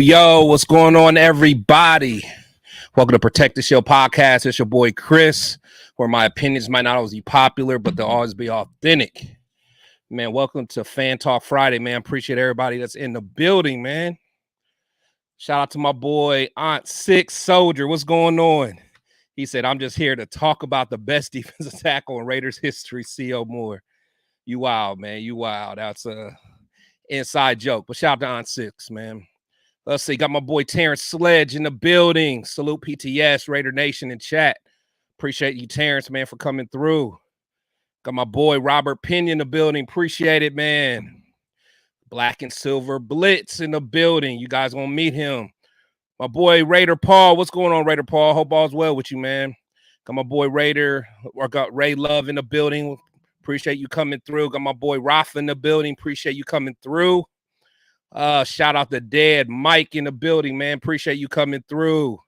Yo, what's going on, everybody? Welcome to Protect the Show podcast. It's your boy Chris, where my opinions might not always be popular, but they'll always be authentic. Man, welcome to Fan Talk Friday, man. Appreciate everybody that's in the building, man. Shout out to my boy Aunt Six Soldier. What's going on? He said, I'm just here to talk about the best defensive tackle in Raiders history, C.O. Moore. You wild, man. You wild. That's a inside joke. But shout out to Aunt Six, man. Let's see. Got my boy Terrence Sledge in the building. Salute PTS, Raider Nation in chat. Appreciate you, Terrence, man, for coming through. Got my boy Robert Pena in the building. Appreciate it, man. Black and Silver Blitz in the building. You guys gonna meet him. My boy Raider Paul. What's going on, Raider Paul? Hope all's well with you, man. Got my boy Raider, or got Ray Love in the building. Appreciate you coming through. Got my boy Rafa in the building. Appreciate you coming through. Shout out to Dad Mike in the building, man. Appreciate you coming through.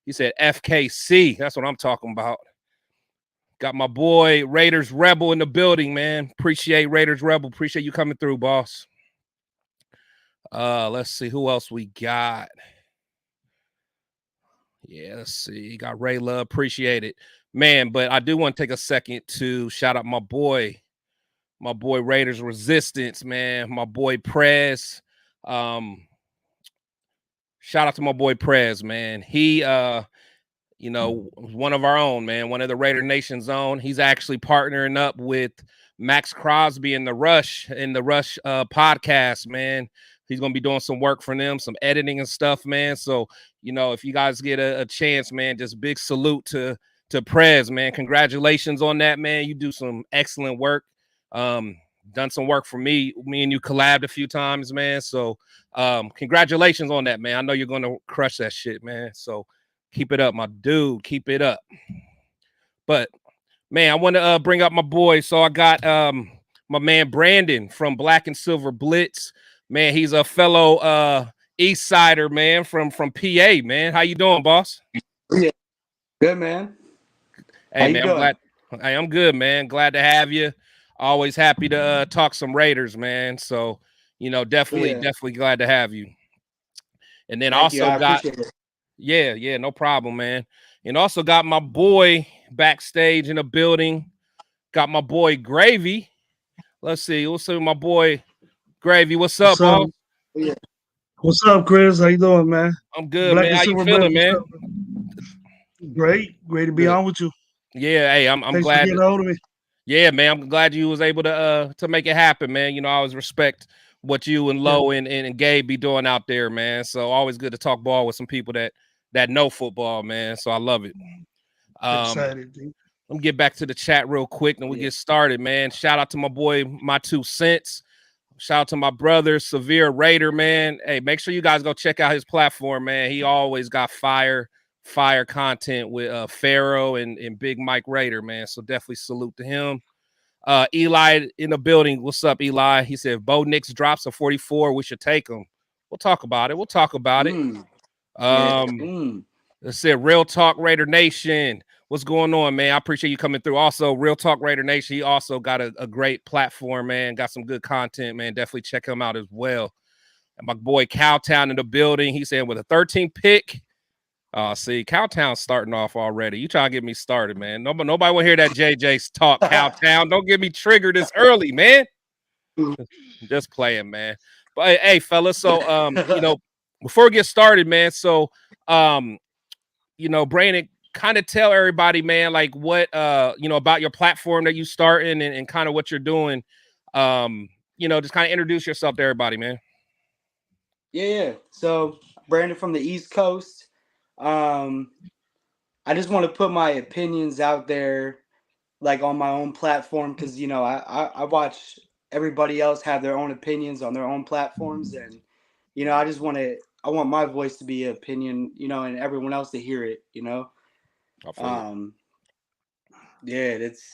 He said FKC. That's what I'm talking about. Got my boy Raiders Rebel in the building, man. Appreciate Raiders Rebel. Appreciate you coming through, boss. Let's see who else we got. Yeah, let's see. Got Ray Love. Appreciate it, man. But I do want to take a second to shout out my boy Raiders Resistance, man. My boy Prez. Shout out to my boy Prez, man. He was one of our own, man, one of the Raider Nation's own. He's actually partnering up with Max Crosby in the Rush podcast, man. He's gonna be doing some work for them, some editing and stuff, man. So, if you guys get a chance, man, just big salute to Prez, man. Congratulations on that, man. You do some excellent work. Done some work for me. Me and you collabed a few times, man. So congratulations on that, man. I know you're going to crush that shit, man. So keep it up, my dude. Keep it up. But, man, I want to bring up my boy. So I got my man Brandon from Black and Silver Blitz. Man, he's a fellow East Sider, man, from PA, man. How you doing, boss? Yeah. Good, man. Hey, man, I'm good, man. Glad to have you. Always happy to talk some Raiders, man. So, definitely glad to have you. And then no problem, man. And also got my boy backstage in the building. Got my boy Gravy. Let's see my boy Gravy. What's up, boss? Yeah. What's up, Chris? How you doing, man? I'm good, man. How you feeling, man? Great to be on with you. Yeah, hey, I'm Thanks glad for getting hold of me. Yeah, man, I'm glad you was able to make it happen, man. I always respect what you and Lo and Gabe be doing out there, man. So always good to talk ball with some people that know football, man. So I love it. Excited, dude. Let me get back to the chat real quick and we get started, man. Shout out to my boy, My 2 Cents. Shout out to my brother, Severe Raider, man. Hey, make sure you guys go check out his platform, man. He always got fire content with Pharaoh and Big Mike Raider, man. So definitely salute to him. Eli in the building. What's up, Eli? He said, if Bo Nix drops a 44, we should take him. We'll talk about it. Let's say Real Talk Raider Nation. What's going on, man? I appreciate you coming through. Also, Real Talk Raider Nation, he also got a great platform, man. Got some good content, man. Definitely check him out as well. And my boy Cowtown in the building. He's saying with a 13th pick. See, Cowtown's starting off already. You trying to get me started, man. Nobody want to hear that JJ's talk, Cowtown. Don't get me triggered this early, man. Just playing, man. But hey, fellas, so before we get started, man, so Brandon, kind of tell everybody, man, like what about your platform that you starting and kind of what you're doing. Just kind of introduce yourself to everybody, man. Yeah. So Brandon from the East Coast. I just want to put my opinions out there, like on my own platform, because I watch everybody else have their own opinions on their own platforms, and I want my voice to be an opinion, and everyone else to hear it, it's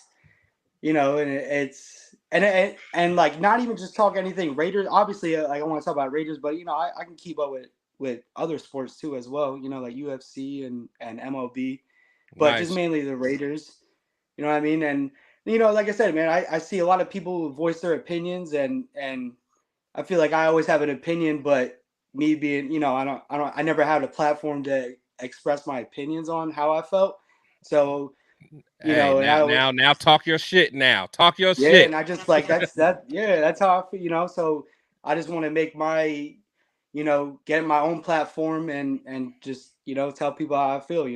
and like not even just talk anything Raiders. Obviously, like I want to talk about Raiders, but I can keep up with other sports too as well. Like UFC and MLB, but just mainly the Raiders. You know what I mean? And like I said, man, I see a lot of people who voice their opinions, and I feel like I always have an opinion, but me being, I never had a platform to express my opinions on how I felt. So. Now talk your shit now. Talk your shit. Yeah, and I just like that's how I feel, so I just want to make my get my own platform and just tell people how I feel,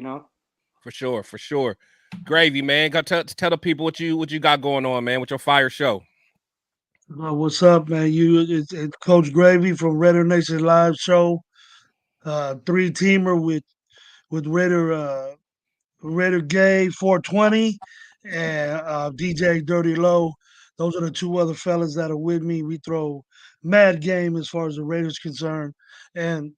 For sure. Gravy, man. Go tell the people what you got going on, man, with your fire show. What's up, man? It's Coach Gravy from Raider Nation Live Show. 3-teamer with Raider Gay 420 and DJ Dirty Low. Those are the two other fellas that are with me. We throw mad game as far as the Raiders concerned. And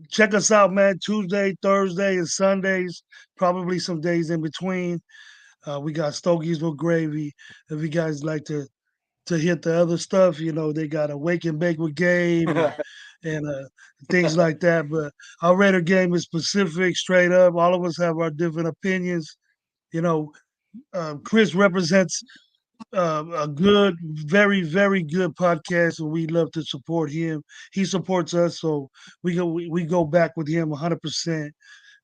check us out, man. Tuesday, Thursday, and Sundays. Probably some days in between. We got Stogies with Gravy. If you guys like to hit the other stuff, they got a Wake and Bake with Gabe and things like that. But our Raider game is specific, straight up. All of us have our different opinions. Chris represents a good, very, very good podcast, and we love to support him. He supports us, so we go back with him 100%.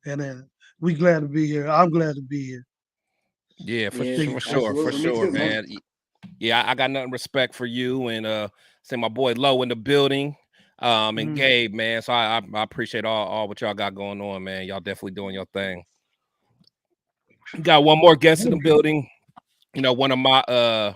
And then we glad to be here. I'm glad to be here. Yeah, for sure, man. Yeah, I got nothing respect for you and say my boy Low in the building. And Gabe, man. So I appreciate all what y'all got going on, man. Y'all definitely doing your thing. Got one more guest in the building. One of my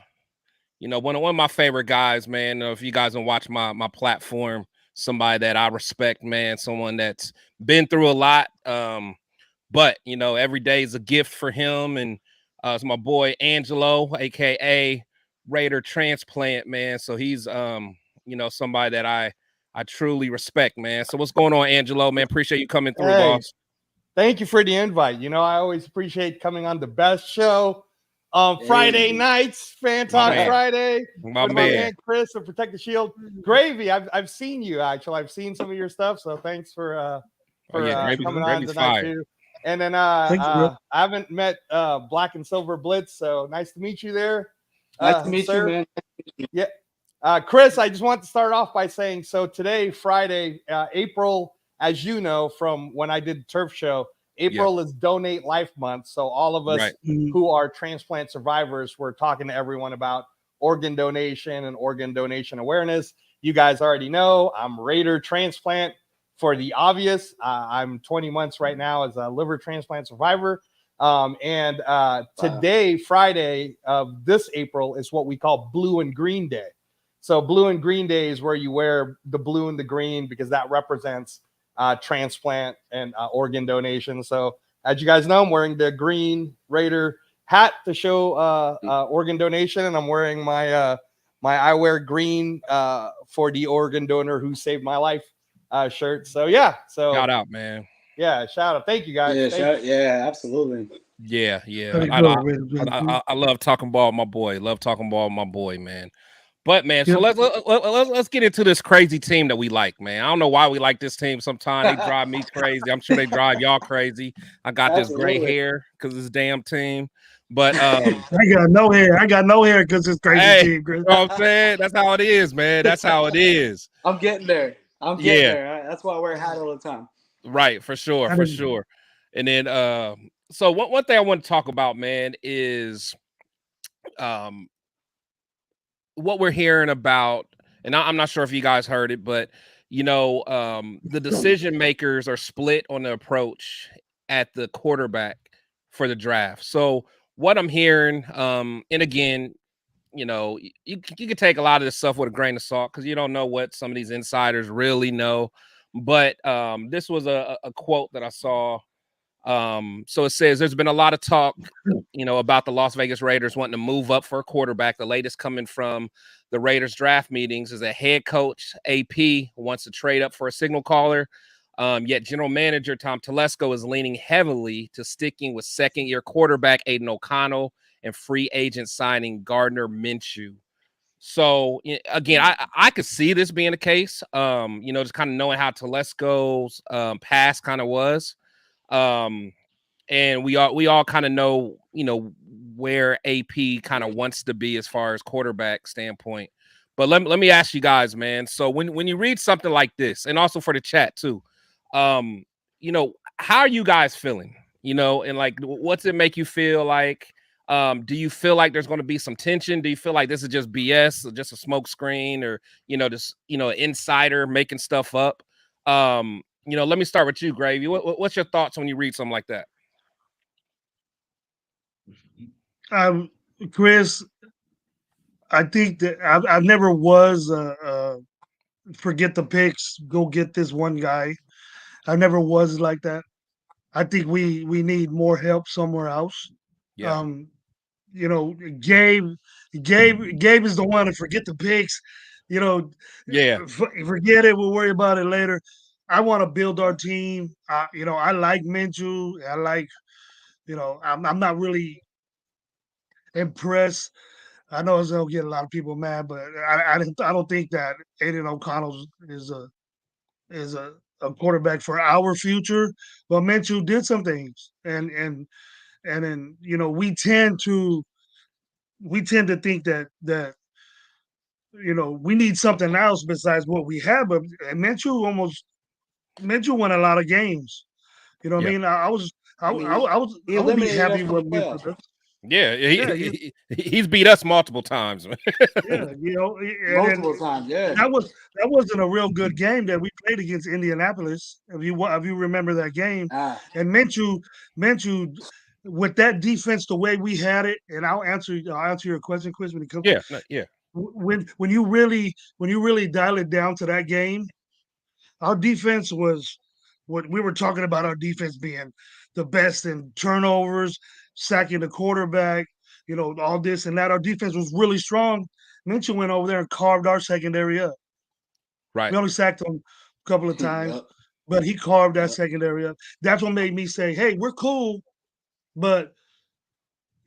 one of my favorite guys, man. If you guys don't watch my platform, somebody that I respect, man, someone that's been through a lot. But every day is a gift for him. And it's my boy Angelo, aka Raider Transplant, man. So he's somebody that I truly respect, man. So what's going on, Angelo, man? Appreciate you coming through, boss. Thank you for the invite. I always appreciate coming on the best show on Friday nights, Fan Talk Friday. My man Chris of Protect the Shield. Gravy, I've seen you actually. I've seen some of your stuff, so thanks for coming on tonight too. And then I haven't met Black and Silver Blitz, so nice to meet you there. Nice to meet you, man. Yeah. Chris, I just want to start off by saying, so today, Friday, April, as you know, from when I did the Turf Show, April is Donate Life Month. So all of us who are transplant survivors, we're talking to everyone about organ donation and organ donation awareness. You guys already know I'm Raider Transplant for the obvious. I'm 20 months right now as a liver transplant survivor. Today, Friday of this April, is what we call Blue and Green Day. So Blue and Green Day is where you wear the blue and the green because that represents transplant and organ donation. So as you guys know, I'm wearing the green Raider hat to show organ donation, and I'm wearing my I wear green for the organ donor who saved my life shirt. So shout out, man. Yeah, shout out. Thank you, guys. Absolutely. Yeah. I love talking ball with my boy. Man. But man, so let's get into this crazy team that we like, man. I don't know why we like this team. Sometimes they drive me crazy. I'm sure they drive y'all crazy. I got this gray hair because this damn team. But I got no hair. I got no hair because it's crazy team. You know what I'm saying? That's how it is, man. That's how it is. I'm getting there. I'm getting there. That's why I wear a hat all the time. Right, for sure, for sure. And then so one thing I want to talk about, man, is what we're hearing about, and I'm not sure if you guys heard it, but you know, the decision makers are split on the approach at the quarterback for the draft. So what I'm hearing, and again, you know, you can take a lot of this stuff with a grain of salt because you don't know what some of these insiders really know. But this was a quote that I saw. So it says there's been a lot of talk, you know, about the Las Vegas Raiders wanting to move up for a quarterback. The latest coming from the Raiders draft meetings is a head coach, AP, wants to trade up for a signal caller. Yet general manager Tom Telesco is leaning heavily to sticking with second-year quarterback Aiden O'Connell and free agent signing Gardner Minshew. So again, I could see this being the case. You know, just kind of knowing how Telesco's past kind of was. And we all kind of know, you know, where AP kind of wants to be as far as quarterback standpoint. But let me ask you guys, man. So when you read something like this, and also for the chat too, you know, how are you guys feeling? You know, and like, what's it make you feel like? Do you feel like there's going to be some tension? Do you feel like this is just BS, or just a smoke screen, or you know, just an insider making stuff up? You know, let me start with you, Gravy. What's your thoughts when you read something like that? Chris, I think that I never was forget the picks, go get this one guy. I never was like that. I think we need more help somewhere else. Yeah. You know, Gabe is the one to forget the picks. You know, forget it. We'll worry about it later. I want to build our team. You know, I like Minshew. I like, you know, I'm not really impressed. I know it's gonna get a lot of people mad, but I don't think that Aiden O'Connell is a quarterback for our future. But Minshew did some things, and then you know we tend to think that you know we need something else besides what we have. But Minshew won a lot of games. You know what I mean? I would be happy with Minshew. Yeah, he's beat us multiple times. Yeah, you know, multiple times. Yeah, that wasn't a real good game that we played against Indianapolis. If you remember that game, and Minshew, with that defense the way we had it, and I'll answer your question, Chris, when it comes. Yeah. When you really dial it down to that game, our defense was what we were talking about. Our defense being the best in turnovers, sacking the quarterback, you know, all this and that. Our defense was really strong. Minshew went over there and carved our secondary up. Right. We only sacked him a couple of times, but he carved that secondary up. That's what made me say, hey, we're cool, but,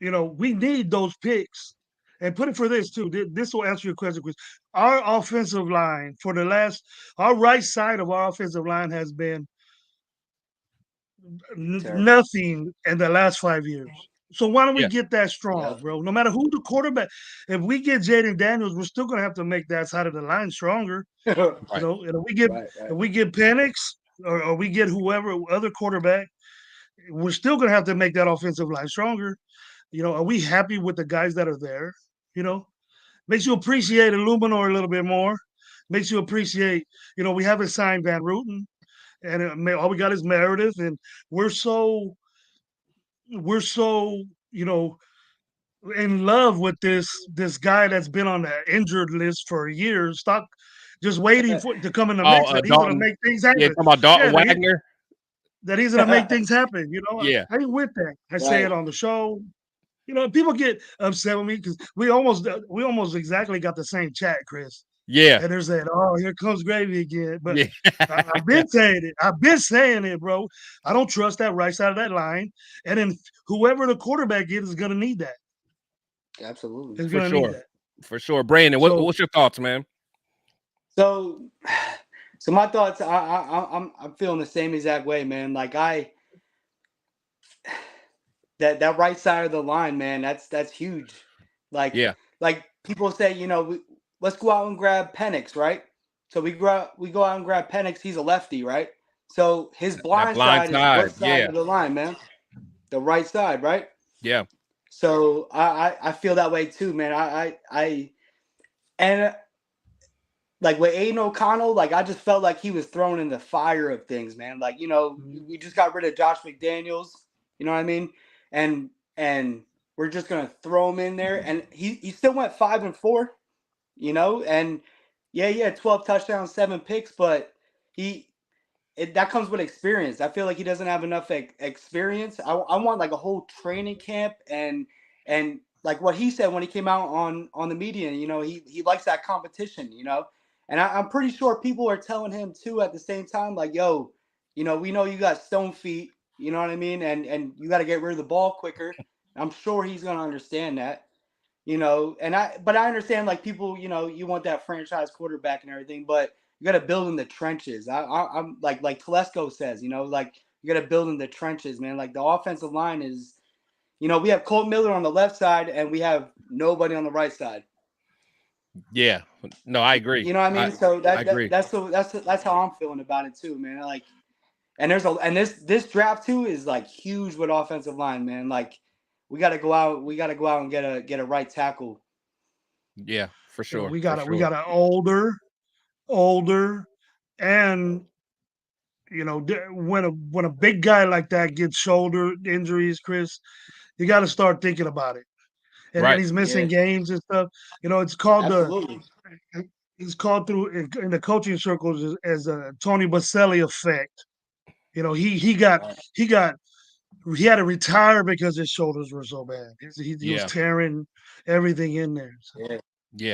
you know, we need those picks. And put it for this, too. This will answer your question, Chris. Our offensive line, our right side of our offensive line has been nothing in the last 5 years. So why don't we get that strong, bro? No matter who the quarterback, if we get Jayden Daniels, we're still gonna have to make that side of the line stronger. You know, and if we get Penix or we get whoever other quarterback, we're still gonna have to make that offensive line stronger. You know, are we happy with the guys that are there? You know, makes you appreciate Illuminor a little bit more. Makes you appreciate, you know, we haven't signed Van Ruten, and all we got is Meredith, and we're so, you know, in love with this guy that's been on the injured list for years. Stop just waiting to come in the mix. That he's gonna make things happen. Yeah, talking about Dalton Wagner. That he's gonna make things happen. You know, I ain't with that. I say it on the show. You know, people get upset with me because we almost exactly got the same chat, Chris. Yeah. And they're saying, "Oh, here comes Gravy again." But I've been saying it. I've been saying it, bro. I don't trust that right side of that line. And then whoever the quarterback is going to need that. Absolutely. Is going to need that. For sure. Brandon, what's your thoughts, man? So my thoughts, I'm feeling the same exact way, man. Like that right side of the line, man, that's huge. Like people say, let's go out and grab Penix, right? So we go out and grab Penix. He's a lefty, right? So his blind side is what side of the line, man? The right side, right? Yeah. So I feel that way too, man. And like with Aiden O'Connell, like I just felt like he was thrown in the fire of things, man. Like, we just got rid of Josh McDaniels, you know what I mean? And we're just gonna throw him in there. And he still went 5-4, and he had 12 touchdowns, 7 picks, but that comes with experience. I feel like he doesn't have enough experience. I want like a whole training camp and like what he said when he came out on the media, he likes that competition, and I'm pretty sure people are telling him too at the same time, like, yo, we know you got stone feet, you know what I mean? And you got to get rid of the ball quicker. I'm sure he's going to understand that, but I understand like people, you want that franchise quarterback and everything, but you got to build in the trenches. I'm like Telesco says, like you got to build in the trenches, man. Like the offensive line is, we have Colt Miller on the left side and we have nobody on the right side. Yeah, no, I agree. You know what I mean? So that's how I'm feeling about it too, man. Like, and this draft too is like huge with offensive line, man. Like, we got to go out and get a right tackle. Yeah, for sure. We got an older, and when a big guy like that gets shoulder injuries, Chris, you got to start thinking about it. And then he's missing games and stuff. It's called it's called through in the coaching circles as a Tony Baselli effect. He had to retire because his shoulders were so bad. He was tearing everything in there. So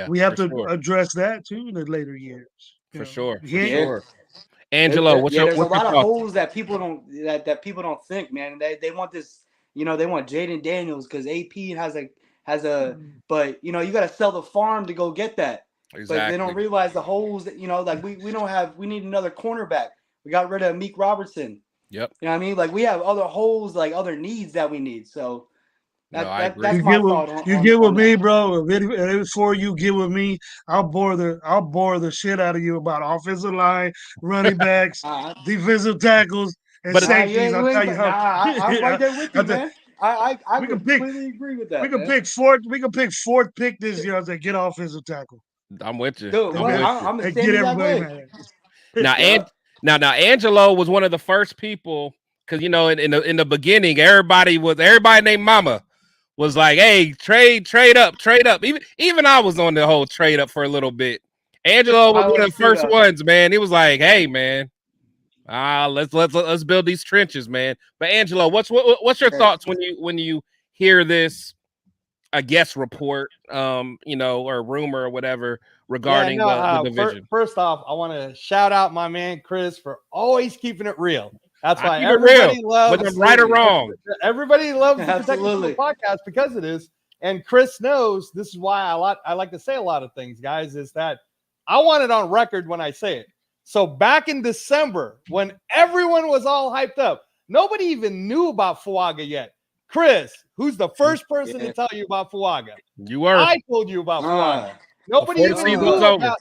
we have to address that too in the later years. For sure. Angelo, there's a lot of holes that people don't think, man. They want this, they want Jayden Daniels because AP has a but you got to sell the farm to go get that. Exactly. But they don't realize the holes that like we need another cornerback. We got rid of Meek Robertson. Yep. You know what I mean? Like we have other holes, like other needs that we need. So that's my thought. You get with me, bro. Before you get with me, I'll bore the shit out of you about offensive line, running backs, defensive tackles, and safeties. I'll tell you how. I'm right there with you, man. I completely agree with that. We can pick fourth. We can pick fourth pick this year to get offensive tackle. I'm with you. Dude, I'm the same everybody, man. Now Angelo was one of the first people because in the beginning everybody named Mama was like, hey, trade up. Even I was on the whole trade up for a little bit. Angelo was one of the first ones, man. He was like, hey, man, let's build these trenches, man. But Angelo, what's your thoughts when you hear this, I guess, report, or rumor or whatever regarding the division? First off, I want to shout out my man Chris for always keeping it real. That's why everybody loves whether I'm right or wrong. Everybody loves the Protect the Shield podcast because it is. And Chris knows this is why I like to say a lot of things, guys, is that I want it on record when I say it. So back in December, when everyone was all hyped up, nobody even knew about Fuaga yet. Chris, who's the first person to tell you about Fuaga? You were. I told you about Fuaga. Nobody even knew about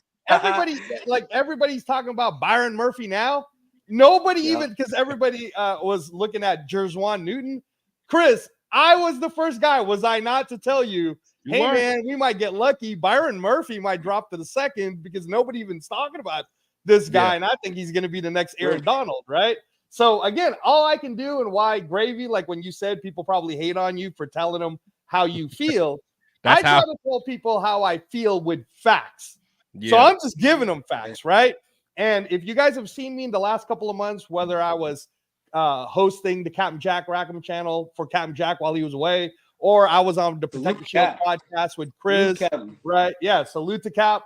everybody's talking about Byron Murphy now. Nobody even, because everybody was looking at Jerzwan Newton. Chris, I was the first guy, was I not, to tell you, hey, man, we might get lucky. Byron Murphy might drop to the second because nobody even's talking about this guy, and I think he's going to be the next Aaron Donald, right? So, again, all I can do, and why Gravy, like when you said people probably hate on you for telling them how you feel, I try to tell people how I feel with facts. Yeah. So I'm just giving them facts, right? And if you guys have seen me in the last couple of months, whether I was hosting the Captain Jack Rackham channel for Captain Jack while he was away, or I was on the Protect the Shield podcast with Chris, right? Yeah, salute to Cap.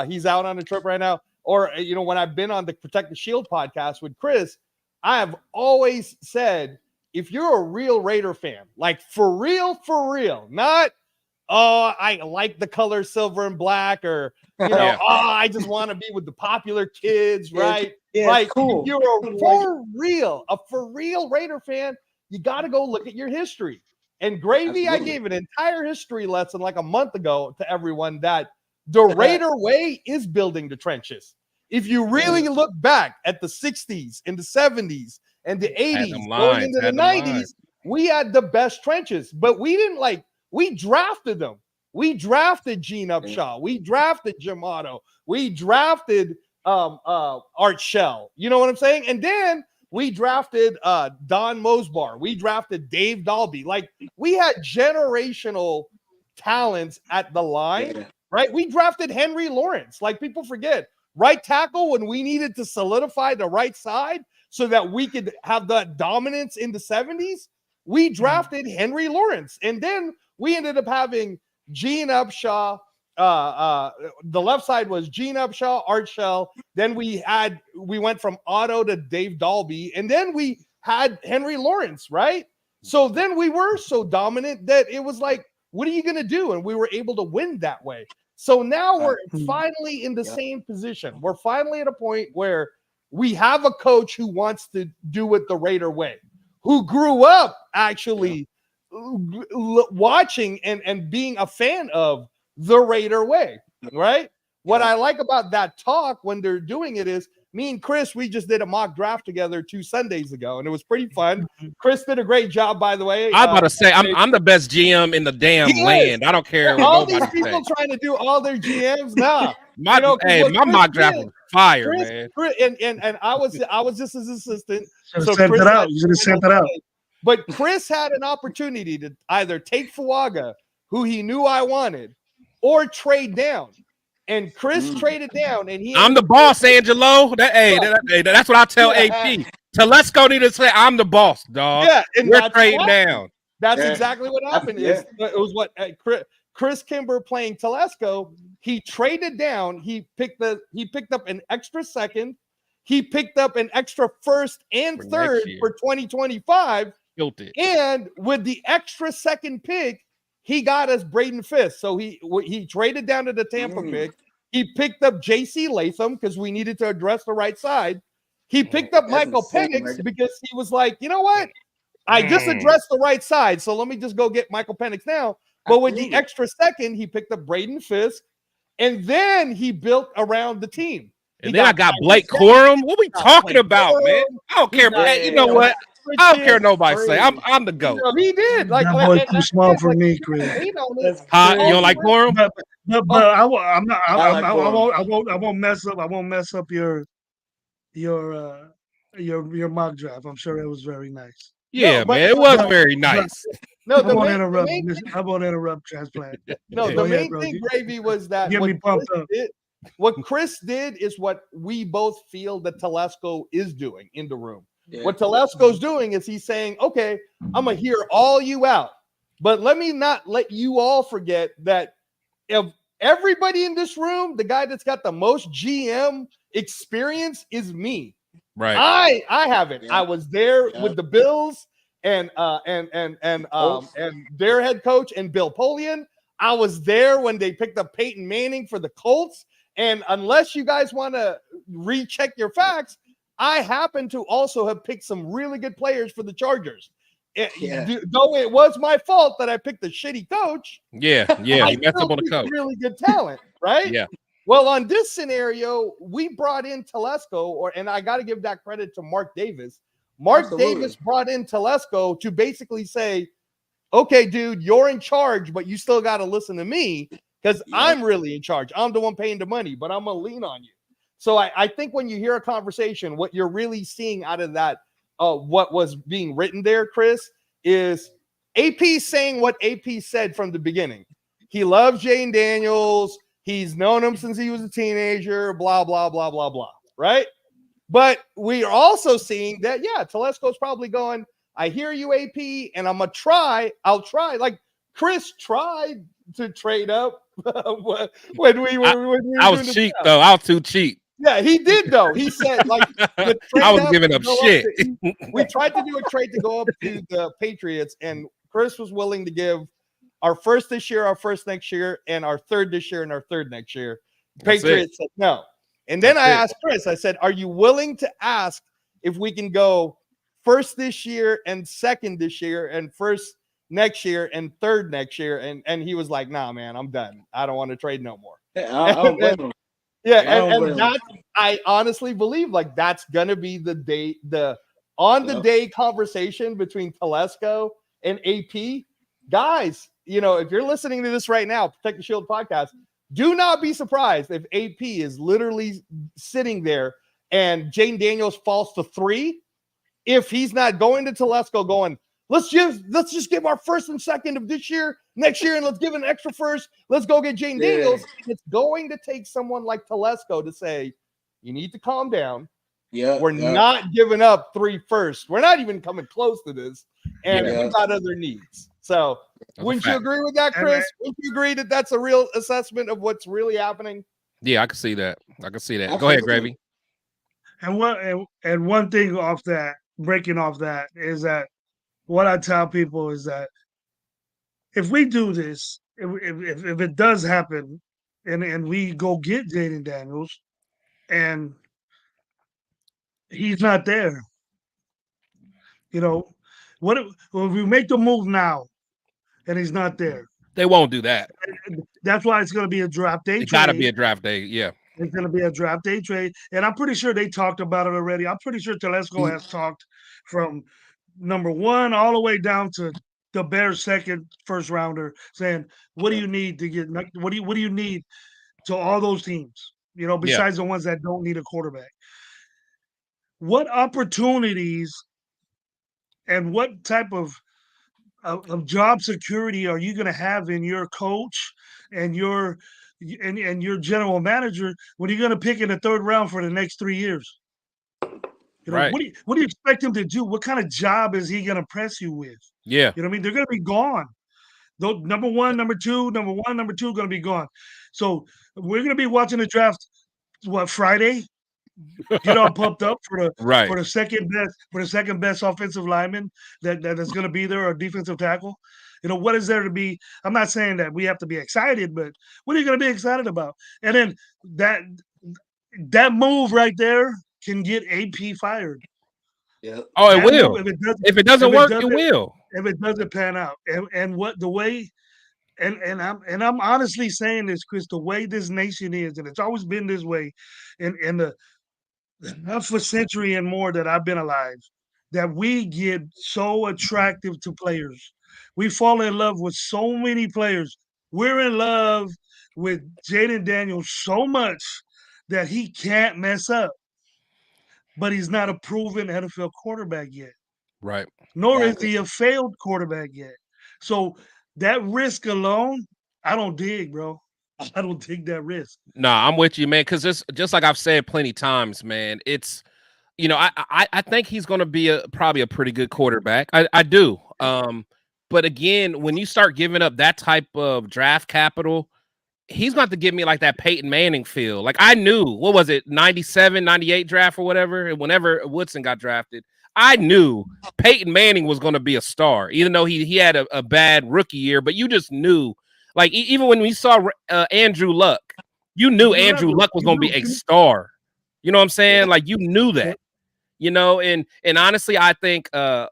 He's out on a trip right now. Or, when I've been on the Protect the Shield podcast with Chris, I have always said, if you're a real Raider fan, like for real, not, oh, I like the color silver and black, or oh, I just want to be with the popular kids, right? Yeah, like cool. If you're a for real Raider fan, you got to go look at your history. And Gravy, I gave an entire history lesson like a month ago to everyone that the Raider way is building the trenches. If you really look back at the 60s and the 70s and the 80s, going into the 90s, we had the best trenches, but we didn't we drafted them. We drafted Gene Upshaw. We drafted Jamato. We drafted Art Shell. You know what I'm saying? And then we drafted Don Mosbar. We drafted Dave Dalby. Like, we had generational talents at the line, right? We drafted Henry Lawrence. Like, people forget. Right tackle when we needed to solidify the right side so that we could have that dominance in the 70s. We drafted Henry Lawrence. And then we ended up having Gene Upshaw. The left side was Gene Upshaw, Art Shell. Then we went from Otto to Dave Dalby, and then we had Henry Lawrence, right? So then we were so dominant that it was like, what are you going to do? And we were able to win that way. So now we're finally in the same position. We're finally at a point where we have a coach who wants to do it the Raider way, who grew up actually watching and being a fan of the Raider way, right? What I like about that talk when they're doing it is me and Chris, we just did a mock draft together 2 Sundays ago, and it was pretty fun. Chris did a great job, by the way. I'm about to say, I'm the best GM in the damn land. I don't care. All these people trying to do all their GMs, nah. My mock draft was fire, man. And I was just his assistant. So sent it out. You should have sent it out. But Chris had an opportunity to either take Fuaga, who he knew I wanted, or trade down. And Chris traded down, and I'm the boss, Angelo. That's what I tell AP. Telesco need to say, I'm the boss, dog. Yeah, and we're trading down. That's exactly what happened. It was what Chris Kimber playing Telesco. He traded down. He picked up an extra second. He picked up an extra first and third for 2025. And with the extra second pick, he got us Braden Fisk. So he traded down to the Tampa pick. He picked up J.C. Latham because we needed to address the right side. He picked up Michael Penix because he was like, you know what? I just addressed the right side, so let me just go get Michael Penix now. But with the extra second, he picked up Braden Fisk, and then he built around the team. And then I got Blake Corum. What we talking about, man? I don't care. You know what? I don't care nobody say. I'm the GOAT. He did. Like, that boy too small for me, Chris. You don't like Corum? But I won't mess up. I won't mess up your mock draft. I'm sure it was very nice. Yeah, man, it was very nice. I won't interrupt transplant. No, the main thing, Gravy, was that get me pumped up. What Chris did is what we both feel that Telesco is doing in the room. Yeah. What Telesco's doing is he's saying, okay, I'm going to hear all you out, but let me not let you all forget that if everybody in this room, the guy that's got the most GM experience is me. Right. I haven't. Yeah. I was there with the Bills and their head coach and Bill Polian. I was there when they picked up Peyton Manning for the Colts. And unless you guys want to recheck your facts, I happen to also have picked some really good players for the Chargers. Though it was my fault that I picked a shitty coach. Yeah, he messed up on the coach. Really good talent, right? Yeah. Well, on this scenario, we brought in Telesco, and I got to give that credit to Mark Davis. Mark Davis brought in Telesco to basically say, okay, dude, you're in charge, but you still got to listen to me because I'm really in charge. I'm the one paying the money, but I'm going to lean on you. So I think when you hear a conversation, what you're really seeing out of that, what was being written there, Chris, is AP saying what AP said from the beginning. He loves Jayden Daniels. He's known him since he was a teenager, blah, blah, blah, blah, blah, right? But we are also seeing that, Telesco's probably going, I hear you, AP, and I'm going to try. I'll try. Like Chris tried to trade up when we were. I was cheap, though. I was too cheap. Yeah, he did, though. He said, like, the trade I was giving up shit. We tried to do a trade to go up to the Patriots, and Chris was willing to give our first this year, our first next year, and our third this year and our third next year. Patriots said no. And then I asked Chris, I said, are you willing to ask if we can go first this year and second this year and first next year and third next year? And he was like, nah, man, I'm done. I don't want to trade no more. I don't blame him. Yeah, I honestly believe like that's gonna be the day, the day conversation between Telesco and AP. Guys, you know, if you're listening to this right now, Protect the Shield podcast, do not be surprised if AP is literally sitting there and Jayden Daniels falls to 3. If he's not going to Telesco going, let's just give our first and second of this year, next year, and let's give an extra first. Let's go get Jayden Daniels. It's going to take someone like Telesco to say, you need to calm down. Yeah, we're not giving up 3 firsts. We're not even coming close to this, and we've got other needs. So, wouldn't you agree with that, Chris? Wouldn't you agree that that's a real assessment of what's really happening? Yeah, I can see that. Absolutely. Go ahead, Gravy. And one thing off that, breaking off that, is that what I tell people is that if we do this, if it does happen, and we go get Jayden Daniels, and he's not there, you know, what if we make the move now, and he's not there? They won't do that. That's why it's going to be a draft day. It's got to be a draft day. Yeah. It's going to be a draft day trade. And I'm pretty sure they talked about it already. I'm pretty sure Telesco has talked from number 1 all the way down to the Bears' second first rounder, saying, what do you need to get, what do you need to all those teams, you know, besides the ones that don't need a quarterback? What opportunities and what type of job security are you going to have in your coach and your general manager when you're going to pick in the 3rd round for the next 3 years? You know, what do you expect him to do? What kind of job is he going to press you with? Yeah. You know what I mean? They're going to be gone. Number 1, number 2, going to be gone. So we're going to be watching the draft, Friday? Get all pumped up for the second best offensive lineman that is going to be there, or defensive tackle. You know, what is there to be? I'm not saying that we have to be excited, but what are you going to be excited about? And then that move right there can get AP fired. Yeah. Oh, it will. If it doesn't work, it will. If it doesn't pan out, and what the way. And I'm honestly saying this, Chris, the way this nation is, and it's always been this way, in the half a century and more that I've been alive, that we get so attractive to players. We fall in love with so many players. We're in love with Jayden Daniels so much that he can't mess up. But he's not a proven NFL quarterback yet. Right. Nor is he a failed quarterback yet. So that risk alone, I don't dig, bro. I don't take that risk. No, I'm with you, man. Because just like I've said plenty times, man, it's, you know, I think he's going to be probably a pretty good quarterback. I do. But again, when you start giving up that type of draft capital, he's going to give me like that Peyton Manning feel. Like I knew, what was it, 97, 98 draft or whatever, and whenever Woodson got drafted, I knew Peyton Manning was going to be a star, even though he had a bad rookie year. But you just knew. Like, even when we saw Andrew Luck, you knew Andrew Luck was going to be a star. You know what I'm saying? Like, you knew that, you know, and honestly, I think to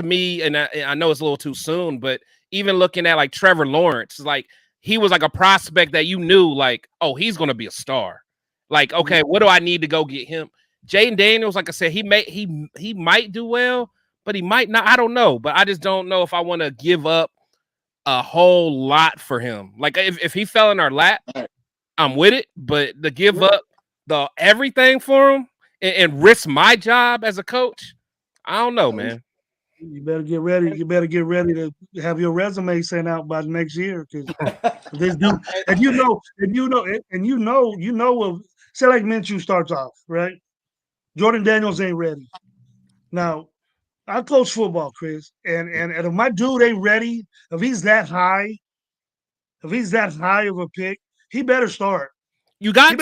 me, and I know it's a little too soon, but even looking at like Trevor Lawrence, like he was like a prospect that you knew like, oh, he's going to be a star. Like, okay, what do I need to go get him? Jayden Daniels, like I said, he might do well, but he might not. I don't know, but I just don't know if I want to give up a whole lot for him. Like if he fell in our lap, I'm with it. But to give up the everything for him and risk my job as a coach, I don't know, man. You better get ready. You better get ready to have your resume sent out by next year, because this dude, and you know, say like Minshew starts off, right? Jordan Daniels ain't ready. Now, I coach football, Chris, and if my dude ain't ready, if he's that high of a pick, he better start. You got he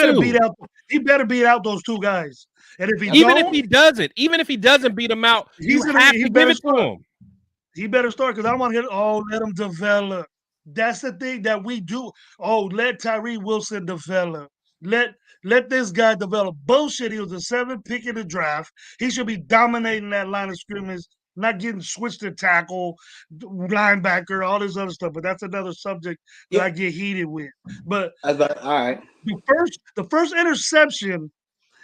better beat out those 2 guys. And if he even if he doesn't beat him out, you have to give it to him. He better start because I don't want to get. Oh, let him develop. That's the thing that we do. Oh, let Tyree Wilson develop. Let this guy develop. Bullshit. He was a 7th pick in the draft. He should be dominating that line of scrimmage, not getting switched to tackle, linebacker, all this other stuff. But that's another subject that I get heated with. But all right, the first interception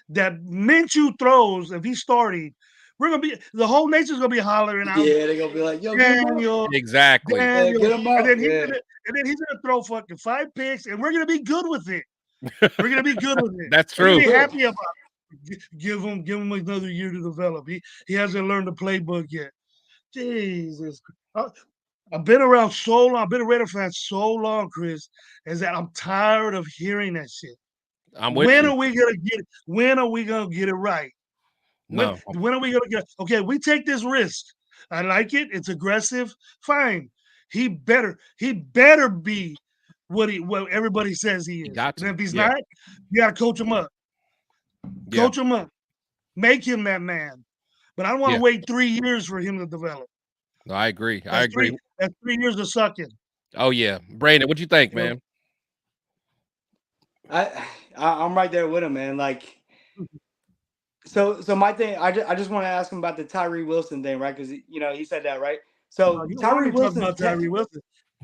that Minshew throws, if he's starting, the whole nation's gonna be hollering out. Yeah, they're gonna be like, "Yo, Daniel, exactly." Daniel. Get him out. And then he's gonna throw fucking 5 picks, and we're gonna be good with it. We're gonna be good with it. That's true. We're gonna be happy about it. Give him another year to develop. He hasn't learned the playbook yet. Jesus, I've been around so long. I've been a Raider fan so long, Chris, is that I'm tired of hearing that shit. When are we gonna get it? When are we gonna get it right? When are we gonna get? Okay, we take this risk. I like it. It's aggressive. Fine. He better be what everybody says he is. And if he's not, you gotta coach him up. Coach him up. Make him that man. But I don't want to wait 3 years for him to develop. No, I agree. That's 3 years of sucking. Oh yeah, Brandon, what you think, man? I'm right there with him, man. Like, so my thing, I just want to ask him about the Tyree Wilson thing, right? Because he said that, right? So Tyree Wilson.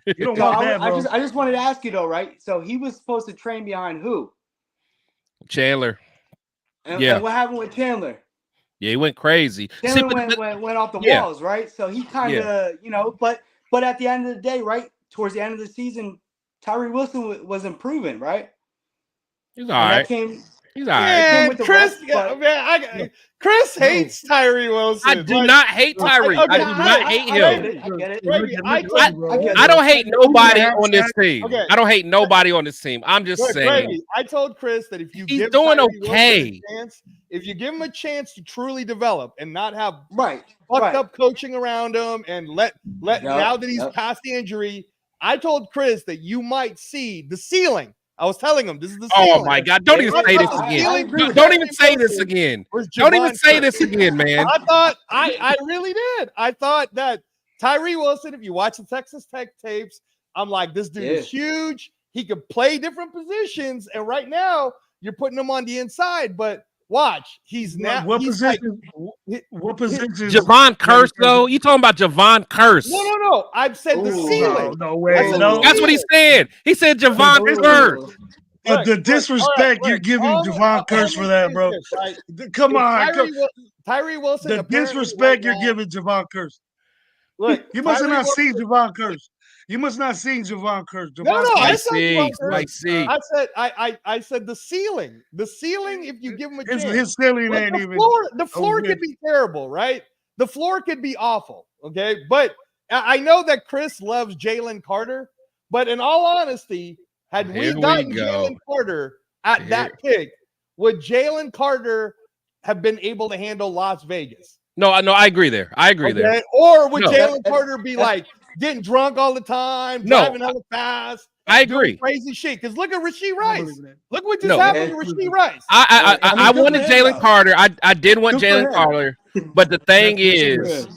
You don't want that, bro. I just wanted to ask you though, right? So he was supposed to train behind who? Chandler. And what happened with Chandler? Yeah, he went crazy. Chandler went off the walls, right? So he kind of, but at the end of the day, right? Towards the end of the season, Tyree Wilson was improving, right? He's all right. He's all right. Yeah, Chris hates Tyree Wilson. I do not hate Tyree. I do not hate him. I get it. I don't hate nobody on this team. I don't hate nobody on this team. I'm just saying. Brady, I told Chris that if you he's give doing Tyree okay, a chance, if you give him a chance to truly develop and not have fucked up coaching around him and now that he's past the injury, I told Chris that you might see the ceiling. I was telling him this is the ceiling. Oh my God! Don't even say this again. Don't even say this again. Don't even say this again, man. I really did. I thought that Tyree Wilson, if you watch the Texas Tech tapes, I'm like, this dude is huge. He could play different positions, and right now you're putting him on the inside. But watch, he's now. What position? What position? Javon Curse, though. You talking about Javon Curse? No. I've said the ceiling. No way. That's what he said. He said Javon Curse. The disrespect you're giving Javon Curse for that, bro. Come on. Tyree Wilson. The disrespect you're giving Javon Curse. Look, you must have not seen Javon Curse. You must not seen Javon Curse. I see. I said the ceiling. The ceiling, if you give him a chance. His ceiling ain't even. The floor could be terrible, right? The floor could be awful, okay? But I know that Chris loves Jalen Carter, but in all honesty, had we gotten Jalen Carter at that pick, would Jalen Carter have been able to handle Las Vegas? No, I agree there. There. Or would Jalen Carter be like getting drunk all the time, driving hella fast? I agree. Crazy shit. Because look at Rasheed Rice. Look what just happened to Rasheed Rice. I wanted Jalen Carter. I did want Jalen Carter. But the thing is,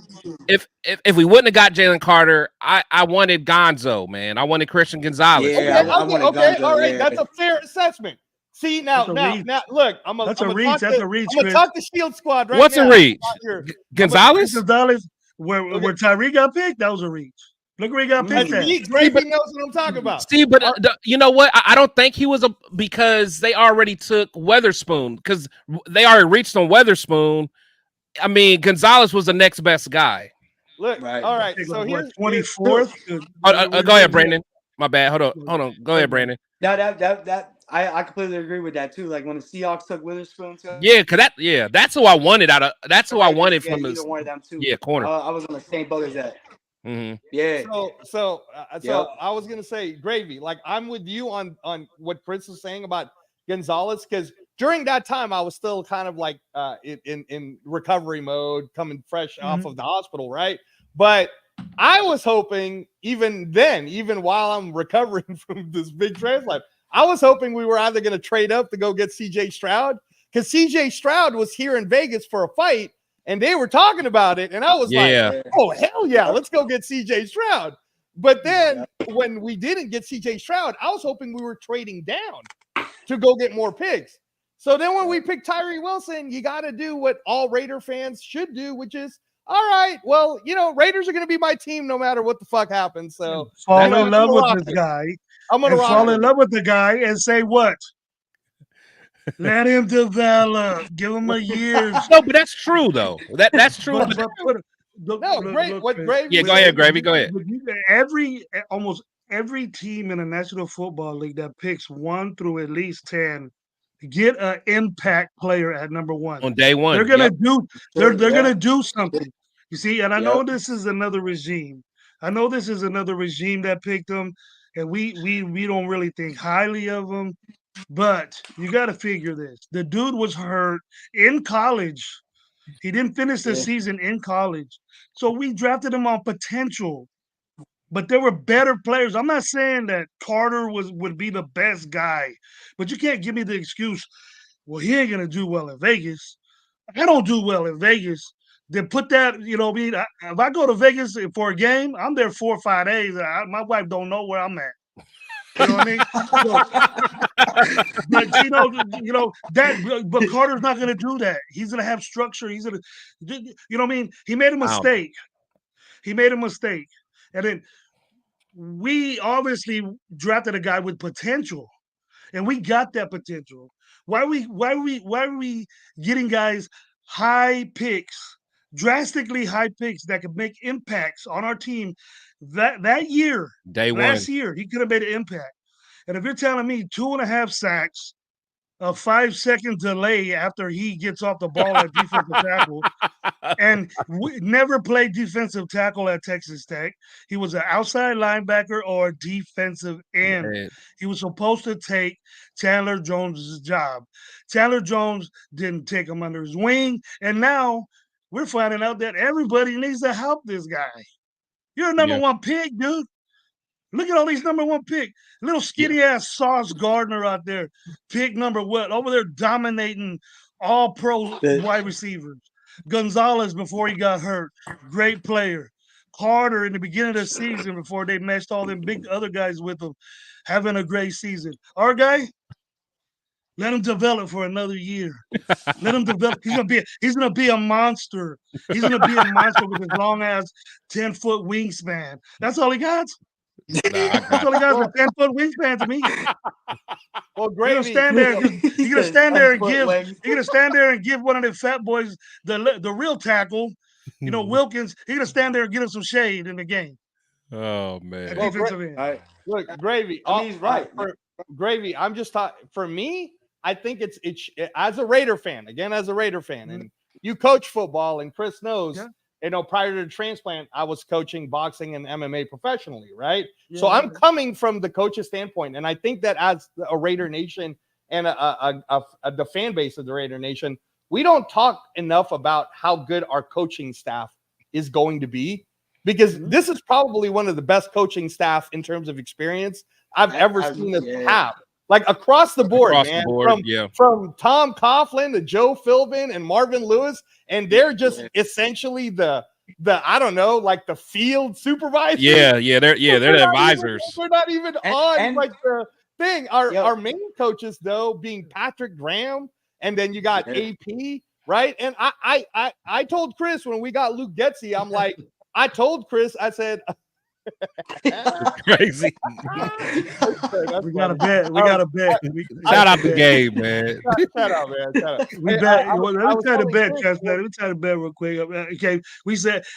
if we wouldn't have got Jalen Carter, I wanted Gonzo, man. I wanted Christian Gonzalez. Okay, all right. That's a fair assessment. See, now, look, I'm going to talk to Shield Squad right now. What's a reach? Gonzalez? Where Tyree got picked, that was a reach. Look where he got picked at. Gravy knows what I'm talking about. See, but you know what? I don't think he was because they already took Weatherspoon because they already reached on Weatherspoon. I mean, Gonzalez was the next best guy. Look, all right. So here's 24th. Go ahead, Brandon. My bad. Hold on. Go ahead, Brandon. That I completely agree with that too. Like when the Seahawks took Witherspoon too. Yeah, that's who I wanted that's who I wanted from either one of them too. Yeah, corner. I was on the same boat as that. Mm-hmm. Yeah. So I was gonna say, Gravy. Like I'm with you on what Chris was saying about Gonzalez because during that time I was still kind of like in recovery mode, coming fresh off of the hospital, right? But I was hoping even while I'm recovering from this big transplant, I was hoping we were either going to trade up to go get CJ Stroud because CJ Stroud was here in Vegas for a fight. and they were talking about it, and I was like, oh, hell yeah, let's go get CJ Stroud. But then when we didn't get CJ Stroud, I was hoping we were trading down to go get more picks. So then when we picked Tyree Wilson, you got to do what all Raider fans should do, which is, all right, well, Raiders are going to be my team no matter what the fuck happens. So fall in love with this guy. I'm going to fall in love with the guy and say what? Let him develop. Give him a year. No, but that's true though. That's true. Gravy? Yeah, go ahead, Gravy. Go ahead. Almost every team in the National Football League that picks 1 through at least 10 get an impact player at number 1 on day 1. They're gonna do. They're gonna do something. You see, and I know this is another regime. That picked them, and we don't really think highly of them. But you got to figure this. The dude was hurt in college. He didn't finish the season in college. So we drafted him on potential. But there were better players. I'm not saying that Carter would be the best guy. But you can't give me the excuse, well, he ain't going to do well in Vegas. I don't do well in Vegas. Then put that, if I go to Vegas for a game, I'm there 4 or 5 days. My wife don't know where I'm at. You know what I mean? But Carter's not going to do that. He's going to have structure. He's going to, you know what I mean? He made a mistake. And then we obviously drafted a guy with potential, and we got that potential. Why are we getting guys high picks, drastically high picks that could make impacts on our team? That year, last year, he could have made an impact. And if you're telling me 2.5 sacks, a 5-second delay after he gets off the ball at defensive tackle, and never played defensive tackle at Texas Tech, he was an outside linebacker or a defensive end. Man. He was supposed to take Chandler Jones' job. Chandler Jones didn't take him under his wing, and now we're finding out that everybody needs to help this guy. You're a number 1 pick, dude. Look at all these number 1 pick. Little skinny ass Sauce Gardner out there. Pick number what? Over there dominating all pro wide receivers. Gonzalez before he got hurt. Great player. Carter in the beginning of the season before they matched all them big other guys with him. Having a great season. Our guy, let him develop for another year. Let him develop. He's gonna be a monster. He's gonna be a monster with his long ass 10-foot wingspan. That's all he got. That's all he got is a 10-foot wingspan to me. Well, Gravy, you're gonna stand there and give one of the fat boys the real tackle. Wilkins. He's gonna stand there and get him some shade in the game. Oh man. Look, Gravy. He's right. Gravy. I'm just talking. For me, I think it's as a Raider fan. Again, as a Raider fan, and you coach football, and Chris knows. Yeah. Prior to the transplant, I was coaching boxing and MMA professionally, right? Yeah. So I'm coming from the coach's standpoint, and I think that as a Raider Nation and the fan base of the Raider Nation, we don't talk enough about how good our coaching staff is going to be, because this is probably one of the best coaching staff in terms of experience I've ever seen us have. Like across the board, man. From Tom Coughlin to Joe Philbin and Marvin Lewis, and they're just essentially the I don't know, like the field supervisors. They're the advisors. We're not even on like the thing. Our main coaches though being Patrick Graham, and then you got AP, right? And I told Chris when we got Luke Getzey, I'm like, I told Chris, I said. Crazy. We got a bet. Shout out the game, man. Shout out, man. Shout out. We bet. Let me try to bet, Chestnut. Let me try to bet real quick. Okay.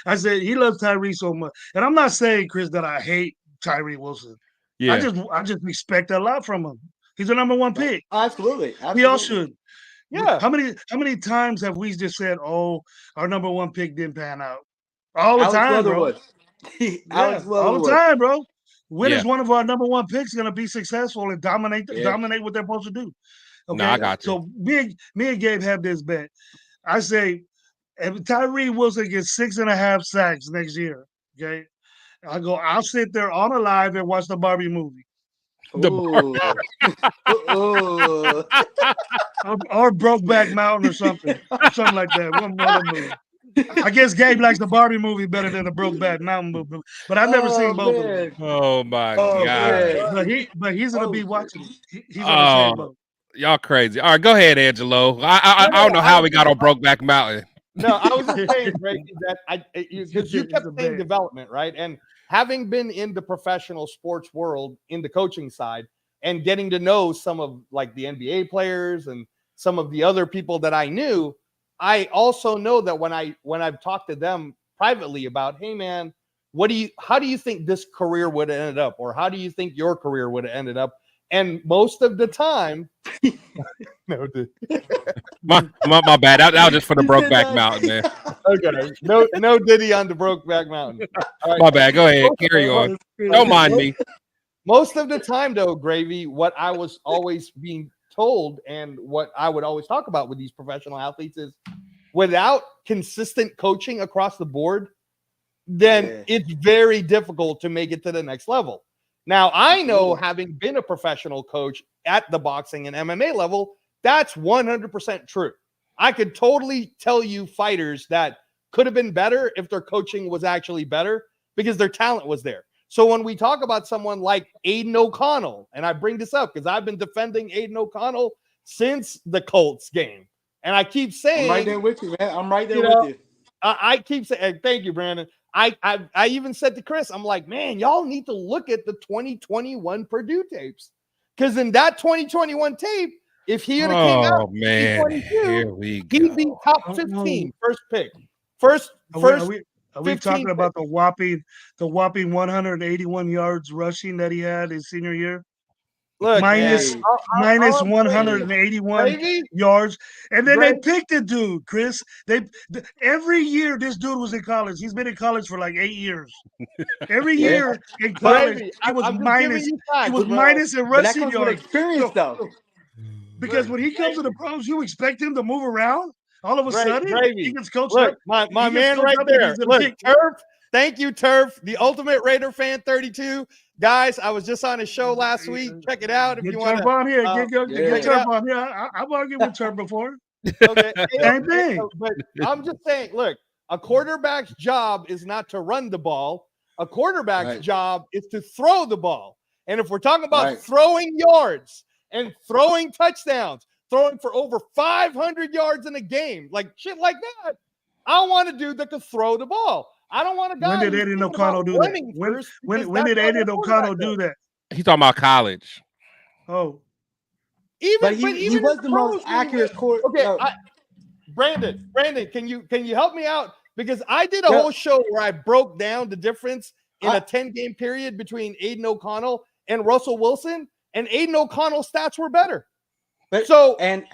I said he loves Tyree so much. And I'm not saying, Chris, that I hate Tyree Wilson. Yeah. I just respect a lot from him. He's the number 1 pick. Absolutely. We all should. Yeah. How many times have we just said, oh, our number 1 pick didn't pan out? All the time, bro. All the time, bro. When is one of our number 1 picks going to be successful and dominate what they're supposed to do? Okay, no, I got you. So me and Gabe have this bet. I say if Tyree Wilson gets 6.5 sacks next year, okay, I'll sit there on a live and watch the Barbie movie. Or Brokeback Mountain or something like that. One movie. I guess Gabe likes the Barbie movie better than the Brokeback Mountain movie, but I've never seen both of them. Oh my God! But he's gonna be watching. He's on the same boat. Y'all crazy. All right, go ahead, Angelo. I don't know how we got on Brokeback Mountain. No, I was just saying, Brady, that because you kept saying development, right? And having been in the professional sports world, in the coaching side, and getting to know some of like the NBA players and some of the other people that I knew, I also know that when I've talked to them privately about, hey man, how do you think this career would have ended up, or how do you think your career would have ended up? And most of the time, no, my bad. That was just for the Brokeback Mountain, man. Okay, no Diddy on the Brokeback Mountain. Right. My bad. Go ahead, carry on. Don't mind me. Most of the time, though, Gravy, what I was always being told and what I would always talk about with these professional athletes is, without consistent coaching across the board, then it's very difficult to make it to the next level. Now, I know, having been a professional coach at the boxing and MMA level, that's 100% true. I could totally tell you fighters that could have been better if their coaching was actually better because their talent was there. So when we talk about someone like Aiden O'Connell, and I bring this up because I've been defending Aiden O'Connell since the Colts game, and I keep saying, I'm right there with you, man. I'm right there with you. I keep saying, thank you, Brandon. I even said to Chris, I'm like, man, y'all need to look at the 2021 Purdue tapes, because in that 2021 tape, if he had came out, here we go. He'd be top 15, first pick, first. Are we talking about the whopping 181 yards rushing that he had his senior year? Look, minus 181 yards, and then they picked the dude, Chris. Every year this dude was in college. He's been in college for like 8 years. Every year in college, he was minus. He was minus in rushing yards. Experience though. Because when he comes to the pros, you expect him to move around. All of a sudden, he gets coached up. My man right there. Look, Turf. Thank you, Turf, the Ultimate Raider Fan 32. Guys, I was just on his show last week. Check it out if you want to. On here. Get Turf on here. I've argued with Turf before. Okay. Same thing. But I'm just saying, look, a quarterback's job is not to run the ball. A quarterback's job is to throw the ball. And if we're talking about throwing yards and throwing touchdowns, throwing for over 500 yards in a game, like shit like that, I want a dude that can throw the ball. I don't want a guy. When did Aiden O'Connell do that? When did Aiden O'Connell do that? He's talking about college. Oh, he was the most accurate quarterback. Okay, Brandon, can you help me out? Because I did a whole show where I broke down the difference in a 10-game period between Aiden O'Connell and Russell Wilson, and Aiden O'Connell's stats were better. I'm saying,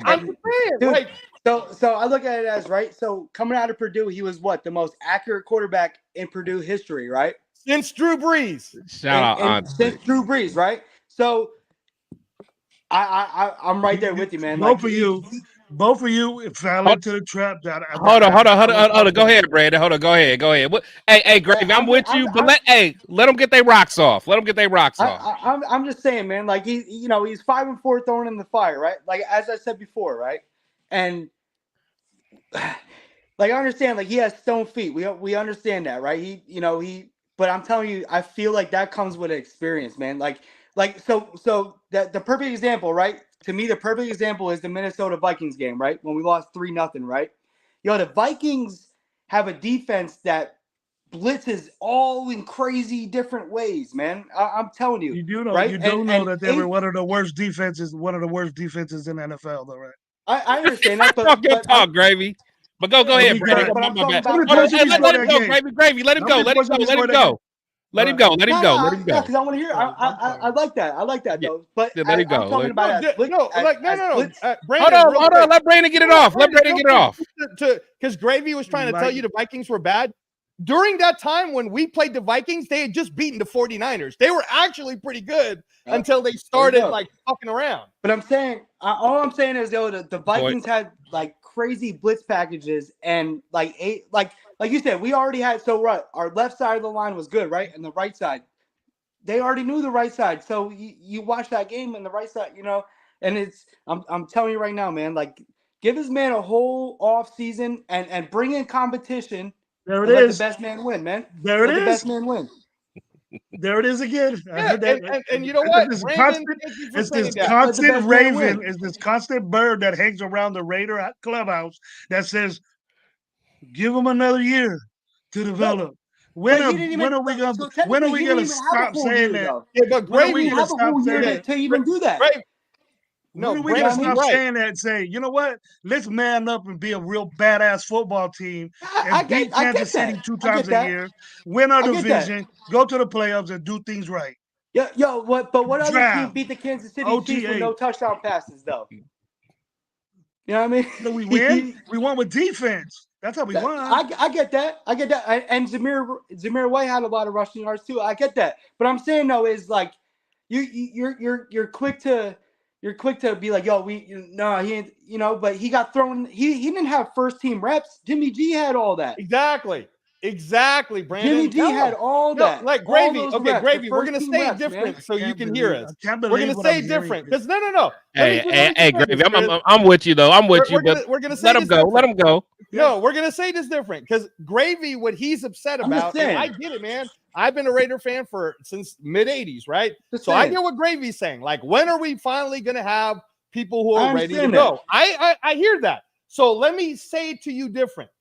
dude, So I look at it as So coming out of Purdue, he was the most accurate quarterback in Purdue history, right? Since Drew Brees. Shout out, since Drew Brees, right? So I'm right there with you, man. Both of you fell into the trap. Hold on. Go ahead, Brandon. Hold on. Go ahead. Hey, Gravy, I'm with you, but let them get their rocks off. I'm just saying, man. Like he's 5-4 thrown in the fire, right? Like as I said before, right? And like I understand, like he has stone feet. We understand that, right? But I'm telling you, I feel like that comes with experience, man. So the perfect example, right? To me, the perfect example is the Minnesota Vikings game, right? When we lost 3-0, right? The Vikings have a defense that blitzes all in crazy different ways, man. I'm telling you. You do know, right? You do know that they were one of the worst defenses in the NFL, though, right? I understand that, but talk, Gravy. But go ahead, Brandon. Let him go, Gravy. Let him go. Let him go. Because I want to hear. I like that. Though. But let him go. I'm talking about no. Brandon, hold on. Let Brandon get it off. Because Gravy was trying to tell you the Vikings were bad. During that time when we played the Vikings, they had just beaten the 49ers. They were actually pretty good until they started fucking around. But I'm saying, all I'm saying is, the Vikings had crazy blitz packages and like you said, we already had. So our left side of the line was good, right? And the right side, they already knew the right side. So you watch that game and the right side, and it's I'm telling you right now, man, Give this man a whole off season and bring in competition. There it let is. the best man win, man. There it let is. The best man win. There it is again. I heard that. And you know what? Brandon, it's this constant raven. It's this constant bird that hangs around the Raider clubhouse that says, "Give him another year to develop." When are we gonna stop saying that? Yeah, but Gravy have a whole year to even do that. No, when are we gonna stop saying that and say, you know what? Let's man up and be a real badass football team and beat Kansas City 2 times a year, win our division, go to the playoffs, and do things right. But what other team beat the Kansas City Chiefs with no touchdown passes, though? You know what I mean? So we win. We won with defense. That's how we won. I get that. And Zamir White had a lot of rushing yards too. I get that. But I'm saying though is like you're quick to be like, yo, he ain't, but he got thrown. He didn't have first team reps. Jimmy G had all that. Exactly, Brandon. Jimmy G had all that. Like Gravy. Okay, Gravy. We're gonna say different so you can hear us. We're gonna say different because no. Hey, Gravy. I'm with you though. I'm with you. But we're gonna say let him go. Let him go. No, we're gonna say this different because Gravy, what he's upset about, and I get it, man. I've been a Raider fan since mid '80s, right? So I get what Gravy's saying. Like, when are we finally gonna have people who are ready to go? I hear that. So let me say to you different.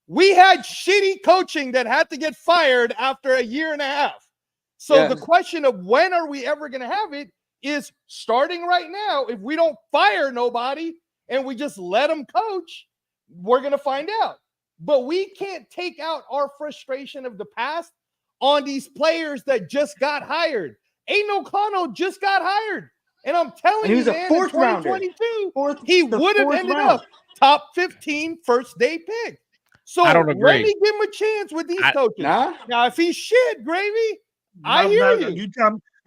We had shitty coaching that had to get fired after a year and a half. So the question of when are we ever going to have it is starting right now. If we don't fire nobody and we just let them coach, we're going to find out. But we can't take out our frustration of the past on these players that just got hired. Aiden O'Connell just got hired. And I'm telling you, man, in 2022, he would have ended up top 15 first day pick. So I don't agree. Let me give him a chance with these coaches. Now, if he's shit, Gravy, I hear you.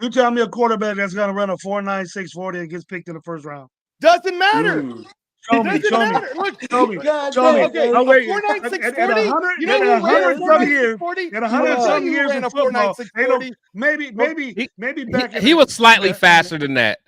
You tell me a quarterback that's going to run a 4.9, 6.40 and gets picked in the first round. Doesn't matter. Show me. Okay, I'll wait. 4.9, 6.40. In 100 some years in football, maybe back. He was slightly faster than that.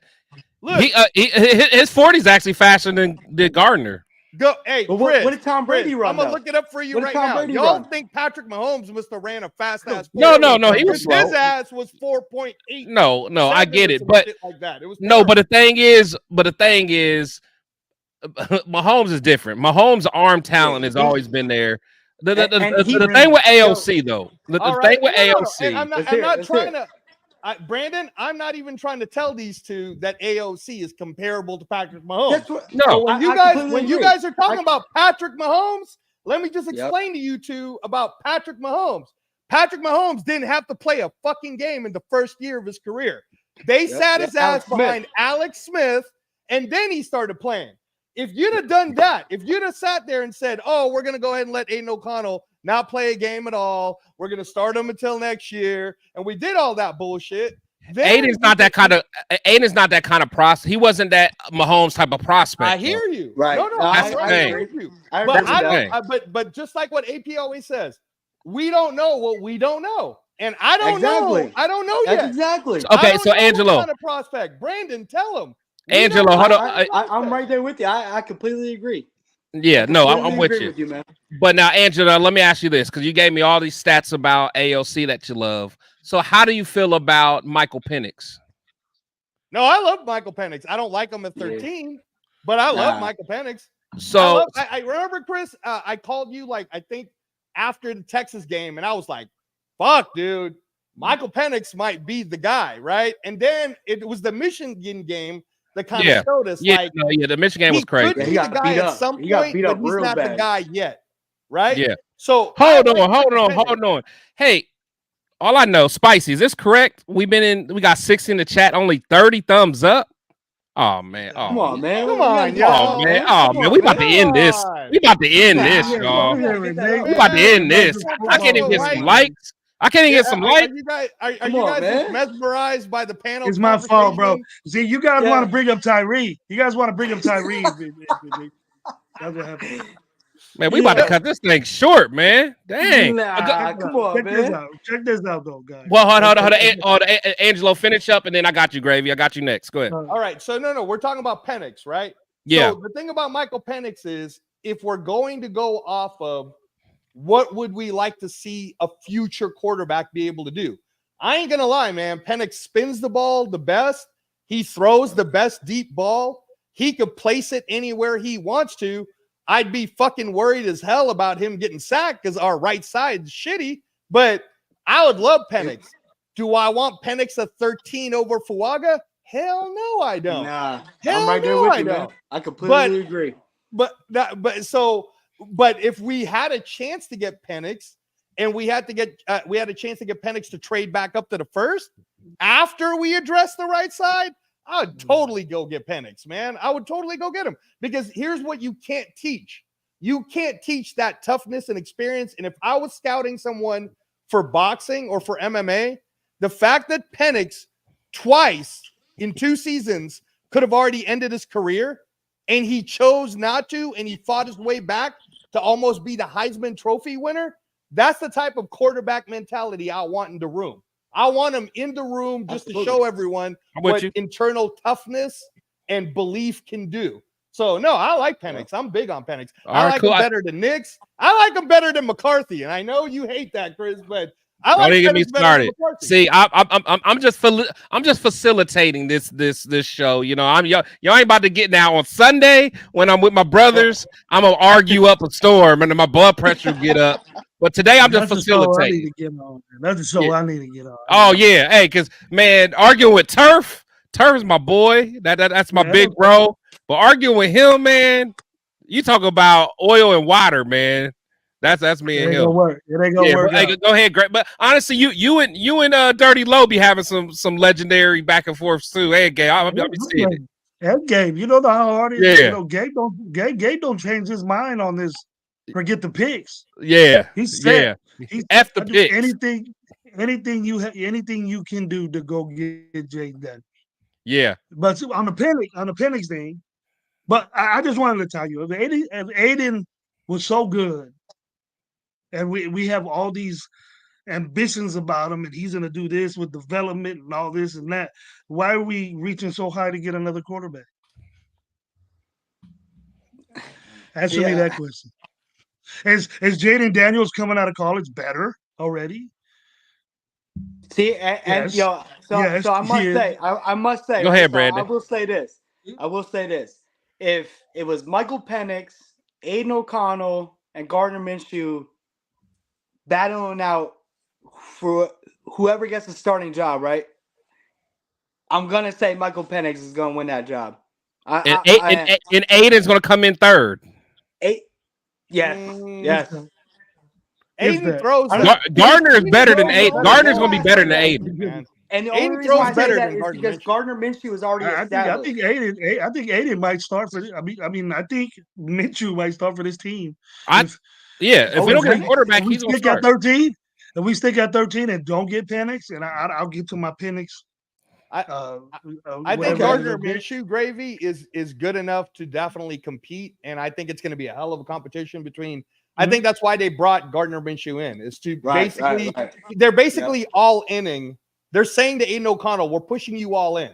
Look, his 40 is actually faster than Gardner. Go, hey, Chris, what did Tom Brady run? I'm gonna look it up for you right now. Y'all think Patrick Mahomes must have ran a fast ass? No, he was slow. His ass was 4.8. No, I get it, but like that. It was but the thing is, Mahomes is different. Mahomes' arm talent has always been there. The thing with AOC though, the thing with AOC. I'm not trying to. Brandon, I'm not even trying to tell these two that AOC is comparable to Patrick Mahomes. When you guys are talking about Patrick Mahomes, let me just explain to you two about Patrick Mahomes. Patrick Mahomes didn't have to play a fucking game in the first year of his career. They sat his ass behind Alex Smith, and then he started playing. If you'd have done that, if you'd have sat there and said, oh, we're going to go ahead and let Aiden O'Connell not play a game at all, we're going to start him until next year, and we did all that bullshit. Aiden's not that kind of prospect. He wasn't that Mahomes type of prospect. I hear you. Right. No, I hear you. But just like what AP always says, we don't know what we don't know. And I don't know. I don't know yet. Exactly. Okay, so Angelo. What kind of prospect? Brandon, tell him. Angelo, hold on. I'm right there with you. I completely agree. Yeah, no, I'm with you. Man. But now, Angela, let me ask you this, because you gave me all these stats about AOC that you love. So how do you feel about Michael Penix? No, I love Michael Penix. I don't like him at 13, but I love Michael Penix. So I remember, Chris, I called you I think after the Texas game, and I was like, fuck, dude, Michael Penix might be the guy, right? And then it was the Michigan game that kind of showed us, the Michigan game was crazy. He could be the guy at some point, but he's not the guy yet, right? Yeah. So hold on. Hey, all I know, Spicy, is this correct? We got 60 in the chat, only 30 thumbs up. Oh man! Come on, man! Oh man! We about to end this. We about to end this, y'all. We about to end this. I can't even get some likes. Are you guys just mesmerized by the panel? It's my fault, bro. See, you guys want to bring up Tyree. That's what happened. Man, we about to cut this thing short, man. Dang. Come on, man. Check this out, though, guys. Well, hold on. Angelo, finish up, and then I got you, Gravy. I got you next. Go ahead. All right. So, no, we're talking about Penix, right? Yeah. So the thing about Michael Penix is, if we're going to go off of what would we like to see a future quarterback be able to do, I ain't gonna lie, man. Penix spins the ball the best. He throws the best deep ball. He could place it anywhere he wants to. I'd be fucking worried as hell about him getting sacked because our right side's shitty. But I would love Penix. Do I want Penix at 13 over Fuaga? Hell no, I don't. Nah, hell I'm right there no, with I you, man. don't. I completely agree. But if we had a chance to get Penix, and we had a chance to get Penix to trade back up to the first after we address the right side, I would totally go get Penix, man. I would totally go get him, because here's what you can't teach. You can't teach that toughness and experience. And if I was scouting someone for boxing or for MMA, the fact that Penix twice in 2 seasons could have already ended his career, and he chose not to, and he fought his way back to almost be the Heisman Trophy winner, that's the type of quarterback mentality I want in the room. I want him in the room just to show everyone what internal toughness and belief can do. So, no, I like Penix. I'm big on Penix. I like him better than Nix. I like him better than McCarthy. And I know you hate that, Chris, but I like Don't get me started. McCarthy. See, I'm just facilitating this show. You know, y'all ain't about to get now on Sunday when I'm with my brothers. I'm gonna argue up a storm and then my blood pressure will get up. But today I'm just facilitating. That's the show I need to get on. Oh yeah, hey, because man, arguing with Turf is my boy. That's my big bro. But arguing with him, man, you talk about oil and water, man. That's me and him. It ain't gonna work. Hey, go ahead, Greg. But honestly, you and Dirty Low be having some legendary back and forth too. Hey, Gabe, I'll be seeing it. That Gabe, you know how hard it is. Yeah. You know, Gabe don't change his mind on this. Forget the picks. Yeah, he's set. Yeah. He's F the picks. Anything you can do to go get Jayden. Yeah. But on the Penix thing, but I just wanted to tell you, if Aiden was so good, and we have all these ambitions about him, and he's going to do this with development and all this and that, why are we reaching so high to get another quarterback? Answer me that question. Is Jayden Daniels coming out of college better already? See, and so I must say. Go ahead, Brandon. I will say this. If it was Michael Penix, Aiden O'Connell, and Gardner Minshew battling out for whoever gets the starting job, right? I'm gonna say Michael Penix is gonna win that job. And Aiden's gonna come in third. Yes. Aiden throws. Gardner is better than Aiden. Gardner's gonna be better than Aiden. And the only reason I say that is because Gardner Minshew is already established. I think Aiden might start for. I mean, I think Minshew might start for this team. If we don't get a quarterback, he's gonna start. 13. If we stick at 13 and don't get Penix, and I'll get to my Penix. I think Gardner Minshew gravy is good enough to definitely compete, and I think it's going to be a hell of a competition between. I think that's why they brought Gardner Minshew in, is to they're basically all inning. They're saying to Aiden O'Connell, we're pushing you all in.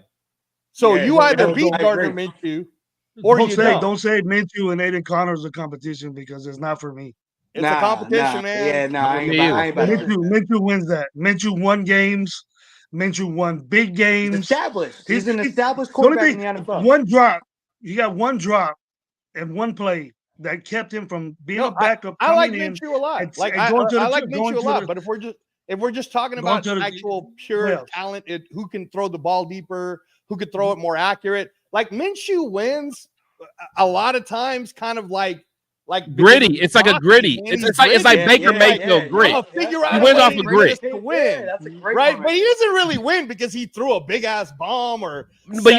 So you either beat Gardner Minshew or you don't. Don't say Minshew and Aiden O'Connell is a competition, because it's not for me. It's a competition, man. Yeah, I ain't about Minshew wins that. Minshew won games. Minshew won big games. Established. He's an established quarterback in the NFL. One drop. He got one drop and one play that kept him from being a backup. I like Minshew a lot. I like Minshew a lot. But if we're just talking about actual pure talent, who can throw the ball deeper, who could throw it more accurate, like Minshew wins a lot of times, kind of like gritty. It's like a gritty. It's like Baker Mayfield grit. He wins off of grit. To win, right? But he doesn't really win because he threw a big ass bomb or. But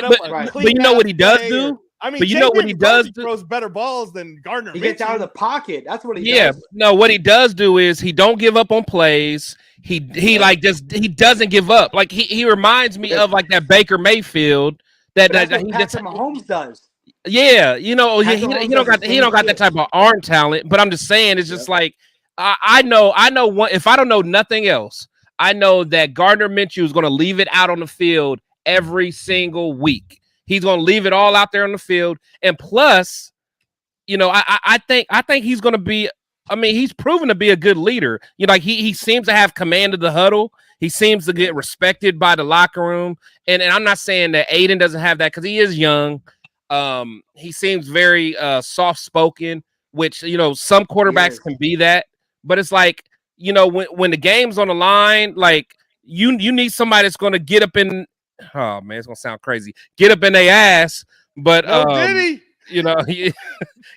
you know what he does do. I mean, but you know what he does do? Throws better balls than Gardner. He gets out of the pocket. That's what he does. Yeah, no, what he does do is he don't give up on plays. He doesn't give up. Like he reminds me of like that Baker Mayfield that Mahomes does. Yeah, you know, he don't got that type of arm talent. But I'm just saying, it's just like I know one. If I don't know nothing else, I know that Gardner Minshew is going to leave it out on the field every single week. He's going to leave it all out there on the field. And plus, you know, I think he's going to be. I mean, he's proven to be a good leader. You know, like he seems to have command of the huddle. He seems to get respected by the locker room. And I'm not saying that Aiden doesn't have that because he is young. He seems very soft-spoken, which, you know, some quarterbacks can be that. But it's like, you know, when the game's on the line, like you need somebody that's going to get up in. Oh man, it's gonna sound crazy. Get up in their ass, but you know, you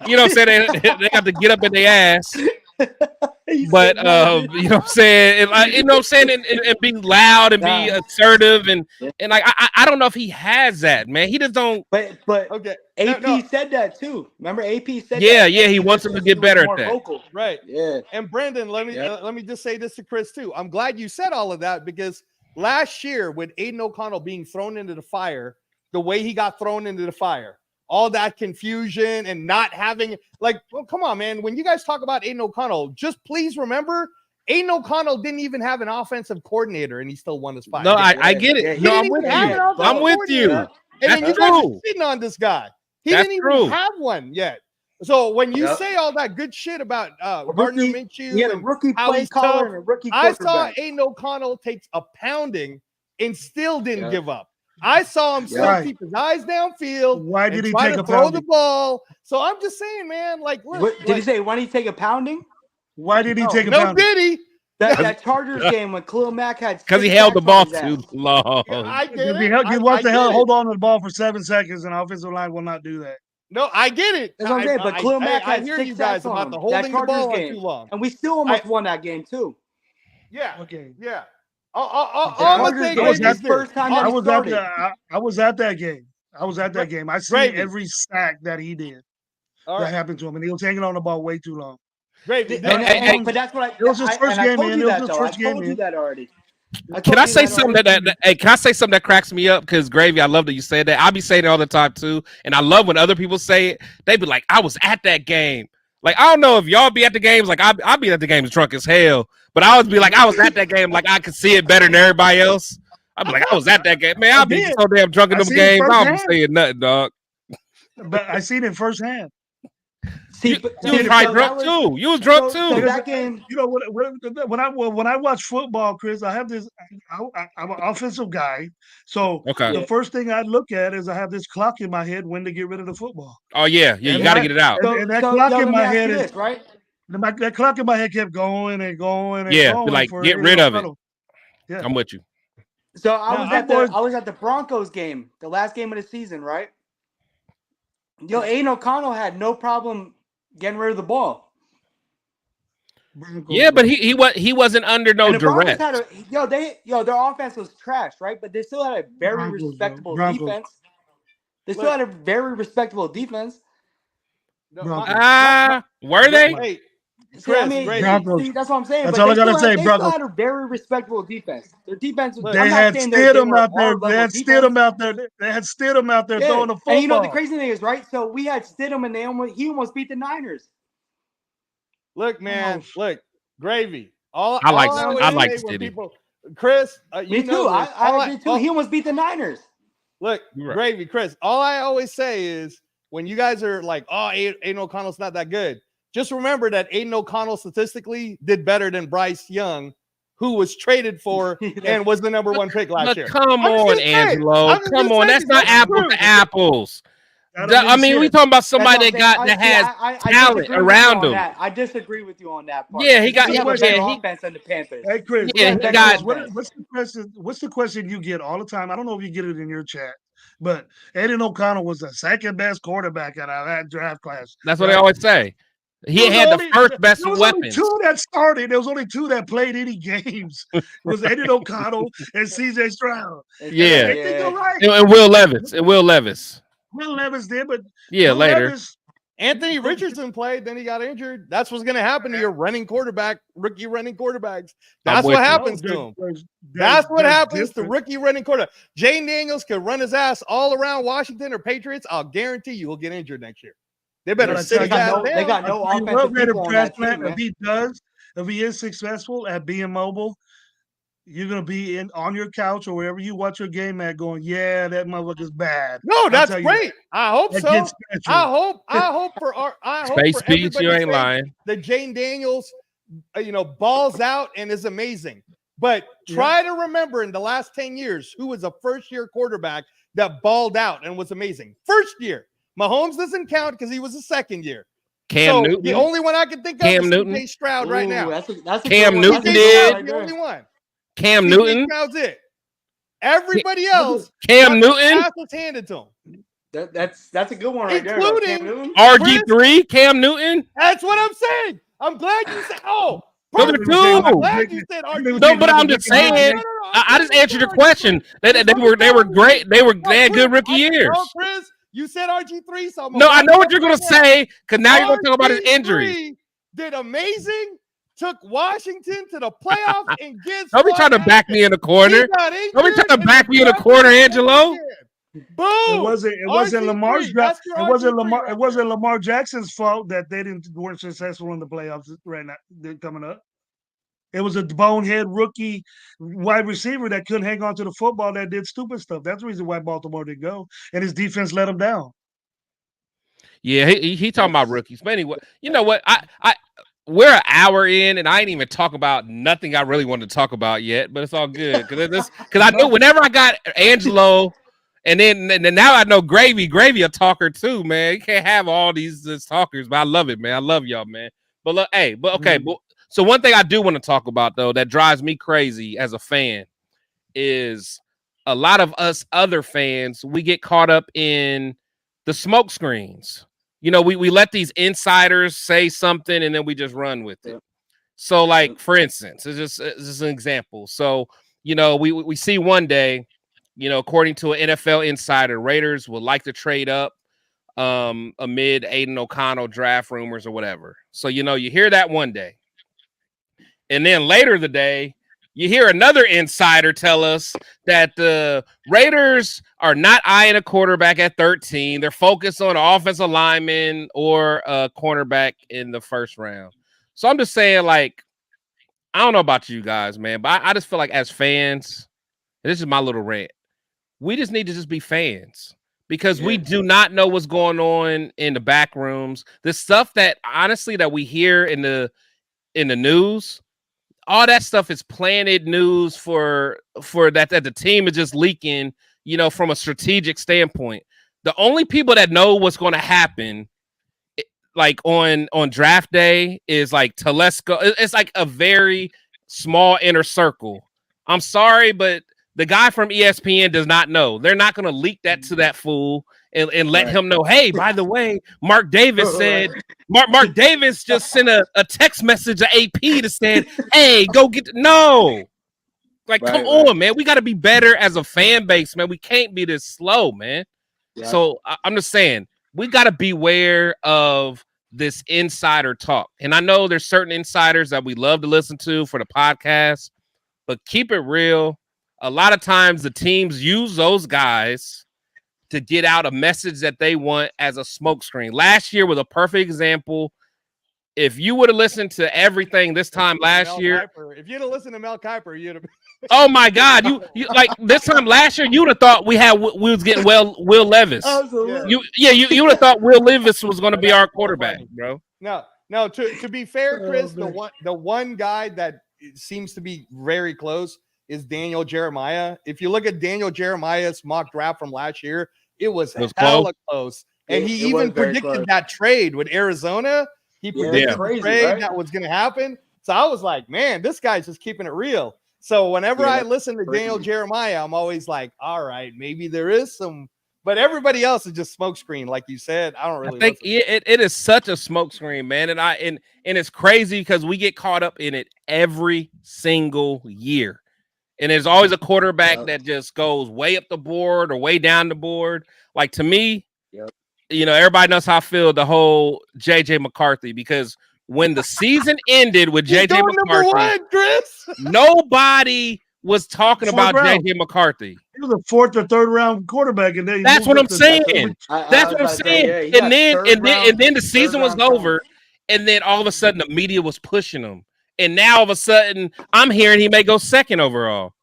know what I'm saying? They have to get up in their ass. But you know what I'm saying? And, you know what I'm saying? And be loud and be assertive and like I don't know if he has that, man. He just don't. But okay. AP said that too. Remember, AP said yeah, he wants him to get better at that. Vocal. Right. Yeah. And Brandon, let me just say this to Chris too. I'm glad you said all of that because last year with Aiden O'Connell being thrown into the fire, the way he got thrown into the fire, all that confusion and not having like, well, come on, man. When you guys talk about Aiden O'Connell, just please remember Aiden O'Connell didn't even have an offensive coordinator and he still won his fight. No, I get it. No, I'm with you. I'm with you. And then you guys are sitting on this guy. He didn't even have one yet. So when you say all that good shit about Gardner Minshew and rookie how he's tough, tough, and a rookie I saw Aiden O'Connell take a pounding and still didn't give up. I saw him still keep his eyes downfield. Why did he try take to a throw pounding? the ball? So I'm just saying, man. Like, look, did he say when he take a pounding? Why did he take a no, pounding? did he? That Chargers game when Khalil Mack had because he held the ball too long. I get it. You want to hold on to the ball for 7 seconds, and offensive line will not do that. No, I get it. That's what I'm saying. But Khalil Mack had hear 6 you guys sacks on about him. the holding the ball too long, and we still almost won that game too. Yeah. Okay. Yeah. All the thing is the first time I was at that game. I was at that game. I seen every sack that he did that happened to him, and he was hanging on the ball way too long. But that's what it was his first game in. It was his first game in. I told you that already. Can I say something can I say something that cracks me up? Because Gravy, I love that you said that. I be saying it all the time too, and I love when other people say it. They be like, "I was at that game." Like, I don't know if y'all be at the games. Like, I be at the games drunk as hell, but I always be like, I was at that game. Like, I could see it better than everybody else. I'd be like, I was at that game, man. I'll be so damn drunk in them games. I don't be saying nothing, dog. But I seen it firsthand. See, you was probably drunk too. You was drunk too. So that game, you know, when I watch football, Chris, I have this. I'm an offensive guy, so the first thing I look at is I have this clock in my head when to get rid of the football. Oh yeah, you got to get it out. And that clock in my head is right. That clock in my head kept going and going and going. Like get rid of it. Yeah, I'm with you. So I was at the Broncos game, the last game of the season, right? Yo, Aiden O'Connell had no problem getting rid of the ball. Yeah, but he wasn't under no duress. Their offense was trash, right? But they still had a very respectable defense. They still had a very respectable defense. Were they? Hey, Chris, see, that's what I'm saying. That's all I gotta say, They Broncos. still had a very respectable defense. Their defense was. They had Stidham out there. They had Stidham out there. They had Stidham out there throwing the football. And you know the crazy thing is, right? So we had Stidham, and he almost beat the Niners. Look, man, look, Gravy. I like Stidham. Chris, me too. I agree too. He almost beat the Niners. Look, Gravy, Chris. All I always say is when you guys are like, "Oh, Aiden O'Connell's not that good." Just remember that Aiden O'Connell statistically did better than Bryce Young, who was traded for and was the number 1 pick last year. Come on, Angelo. Come on. That's not apples to apples. I mean, we talking about somebody that has talent around him. I disagree with you on that part. Yeah, he got offense than the Panthers. Hey, Chris. Yeah, he got. What's the question you get all the time? I don't know if you get it in your chat, but Aiden O'Connell was the second best quarterback out of that draft class. That's what I always say. He had the first best weapons. There was only 2 that started. There was only 2 that played any games. It was Aiden O'Connell and C.J. Stroud. Yeah. Right. And Will Levis. Will Levis did, but later. Anthony Richardson played, then he got injured. That's what's going to happen to your rookie running quarterbacks. That's what happens to him. That's what happens to rookie running quarterback. Jayden Daniels could run his ass all around Washington or Patriots. I'll guarantee you he'll get injured next year. They better sit down. They got no offensive people on that team, if he is successful at being mobile, you're gonna be on your couch or wherever you watch your game at, going, "Yeah, that motherfucker's bad." No, that's great. I hope so. I hope for Speech, you ain't lying. That Jayden Daniels, balls out and is amazing. But try to remember in the last 10 years who was a first-year quarterback that balled out and was amazing. First year. Mahomes doesn't count because he was a second year. Cam Newton. The only one I can think of is CJ Stroud right now. That's Cam Newton did. The only one. Cam Newton. Stroud's it. Everybody else. Cam Newton. Was handed to him. That's a good one right there. Including RG3. Cam Newton. That's what I'm saying. I'm glad you said. Oh. I'm glad you said RG3. No, but I'm just saying. I just answered your question. They were great. They had good rookie years. Chris, you said RG3. So no, I know what you're gonna say because now you're gonna talk about his injury. Did amazing. Took Washington to the playoffs and gets. Don't be trying to back me in the corner. Don't be trying to back me in the corner, Angelo. Boom! It wasn't Lamar's draft. It wasn't Lamar Jackson's fault that they weren't successful in the playoffs right now. They're coming up. It was a bonehead rookie wide receiver that couldn't hang on to the football that did stupid stuff. That's the reason why Baltimore didn't go, and his defense let him down. Yeah, he talking about rookies. But anyway, you know what? We're an hour in, and I ain't even talk about nothing I really wanted to talk about yet. But it's all good because I know whenever I got Angelo. And then now I know Gravy a talker too, man. You can't have all these talkers, but I love it, man. I love y'all, man. But look, so one thing I do want to talk about though that drives me crazy as a fan is a lot of us other fans, we get caught up in the smoke screens. We let these insiders say something and then we just run with it. So like, for instance, it's just an example. So, we see one day, according to an NFL insider, Raiders would like to trade up amid Aiden O'Connell draft rumors or whatever. So, you hear that one day. And then later the day, you hear another insider tell us that the Raiders are not eyeing a quarterback at 13. They're focused on an offensive lineman or a cornerback in the first round. So I'm just saying, like, I don't know about you guys, man, but I just feel like as fans, this is my little rant, we just need to just be fans because we do not know what's going on in the back rooms. The stuff that honestly that we hear in the news, all that stuff is planted news for that the team is just leaking, from a strategic standpoint. The only people that know what's going to happen, like on draft day, is like Telesco. It's like a very small inner circle. I'm sorry, but the guy from ESPN does not know. They're not going to leak that to that fool and let him know, hey, by the way, Mark Davis said, Mark Davis just sent a text message to AP to say, hey, go get no. Like, come on, man. We got to be better as a fan base, man. We can't be this slow, man. Yeah. So I'm just saying, we got to beware of this insider talk. And I know there's certain insiders that we love to listen to for the podcast, but keep it real. A lot of times the teams use those guys to get out a message that they want as a smokescreen. Last year was a perfect example. If you would have listened to everything this time last year, if you'd have listened to Mel Kiper, you'd have. Oh my God! You like this time last year, you would have thought we was getting Will Levis. Absolutely. You would have thought Will Levis was going to be our quarterback, bro. No. To be fair, Chris, the one guy that seems to be very close is Daniel Jeremiah. If you look at Daniel Jeremiah's mock draft from last year, it was hella close. And he even predicted that trade with Arizona. He predicted the trade that was going to happen. So I was like, man, this guy's just keeping it real. So whenever I listen to Daniel Jeremiah, I'm always like, all right, maybe there is some, but everybody else is just smokescreen, like you said. I don't really think it is such a smokescreen, man. And it's crazy because we get caught up in it every single year. And there's always a quarterback that just goes way up the board or way down the board. Like, to me, everybody knows how I feel the whole JJ McCarthy, because when the season ended with JJ McCarthy, nobody was talking about JJ McCarthy. He was a 4th or 3rd round quarterback, and then that's what I'm saying. That's what I'm saying. And then the season was over, and then all of a sudden the media was pushing him. and now all of a sudden I'm hearing he may go second overall.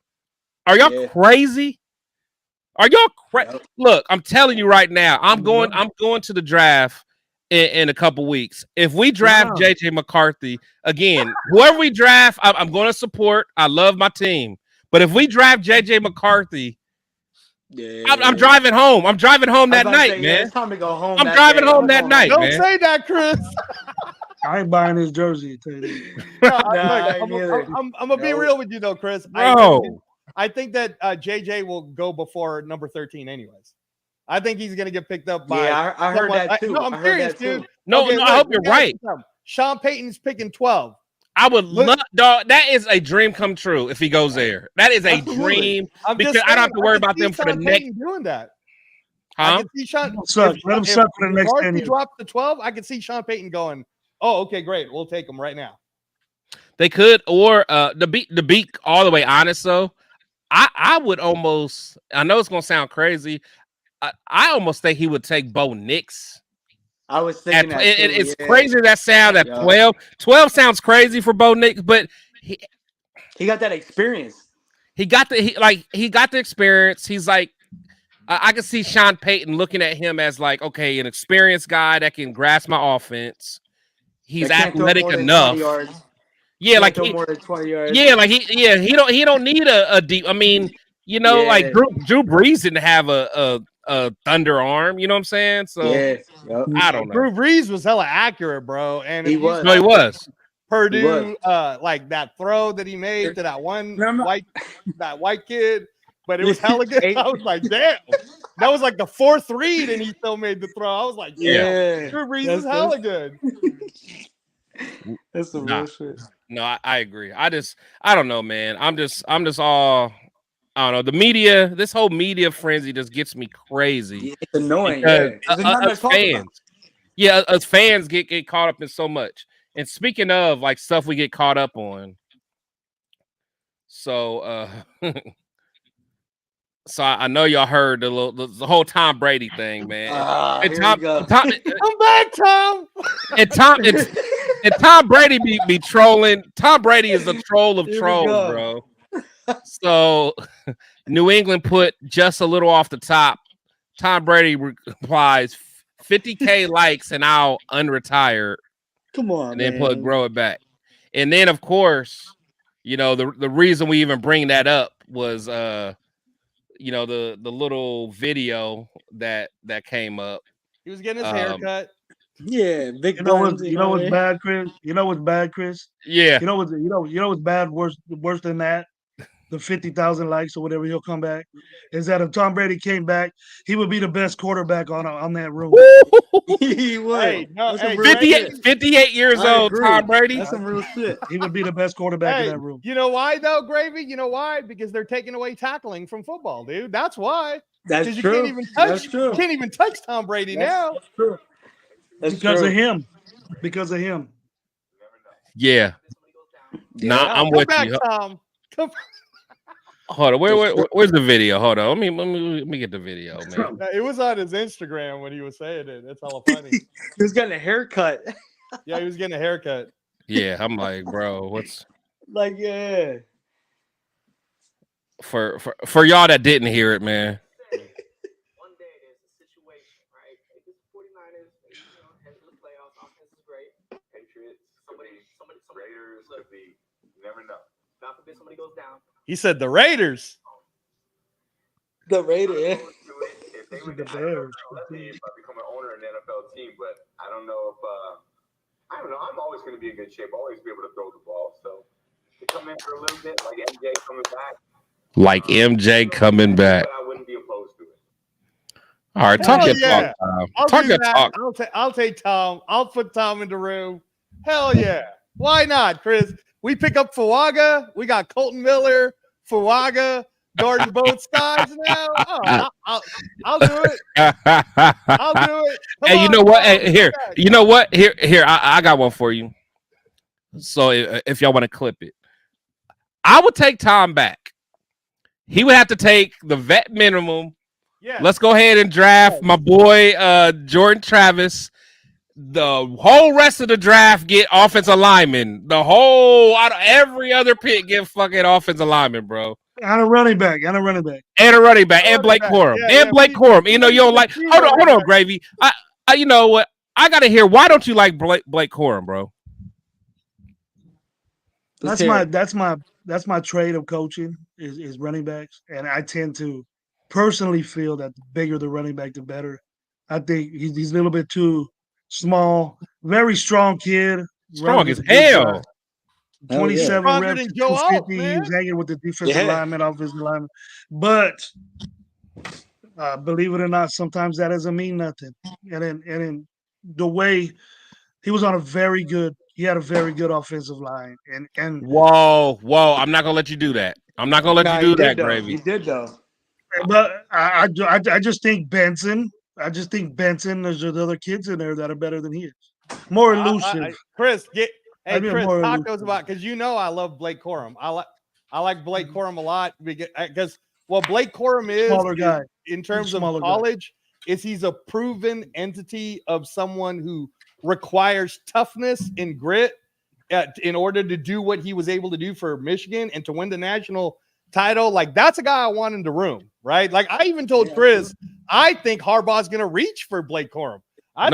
Are y'all crazy? Are y'all crazy? Yep. Look, I'm telling you right now, I'm going to the draft in a couple weeks. If we draft JJ McCarthy again, whoever we draft, I'm going to support. I love my team, but if we draft JJ McCarthy, I'm driving home. I'm driving home that night, man. It's time to go home. I'm driving home that night, man. Don't say that, Chris. I ain't buying his jersey. I'm gonna be real with you though, Chris. Bro. I think that JJ will go before number 13 anyways. I think he's going to get picked up by. Yeah, I heard that too. No, I'm serious, dude. No, I hope you're right. Sean Payton's picking 12. I would love, dog. That is a dream come true if he goes there. That is a dream because I don't have to worry about them for the next. Doing that. Huh? I can see Sean. Let him suck for the next 10 years. Drops to 12. I can see Sean Payton going, "Oh, okay, great. We'll take him right now." They could, or to be all the way honest though. I would almost, I know it's going to sound crazy. I almost think he would take Bo Nix. I was thinking that it's crazy that sound at 12. 12 sounds crazy for Bo Nix, but he got that experience. He got the experience. He's like, I can see Sean Payton looking at him as like, okay, an experienced guy that can grasp my offense. He's athletic enough. Yeah, like more than 20 yards. Yeah, like he don't need a deep. I mean, you know, like Drew Brees didn't have a thunder arm. You know what I'm saying? So I don't know. Drew Brees was hella accurate, bro, and he was. No, he was. Purdue, like that throw that he made to that one white kid, but it was hella good. I was like, damn, that was like the fourth read, and he still made the throw. I was like, yeah. Drew Brees is hella good. That's some real shit. No, I agree. I don't know, man. I'm just all, I don't know. The media, this whole media frenzy just gets me crazy. It's annoying. Us fans get caught up in so much. And speaking of like stuff we get caught up on, so so I know y'all heard the whole Tom Brady thing, man. And Tom, I'm back, Tom. And Tom Brady be trolling. Tom Brady is a troll of trolls, bro. So New England put just a little off the top. Tom Brady replies, 50K likes and I'll unretire. Come on, and then grow it back. And then, of course, you know, the reason we even bring that up was, you know, the little video that came up. He was getting his haircut. Yeah, big. You know what's bad, Chris? You know what's bad, Chris? Yeah. You know what's bad, worse than that? The 50,000 likes or whatever, he'll come back. Is that if Tom Brady came back, he would be the best quarterback on that room. He would. Hey, no, 58 years old, Tom Brady. That's some real shit. He would be the best quarterback in that room. You know why though, Gravy? You know why? Because they're taking away tackling from football, dude. That's why. That's you true. Can't even touch, That's true. You can't even touch Tom Brady now. That's true. That's because of him. Because of him. Yeah. Nah, I'm with you. Tom. Come Hold on, where's the video? Hold on, let me get the video, man. It was on his Instagram when he was saying it. That's hella funny. He was getting a haircut. Yeah, he was getting a haircut. Yeah, I'm like, bro, what's like, yeah. For y'all that didn't hear it, man. One day there's a situation, right? It's 49ers, head to the playoffs, offense is great. Patriots, somebody Raiders could be, you never know. God forbid somebody goes down. He said the Raiders. The Raiders. If they were the Bears, if I become an owner in an NFL team, but I don't know if I don't know. I'm always going to be in good shape. Always be able to throw the ball. So to come in for a little bit, like MJ coming back. Like MJ coming back. I wouldn't be opposed to it. All right, talk your talk. I'll take Tom. I'll put Tom in the room. Hell yeah. Why not, Chris? We pick up Fuaga. We got Colton Miller, Fuaga, guarding both sides now. Oh, I'll do it. I'll do it. Hey, you know what? Hey, here. You know what? Here. I got one for you. So if y'all want to clip it, I would take Tom back. He would have to take the vet minimum. Yeah. Let's go ahead and draft my boy Jordan Travis. the whole rest of the draft get offensive linemen. Every other pick get fucking offensive linemen, bro. And a running back. And Blake Corum. Blake Corum. You know, you don't like. Hold on, Gravy. You know what? I gotta hear. Why don't you like Blake Corum, bro? That's my trade of coaching is running backs, and I tend to personally feel that the bigger the running back, the better. I think he's a little bit too small. Very strong kid. Strong as hell. 27 reps, 250. He's hanging with the defensive lineman, offensive lineman. But believe it or not, sometimes that doesn't mean nothing. And then the way he was on he had a very good offensive line. And whoa, I'm not gonna let you do that. I'm not gonna let you do that, Gravy. He did though. But I just think Benson. There's the other kids in there that are better than he is. More elusive. Chris, Chris, talk to us about, because you know I love Blake Corum. I like Blake Corum a lot because what Blake Corum is in terms of college is he's a proven entity of someone who requires toughness and grit in order to do what he was able to do for Michigan and to win the national title. Like, that's a guy I want in the room, right? Like, I even told Chris, I think Harbaugh's going to reach for Blake Corum. I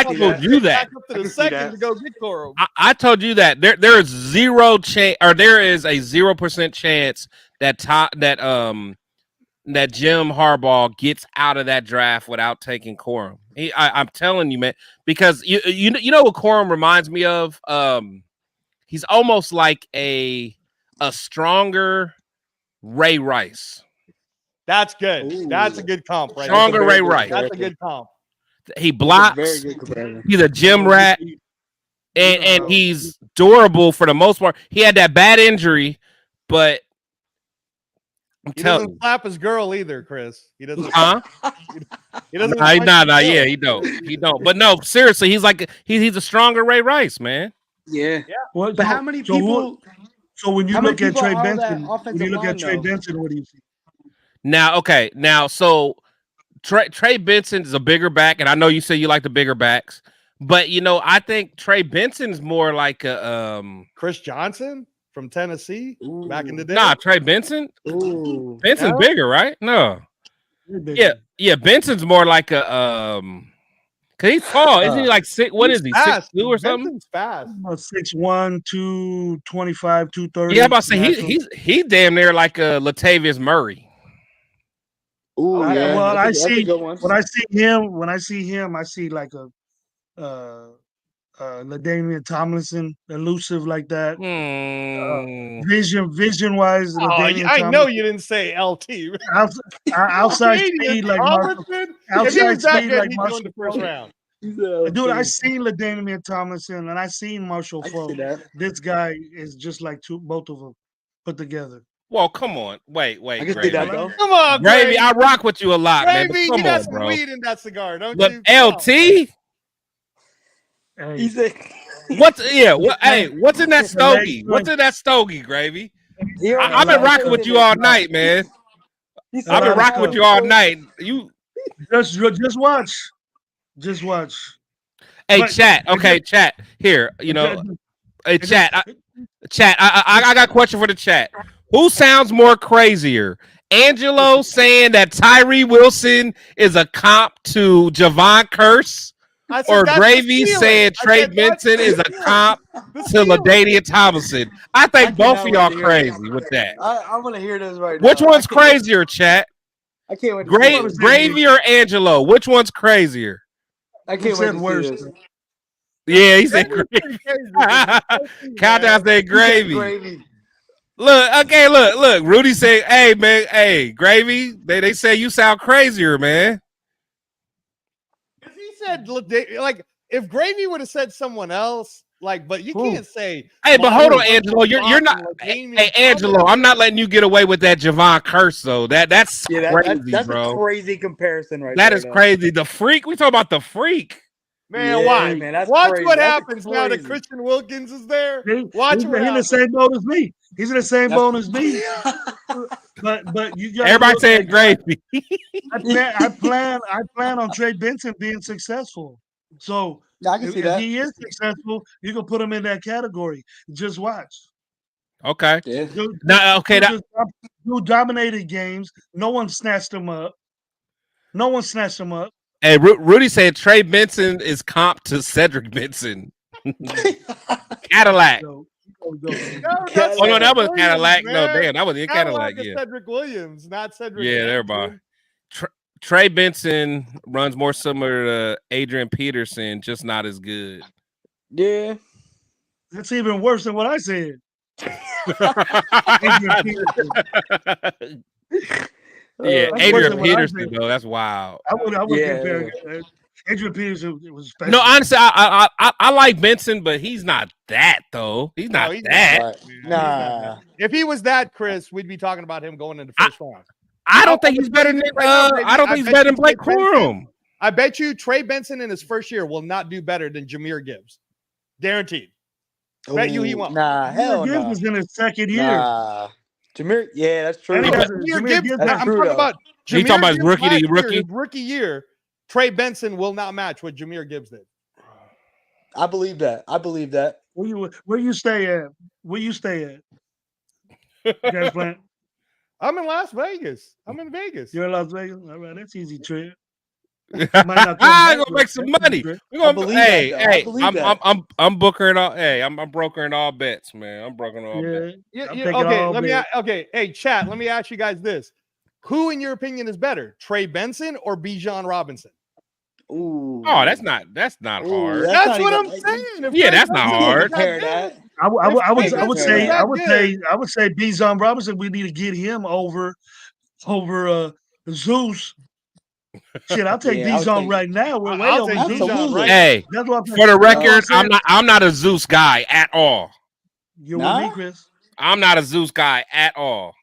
told you that. Up to the second to go get Corum. I told you that there is zero chance, or there is a 0% chance that Jim Harbaugh gets out of that draft without taking Corum. I'm telling you, man, because you know what Corum reminds me of? He's almost like a stronger Ray Rice. That's good. Ooh. That's a good comp, right? Stronger Ray Rice. That's a good comp. He blocks. He's a gym rat, and he's durable for the most part. He had that bad injury, but he doesn't slap his girl either, Chris. He doesn't. He doesn't. Yeah, he don't. But no, seriously, he's a stronger Ray Rice, man. Yeah. Well, but how many people? So when you look at Trey Benson, what do you see? Now, so Trey Benson is a bigger back, and I know you say you like the bigger backs, but I think Trey Benson's more like a Chris Johnson from Tennessee back in the day. Nah, Trey Benson. Benson's bigger, right? No. Yeah. Benson's more like a cause he's tall. Isn't he like six? What is he? 6'2" or something? Benson's fast. 6'1", 225, 230. Yeah, I'm about to say he's damn near like a Latavius Murray. When I see him, I see like a LaDainian Tomlinson, elusive like that. Vision wise. I know you didn't say LT. Outside speed like Marshall. Outside speed like Marshall. The first round. Dude, I seen LaDainian Tomlinson and I seen Marshall Falk. This guy is just like both of them put together. Well, come on. Wait. I can see that, though. Come on, Gravy. I rock with you a lot, Gravy, man. Come you got on, some bro. weed in that cigar, don't but you? LT? He's what's in that stogie? What's in that stogie, Gravy? I've been rocking with you all night, man. I've been rocking with you all night. You just watch. Just watch. Hey, chat. Okay, chat. Here, hey, chat. Chat. I got a question for the chat. Who sounds more crazier? Angelo saying that Tyree Wilson is a comp to Javon Curse, or Gravy saying Trey Benson is a comp to LaDainian Tomlinson? I think both of y'all crazy with that. I want to hear this right now. Which one's crazier, chat? I can't wait. Gravy or Angelo? Which one's crazier? I can't wait to see this. Yeah, he said Gravy. Countdown said Gravy. Look. Rudy said, "Hey, man, Gravy. They say you sound crazier, man." He said, like, if Gravy would have said someone else, like, but you can't say. Hey, but hold on, Angelo. You're not. Hey, Angelo, I'm not letting you get away with that Javon Curse, though. That's crazy, that's bro. A crazy comparison, right? That is crazy. The freak. We talking about the freak. Man, why? Man, watch crazy. What happens now that Christian Wilkins is there. Watch what happens. He's in the same boat as me. He's in the same boat as me. but you got everybody saying Gravy. I plan on Trey Benson being successful. So I can see if that. he is successful, you can put him in that category. Just watch. Okay. Yeah. Dude dominated games. No one snatched him up. Hey, Rudy said Trey Benson is comp to Cedric Benson. Cadillac. Go. Oh no, that was Cadillac. No, damn, that was in Cadillac. Yeah, Cedric Williams, not Cedric. Yeah, everybody. Trey Benson runs more similar to Adrian Peterson, just not as good. Yeah, that's even worse than what I said. Yeah, Adrian Peterson though, that's wild. I would compare. Adrian Peterson was special. No, honestly, I like Benson, but he's not that though. He's not that. Nah. If he was that, Chris, we'd be talking about him going in the first round. I don't think he's better than. I don't think he's better than Blake Corum. I bet you Trey Benson in his first year will not do better than Jameer Gibbs, guaranteed. Bet you he won't. Nah, hell no. Gibbs was in his second year. Nah. Jameer, yeah, that's true. Jameer Gibbs. I'm talking about. You talking about his rookie year? Trey Benson will not match what Jameer Gibbs did. I believe that. Where you stay at? Plant? I'm in Las Vegas. I'm in Vegas. You're in Las Vegas? All right, that's easy trip. I'm gonna make some money. I'm bookering all. Hey, I'm brokering all bets, man. I'm brokering all bets. Okay. Hey, chat. Let me ask you guys this: who, in your opinion, is better, Trey Benson or Bijan Robinson? Ooh. Oh, that's not hard. That's what I'm saying. Yeah, that's not hard. I would say Bijan Robinson. We need to get him over Zeus. Shit, I'll take Bijan right now. We're way over Zeus. Hey, for the record, I'm not a Zeus guy at all. You're with me, Chris. I'm not a Zeus guy at all.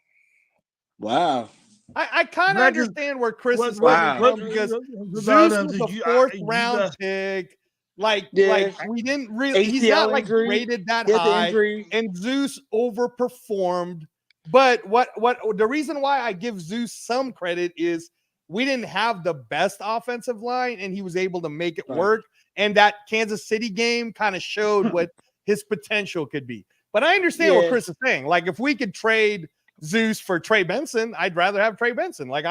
Wow. I kind of understand where Chris is coming from because Zeus was a fourth round pick. Like we didn't really. He's not like rated that high, and Zeus overperformed. But what the reason why I give Zeus some credit is we didn't have the best offensive line, and he was able to make it work. And that Kansas City game kind of showed what his potential could be. But I understand what Chris is saying. Like if we could trade Zeus for Trey Benson, I'd rather have Trey Benson. Like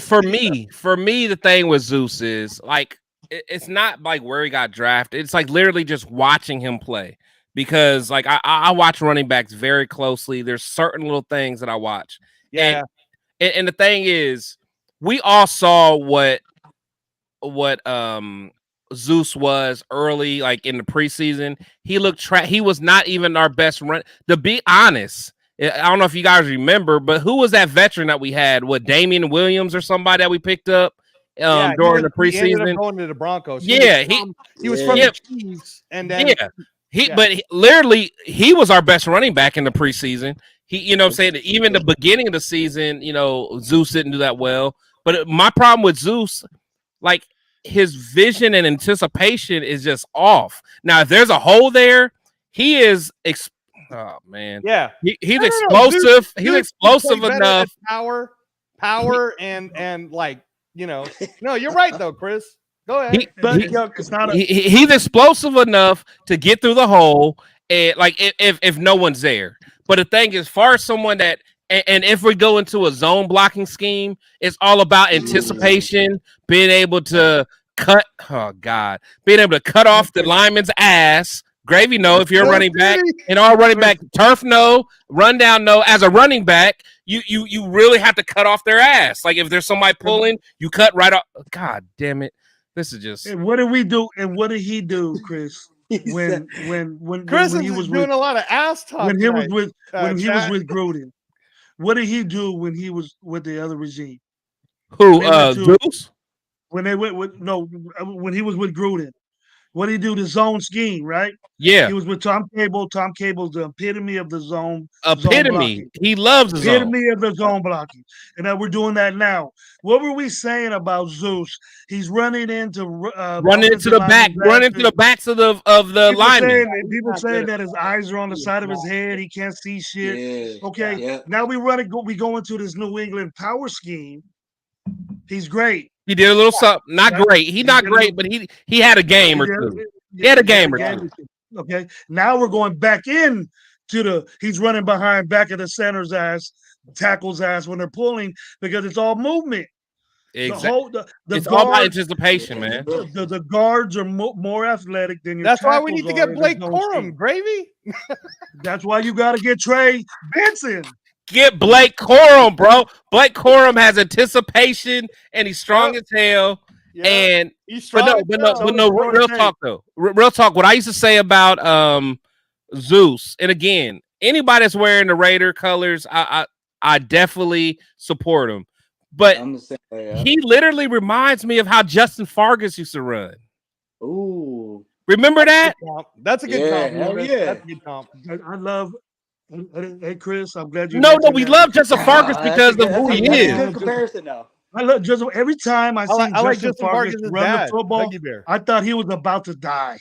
for me, the thing with Zeus is like it's not like where he got drafted. It's like literally just watching him play because like I watch running backs very closely. There's certain little things that I watch. Yeah, and the thing is, we all saw what Zeus was early, like in the preseason. He looked he was not even our best run. To be honest. I don't know if you guys remember, but who was that veteran that we had? What, Damian Williams or somebody that we picked up during the preseason? He ended up going to the Broncos. He was from the Chiefs, and then but literally he was our best running back in the preseason. He, you know what I'm saying? Even the beginning of the season, you know, Zeus didn't do that well. But my problem with Zeus, like his vision and anticipation is just off. Now, if there's a hole there, he is oh man, yeah, he's explosive. He's explosive enough. Power, and like no, you're right though, Chris. Go ahead. He's explosive enough to get through the hole, and like if no one's there. But the thing is, far as someone that, and if we go into a zone blocking scheme, it's all about anticipation, being able to cut. Oh God, being able to cut off the lineman's ass. Gravy, no. If you're a running back, and all running back, turf, no. Rundown, no. As a running back, you really have to cut off their ass. Like if there's somebody pulling, you cut right off. God damn it! This is just. And what did we do? And what did he do, Chris? When Chris he was doing a lot of ass talk. When he was with Gruden, what did he do when he was with the other regime? Who? Zeus? When they went when he was with Gruden. What did he do? The zone scheme, right? Yeah. He was with Tom Cable. Tom Cable's the epitome of the zone. Epitome. He loves the epitome of the zone blocking. And we're doing that now. What were we saying about Zeus? He's running into the back, running to the backs of the linemen. People saying that his eyes are on the side of his head. He can't see shit. Yeah. Okay. Yeah. Now we go into this New England power scheme. He's great. He did a little something. Not great. He's not great, but he had a game or two. He had a game or two. Okay. Now we're going back in to he's running behind back of the center's ass, tackle's ass when they're pulling because it's all movement. Exactly. It's guards, all about anticipation, man. The guards are more athletic than your That's why we tackles need to get Blake are. Corum, Gravy. That's why you got to get Trey Benson. Get Blake Corum, bro. Blake Corum has anticipation and he's strong as hell. Yeah. And he's strong. But no, real talk though. Real talk. What I used to say about Zeus, and again, anybody that's wearing the Raider colors, I definitely support him. But he literally reminds me of how Justin Fargas used to run. Ooh. Remember that? That's a good comp. Yeah. That's a good comp. I love. Hey Chris, I'm glad you. No, we love Justin Fargas because of who he is. That's a good comparison, though. I love Justin. Every time I see Justin Fargas run the football, I thought he was about to die.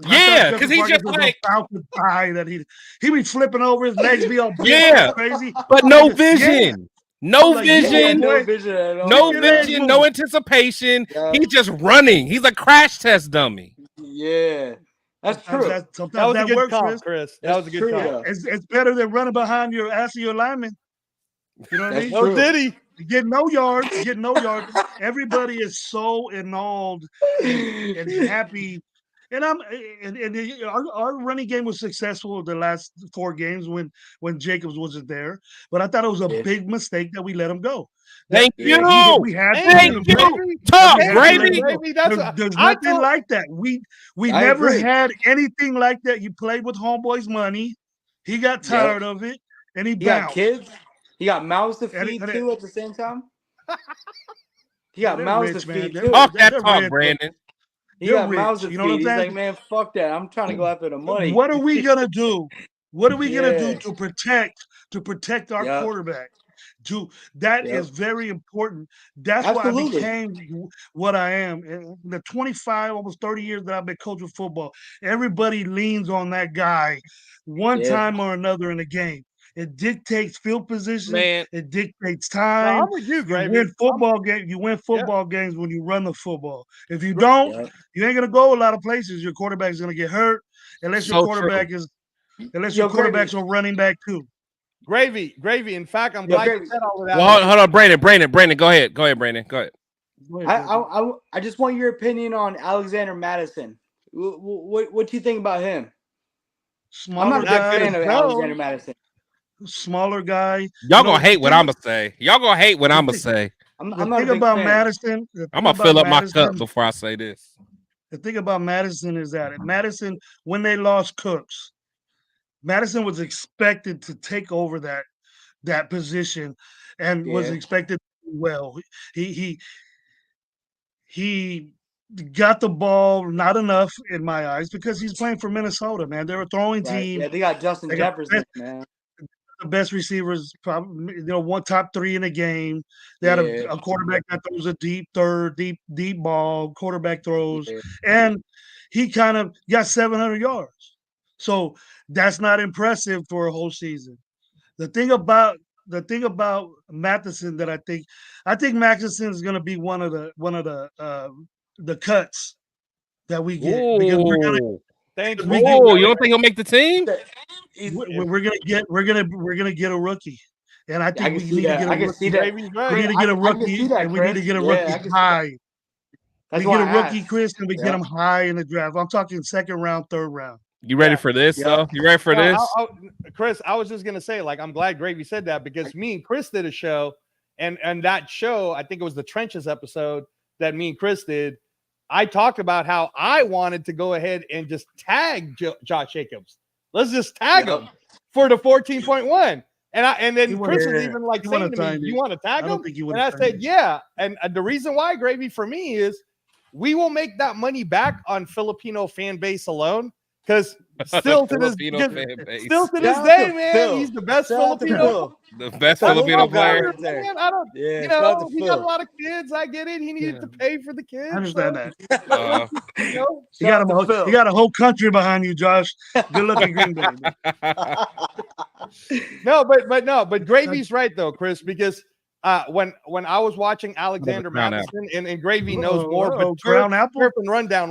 Yeah, because he's just like about to die. That he be flipping over, his legs be all crazy, but no vision. No vision, no vision at all. No vision, no anticipation. Yeah. He's just running. He's a crash test dummy. Yeah, that's true. That was a good comp, Chris. That was a good comp. It's better than running behind your ass of your lineman. You know what I mean? No diddy. Get no yards. Everybody is so annulled and happy. And our running game was successful the last 4 games when Jacobs wasn't there. But I thought it was a big mistake that we let him go. Thank you. Thank you. Talk, Brady. There's nothing like that. We never had anything like that. You played with homeboy's money. He got tired of it, and he bounced. Got kids. He got mouths to feed too at the same time. He got mouths to feed too. Talk that talk, Brandon. He got mouths to feed. He's like, man, fuck that. I'm trying to go after the money. What are we gonna do? What are we gonna do to protect our quarterback? That is very important. That's why I became what I am. In the 25, almost 30 years that I've been coaching football, everybody leans on that guy one time or another in the game. It dictates field position. Man. It dictates time. No, I'm with you, Gravy. You win football games. You win football games when you run the football. If you don't, you ain't gonna go a lot of places. Your quarterback's gonna get hurt unless your quarterback your quarterback's a running back too. Gravy. In fact, I'm glad you said all of that. Well, hold on, Brandon. Go ahead, Brandon. Go ahead. I just want your opinion on Alexander Madison. What do you think about him? I'm not a big fan of Alexander Madison. Smaller guy. Y'all gonna hate what I'm gonna say. I'm not think about Madison. I'm gonna fill up my cup before I say this. The thing about Madison is that Madison, when they lost Cooks, Madison was expected to take over that position and was expected to do well. He got the ball not enough in my eyes because he's playing for Minnesota, man. They're a throwing team. Yeah, they got Justin Jefferson, man. The best receivers, probably, one top 3 in the game. They had a quarterback that throws a deep third, deep ball, quarterback throws, and he kind of got 700 yards. So that's not impressive for a whole season. The thing about Matheson that I think Matheson is going to be one of the cuts that we get. Because we're gonna, you don't think he'll make the team? We're gonna get a rookie, and I think we need to get a rookie. We need to get a rookie, and we need to get a rookie high. We get a rookie, Chris, and we get him high in the draft. I'm talking 2nd round, 3rd round. You ready for this? Though? You ready for this? Chris, I was just gonna say, I'm glad Gravy said that because me and Chris did a show, and that show, I think it was the Trenches episode that me and Chris did. I talked about how I wanted to go ahead and just tag Josh Jacobs. Let's just tag him for the 14.1. And then Chris was even saying to me, "You want to tag him?" And I said, "Yeah." And the reason why, Gravy, for me is we will make that money back on Filipino fan base alone. Because still to this day, man, he's the best Filipino. The best Filipino player. Man, he got a lot of kids. I get it. He needed to pay for the kids. I understand that. You got a whole country behind you, Josh. Good looking Green Bay. But Gravy's right though, Chris, because when I was watching Alexander Mattison, and Gravy knows more, but Crown Apple Turf and Rundown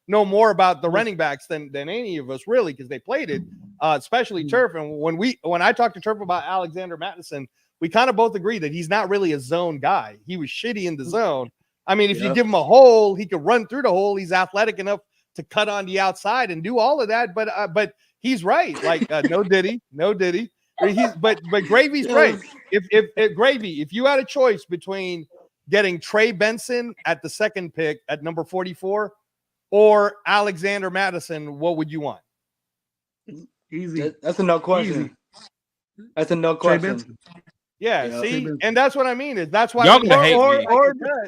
know more about the running backs than any of us really, because they played it, especially Turf. And when I talked to Turf about Alexander Mattison, we kind of both agree that he's not really a zone guy. He was shitty in the zone. I mean, if you give him a hole, he could run through the hole. He's athletic enough to cut on the outside and do all of that. But he's right. Like no diddy. But Gravy's right. If Gravy, if you had a choice between getting Trey Benson at the second pick at number 44 or Alexander Mattison, what would you want? Easy. That's a no question. Easy. That's a no question. Yeah, see, and that's what I mean. That's why y'all gonna hate me.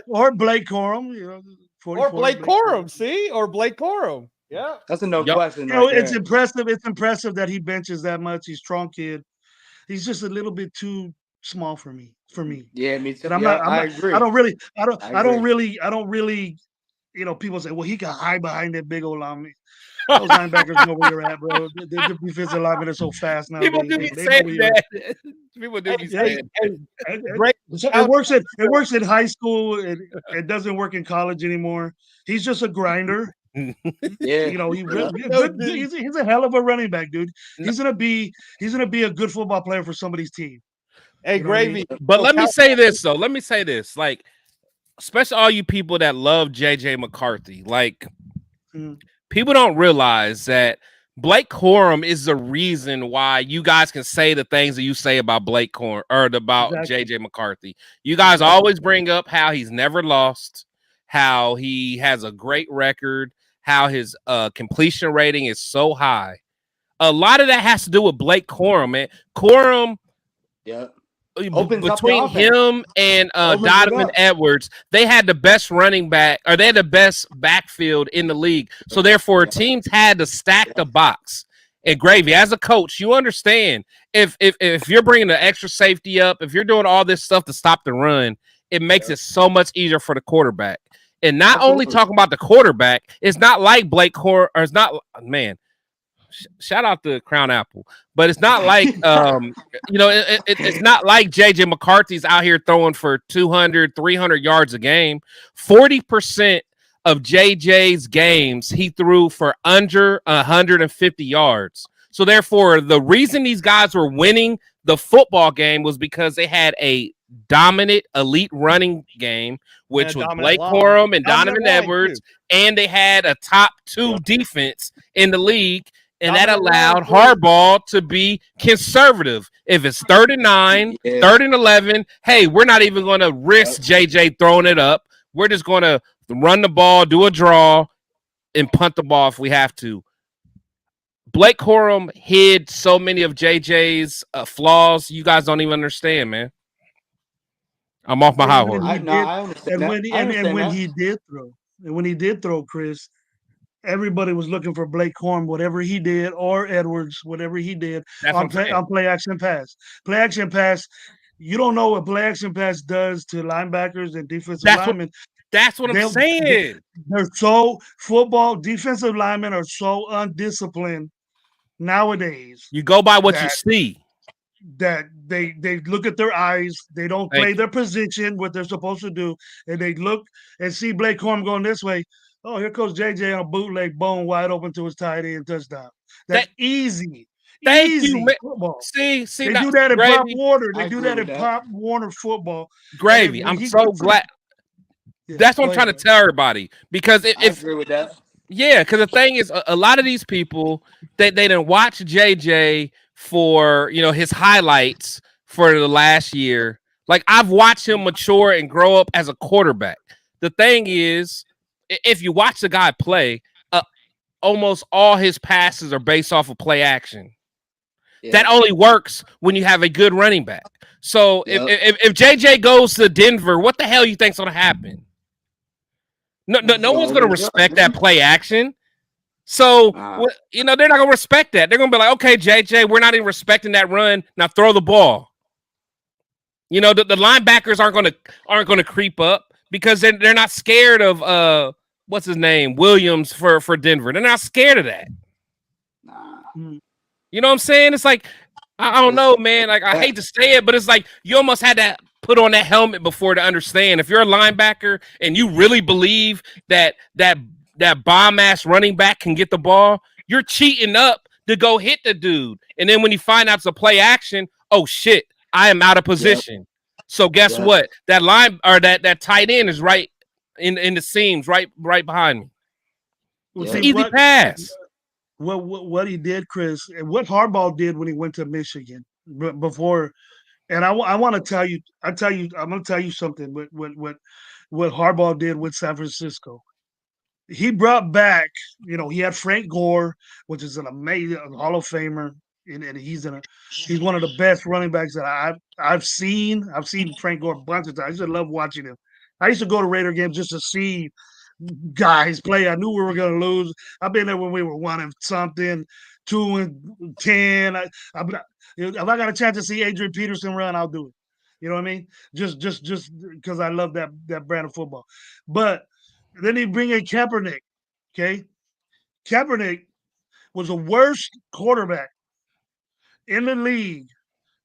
Or Blake Corum, you know, or Blake Corum, see, or Blake Corum. Yeah, that's a no question. You know, it's impressive. It's impressive that he benches that much. He's a strong kid. He's just a little bit too small for me. Yeah, me too. And I agree. I don't really. You know, people say, "Well, he can hide behind that big old lineman." Those linebackers know where you're at, bro. The defensive linemen are so fast now. People do be saying that. People do be saying that. It works in high school. It doesn't work in college anymore. He's just a grinder. Yeah, you know, he's a hell of a running back, dude. He's gonna be a good football player for somebody's team. Hey, Gravy. But let me say this though. Let me say this, like, especially all you people that love JJ McCarthy, like. People don't realize that Blake Corum is the reason why you guys can say the things that you say about Blake Corum or about JJ McCarthy. You guys always bring up how he's never lost, how he has a great record, how his completion rating is so high. A lot of that has to do with Blake Corum, man. Corum, between him and Donovan Edwards, they had the best running back, or they had the best backfield in the league. So therefore, teams had to stack the box. And Gravy, as a coach, you understand if you're bringing the extra safety up, if you're doing all this stuff to stop the run, it makes it so much easier for the quarterback. And not only talking about the quarterback, it's not like Blake Corum, or it's not, man. Shout out to Crown Apple, but it's not like it's not like JJ McCarthy's out here throwing for 200, 300 yards a game. 40% of JJ's games he threw for under 150 yards. So therefore, the reason these guys were winning the football game was because they had a dominant elite running game, which was Blake Corum and Donovan Edwards, and they had a top 2 defense in the league. And that allowed Harbaugh to be conservative. If it's 3rd and 9, 3rd and 11, hey, we're not even going to risk JJ throwing it up. We're just going to run the ball, do a draw, and punt the ball if we have to. Blake Corum hid so many of JJ's flaws. You guys don't even understand, man. I'm off my high horse. I understand. And when he did throw, Chris, everybody was looking for Blake Corum, whatever he did, or Edwards, whatever he did on play action pass. Play action pass. You don't know what play action pass does to linebackers and defensive linemen. That's what I'm saying. They're defensive linemen are so undisciplined nowadays. You go by what you see. That they look at their eyes, they don't play their position, what they're supposed to do, and they look and see Blake Corum going this way. Oh, here goes JJ on a bootleg, bone wide open to his tight end touchdown. That's easy. Thank easy you. Football. See, they do that in Pop Warner. They do that in Pop Warner football. Gravy, I'm so glad. That's what I'm trying to tell everybody. Because if I agree with that. Yeah, because the thing is, a lot of these people, they didn't watch JJ for his highlights for the last year. Like, I've watched him mature and grow up as a quarterback. The thing is, if you watch the guy play, almost all his passes are based off of play action. Yeah. That only works when you have a good running back. So if JJ goes to Denver, what the hell you think's going to happen? No one's going to respect that play action. So, they're not going to respect that. They're going to be like, okay, JJ, we're not even respecting that run. Now throw the ball. The linebackers aren't going to creep up because they're not scared of what's his name, Williams for Denver. They're not scared of that. You know what I'm saying? It's like, I don't know, man. Like, I hate to say it, but it's like you almost had to put on that helmet before to understand. If you're a linebacker and you really believe that bomb ass running back can get the ball, you're cheating up to go hit the dude. And then when you find out it's a play action, oh shit, I am out of position. Yep. So guess what? That line or that tight end is right in the seams, right behind me. Well, it's an easy pass. What he did, Chris, and what Harbaugh did when he went to Michigan before, and I want to tell you, I'm going to tell you something. What Harbaugh did with San Francisco, he brought back. He had Frank Gore, which is an amazing Hall of Famer, and he's one of the best running backs that I've seen. I've seen Frank Gore a bunch of times. I used to love watching him. I used to go to Raider games just to see guys play. I knew we were going to lose. I've been there when we were 1-something, 2-10. If I got a chance to see Adrian Peterson run, I'll do it. You know what I mean? Just because I love that brand of football. But then they bring in Kaepernick. Okay, Kaepernick was the worst quarterback in the league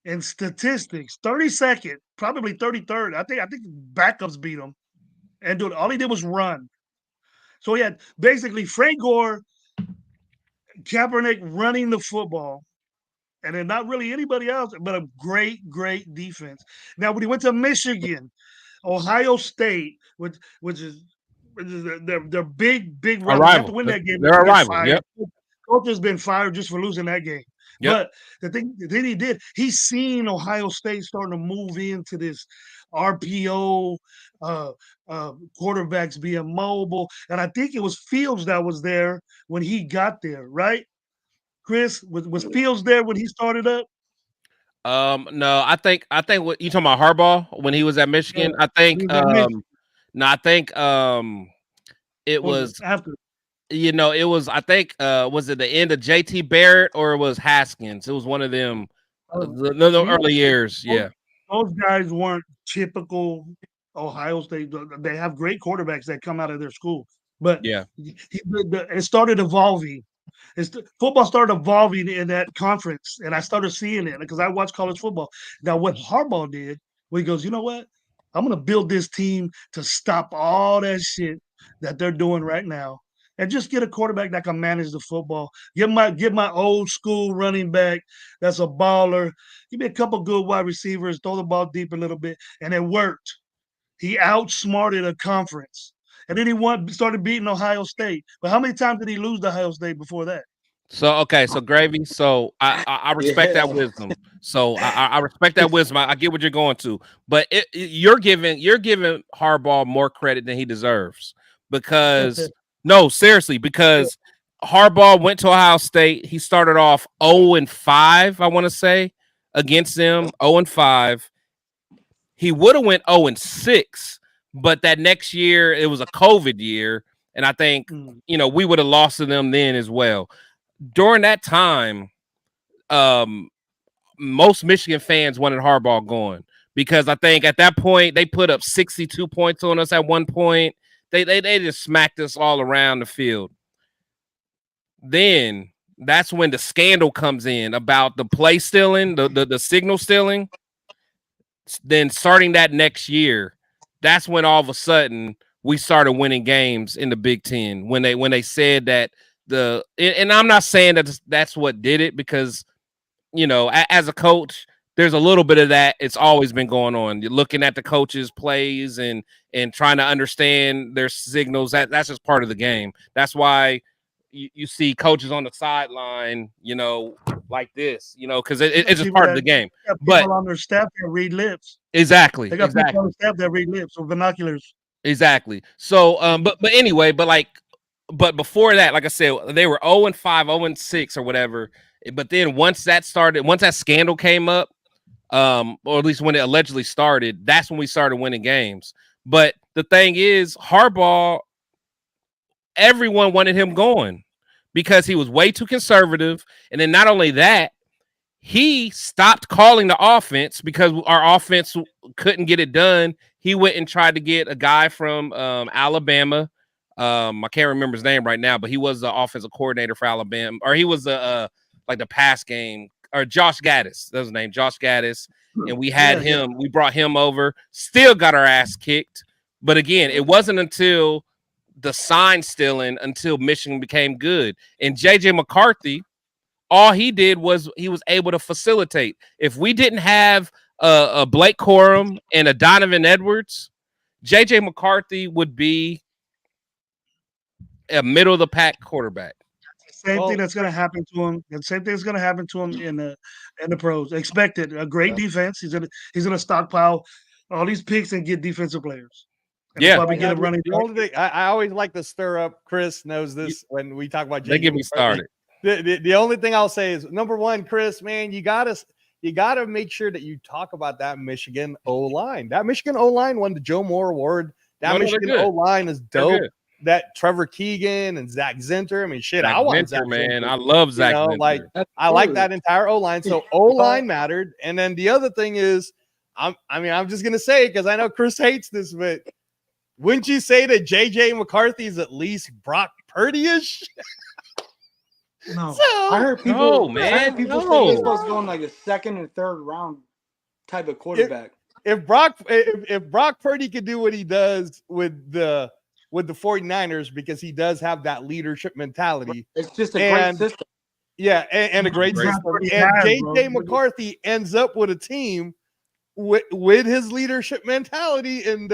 in statistics. 32nd, probably 33rd. I think backups beat him, and all he did was run. So he had basically Frank Gore, Kaepernick running the football, and then not really anybody else, but a great defense. Now, when he went to Michigan, Ohio State, which is their big rival. They have to win that game. They're a rival. Yep. Coach has been fired just for losing that game. Yep. But the thing he did, he's seen Ohio State starting to move into this RPO, quarterbacks being mobile, and I think it was Fields that was there when he got there, right? Chris, was Fields there when he started up? No, I think what you talking about Harbaugh when he was at Michigan. I think it was after. It was, I think, was it the end of JT Barrett or it was Haskins? It was one of them, the early years. Yeah. Those guys weren't typical Ohio State. They have great quarterbacks that come out of their school. But it started evolving. Football started evolving in that conference, and I started seeing it because I watch college football. Now, what Harbaugh did, he goes, you know what? I'm going to build this team to stop all that shit that they're doing right now. And just get a quarterback that can manage the football. Get my old school running back that's a baller. Give me a couple good wide receivers, throw the ball deep a little bit, and it worked. He outsmarted a conference. And then he started beating Ohio State. But how many times did he lose to Ohio State before that? So Gravy. So I respect that wisdom. So I respect that wisdom. I get what you're going to, but you're giving Harbaugh more credit than he deserves because. No, seriously, because Harbaugh went to Ohio State. He started off 0-5, I want to say, against them, 0-5. He would have went 0-6, but that next year, it was a COVID year, and I think, we would have lost to them then as well. During that time, most Michigan fans wanted Harbaugh going because I think at that point, they put up 62 points on us at one point. They just smacked us all around the field. Then that's when the scandal comes in about the play stealing, the signal stealing. Then starting that next year, that's when all of a sudden we started winning games in the Big Ten. When they said that and I'm not saying that that's what did it because as a coach, there's a little bit of that. It's always been going on. You're looking at the coaches' plays and trying to understand their signals. That's just part of the game. That's why you see coaches on the sideline, like this, because it's just part of the game. But on their staff that read lips. Exactly. They got people on the staff that read lips or binoculars. Exactly. So, but anyway, but before that, like I said, they were 0-5, 0-6 or whatever. But then once that scandal came up, or at least when it allegedly started, that's when we started winning games. But the thing is, Harbaugh, everyone wanted him going because he was way too conservative. And then not only that, he stopped calling the offense because our offense couldn't get it done. He went and tried to get a guy from Alabama. I can't remember his name right now, but he was the offensive coordinator for Alabama, or he was like the pass game or Josh Gaddis. That was his name, Josh Gaddis. And we had him. We brought him over. Still got our ass kicked. But again, it wasn't until the sign stealing until Michigan became good. And JJ McCarthy, all he did was he was able to facilitate. If we didn't have a Blake Corum and a Donovan Edwards, JJ McCarthy would be a middle of the pack quarterback. Same thing that's going to happen to him. The same thing is going to happen to him in the pros. Expected a great defense. He's gonna stockpile all these picks and get defensive players. And probably get a running. The only thing I always like to stir up. Chris knows this when we talk about. They get me started. The only thing I'll say is number one, Chris, man, you gotta make sure that you talk about that Michigan O-line. That Michigan O-line won the Joe Moore Award. That Michigan O-line is dope. That Trevor Keegan and Zach Zinter. I mean, shit, I want Zach man. Zinter. I love Zach. You know, like I like that entire O-line. So O-line mattered. And then the other thing is, I'm just gonna say because I know Chris hates this, but wouldn't you say that JJ McCarthy is at least Brock Purdy-ish? No, so, I heard people. Say he's supposed to go in like a second and third round type of quarterback. If Brock Purdy could do what he does with the 49ers because he does have that leadership mentality. It's just a great system. Yeah, and a great system. And JJ McCarthy ends up with a team with his leadership mentality. And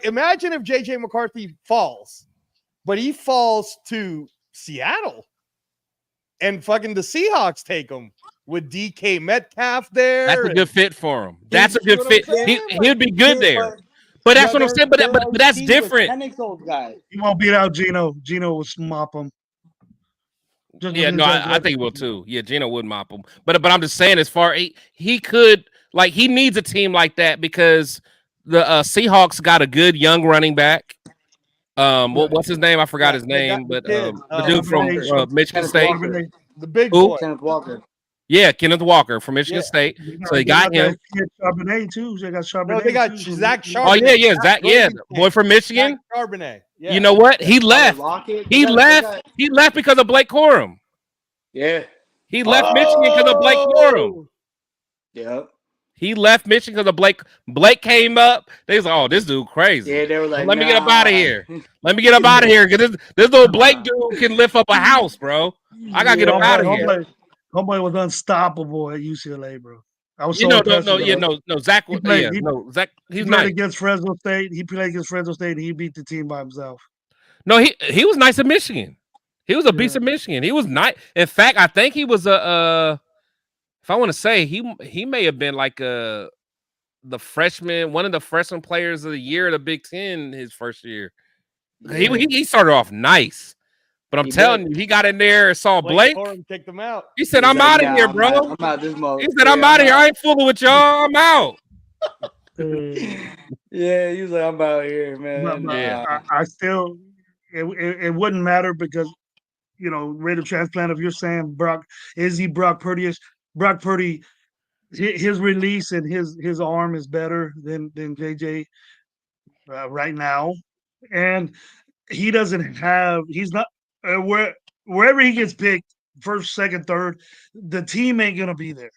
imagine if JJ McCarthy falls, but he falls to Seattle and fucking the Seahawks take him with DK Metcalf there. That's a good fit for him. That's a good fit. He'd be good there. But that's what I'm saying. But that's different. He won't beat out Geno. Geno will mop him. I think he will too. Yeah, Geno would mop him. But I'm just saying, as far he could, like, he needs a team like that because the Seahawks got a good young running back. What's his name? I forgot his name, but the dude from Michigan State, the big boy, Kenneth Walker. Yeah, Kenneth Walker from Michigan State. So they got him. Charbonnet too. They got Charbonnet. No, they got Zach Charbonnet. Oh yeah, Zach. Yeah, boy from Michigan. Zach Charbonnet. Yeah. You know what? He left. He left because of Blake Corum. Yeah. He left Michigan because of Blake Corum. Yeah. He left Michigan because of Blake. Blake came up. They was like, "Oh, this dude crazy." Yeah, they were like, "Let me get up out of here. Let me get up out of here because this little Blake dude can lift up a house, bro. I gotta get up out of here." Homeboy was unstoppable at UCLA, bro. I was Zach. Zach. Zach. He played against Fresno State. He played against Fresno State, and he beat the team by himself. No, he was nice at Michigan. He was a beast at Michigan. He was nice. In fact, I think he was if I want to say, he may have been like one of the freshman players of the year at the Big Ten his first year. Yeah. He started off nice. But I'm telling you, he got in there and saw Blake. Kicked him out. He said, "I'm out of here, bro." I'm out this mode. He said, "I'm out of here. I ain't fooling with y'all. I'm out." Yeah, he was like, "I'm out of here, man." I still, it wouldn't matter because, rate of transplant. If you're saying Brock Purdy? Brock Purdy, his release and his arm is better than JJ right now, and he doesn't have. He's not. Wherever he gets picked, first, second, third, the team ain't gonna be there.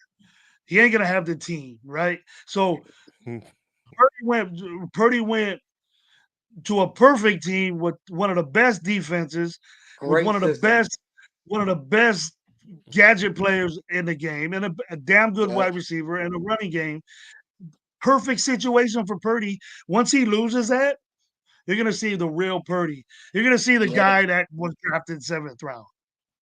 He ain't gonna have the team, right? So Purdy went to a perfect team with one of the best defenses, with one of the best gadget players in the game, and a damn good wide receiver and a running game. Perfect situation for Purdy. Once he loses that, you're going to see the real Purdy. You're going to see the guy that was drafted 7th round.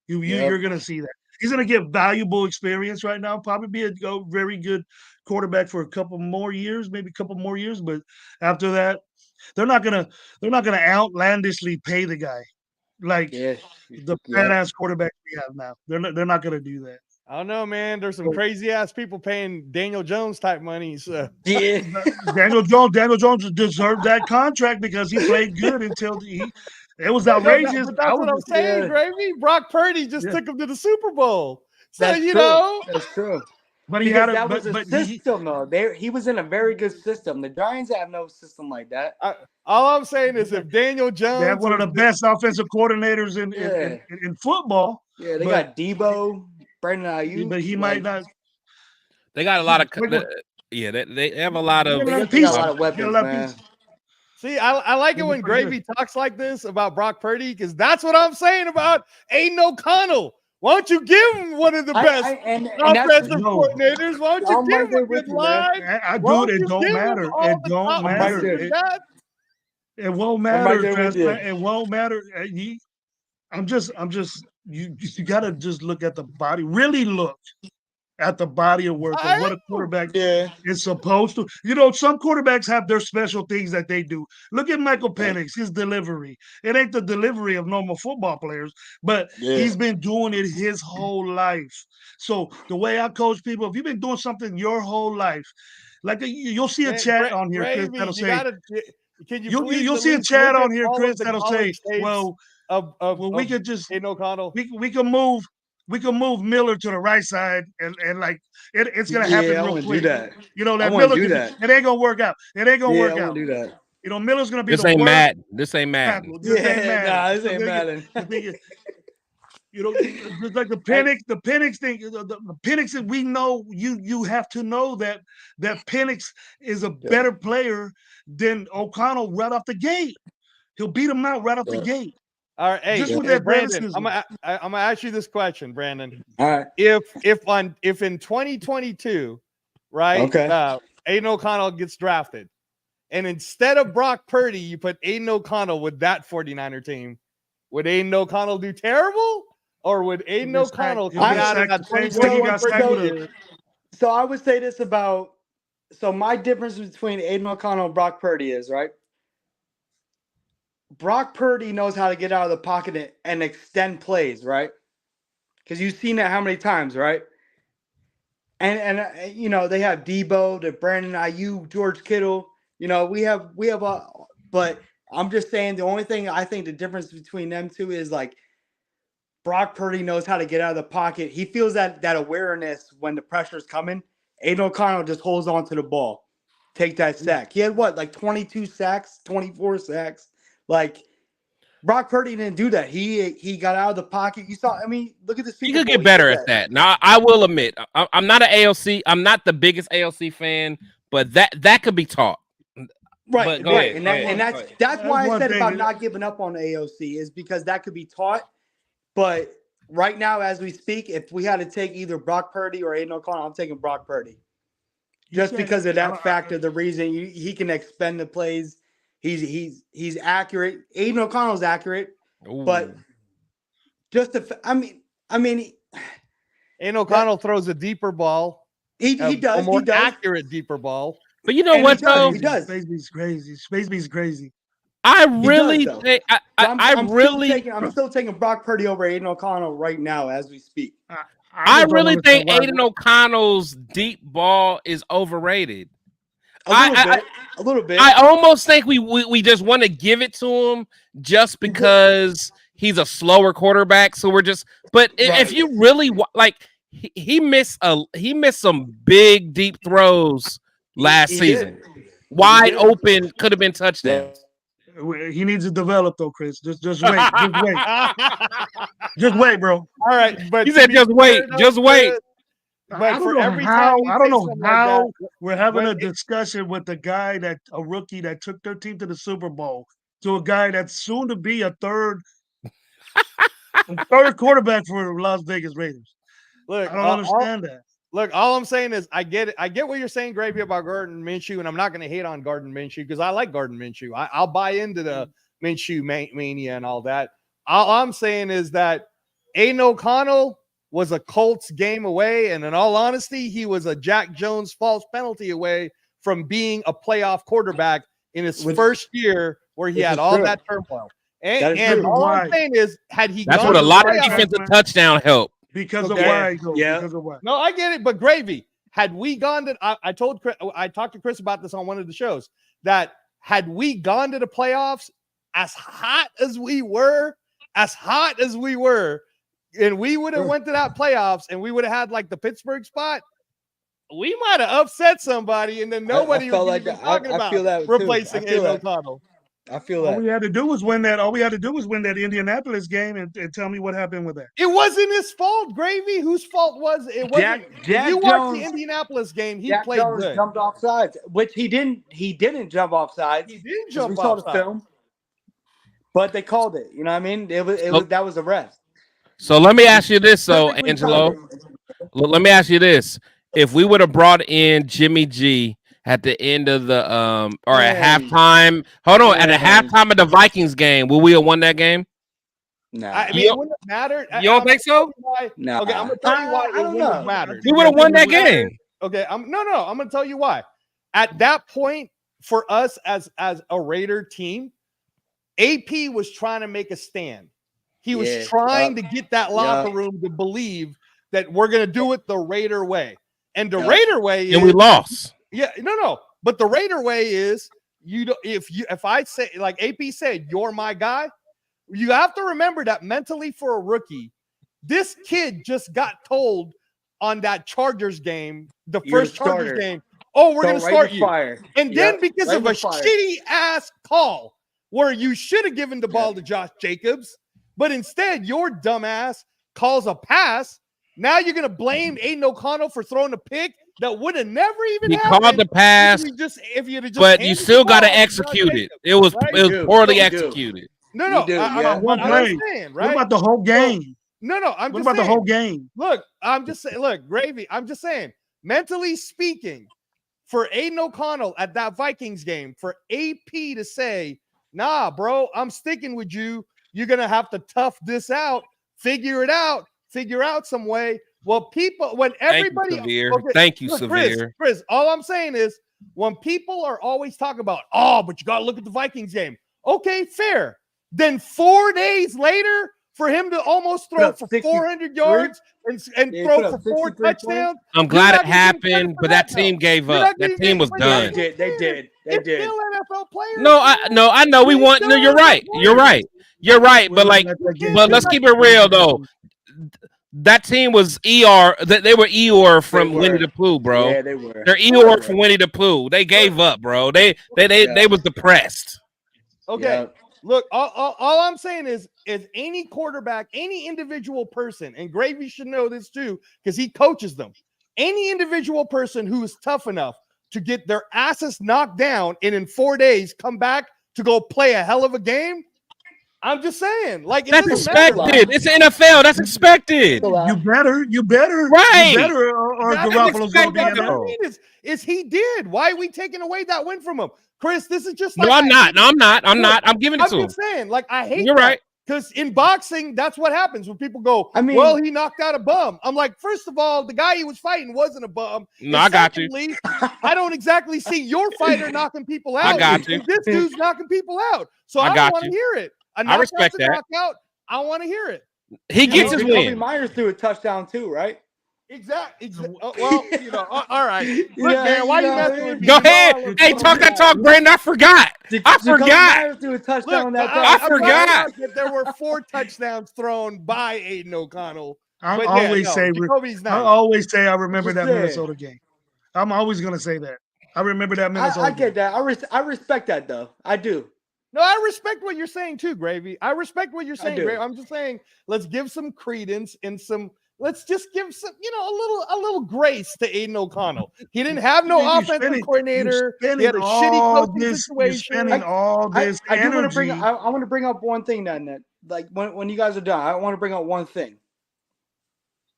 You're going to see that. He's going to get valuable experience right now, probably be a very good quarterback for a couple more years, maybe a couple more years. But after that, they're not going to outlandishly pay the guy like the badass quarterback we have now. They're not going to do that. I don't know, man. There's some crazy ass people paying Daniel Jones type money. So Daniel Jones deserved that contract because he played good until it was outrageous. But that's what I'm saying, Gravy. Brock Purdy just took him to the Super Bowl. So that's true. But that was a system, though. He was in a very good system. The Giants have no system like that. All I'm saying is, if Daniel Jones, they have one of the best offensive coordinators in football. Yeah, they got Debo. Brandon Ayuk. But he might not. They got a lot of they have a lot of weapons, man. See, I like it when Gravy talks like this about Brock Purdy because that's what I'm saying about Aiden O'Connell. Why don't you give him one of the best offensive coordinators? Why don't you give him a good line? It don't matter. It don't matter. It won't matter. It won't matter. You got to just look at the body. Really look at the body of work of what a quarterback is supposed to. You know, some quarterbacks have their special things that they do. Look at Michael Penix, his delivery. It ain't the delivery of normal football players, but he's been doing it his whole life. So the way I coach people, if you've been doing something your whole life, like you'll see a chat on here, Chris, that'll say, you'll see a chat on here, Chris, that'll say, well, we could just Aiden O'Connell. We can move Miller to the right side and like it's gonna happen real quick. You know that Miller, it ain't gonna work out. It ain't gonna work out. Do that. You know Miller's gonna be this ain't Madden. This ain't Madden. This ain't Madden. You know, it's like the Penix thing. The Penix that we know, you have to know that Penix is a better player than O'Connell right off the gate. He'll beat him out right off the gate. All right, hey, Brandon, I'm gonna ask you this question, Brandon. All right. If in 2022, right? Okay. Aiden O'Connell gets drafted, and instead of Brock Purdy, you put Aiden O'Connell with that 49er team, would Aiden O'Connell do terrible, or would Aiden O'Connell come out of that 2022? So I would say this about my difference between Aiden O'Connell and Brock Purdy is right. Brock Purdy knows how to get out of the pocket and extend plays, right? Because you've seen that how many times, right? And you know they have Debo, the Brandon Ayuk, George Kittle. You know we have but I'm just saying the only thing I think the difference between them two is like Brock Purdy knows how to get out of the pocket. He feels that awareness when the pressure's coming. Aiden O'Connell just holds on to the ball, take that sack. He had like 22 sacks, 24 sacks. Like Brock Purdy didn't do that. He got out of the pocket. You saw. I mean, look at this. He could get better at that. Now, I will admit, I'm not an ALC. I'm not the biggest ALC fan, but that could be taught. Right. But go ahead. And that's why I said about not giving up on the AOC is because that could be taught. But right now, as we speak, if we had to take either Brock Purdy or Aiden O'Connell, I'm taking Brock Purdy. Just because of that factor, the reason he can expend the plays. He's accurate. Aiden O'Connell's accurate, but just Aiden O'Connell throws a deeper ball. He does. A more accurate deeper ball. But you know what though? He does. Spacebe's crazy. Spacebe's crazy. I really think I'm still taking Brock Purdy over Aiden O'Connell right now as we speak. I really think Aiden O'Connell's deep ball is overrated. A little bit. I almost think we just want to give it to him just because he's a slower quarterback. So we're just. But if you really like, he missed some big deep throws last season, wide open, could have been touchdowns. He needs to develop though, Chris. Just wait, just wait, bro. All right, but he said just wait. But I don't know how we're having a discussion with a rookie that took their team to the Super Bowl to a guy that's soon to be a third quarterback for the Las Vegas Raiders. Look, I don't understand that. Look, all I'm saying is I get it. I get what you're saying, Gravy, about Gardner Minshew, and I'm not going to hate on Gardner Minshew because I like Gardner Minshew. I'll buy into the Minshew mania and all that. All I'm saying is that Aiden O'Connell was a Colts game away, and in all honesty, he was a Jack Jones false penalty away from being a playoff quarterback in his first year where he had all that turmoil. And all I'm saying is, had he that's what a lot of defensive touchdown helped. Because of why? Because of why? No, I get it. But Gravy, had we gone to, I talked to Chris about this on one of the shows, that had we gone to the playoffs as hot as we were, and we would have went to that playoffs and we would have had like the Pittsburgh spot, we might have upset somebody and then nobody would be talking about replacing Aiden O'Connell. I feel all that. we had to do was win that. All we had to do was win that Indianapolis game and tell me what happened with that. It wasn't his fault, Gravy. Whose fault was it? It wasn't. Jack if you Jones, watch the Indianapolis game, he Jack played Jones good. jumped off sides, which he didn't. He didn't jump off sides. He didn't jump we saw off the sides. film, but they called it. You know what I mean? It was that was a rest. So let me ask you this, Angelo. Let me ask you this: if we would have brought in Jimmy G at the end of the or at halftime, at the halftime of the Vikings game, will we have won that game? No, I mean, it wouldn't have mattered. You don't think so? No. Okay, I'm gonna tell you why it wouldn't have mattered. We would have won that game. Okay, I'm gonna tell you why. At that point, for us as a Raider team, AP was trying to make a stand. He was trying to get that locker room to believe that we're gonna do it the Raider way, and the Raider way is, and we lost. Yeah, no. But the Raider way is if I say, like AP said, you're my guy, you have to remember that mentally for a rookie, this kid just got told on that Chargers game, the first Chargers game, oh, we're gonna start you. And then because of a shitty ass call where you should have given the ball to Josh Jacobs, but instead your dumb ass calls a pass. Now you're gonna blame Aiden O'Connell for throwing a pick that would have never even happened. He called the pass, but you still got to execute it. It was poorly executed. No. What I'm saying, right? What about the whole game? No. I'm just saying. What about the whole game? Look, I'm just saying. Look, Gravy. I'm just saying. Mentally speaking, for Aiden O'Connell at that Vikings game, for AP to say, "Nah, bro, I'm sticking with you. You're gonna have to tough this out, figure out some way." Well, when everybody, thank you, Severe. Chris, all I'm saying is when people are always talking about, oh, but you got to look at the Vikings game. Okay, fair. Then 4 days later, for him to almost throw for 400 yards and throw for 4 touchdowns. I'm glad it happened, but that team gave up. That team was done. They did. Still NFL players. No, I know we want. No, you're right. But let's keep it real though. That team was ER. They were Eeyore from Winnie the Pooh, bro. Yeah, they were. They're Eeyore from Winnie the Pooh. They gave up, bro. They was depressed. Okay. Yeah. Look, all I'm saying is any quarterback, any individual person, and Gravy should know this too, because he coaches them. Any individual person who is tough enough to get their asses knocked down and in 4 days come back to go play a hell of a game. I'm just saying, like that's expected. It's NFL. That's expected. You better, right? You better, or Garoppolo's going to be there. Is he did? Why are we taking away that win from him, Chris? This is just like I'm not. I'm giving it to him. I'm just saying, like I hate. You're right. Because in boxing, that's what happens when people go, well, he knocked out a bum. I'm like, first of all, the guy he was fighting wasn't a bum. No, I got you. I don't exactly see your fighter knocking people out. I got you. This dude's knocking people out. So I don't want to hear it. I respect that. Knockout, I want to hear it. He gets his win. Myers threw a touchdown too, right? Exactly. Well, all right. Look, man, why you messing with me? Go ahead. Hey, talk that talk, Brandon. I forgot. I forgot. Threw a touchdown Look, I forgot. There were 4 touchdowns thrown by Aiden O'Connell. I always say I remember that Minnesota game. I'm always going to say that. I remember that Minnesota game. I get that. I respect that, though. I do. No, I respect what you're saying too, Gravy. I respect what you're saying, Gravy. I'm just saying, let's give some credence and let's just give some, a little grace to Aiden O'Connell. He didn't have no offensive coordinator. He had a shitty coaching situation. I want to bring up one thing then. Like when you guys are done, I want to bring up one thing.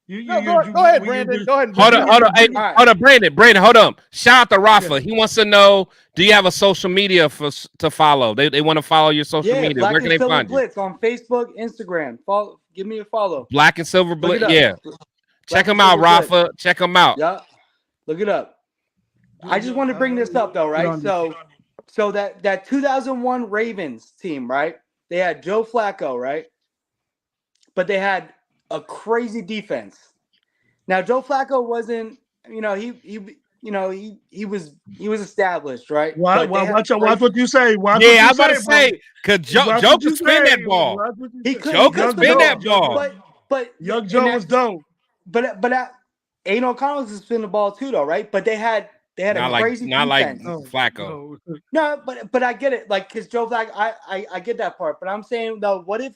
Go ahead, Brandon. Go ahead. Hold on. Hey, hold on, Brandon, hold on. Shout out to Rafa. He wants to know, do you have a social media to follow? They want to follow your social media. Black Where can they find Blitz on Facebook, Instagram. Give me a follow. Black and Silver Blitz. Yeah. Check them out, Rafa. Check them out. Yeah. Look it up. I just want to bring this up though, right? So that 2001 Ravens team, right? They had Joe Flacco, right? But they had a crazy defense. Now Joe Flacco wasn't, he was established, right? Watch what you say. I was about to say, because Joe could spin that ball. Joe could spin that ball. But Young Joe was dope. But Aiden O'Connell could spin the ball too, though, right? But they had They had a crazy defense. Flacco. No, but I get it. Like, because Joe Flacco, I get that part. But I'm saying, though, what if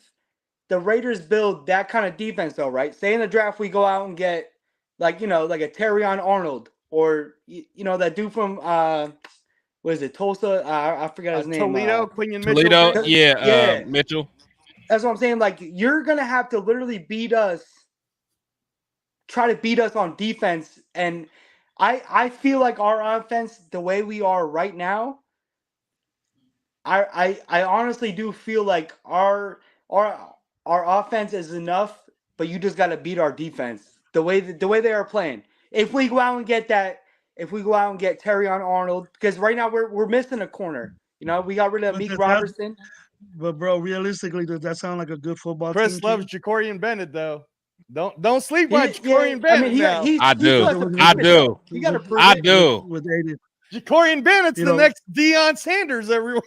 the Raiders build that kind of defense, though, right? Say in the draft we go out and get, like, like a Terrion Arnold or, that dude from, what is it, Tulsa? I forgot his name. Quinion Mitchell. Toledo, yeah. Mitchell. That's what I'm saying. Like, you're going to have to literally try to beat us on defense. And I feel like our offense, the way we are right now, I honestly do feel like our offense is enough, but you just got to beat our defense the way they are playing. If we go out and get Terrion Arnold, because right now we're missing a corner. We got rid of Meek Robertson. But bro, realistically, does that sound like a good football team? Chris loves Jacorian Bennett though. Don't sleep on Jacorian Bennett. I do. With Aiden. Jacorian Bennett's the next Deion Sanders, everyone.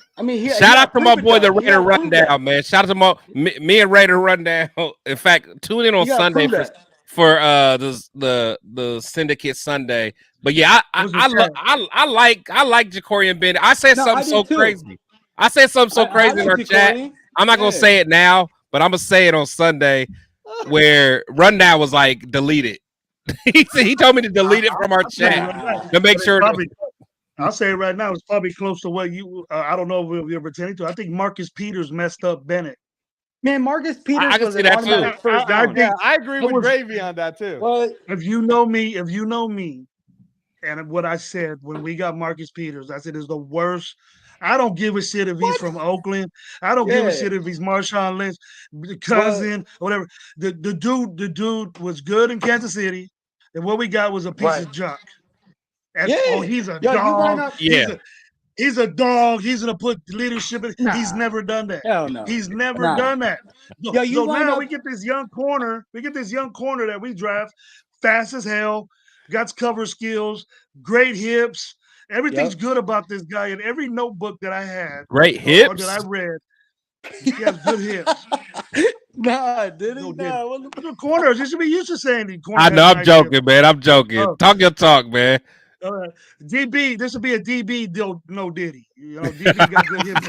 Shout out to my boy, the Raider Rundown, man. Shout out to me and Raider Rundown. In fact, tune in on Sunday for the Syndicate Sunday. But yeah, I like Jacorian Bennett. I said something so crazy. I said something so crazy in our chat. I'm not gonna say it now, but I'm gonna say it on Sunday, where Rundown was like deleted. he told me to delete it from our chat to make sure. I'll say it right now. It's probably close to what you. I don't know if you're pretending to. I think Marcus Peters messed up Bennett. Man, Marcus Peters I can see that too. I agree with Gravy on that too. Well, if you know me, and what I said when we got Marcus Peters, I said it's the worst. I don't give a shit if he's from Oakland. I don't give a shit if he's Marshawn Lynch, cousin, or whatever. The dude was good in Kansas City, and what we got was a piece of junk. And, he's a dog. He's a dog. He's gonna put leadership in. He's never done that. Hell no. He's never done that. So now we get this young corner. We get this young corner that we draft, fast as hell, got cover skills, great hips. Everything's good about this guy. In every notebook that I had, great hips, or that I read, he has good hips. Did he? The corners. You should be used to saying the corners. I know. I'm joking, man. I'm joking. Talk your talk, man. DB, this would be a DB. No Diddy. DB got good hips.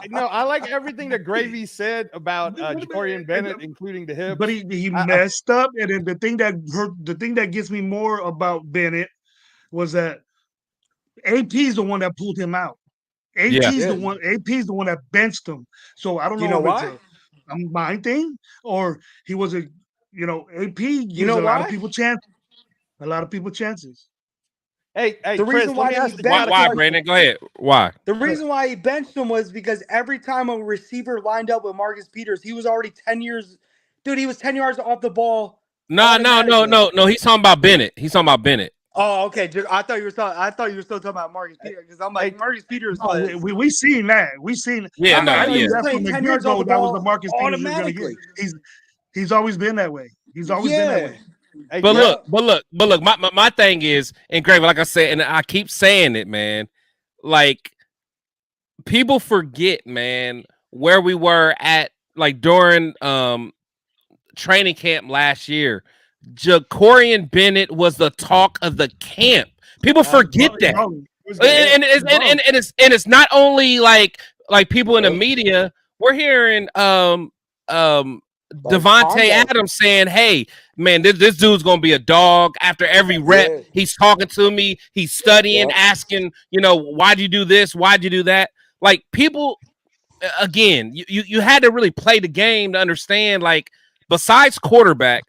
No, I like everything that Gravy said about Jacorian Bennett, including the hips. But he messed up, and then the thing that gets me more about Bennett was that AP's the one that pulled him out. AP's the one that benched him. So I don't know if why? It's a mind thing or he was AP gives a lot of people chances. A lot of people chances. Hey, the Chris, reason why why, Brandon? Go ahead. Why? The reason why he benched him was because every time a receiver lined up with Marcus Peters, he was already 10 years. Dude, he was 10 yards off the ball. No. He's talking about Bennett. Oh, okay. I thought you were still talking about Marcus Peters because I'm like Marcus Peters. We seen that. We seen. Yeah, That's from the get-go. That was the Marcus Peters you're gonna get. He's always been that way. He's always been that way. But look. My thing is, and Greg, like I said, and I keep saying it, man. Like people forget, man, where we were at, like during training camp last year. Jacorian Bennett was the talk of the camp. People forget that, and it's not only like people in the media. We're hearing Devontae Adams saying, "Hey, man, this dude's gonna be a dog." After every rep, he's talking to me, he's studying, asking, why'd you do this? Why'd you do that? Like people, again, you had to really play the game to understand. Like besides quarterback's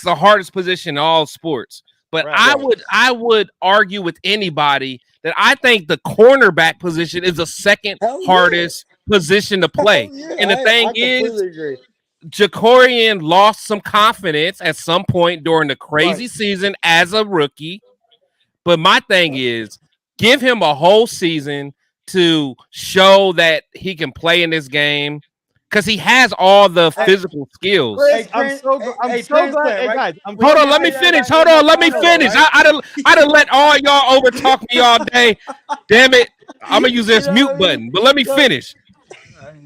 the hardest position in all sports. But I would argue with anybody that I think the cornerback position is the second hardest position to play. And the thing is, Jacorian lost some confidence at some point during the crazy season as a rookie. But my thing is, give him a whole season to show that he can play in this game. Because he has all the physical skills. Chris, I'm so glad. Hey, guys, hold on, let me finish. I'd have let all y'all overtalk me all day. Damn it. I'm going to use this mute button. But let me finish.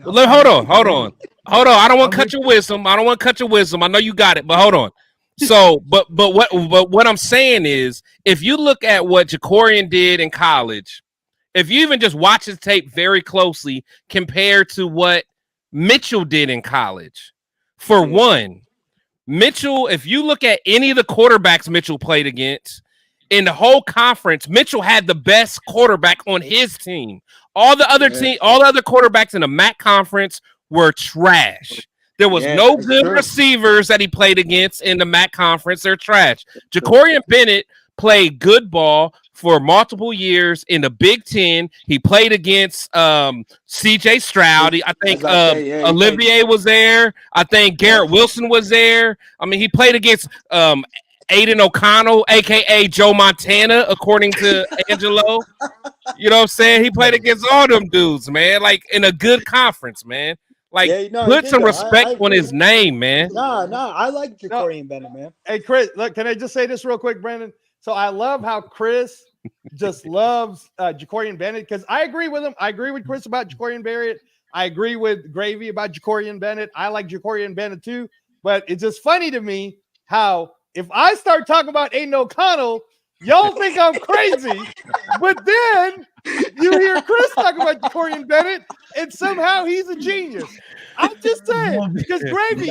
Hold on. I don't want to cut your wisdom. I know you got it, but hold on. So, but what I'm saying is if you look at what Jacorian did in college, if you even just watch his tape very closely compared to what Mitchell did in college, for one, Mitchell, if you look at any of the quarterbacks Mitchell played against in the whole conference, Mitchell had the best quarterback on his team. All the other quarterbacks in the MAC conference were trash. There was no good receivers that he played against in the MAC conference. They're trash. Jacorian Bennett played good ball for multiple years in the Big Ten. He played against C.J. Stroud. I think Olivier was there. I think Garrett Wilson was there. I mean, he played against Aiden O'Connell, a.k.a. Joe Montana, according to Angelo. You know what I'm saying? He played against all them dudes, man, like in a good conference, man. Like, put some respect on his name, man. Nah, I like Jacorian Bennett, man. Hey, Chris, look, can I just say this real quick, Brandon? So I love how Chris just loves Jacorian Bennett, because I agree with him. I agree with Chris about Jacorian Bennett. I agree with Gravy about Jacorian Bennett. I like Jacorian Bennett too. But it's just funny to me how if I start talking about Aiden O'Connell, y'all think I'm crazy. But then you hear Chris talk about Jacorian Bennett, and somehow he's a genius. I'm just saying, because Gravy.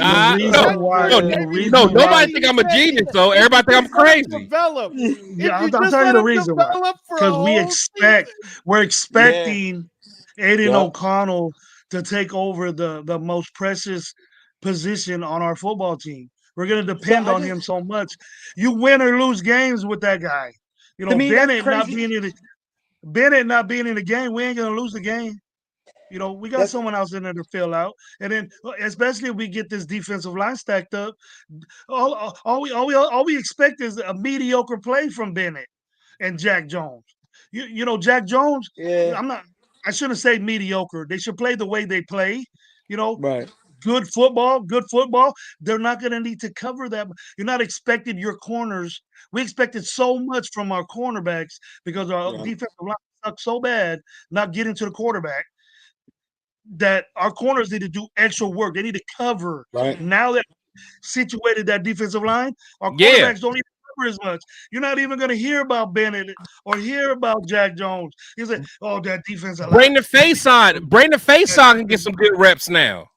Nobody think I'm a genius, though. Everybody think I'm crazy. I'll tell you the reason why. Because we're expecting Aiden O'Connell to take over the most precious position on our football team. We're going to depend on him so much. You win or lose games with that guy. You know, Bennett not being in the game, we ain't going to lose the game. You know, we got someone else in there to fill out. And then, especially if we get this defensive line stacked up, all we expect is a mediocre play from Bennett and Jack Jones. You know, Jack Jones, I shouldn't say mediocre. They should play the way they play, you know. Right. Good football. They're not going to need to cover that. You're not expecting your corners. We expected so much from our cornerbacks because our defensive line sucks so bad not getting to the quarterback that our corners need to do extra work. They need to cover. Right. Now that situated that defensive line, our quarterbacks don't even cover as much. You're not even going to hear about Bennett or hear about Jack Jones. He's like, that defensive line. Bring the face on. And get some good reps now.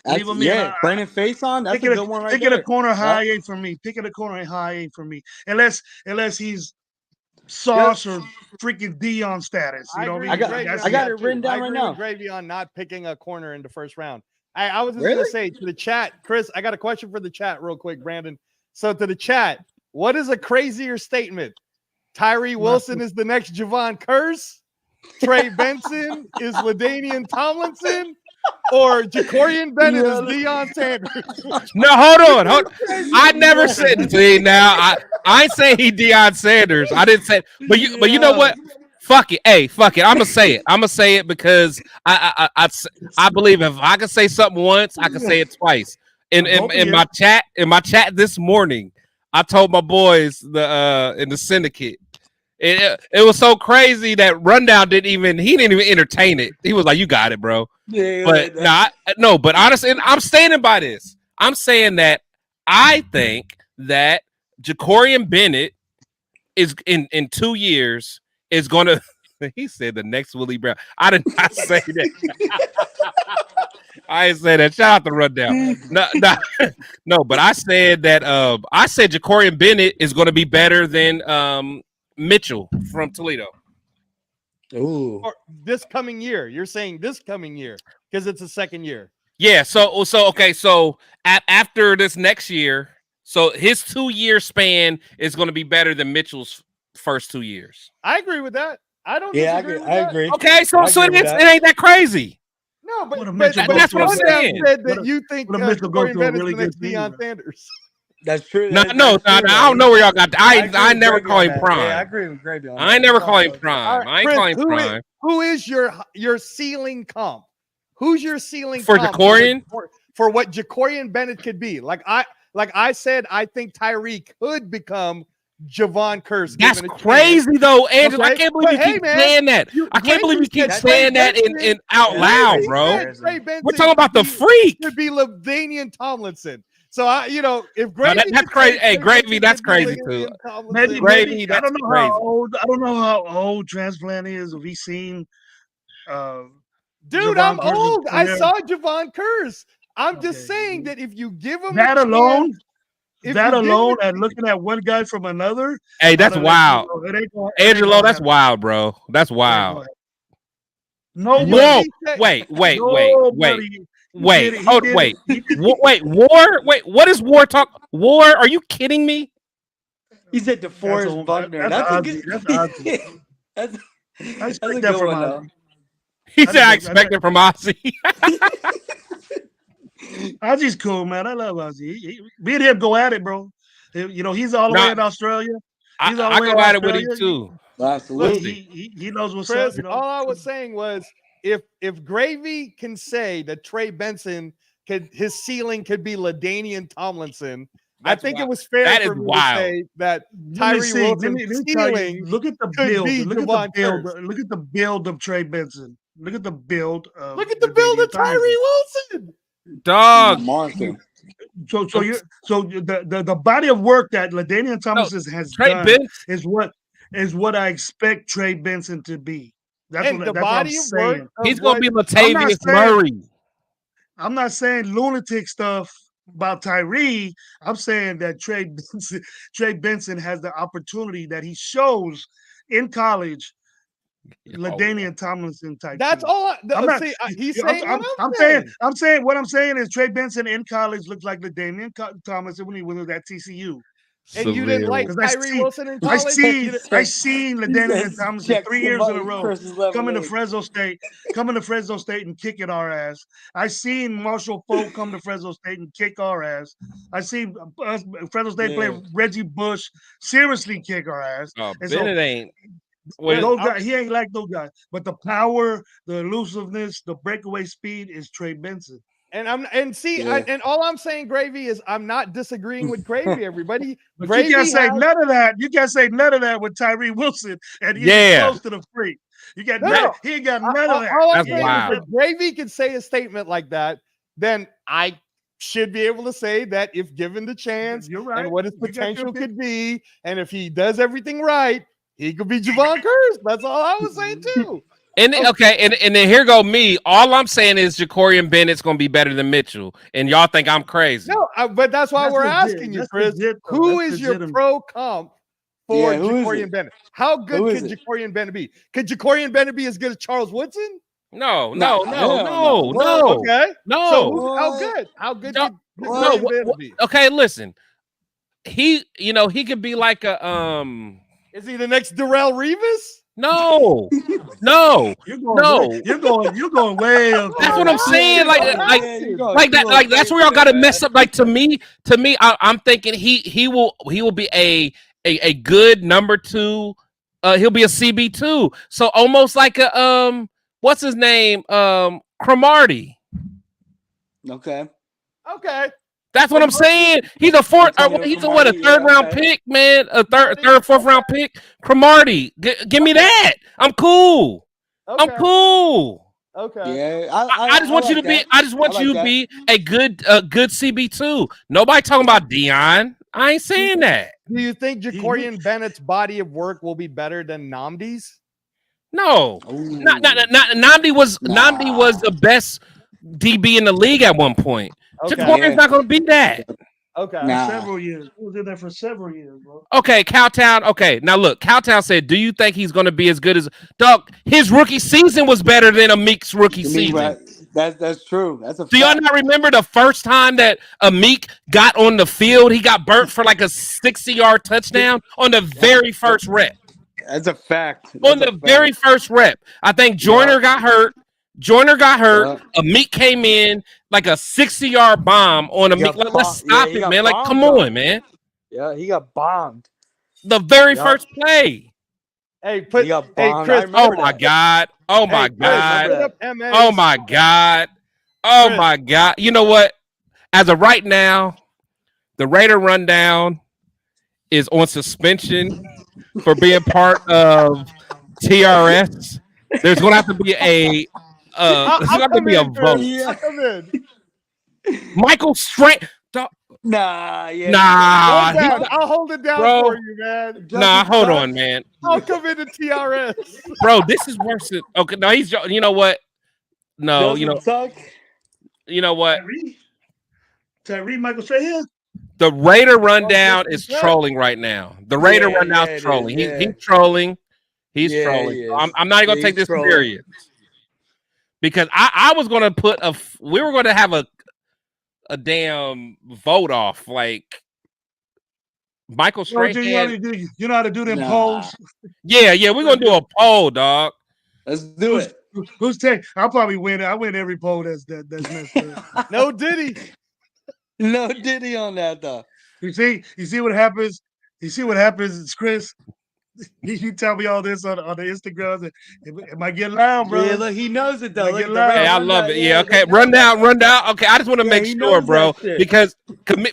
Brandon Faison, that's a good one right there. Picking a corner high A for me. Picking a corner high A for me. Unless he's Sauce or freaking Dion status. You know what I mean? I got it written down right now. Gravy on not picking a corner in the first round. I was just going to say to the chat, Chris, I got a question for the chat real quick, Brandon. So to the chat, what is a crazier statement? Tyree Wilson is the next Javon Curse? Trey Benson is LaDainian Tomlinson? Or Jacorian Bennett is Deion Sanders? No, hold on. I never said. See, now I ain't saying he Deion Sanders. I didn't say. But you know what? Fuck it. Hey, fuck it. I'm gonna say it because I believe if I can say something once, I can say it twice. In my chat this morning, I told my boys in the syndicate. It was so crazy that Rundown didn't even entertain it. He was like, "You got it, bro." But but honestly, I'm standing by this. I'm saying that I think that Jacorian Bennett is in 2 years is going to. He said the next Willie Brown. I did not say that. I didn't say that. Shout out to Rundown. No, but I said that. I said Jacorian Bennett is going to be better than Mitchell from Toledo. Ooh. Or this coming year. You're saying this coming year because it's a second year. Yeah. So okay. So after this next year, so his 2 year span is going to be better than Mitchell's first 2 years. I agree with that. I don't. I agree. Okay. So it ain't that crazy. No, but that's what I'm saying. Said that you think Jacorian Bennett's really the next Deion Sanders. That's true. No, I don't know where y'all got. I never call him prime. Yeah, I agree with Gravy on that. I ain't never call him prime. Right, I ain't calling him prime. Who is your ceiling comp? Who's your ceiling for comp Jacorian? For what Jacorian Bennett could be? Like I said, I think Tyree could become Javon Curse. That's crazy though, Angela. Okay. I can't believe you keep saying that. I can't believe you keep saying that in out loud, bro. We're talking about the freak. Could be LaDainian Tomlinson. So if Gravy, that's crazy. Hey, Gravy, that's crazy too. Maybe, Gravy, I don't know crazy. I don't know how old Transplant is. Have he seen? Dude, I'm old. I saw Javon Curse. I'm just saying that if you give him that alone, chance, and looking at one guy from another. Hey, that's wild. Angelo, that's wild, bro. That's wild. No, wait. War. Wait, what is War talk? War? Are you kidding me? He said DeForest Buckner. That's a good. That's a good one, though. He said, "I expect it from Ozzy." Ozzy's cool, man. I love Ozzy. Me and him go at it, bro. He's all the way in Australia. He's all the way I go at it with him too. Absolutely. He knows what's Chris, up. All I was saying was, if Gravy can say that Trey Benson his ceiling could be LaDainian Tomlinson, I think it was fair for me to say that Tyree Wilson's ceiling. Look at the build. Look at the build of Trey Benson. Look at the build of Tyree Wilson. Dog. So the body of work that LaDainian Tomlinson has done is what I expect Trey Benson to be. That's what I'm saying. He's gonna be Latavius Murray. I'm not saying lunatic stuff about Tyree. I'm saying that Trey Benson has the opportunity that he shows in college. LaDainian Tomlinson type. That's all. He's saying. I'm saying what I'm saying is Trey Benson in college looks like LaDainian Tomlinson when he was at TCU. And you didn't like Tyree Wilson in college? I seen LaDainian Tomlinson 3 years in a row coming to Fresno State and kicking our ass. I seen Marshall Folk come to Fresno State and kick our ass. I seen Fresno State play Reggie Bush seriously kick our ass. Oh, Bennett ain't. Those guys, he ain't like those guys. But the power, the elusiveness, the breakaway speed is Trey Benson. And all I'm saying, Gravy, is I'm not disagreeing with Gravy, everybody. But Gravy you can't say none of that. You can't say none of that with Tyree Wilson and he's close to the freak. You got he ain't got none of that. That's wild. If Gravy can say a statement like that, then I should be able to say that if given the chance and what his potential could be, and if he does everything right, he could be Javon Curse. That's all I was saying too. And then here go me. All I'm saying is Jacorian Bennett's going to be better than Mitchell, and y'all think I'm crazy. No, but that's why we're asking you, Chris. Who is your pro comp for Jacorian Bennett? How good could Jacorian Bennett be? Could Jacorian Bennett be as good as Charles Woodson? No. Okay, no. So how good? How good could Jacorian Bennett be? Okay, listen. He could be like a Is he the next Darrelle Revis? No. You're going way up. That's what I'm saying. Like that's where y'all got to mess up. Like to me, I'm thinking he will be a good number 2. He'll be a CB2. So almost like a what's his name? Cromartie. Okay. That's what I'm saying. He's a third round pick, man. A third, fourth round pick. Cromartie. Give me that. I'm cool. Okay. I'm cool. Okay. Yeah. I just want you to be. I just want you to be a good CB2. Nobody talking about Dion. I ain't saying that. Do you think Jacorian Bennett's body of work will be better than Namdi's? No. Namdi was the best DB in the league at one point. Okay. Jacorian's not going to be that. Okay. Several years. He was in there for several years, bro. Okay, Cowtown. Okay, now look, Cowtown said, "Do you think he's going to be as good as Doug? His rookie season was better than Amik's rookie season." Right. That's true. That's a. Do y'all not remember the first time that Amik got on the field? He got burnt for like a 60-yard touchdown on the very first rep. That's a fact. Very first rep, I think Joyner got hurt. Amik came in like a 60-yard bomb on Amik. Let's stop it, man. Like, come on, man. Yeah, he got bombed. The very first play. Hey, Chris. Oh my God. Oh my God. Oh my God. Oh my God. You know what? As of right now, the Raider Rundown is on suspension for being part of TRS. There's going to have to be a vote. I'll come in. Michael Strahan, Nah, yeah. Nah, I'll hold it down bro, for you, man. Nah, hold on, man. I'll come into TRS. Bro, this is worse than okay. No, he's you know what? No, suck. You know what? Tyree Michael Strahan. The Raider rundown is trolling right now. The Raider rundown is trolling. He's trolling. He's trolling. He I'm not even gonna take this serious because I was gonna put we were gonna have a damn vote off like Michael Strahan. You know how to do them polls? Yeah, we're gonna do a poll, dog. Let's do it. Who's taking? I'll probably win. I win every poll that's messed up. No Diddy. No Diddy on that though. You see what happens. You see what happens, Chris. You tell me all this on the Instagrams. It might get loud, bro. Yeah, look, he knows it though. Hey, I love it. Yeah, okay. Rundown. Okay, I just want to make sure, bro, because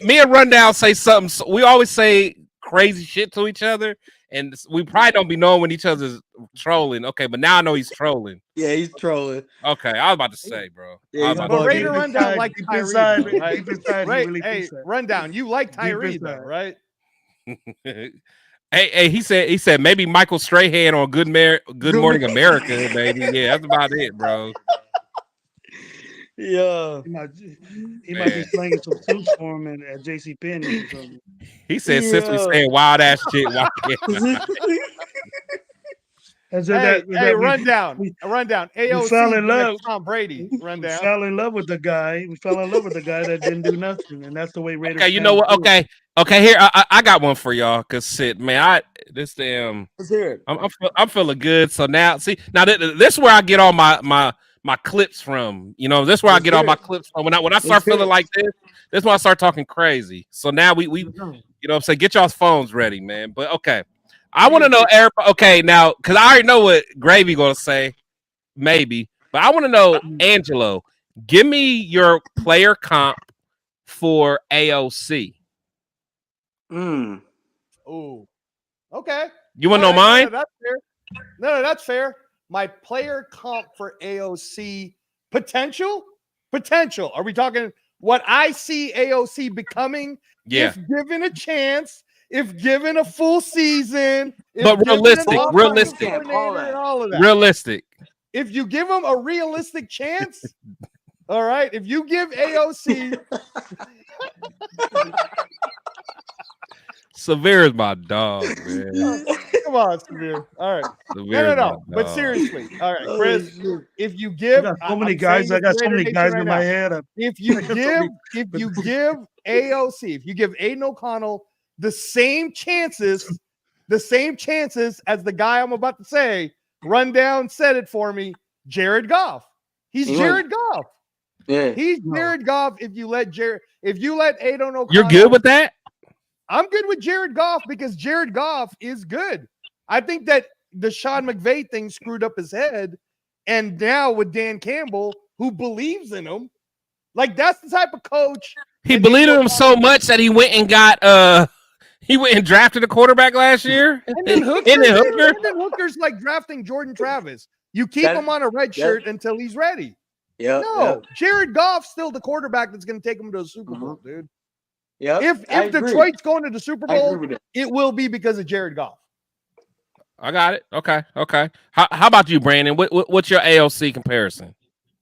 me and Rundown say something. We always say crazy shit to each other, and we probably don't be knowing when each other's trolling. Okay, but now I know he's trolling. Yeah, he's trolling. Okay, I was about to say, bro. Yeah, but Raider Rundown like Tyree, right? Hey, Rundown, you like Tyree though, right? Hey, he said maybe Michael Strahan on Good Morning America, baby. Yeah, that's about it, bro. Yeah, he might be slinging some suits for him at JCPenney or something. He said since we saying wild ass shit, why can't Rundown. AOC fell in love. Tom Brady. Rundown. We fell in love with the guy. We fell in love with the guy that didn't do nothing, and that's the way Raiders. Okay, you know what? Okay. Here I got one for y'all. Cause man, let's hear it. I'm feeling good. So now, see, this is where I get all my clips from. You know, this is where I get all my clips from. When I start feeling like this is when I start talking crazy. So now we you know what I'm saying, get y'all's phones ready, man. But okay. I want to know, everybody. Okay, now, because I already know what Gravy gonna say, maybe, but I want to know, Angelo, give me your player comp for AOC. Oh, okay. You want to know mine? No, that's fair. No, that's fair. My player comp for AOC potential. Are we talking what I see AOC becoming? Yeah. If given a chance. If given a full season, but realistic. All of that. Realistic. If you give them a realistic chance, all right. If you give AOC, Severe is my dog, man. Come on, Severe. All right. No. But seriously, all right, Chris. If you give, I got so many guys in my head. If you give AOC, if you give Aiden O'Connell the same chances as the guy I'm about to say, Rundown said it for me, Jared Goff. He's Jared Goff. Yeah. He's Jared Goff. If you let Aiden O'Connell, you're good with that? I'm good with Jared Goff because Jared Goff is good. I think that the Sean McVay thing screwed up his head. And now with Dan Campbell, who believes in him, like that's the type of coach. He believed in him so much that he went and drafted a quarterback last year. And then Hooker's like drafting Jordan Travis. You keep him on a red shirt until he's ready. Jared Goff's still the quarterback that's going to take him to a Super Bowl, dude. Yeah. If Detroit's going to the Super Bowl, it will be because of Jared Goff. I got it. Okay. How about you, Brandon? What's your AOC comparison?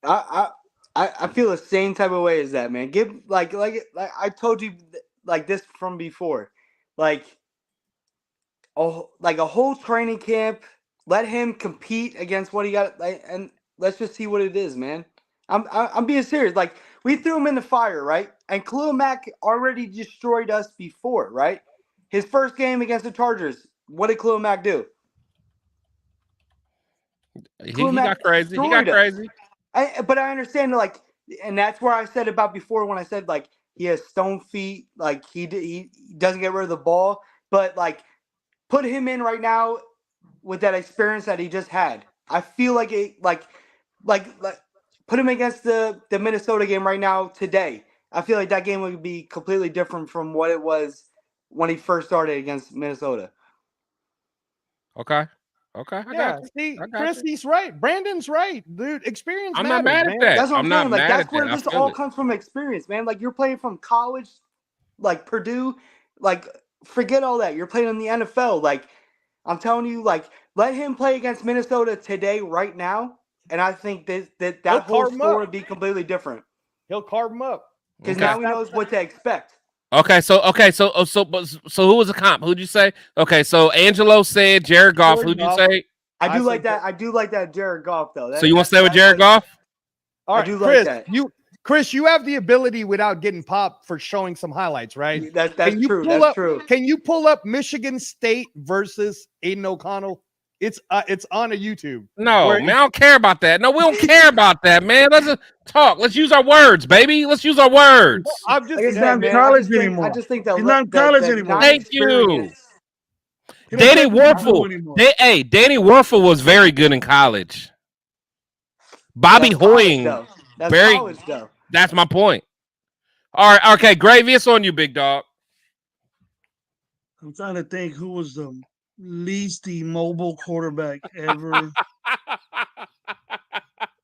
I feel the same type of way as that, man. Give like I told you like this from before. Like a whole training camp, let him compete against what he got, and let's just see what it is, man. I'm being serious. Like we threw him in the fire, right? And Khalil Mack already destroyed us before, right? His first game against the Chargers, what did Khalil Mack do? He got crazy. But I understand, like, and that's where I said about before when I said like he has stone feet, like he doesn't get rid of the ball. But like, put him in right now with that experience that he just had. I feel like put him against the Minnesota game right now today. I feel like that game would be completely different from what it was when he first started against Minnesota. Okay. Chris, he's right. Brandon's right, dude. Experience. I'm not mad at that. That's what I'm saying. Like that's where this all comes from, experience, man. Like you're playing from college like Purdue, like forget all that. You're playing in the NFL. Like I'm telling you, like let him play against Minnesota today, right now, and I think that whole score would be completely different. He'll carve him up because now he knows what to expect. Okay, so who was the comp? Who'd you say? Okay, so Angelo said Jared Goff. Who'd you say? I do like that. I do like that Jared Goff though. So you want to stay with Jared Goff? All right, I do Chris, like that. Chris, you have the ability without getting popped for showing some highlights, right? That's true. That's true. Can you pull up Michigan State versus Aiden O'Connell? It's on a YouTube. No, man, I don't care about that. No, we don't care about that, man. Let's just talk. Let's use our words, baby. Let's use our words. Well, I'm just he's not in college anymore. I just think that he's not in college anymore. Thank you. Danny Werfel. Danny Werfel was very good in college. Bobby Hoying. That's college, though. That's my point. All right, okay, Gravy, it's on you, big dog. I'm trying to think who was the least immobile quarterback ever.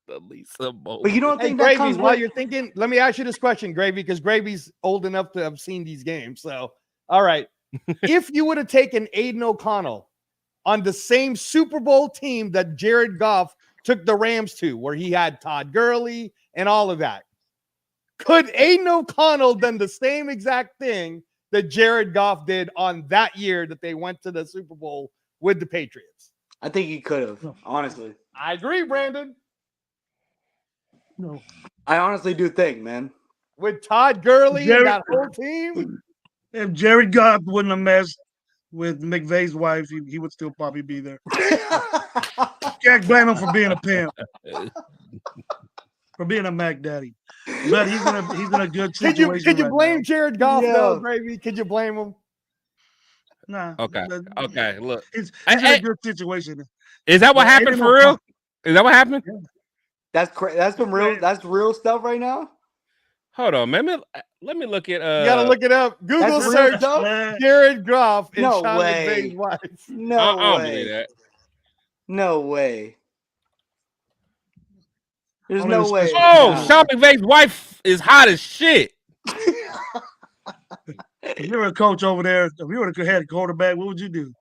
The least immobile. But you don't think that Gravy, comes while with... you're thinking, let me ask you this question, Gravy, because Gravy's old enough to have seen these games. So, all right. If you would have taken Aiden O'Connell on the same Super Bowl team that Jared Goff took the Rams to, where he had Todd Gurley and all of that, could Aiden O'Connell done the same exact thing that Jared Goff did on that year that they went to the Super Bowl with the Patriots? I think he could have, honestly. I agree, Brandon. No, I honestly do think, man. With Todd Gurley and that whole team? If Jared Goff wouldn't have messed with McVay's wife, he would still probably be there. Can't blame him for being a pimp. For being a Mac Daddy. But he's in a good situation. Could you blame now. Jared Goff, though, Gravy? Could you blame him? Nah. Okay. Look. He's in a good situation. Is that what happened for real? Is that what happened? Yeah. That's some real that's real stuff right now. Hold on, man. Let me look at You gotta look it up. Google search Jared Goff and No Sean way. McVay's wife. No I don't way. believe that. No way. There's no way. Oh, Sean McVay's wife is hot as shit. If you were a coach over there, if you would have had a quarterback, what would you do?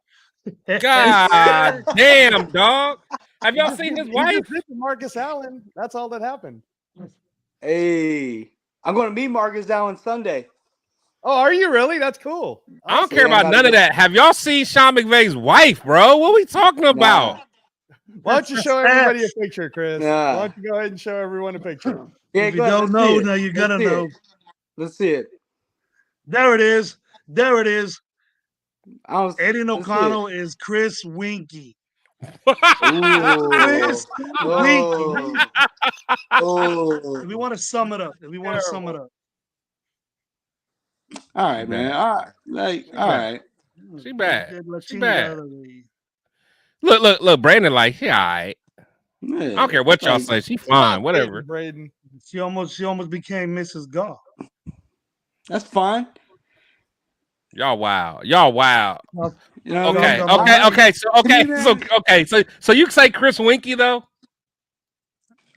God damn, dog. Have y'all seen his wife? Marcus Allen. That's all that happened. Hey, I'm going to meet Marcus Allen Sunday. Oh, are you really? That's cool. I don't care about none of that. Have y'all seen Sean McVay's wife, bro? What are we talking about? Why don't you show everybody a picture, Chris? Why don't you go ahead and show everyone a picture? Yeah, if you don't know, now you gotta know. Let's see it. There it is. There it is. Aiden O'Connell is Chris Winky. Chris Winky. If we want to sum it up. All right, man. All right. All right. She bad. She bad. Look, Brandon, like, yeah, all right. I don't care what y'all say. She fine, whatever. Braden. She almost became Mrs. Goff. That's fine. Y'all wow. So you say Chris Winky though?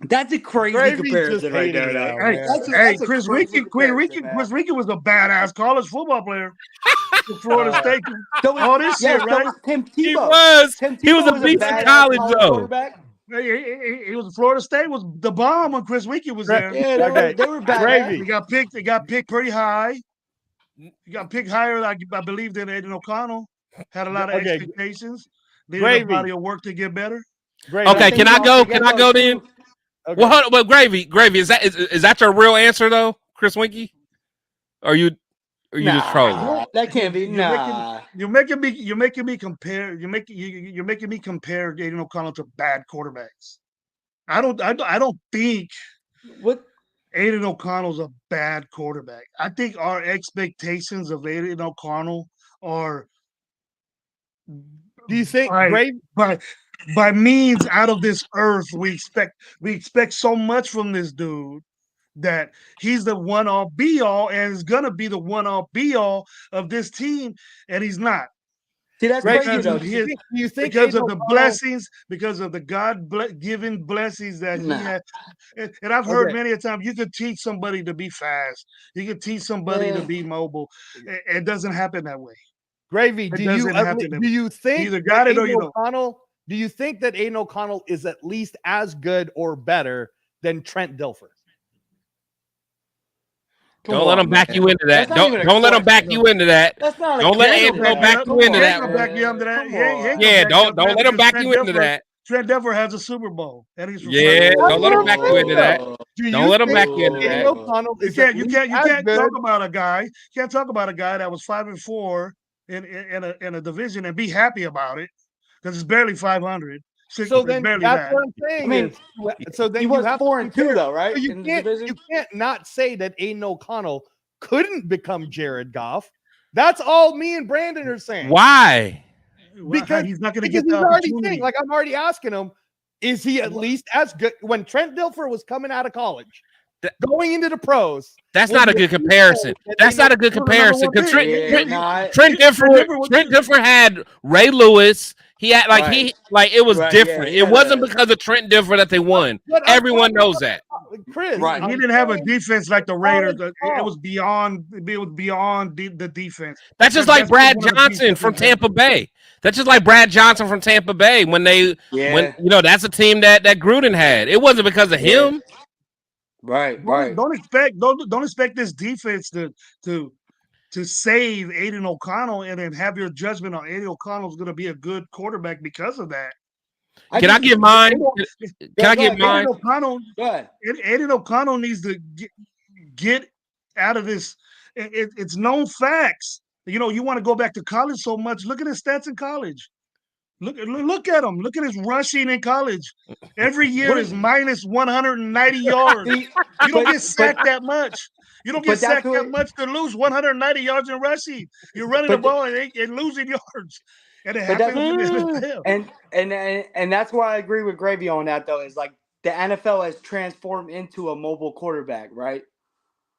That's a crazy comparison right there. Hey, Chris Winky was a badass college football player for Florida State. All this shit, right? Tim Tebow. He was a beast in college though. He was Florida State was the bomb when Chris Winky was there. Yeah, they were bad. He got picked pretty high. He got picked higher, I believe, than Aiden O'Connell. Had a lot of expectations. Needed a body of work to get better. Okay, can I go? Can I go then? Okay. Well, hold on, Gravy. Is that your real answer though, Chris Winky? Or you just trolling? That can't be. You're making me compare. You're making me compare Aiden O'Connell to bad quarterbacks. I don't think Aiden O'Connell's a bad quarterback. I think our expectations of Aiden O'Connell are. Do you think by means out of this earth, we expect so much from this dude that he's the one-all be-all and is gonna be the one-all be-all of this team, and he's not. See, that's crazy though. Do you think because Aiden of the blessings, because of the God-given blessings that he had, and I've heard many a time, you could teach somebody to be fast. You could teach somebody to be mobile. It doesn't happen that way. Gravy, do you think either got it or you don't? O'Connell, do you think that Aiden O'Connell is at least as good or better than Trent Dilfer? Don't let him back you into that. Don't let him back you into that. Don't let Aiden back you into that. Yeah, don't let him back you into that. Trent Dilfer has a Super Bowl, and he's don't let him back you into that. Don't let him back you into that. You can't talk about a guy. You can't talk about a guy that was 5-4 in a division and be happy about it because it's barely 500. So then that's what I'm saying. I mean, so then he was 4-2 though, right? So you can't not say that Aiden O'Connell couldn't become Jared Goff. That's all me and Brandon are saying. Why? Because he's not going to get the opportunity. Like I'm already asking him, is he at least as good? When Trent Dilfer was coming out of college, going into the pros, that's not a good comparison. That's not a good comparison because Trent Dilfer had Ray Lewis. He had it was different. It wasn't because of Trent Dilfer that they won. Everyone knows that. Chris, he didn't have a defense like the Raiders. It was beyond the defense. That's just like Brad Johnson from Tampa Bay. That's just like Brad Johnson from Tampa Bay when that's a team that Gruden had. It wasn't because of him. Right. Don't expect this defense to save Aiden O'Connell and then have your judgment on Aiden O'Connell is going to be a good quarterback because of that. Can I get mine? Can I get mine? Aiden O'Connell needs to get out of this. It's known facts. You want to go back to college so much. Look at his stats in college. Look at him. Look at his rushing in college. Every year is minus 190 yards. You don't get sacked that much. You don't get sacked that much to lose 190 yards in rushing. You're running the ball and losing yards. And it happens in the NFL. And that's why I agree with Gravy on that, though, is like the NFL has transformed into a mobile quarterback, right?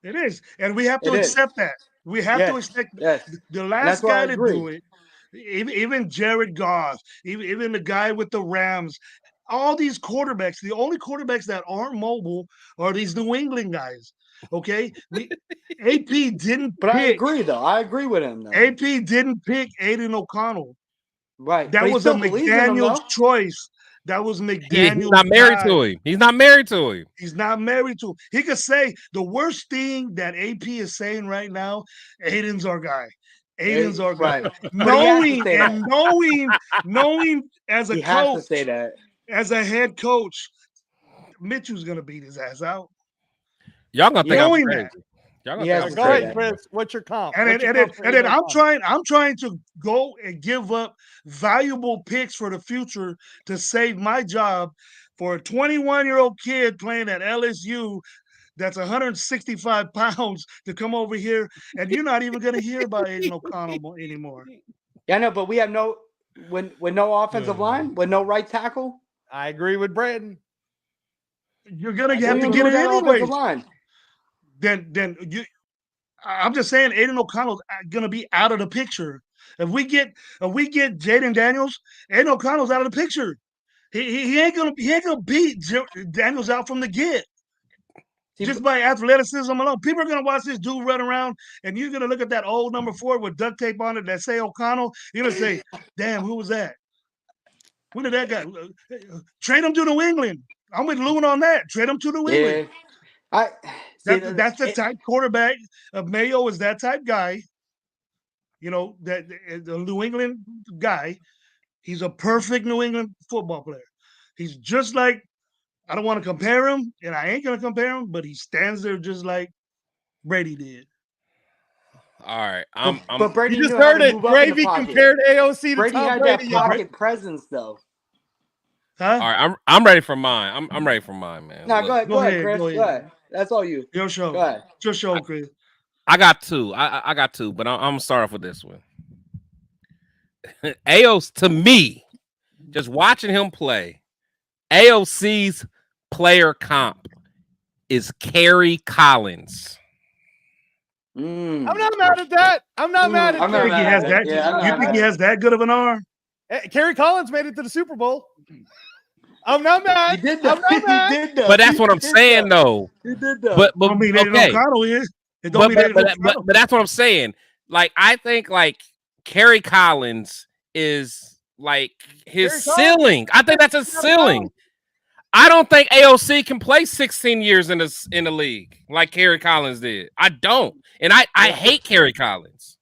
It is. And we have to accept that. We have to accept the last guy to do it. Even Jared Goff, even the guy with the Rams, all these quarterbacks, the only quarterbacks that aren't mobile are these New England guys. Okay, AP didn't. But I agree, though. I agree with him. Though. AP didn't pick Aiden O'Connell. Right. That was a McDaniels choice. That was McDaniels. He's not married to him. He's not married to him. He's not married to him. He could say the worst thing that AP is saying right now. Aiden's our guy. Aiden's our guy. Right. Knowing as a he coach, has to say that. As a head coach, Mitchell's gonna beat his ass out. Y'all gonna think I'm crazy. Go ahead, Chris. What's your comp? And then I'm trying to go and give up valuable picks for the future to save my job for a 21-year-old kid playing at LSU that's 165 pounds to come over here, and you're not even going to hear about Aiden O'Connell anymore. Yeah, no, but we have with no offensive line, with no right tackle. I agree with Brandon. You're going to have to get it anyway. Then I'm just saying Aiden O'Connell's going to be out of the picture. If we get Jayden Daniels, Aiden O'Connell's out of the picture. He ain't gonna beat Daniels out from the get. Just by athleticism alone. People are going to watch this dude run around, and you're going to look at that old number 4 with duct tape on it that say O'Connell. You're going to say, damn, who was that? When did that guy? Trade him to New England. I'm with Loon on that. Trade him to New England. That's the type quarterback of Mayo is that type guy. That the New England guy. He's a perfect New England football player. He's just like, I don't want to compare him, and I ain't going to compare him, but he stands there just like Brady did. All right. But Brady you just heard it. Gravy compared AOC to Brady Tom had Brady. That pocket presence, though. Huh? All right. I'm ready for mine. I'm ready for mine, man. No, go ahead, Chris. Go ahead. That's all you. Your show. Go ahead. Your show, Chris. I got two. I got two, but I'm going to start off with this one. AOC, to me, just watching him play, AOC's player comp is Kerry Collins. Mm. I'm not mad at that. I'm not mad at I'm You not think he mad has at that? that. Yeah, I'm not You mad think he at has that good of an arm? Kerry Collins made it to the Super Bowl. I'm not mad. He did I'm that. not mad. He did that. But that's what I'm saying, though. He did that. But Don't mean they don't okay. cuddle is. It don't mean they don't cuddle. But that's what I'm saying. Like, I think like Kerry Collins is like his ceiling. I think that's his ceiling. I don't think AOC can play 16 years in the league like Kerry Collins did. I don't, and I hate Kerry Collins.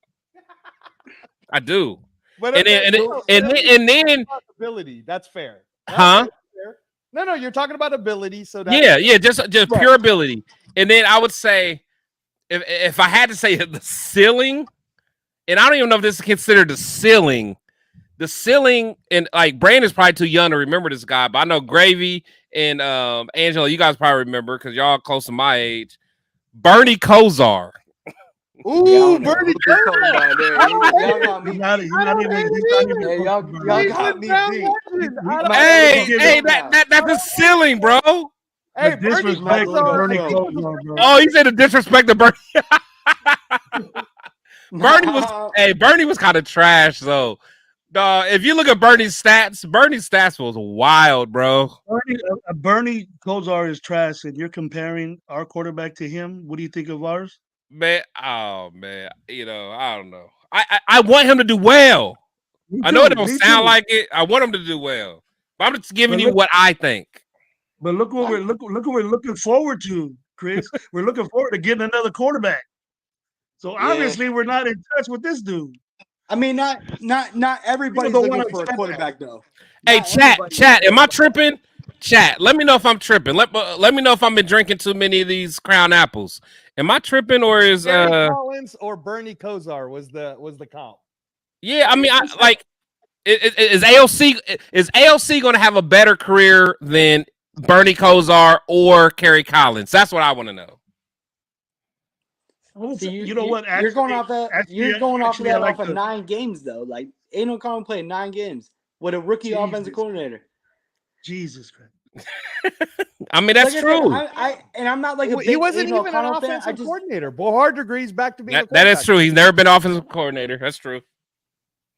I do. But and then ability. That's fair. Huh? No, you're talking about ability. So just pure ability. And then I would say, if I had to say the ceiling, and I don't even know if this is considered the ceiling, and like Brandon's probably too young to remember this guy, but I know Gravy and Angela, you guys probably remember because y'all close to my age. Bernie Kosar. Ooh, Bernie Kosar. Y'all got me. Y'all got me. Hey, that's a ceiling, bro. Hey, Bernie Kosar, bro. Oh, you said the disrespect to Bernie. Bernie was kind of trash though. If you look at Bernie's stats was wild, bro. Bernie Kosar is trash, and you're comparing our quarterback to him. What do you think of ours? Man, you know, I don't know. I want him to do well. I know it don't sound like it. I want him to do well. But I'm just giving you what I think. But look what we're looking forward to, Chris. We're looking forward to getting another quarterback. So obviously we're not in touch with this dude. I mean, not everybody's looking for a quarterback though. Hey, chat. Am I tripping? Chat. Let me know if I'm tripping. Let me know if I've been drinking too many of these Crown Apples. Am I tripping or is Collins or Bernie Kosar was the comp? Yeah, I mean, is AOC going to have a better career than Bernie Kosar or Kerry Collins? That's what I want to know. See, you know what? You're going off of 9 games though. Like Aiden Collins played 9 games with a rookie offensive coordinator. Jesus Christ. I mean, that's true. I'm not like he wasn't even an offensive coordinator. Bohard degrees back to being that is true. He's never been offensive coordinator. That's true.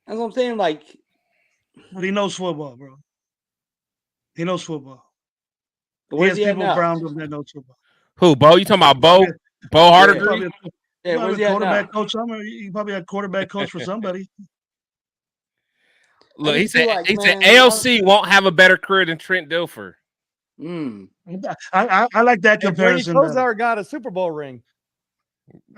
That's what I'm saying. Like, but he knows football, bro. He knows football. Where's he at now? That knows football. Who, Bo? You talking about Bo? Bo Harder? Yeah, where's he at now? Coach. He probably a quarterback coach for somebody. Look, he said AOC won't have a better career than Trent Dilfer. I like that comparison. Bernie Kosar got a Super Bowl ring.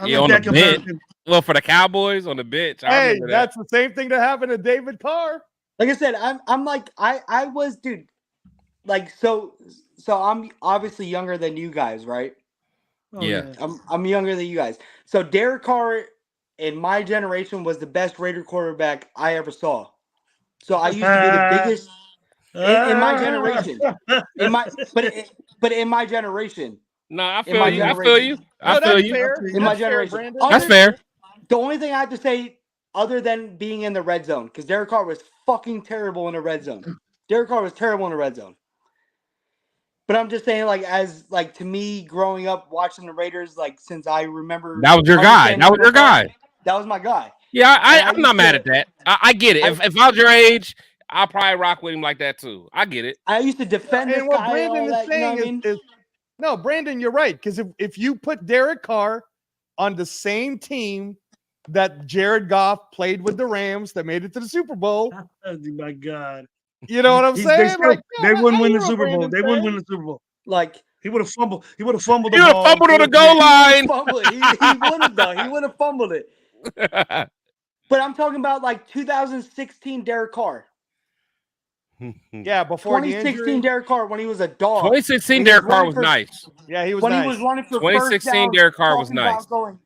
Yeah, on the bench. Well, for the Cowboys on the bench. Hey, that's the same thing that happened to David Carr. Like I said, I'm like I was, dude. Like so I'm obviously younger than you guys, right? Yeah. I'm younger than you guys. So Derek Carr in my generation was the best Raider quarterback I ever saw. So I used to be the biggest in my generation. But in my generation. No, I feel you. I feel you. I feel you. In my generation. That's fair. The only thing I have to say, other than being in the red zone, because Derek Carr was fucking terrible in the red zone. Derek Carr was terrible in the red zone. But I'm just saying, like, to me, growing up watching the Raiders, like, since I remember. That was your guy. That was your guy. That was my guy. Yeah, I'm not mad at that. I get it. If I was your age, I'll probably rock with him like that too. I get it. I used to defend this what guy. Brandon is saying is, no, Brandon, you're right. Because if you put Derek Carr on the same team that Jared Goff played with the Rams that made it to the Super Bowl. Oh my God. You know what I'm saying? They wouldn't win the Super Bowl. They wouldn't win the Super Bowl. Like he would have fumbled. He would have fumbled. He would have fumbled on the goal line. He would have though. He would have fumbled it. But I'm talking about like 2016 Derek Carr. Yeah, before 2016 Derek Carr when he was a dog. 2016 Derek Carr was nice. Yeah, he was when nice. he was running for 2016 Derek Carr was nice. Going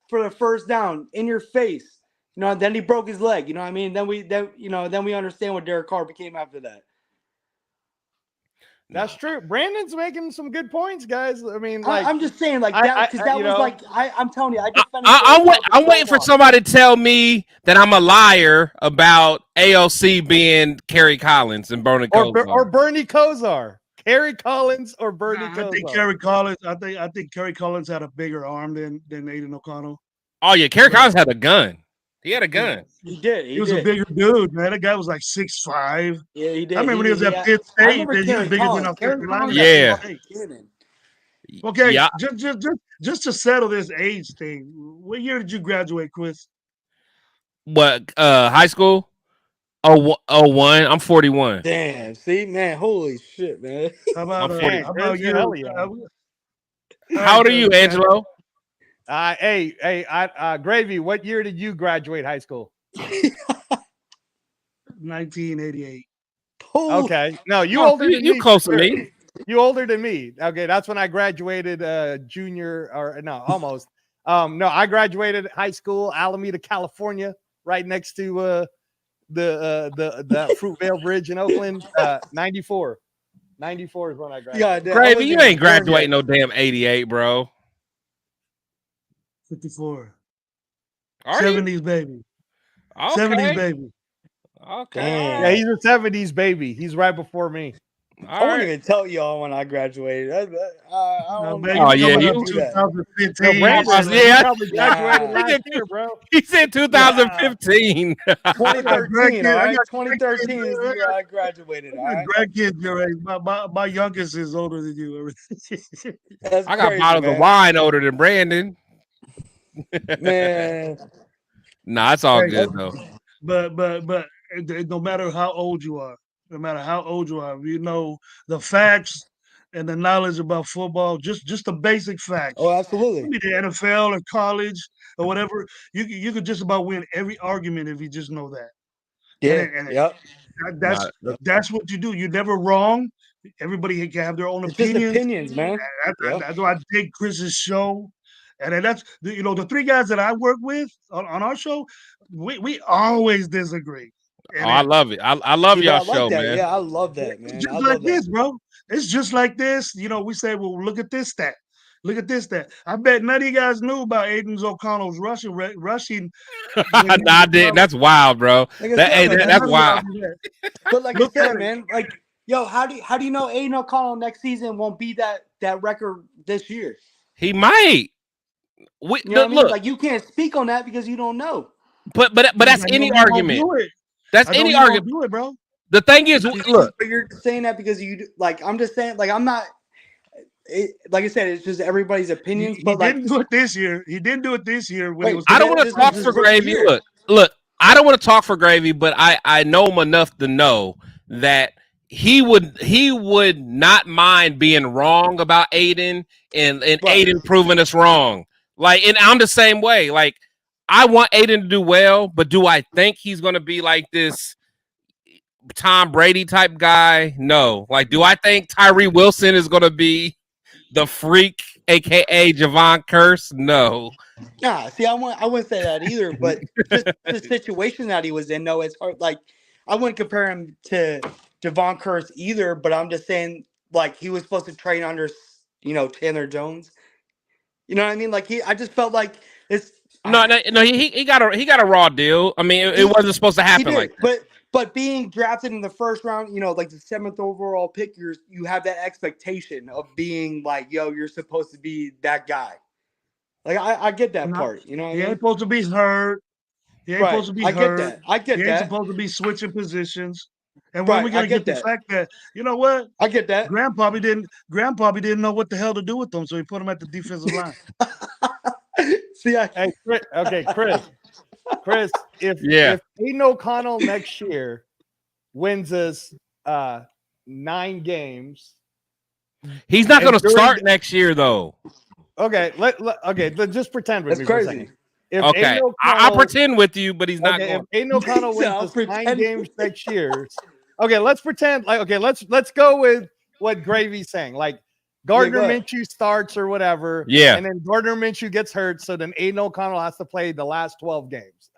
for the first down in your face. You know, then he broke his leg. You know what I mean? Then we understand what Derek Carr became after that. That's true. Brandon's making some good points, guys. I mean, like I'm just saying, like that because that was know, like I'm telling you, I'm waiting for somebody to tell me that I'm a liar about AOC being Kerry Collins and Bernie Kosar. Or Bernie Kosar. Kerry Collins or Bernie I think Kosar? Kerry Collins. I think Kerry Collins had a bigger arm than Aiden O'Connell. Oh yeah, Kerry Collins had a gun. He had a gun. He did. He was a bigger dude, man. That guy was like 6'5". Yeah, he did. I remember when he was at Pitt I State. remember He was Kerry bigger than Collins. our Kerry Collins. Yeah. Okay, Yeah. just to settle this age thing. What year did you graduate, Chris? What? High school? 01. I'm 41. Damn. See, man. Holy shit, man. How about I'm how about you? Hell yeah. How old are you, Angelo? Gravy, what year did you graduate high school? 1988. Okay. No, you older than me. You close to me. You older than me. Okay, that's when I graduated junior or no, almost. No, I graduated high school, Alameda, California, right next to the Fruitvale Bridge in Oakland. 94. 94 is when I graduated. Yeah, Gravy, you ain't graduating no damn 88, bro. 54. Are 70s you? baby. Okay. 70s baby. Okay. Yeah, he's a 70s baby. He's right before me. I won't even tell y'all when I graduated. I don't man, know. yeah, you you- 2015. Brandon, Yeah. you probably graduated Nah. last year, bro. He said 2015. 2013, all right? got 2013 is the year I graduated, all right? Grandkids your age. My youngest is older than you. That's I got crazy, bottles of man. wine older than Brandon. Man. Nah, it's all Hey, good though. But no matter how old you are, you know the facts and the knowledge about football, just the basic facts. Oh, absolutely. Maybe the NFL or college or whatever, you could just about win every argument if you just know that. Yeah. Yep. That's what you do. You're never wrong. Everybody can have their own It's just opinions. opinions, man. That's why I dig Chris's show. And then that's the three guys that I work with on our show, we always disagree. And I love it. I love See, but y'all I like show, that. man. Yeah, I love that, man. Just I like love that. this, bro. It's just like this. We say, well, look at this stat. Look at this stat. I bet none of you guys knew about Aiden O'Connell's rushing. Nah, I didn't. That's wild, bro. Like I said, That's wild. But like Look I at said, it. man, like, yo, how do you know Aiden O'Connell next season won't be that record this year? He might. You know what I mean? Look, Like, you can't speak on that because you don't know. but that's any argument. That's any argument. Do it, bro. The thing is, look, But you're saying that because I'm just saying, like, I'm not. Like I said, it's just everybody's opinions. He but didn't do it this year. He didn't do it this year. When Wait, he was I don't want to this talk is for his rookie Gravy. year. Look, I don't want to talk for Gravy, but I know him enough to know that he would not mind being wrong about Aiden and Right. Aiden proving us wrong. Like, and I'm the same way. Like, I want Aiden to do well, but do I think he's going to be like this Tom Brady type guy? No. Like, do I think Tyree Wilson is going to be the freak, aka Javon Curse? No. Nah, see, I wouldn't say that either. But just the situation that he was in, though, it's hard. Like, I wouldn't compare him to Javon Curse either. But I'm just saying, like, he was supposed to train under, Chandler Jones. You know what I mean? Like, I just felt like it's. No, he got a raw deal. I mean, it wasn't supposed to happen like that. But being drafted in the first round, like the 7th overall pick, you have that expectation of being like, yo, you're supposed to be that guy. Like, I get that part. You know what I He mean? ain't supposed to be hurt. He ain't supposed to be hurt. I get He that. ain't supposed to be switching positions. And when Right, we gonna I get get the that. fact that, you know what? I get that. Grandpa didn't know what the hell to do with them, so he put him at the defensive line. See, Hey, Chris, if Aiden O'Connell next year wins us 9 games, he's not going to start next year, though. Okay, let's just pretend with That's me for a crazy. second. If Okay, I'll pretend with you, but he's not okay, going. if Aiden O'Connell wins us 9 games next year, okay, let's pretend let's go with what Gravy's saying. Like, Gardner Minshew starts or whatever, and then Gardner Minshew gets hurt, so then Aiden O'Connell has to play the last 12 games.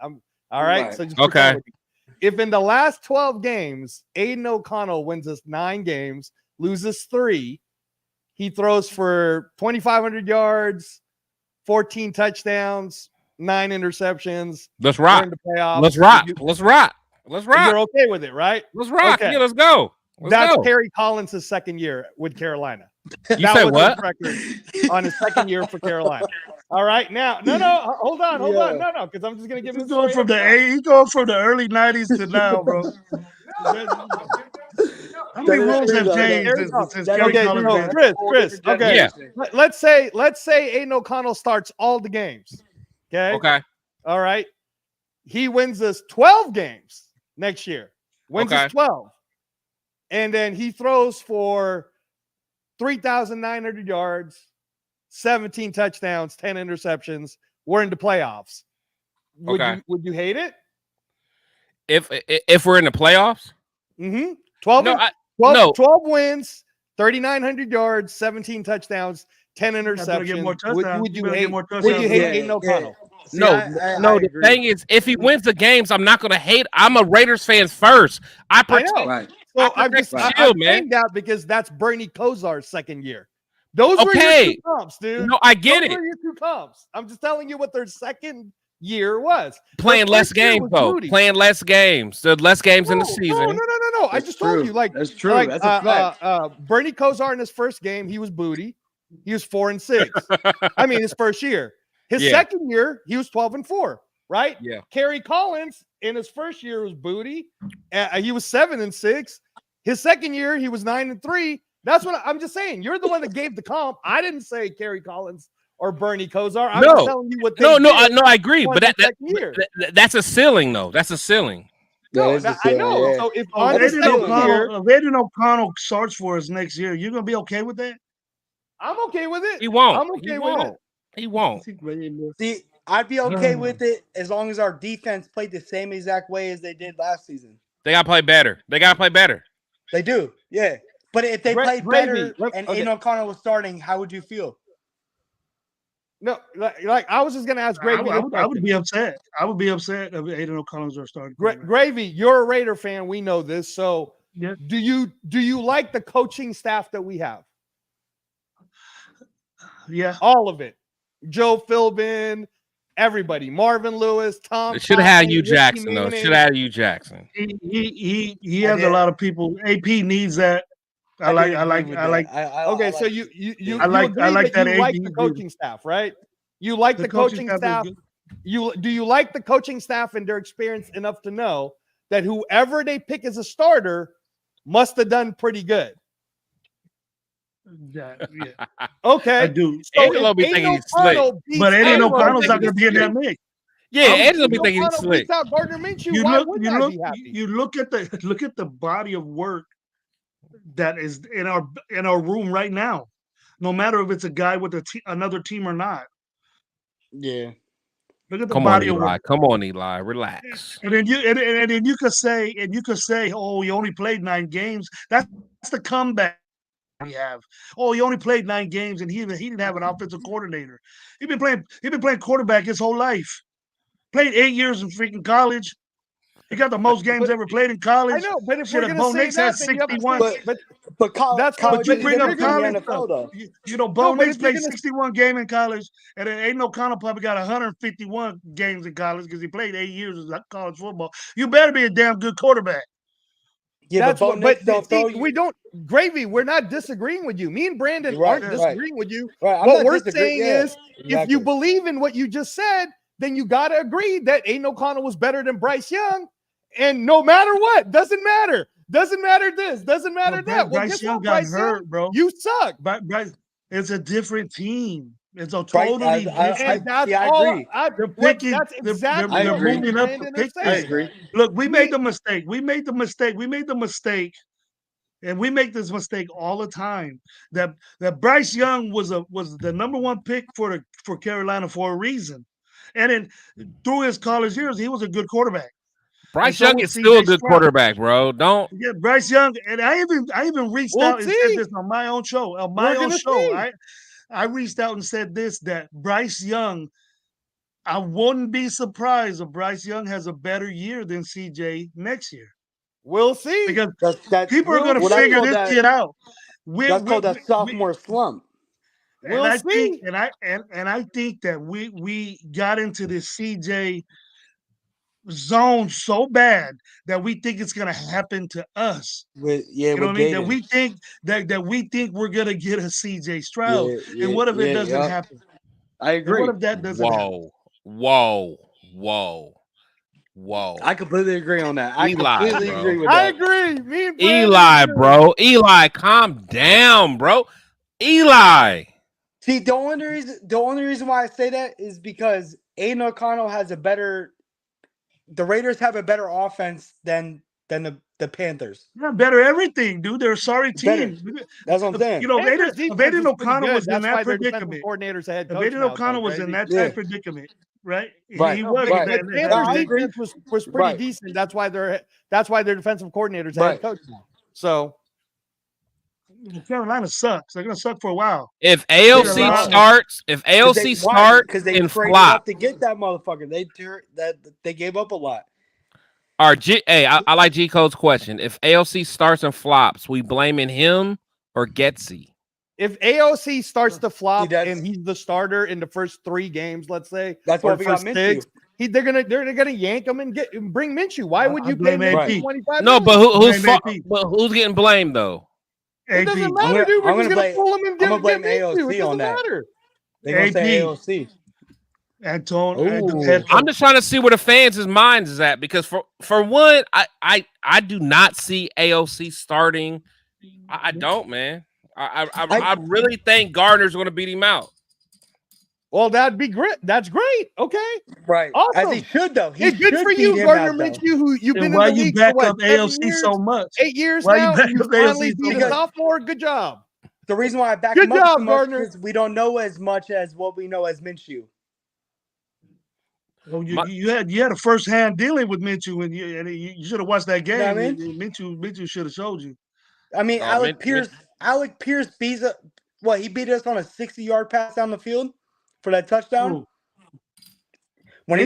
All right. So just pretend with me. If in the last 12 games, Aiden O'Connell wins us 9 games, loses 3, he throws for 2,500 yards, 14 touchdowns, 9 interceptions. Let's rock. We're in the playoffs. Let's rock. Let's rock. Let's rock. You're okay with it, right? Let's rock. Okay. Yeah, let's go. That's Kerry Collins' second year with Carolina. You said what? Record on his second year for Carolina. All right, now, no, hold on, no, because I'm just gonna give him. He's going from the early '90s to now, bro. How many rules have changed since Kerry Collins? Chris. Okay, yeah. Let's say Aiden O'Connell starts all the games. Okay. All right. He wins us 12 games next year. Wins us 12, and then he throws for 3,900 yards, 17 touchdowns, 10 interceptions. We're in the playoffs. Would you hate it? If we're in the playoffs? Mm-hmm. 12 wins, 3,900 yards, 17 touchdowns, 10 interceptions. Would you hate Aiden O'Connell? The thing is, if he wins the games, I'm not going to hate. I'm a Raiders fan first. I protect. Right. So I'm saying that because that's Bernie Kosar's second year. Those were your two comps, dude. No, I get it. Those were your two comps. I'm just telling you what their second year was. Playing less games, though. Playing less games. The less games in the season. No. I just told you. That's true. That's a fact. Bernie Kosar in his first game, he was booty. He was 4-6. I mean, his first year. His second year, he was 12-4. Right? Yeah. Kerry Collins in his first year was booty. He was 7-6. His second year, he was 9-3. That's what I'm just saying. You're the one that gave the comp. I didn't say Kerry Collins or Bernie Kosar. I'm just telling you what they did. I agree. But that's a ceiling, though. That's a ceiling. No, I know. So if Aiden O'Connell starts for us next year, you're gonna be okay with that? I'm okay with it. He won't. I'm okay with it. He won't. See, I'd be okay with it as long as our defense played the same exact way as they did last season. They gotta play better. They do, yeah. But if they played better and Aiden O'Connell was starting, how would you feel? No, like I was just gonna ask Gravy. I would be upset. I would be upset if Aiden O'Connell was starting. Gravy, you're a Raider fan. We know this. So, do you like the coaching staff that we have? Yeah, all of it. Joe Philbin, everybody. Marvin Lewis, Tom. It should have had you Jackson though. Should have had you Jackson. He has a lot of people. AP needs that. I like. Okay, so you like that. You like the coaching staff, right? You like the coaching staff. Do you like the coaching staff and their experience enough to know that whoever they pick as a starter must have done pretty good? Okay, I do. So Aiden's gonna be thinking he's slick, but Aiden O'Connell's not gonna be in that mix. Yeah, Aiden's gonna be thinking he's slick. Gardner Minshew, you look at the body of work that is in our room right now. No matter if it's a guy with another team or not. Yeah. Look at the body of work. Come on, Eli, relax. And then you could say, oh, he only played 9 games. That's the comeback we have. Oh, he only played 9 games, and he didn't have an offensive coordinator. He's been playing quarterback his whole life. Played 8 years in freaking college. He got the most games ever played in college. I know, but if we're going to say that, 61. But college, you bring up college NFL, though. Bo Nix played 61 games in college, and then Aiden O'Connell probably got 151 games in college because he played 8 years of college football. You better be a damn good quarterback. Yeah, we don't, Gravy, we're not disagreeing with you. Me and Brandon aren't disagreeing with you. What we're saying is, if you believe in what you just said, then you got to agree that Aiden O'Connell was better than Bryce Young. And no matter what, doesn't matter. Doesn't matter this. Doesn't matter that. Bryce Young got hurt, bro. You suck. Bryce, it's a different team. It's a totally different. I agree. That's exactly they're moving up the pick. I agree. Look, we made the mistake. And we make this mistake all the time. That Bryce Young was the number 1 pick for Carolina for a reason. And then through his college years, he was a good quarterback. Bryce Young is still a good quarterback, bro. Don't. Yeah, Bryce Young, and I even reached out and said this on my own show. I reached out and said this, that Bryce Young, I wouldn't be surprised if Bryce Young has a better year than CJ next year. We'll see. Because people are going to figure this kid out. That's called that sophomore slump. We'll see. I think that we got into this CJ zone so bad that we think it's going to happen to us. You know what I mean? That we think we're going to get a CJ Stroud. And what if it doesn't happen? I agree. And what if that doesn't happen? Whoa. I completely agree on that. Eli, I completely bro. agree with that. I agree. Me and Eli, bro. Eli, calm down, bro. Eli. See, the only reason why I say that is because Aiden O'Connell has the Raiders have a better offense than the Panthers. Yeah, better everything, dude. They're a sorry team. That's what I'm saying. You know, Aiden O'Connell was in that predicament. Aiden O'Connell was in that type predicament, right? Right. He was. The Panthers defense was pretty decent. That's why their defensive coordinator's a head coach now. So Carolina sucks. They're gonna suck for a while. If AOC starts, because they and traded flop up to get that motherfucker, they gave up a lot. I like G Code's question. If AOC starts and flops, we blaming him or Getsy? If AOC starts to flop and he's the starter in the first 3 games, let's say, that's what we got Minshew. They're gonna yank him and bring Minshew. Why would you pay Minshew 25? No, but who's getting blamed though? It doesn't matter, dude. We're just gonna pull him and I'm gonna blame AOC on that. They're gonna say AOC. I'm just trying to see where the fans' minds is at, because for one, I do not see AOC starting. I don't, man. I really think Gardner's going to beat him out. Well, that'd be great. That's great. Okay, right. Awesome. As he should, though. It's good for you, Gardner Minshew, who you've been in the league back for up AOC so much? 8 years now. You finally beat a sophomore. Good job. The reason why I back him up so much is we don't know as much as what we know as Minshew. Well, you had a first-hand dealing with Minshew, and you should have watched that game. You know what I mean? Minshew should have showed you. I mean, Alec Pierce beat us. What, he beat us on a 60-yard pass down the field for that touchdown? Ooh. When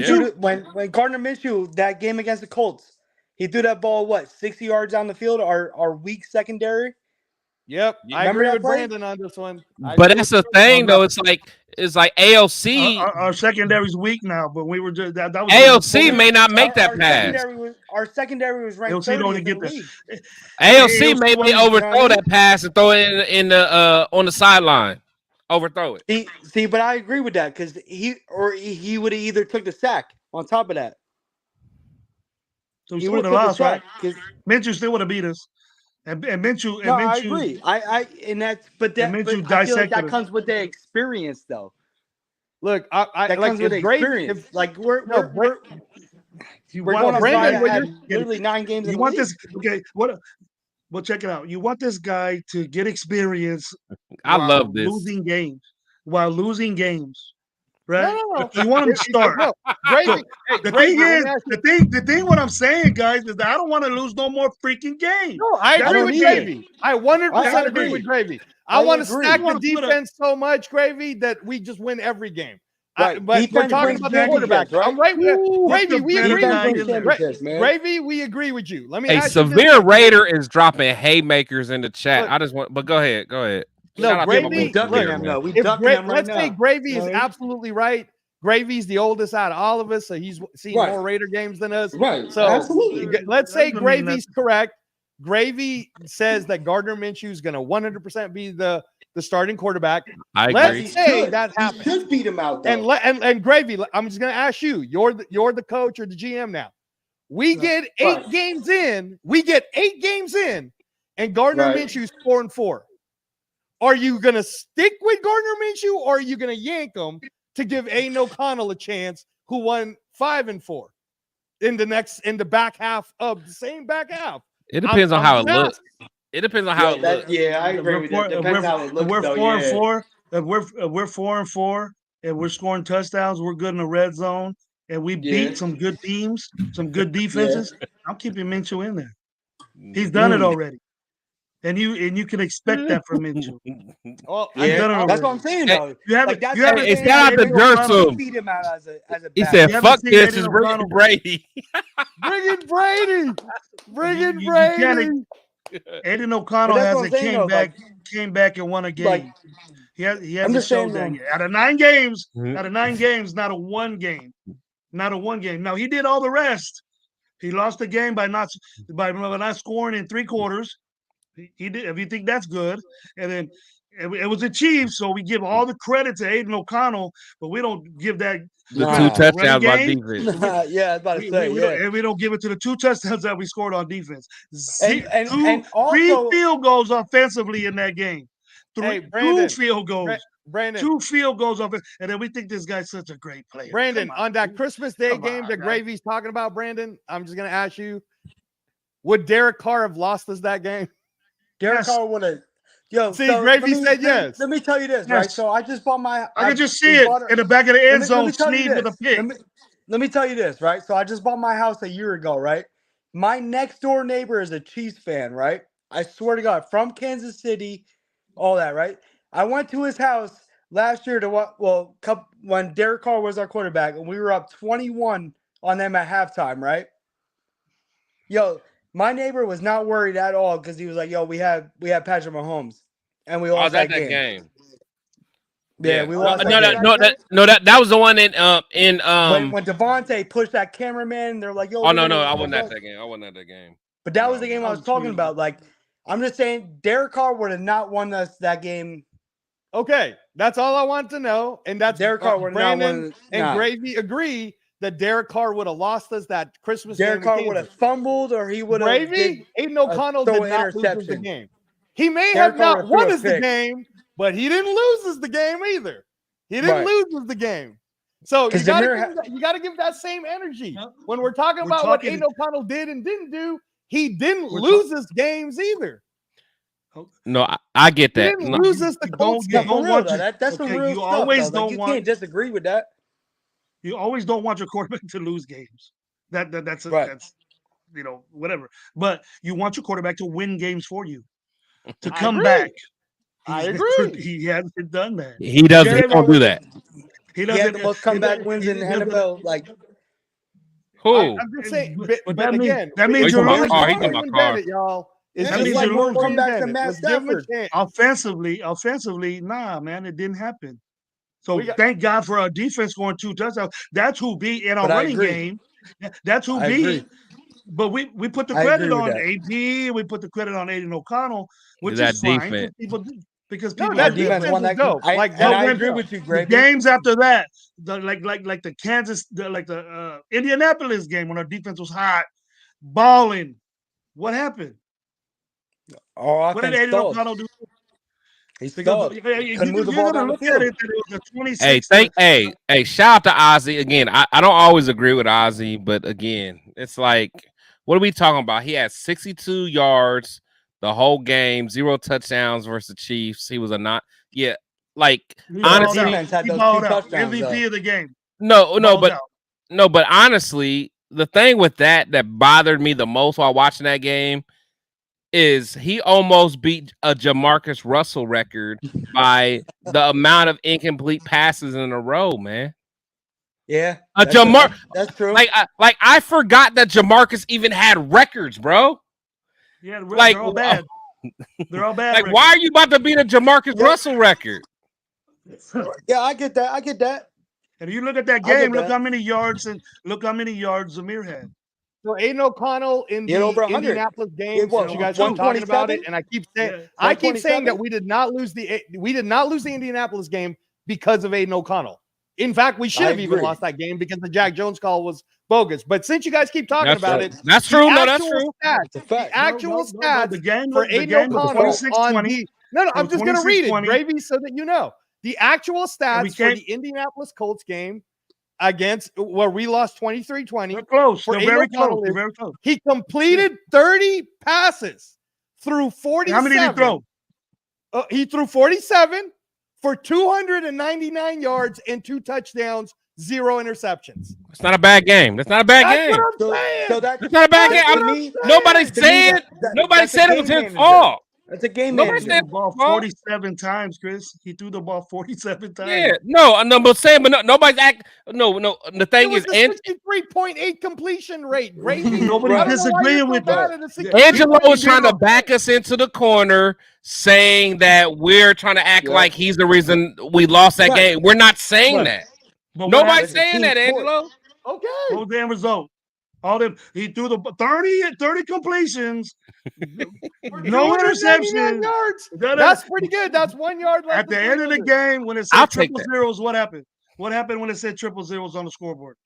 Gardner Minshew, that game against the Colts, he threw that ball 60 yards down the field. Our weak secondary. Yep, I agree with Brandon on this one. But that's the thing, though. It's like AOC. Our secondary's weak now, but we were just that was AOC may not make that pass. Our secondary was ranked. AOC don't get this. AOC may overthrow that pass and throw it in the on the sideline. Overthrow it. See, but I agree with that because he would have either took the sack on top of that. So he would have lost, right? Minshew still would have beat us. And Minshew. I agree. I feel like that comes with the experience, though. Look, that comes with experience. We're going Brandon, literally 9 games. You want this? Okay, what? Well, check it out. You want this guy to get experience. I love this. While losing games. Right? No. You want him to start. No. The thing what I'm saying, guys, is that I don't want to lose no more freaking games. No, I agree with Gravy. I 100% agree with Gravy. I want to stack the defense so much, Gravy, that we just win every game. Right. But we're talking about the quarterback. Right? I'm right with Gravy. We agree with you. Gravy, we agree with you. Let me ask Severe Raider is dropping haymakers in the chat. But go ahead. No, Gravy. Let's say Gravy is absolutely right. Gravy's the oldest out of all of us, so he's seen more Raider games than us. Right. So absolutely. Let's say Gravy's correct. Gravy says that Gardner Minshew is going to 100% be the starting quarterback. I agree. Let's say that happens. He should beat him out, though. And Gravy, I'm just going to ask you. You're the coach or the GM now. We get 8 games in. And Gardner Minshew's 4-4. Are you going to stick with Gardner Minshew, or are you going to yank him to give Aiden O'Connell a chance, who won 5-4 in the back half of the same back half? It depends on how it looks. It depends on how it looks. Yeah, I agree with that. Depends how it looks. We're 4-4. If we're 4-4 and we're scoring touchdowns, we're good in the red zone, and we beat some good teams, some good defenses. I'm keeping Minshew in there. He's done it already. And you can expect that from Minshew. That's what I'm saying, though. It's not the dirt beat him out as a he said, "Fuck this, is bringing Brady." Bring in Brady. Aiden O'Connell came back and won a game. He hasn't shown that yet. Out of 9 games, not a 1 game. Not a one game. Now he did all the rest. He lost the game by not scoring in 3 quarters. He did. If you think that's good, and then it was achieved, so we give all the credit to Aiden O'Connell, but we don't give that the 2 touchdowns by defense. Yeah, I was about to say. We don't give it to the 2 touchdowns that we scored on defense. And also, 3 field goals offensively in that game. 2 field goals. Brandon, 2 field goals off it, and then we think this guy's such a great player. Brandon, on that Christmas Day game that Gravy's talking about, Brandon, I'm just gonna ask you: would Derek Carr have lost us that game? Derek Carr would have. Yo, see, Gravy said yes. Let me tell you this, right? So I just bought my. I can just see it in the back of the end zone. Sneed with a pick. Let me tell you this, right? So I just bought my house a year ago, right? My next door neighbor is a Chiefs fan, right? I swear to God, from Kansas City, all that, right? I went to his house last year when Derek Carr was our quarterback, and we were up 21 on them at halftime, right? Yo, my neighbor was not worried at all because he was like, "Yo, we have Patrick Mahomes, and we lost that game." Yeah, we lost. That was the one in when Devontae pushed that cameraman. They're like, "Yo." Oh no, I wasn't at that game. But that was the game I was talking about. Like, I'm just saying, Derek Carr would have not won us that game. Okay, that's all I want to know, and that's Derek Carr would not won. And Gravy agree that Derek Carr would have lost us that Christmas game. Derek Carr would have fumbled, or he would have. Gravy, Aiden O'Connell did not lose us the game. He may have not won us the game, but he didn't lose us the game either. He didn't lose us the game. So you got to give that same energy when we're talking about what Aiden O'Connell did and didn't do. He didn't lose us games either. No, I get that. He didn't lose us the Colts game. That's the real stuff. Always don't you can't disagree with that. You always don't want your quarterback to lose games. That's whatever. But you want your quarterback to win games for you, to come back. I agree. He hasn't done that. He doesn't. He don't do that. He had the most comeback wins in the NFL. Like who? I'm just saying. But again, that means you're losing. Y'all. That means you're losing. Come back to Matt Stafford. Offensively, nah, man, it didn't happen. So thank God for our defense scoring 2 touchdowns. That's who beat in our running game. That's who beat. But we put the credit on AP. We put the credit on Aiden O'Connell, which is fine. Because people that defense won that go. I agree with you, Greg. Games after that, like the Indianapolis game when our defense was hot, balling. What happened? What did Aiden O'Connell do? He stalled. Couldn't move the ball down the field. Hey, shout out to Ozzy again. I don't always agree with Ozzy, but again, it's like, what are we talking about? He had 62 yards the whole game, 0 touchdowns versus the Chiefs. He was honestly, honestly, MVP of the game. But honestly, the thing with that bothered me the most while watching that game is he almost beat a Jamarcus Russell record by the amount of incomplete passes in a row, man. Yeah, that's true. Like I forgot that Jamarcus even had records, bro. Yeah, they're all bad. They're all bad. Like, why are you about to beat a Jamarcus Russell record? Yeah, I get that. And if you look at that game, look how many yards Zamir had. So Aiden O'Connell in the Indianapolis game, you guys are talking about it, and I keep saying that we did not lose the Indianapolis game because of Aiden O'Connell. In fact, we should have even lost that game because the Jack Jones call was bogus. But since you guys keep talking about it, that's true. No, that's true. The actual stats for Aiden O'Connell on the I'm just going to read it, Gravy, so that you know the actual stats for the Indianapolis Colts game against where we lost 23-20. They're close. They're very close. They're very close. He completed 30 passes through 47. How many did he throw? He threw 47 for 299 yards and 2 touchdowns, 0 interceptions. It's not a bad game. That's not a bad game. That's not a bad game. Nobody said it was his fault. That's a game manager. He threw the ball 47 times, Chris. He threw the ball 47 times. Yeah, but nobody's the thing is, 63.8 completion rate. Nobody's disagreeing with that. Angelo was trying to back us into the corner, saying that we're trying to act like he's the reason we lost that game. We're not saying that. But nobody's saying that, Angelo. Okay. What was the end result? All them he threw the 30 completions, no interceptions. Yards. That's pretty good. That's 1 yard left. At the end of the game, when it said triple zeros, what happened? What happened when it said triple zeros on the scoreboard?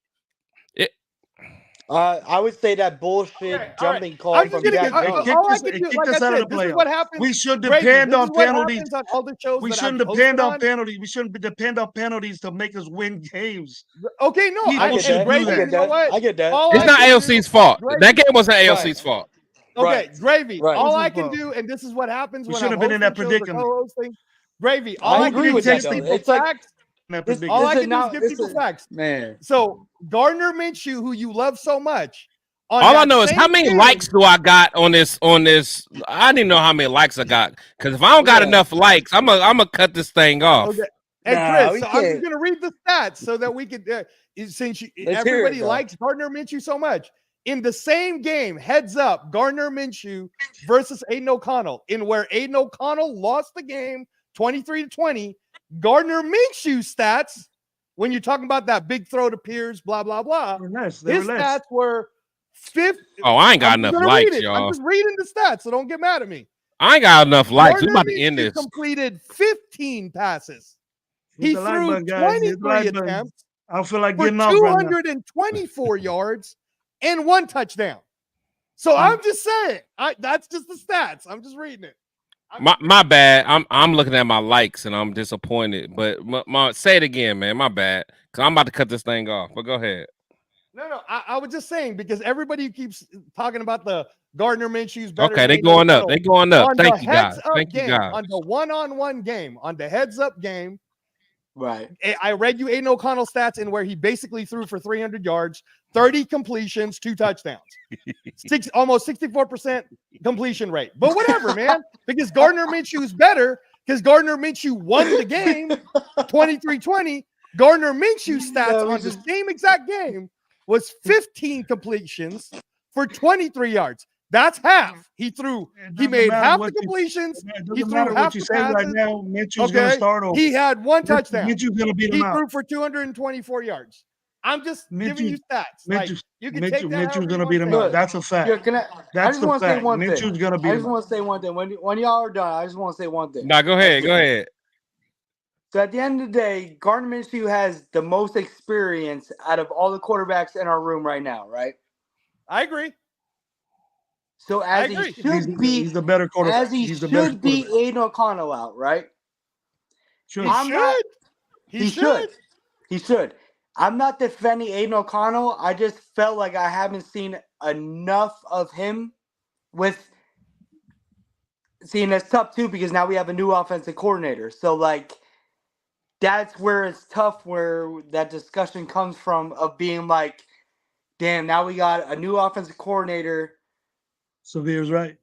I would say that bullshit jumping call from Jack Jones. All I can do, like I said, this is what happens. We should depend on penalties. On all the shows we shouldn't depend on penalties. We shouldn't depend on penalties to make us win games. Okay, no, I get that. I get that. It's not AOC's fault. That game wasn't AOC's fault. Okay, Gravy. All I can do, and this is what happens when I'm been in that predicament. Gravy. All I can do is give people facts. All I can do is give people facts. Man. So Gardner Minshew, who you love so much. All I know is how many likes do I got on this. I didn't know how many likes I got, because if I don't got enough likes, I'm gonna cut this thing off. Okay. And Chris, so I'm just gonna read the stats so that we could, since everybody likes Gardner Minshew so much. In the same game, heads up, Gardner Minshew versus Aiden O'Connell, in where Aiden O'Connell lost the game 23-20. Gardner Minshew stats, when you're talking about that big throw to Pierce, blah blah blah, his stats were 50. Oh, I ain't got enough likes, y'all. I'm just reading the stats, so don't get mad at me. I ain't got enough likes. We about to end this. Completed 15 passes. He threw 23 attempts. I don't feel like getting off 224 yards and 1 touchdown. So I'm just saying, that's just the stats. I'm just reading it. My bad. I'm looking at my likes and I'm disappointed. But say it again, man. My bad. Because I'm about to cut this thing off. But go ahead. No. I was just saying, because everybody keeps talking about the Gardner Minshew's better. Okay, they going up. They going up. Thank you, guys. Thank you, guys. On the one-on-one game, on the heads-up game, right? I read you Aiden O'Connell stats in where he basically threw for 300 yards, 30 completions, 2 touchdowns, almost 64% completion rate. But whatever, man, because Gardner Minshew is better, because Gardner Minshew won the game 23-20. Gardner Minshew stats on the same exact game was 15 completions for 23 yards. That's half. He made half the completions. He threw half the passes. Right now, Minshew's gonna start over. He had 1 touchdown. Minshew's gonna beat him out. He threw for 224 yards. I'm just giving you stats. You can take that. Minshew's gonna beat him out. That's a fact. I just want to say one thing. Minshew's gonna beat him out. I just want to say one thing. When y'all are done, I just want to say one thing. Nah, go ahead. So at the end of the day, Gardner Minshew has the most experience out of all the quarterbacks in our room right now, right? I agree. So as he should be, he's the better quarterback. As he should be Aiden O'Connell out, right? He should. I'm not defending Aiden O'Connell. I just felt like I haven't seen enough of him with seeing it's tough too, because now we have a new offensive coordinator. So like that's where it's tough, where that discussion comes from, of being like, damn, now we got a new offensive coordinator. Severe's right.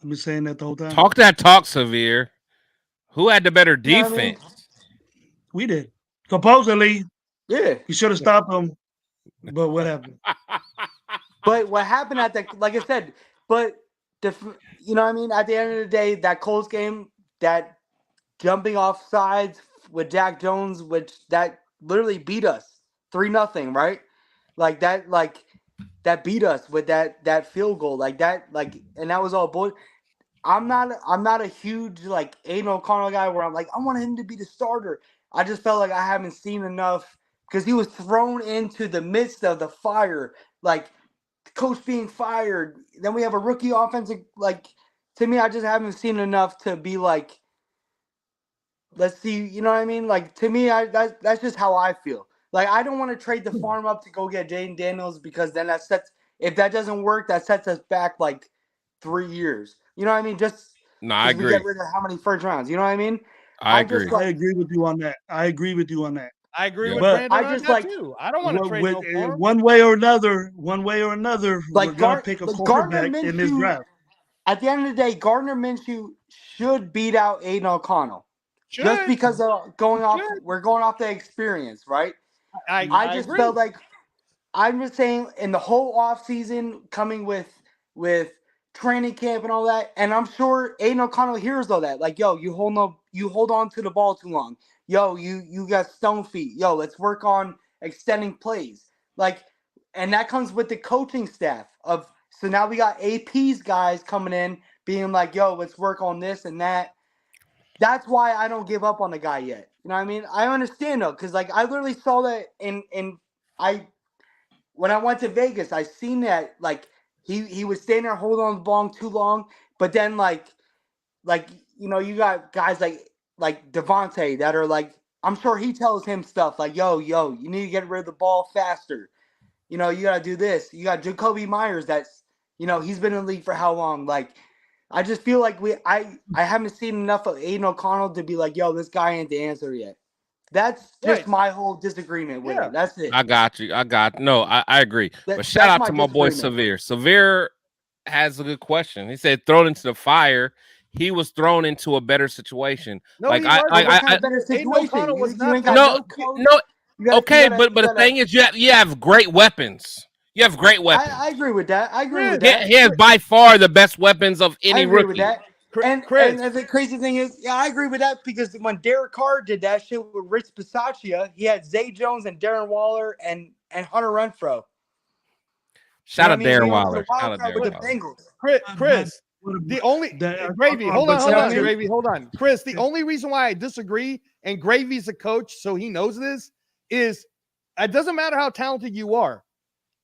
I've been saying that the whole time. Talk that talk, Severe. Who had the better defense? You know what I mean? We did. Supposedly. Yeah. You should have stopped him. But what happened? But what happened at the, like I said, you know what I mean? At the end of the day, that Colts game, that jumping off sides with Jack Jones, which that literally beat us 3-0, right? Like that beat us with that field goal, and that was all bullshit. I'm not a huge like Aiden O'Connell guy where I'm like, I want him to be the starter. I just felt like I haven't seen enough, because he was thrown into the midst of the fire, like coach being fired. Then we have a rookie offensive, like, to me, I just haven't seen enough to be like, let's see, you know what I mean? Like, to me, that's just how I feel. Like, I don't want to trade the farm up to go get Jayden Daniels, because then if that doesn't work, that sets us back like 3 years. You know what I mean? I agree. We get rid of how many first rounds? You know what I mean? I agree. I agree with you on that. I agree with Brandon on that too. I don't want to trade no farm. One way or another, like we're gonna pick a quarterback in this draft. At the end of the day, Gardner Minshew should beat out Aiden O'Connell. Just because we're going off the experience, right? I just felt like, I'm just saying, in the whole offseason, coming with training camp and all that, and I'm sure Aiden O'Connell hears all that. Like, yo, you hold on to the ball too long. Yo, you got stone feet. Yo, let's work on extending plays. Like, and that comes with the coaching staff of. So now we got AP's guys coming in, being like, "Yo, let's work on this and that." That's why I don't give up on the guy yet. You know what I mean? I understand though, because like I literally saw that when I went to Vegas, I seen that like he was standing there holding on the ball too long, but then like you got guys like Devontae that are like, I'm sure he tells him stuff like, yo, you need to get rid of the ball faster. You got to do this. You got Jacoby Myers that's, he's been in the league for how long? Like, I just feel like I haven't seen enough of Aiden O'Connell to be like, yo, this guy ain't the answer yet. That's just my whole disagreement with it. That's it. I got you. No, I agree. But shout out to my boy Severe. Severe has a good question. He said, thrown into the fire. He was thrown into a better situation. No, like I better situation. Okay, but the thing is, you have great weapons. You have great weapons. I agree with that. He has by far the best weapons of any rookie. With that. And the crazy thing is, I agree with that because when Derek Carr did that shit with Rich Bisaccia, he had Zay Jones and Darren Waller and Hunter Renfrow. Shout out Darren Waller. Chris, the only Gravy. Hold on, Gravy. Hold on, Chris. The only reason why I disagree, and Gravy's a coach, so he knows this, is it doesn't matter how talented you are.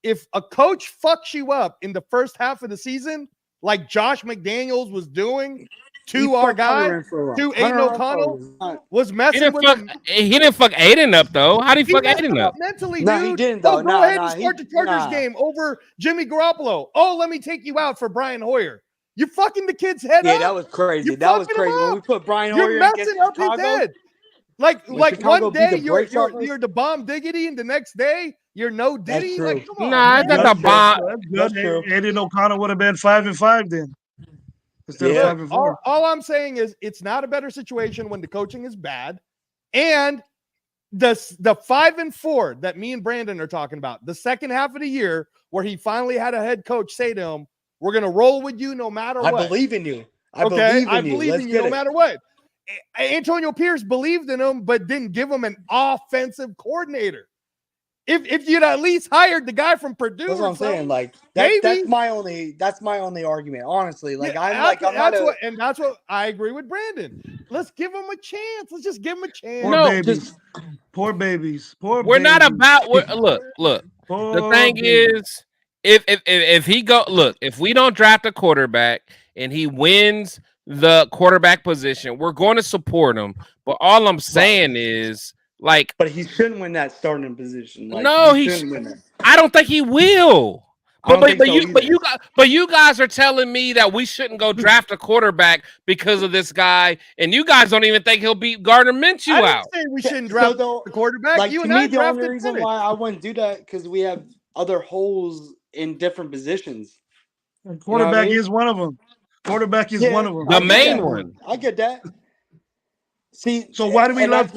If a coach fucks you up in the first half of the season, like Josh McDaniels was doing to our guy, to Aiden O'Connell, was messing with him. He didn't fuck Aiden up, though. How did he fuck Aiden up? Mentally, no, dude. He didn't, though. Go ahead and start the Chargers game over Jimmy Garoppolo. Oh, let me take you out for Brian Hoyer. You're fucking the kid's head up. Yeah, that was crazy. That was crazy. When we put Brian Hoyer you're messing up his head. Like one day you're the bomb diggity, and the next day you're no Diddy. Like, come on, nah, that's a bomb. That's true. Aiden O'Connell would have been 5-5 then. Instead of 5-4. All I'm saying is it's not a better situation when the coaching is bad, and the 5-4 that me and Brandon are talking about, the second half of the year where he finally had a head coach say to him, "We're gonna roll with you no matter what. I believe in you. I believe in you no matter what." Antonio Pierce believed in him, but didn't give him an offensive coordinator. If you'd at least hired the guy from Purdue, that's what I'm saying. Like that's my only argument, honestly. Like that's what I agree with Brandon. Let's give him a chance. Let's just give him a chance. Poor babies. We're not about. Look. The thing is, if we don't draft a quarterback and he wins the quarterback position, we're going to support him. But all I'm saying is, like, but he shouldn't win that starting position. Like, no, he shouldn't win that. I don't think he will. But you guys are telling me that we shouldn't go draft a quarterback because of this guy, and you guys don't even think he'll beat Gardner Minshew out. I didn't say we shouldn't draft the quarterback. Like, to me, the only reason why I wouldn't do that because we have other holes in different positions. And quarterback is one of them. Quarterback is one of them. The main one. I get that. See, so why do we love?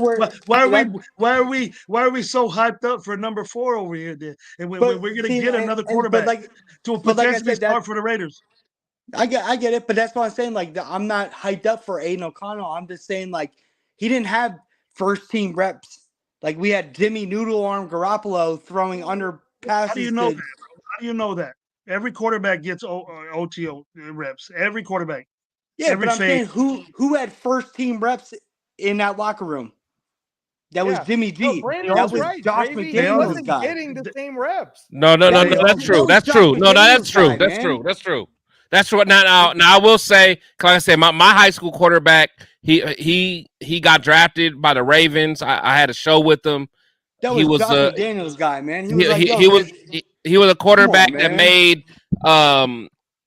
Why are we so hyped up for number 4 over here? Then, and we're going to get another quarterback to potentially start for the Raiders. I get it, but that's what I'm saying. Like, I'm not hyped up for Aiden O'Connell. I'm just saying, like, he didn't have first team reps. Like, we had Jimmy Noodle Arm Garoppolo throwing under passes. How do you know that? How do you know that? Every quarterback gets OTO reps. Every quarterback. Yeah, but I'm saying who had first team reps in that locker room? That was Jimmy G. That was right. Josh McDaniels wasn't getting the same reps. No, that's true. That's true. No, that's true. That's true. That's true. That's what. Now, I will say, like I said, my high school quarterback, he got drafted by the Ravens. I had a show with him. That was Josh McDaniels guy, man. He was a quarterback that made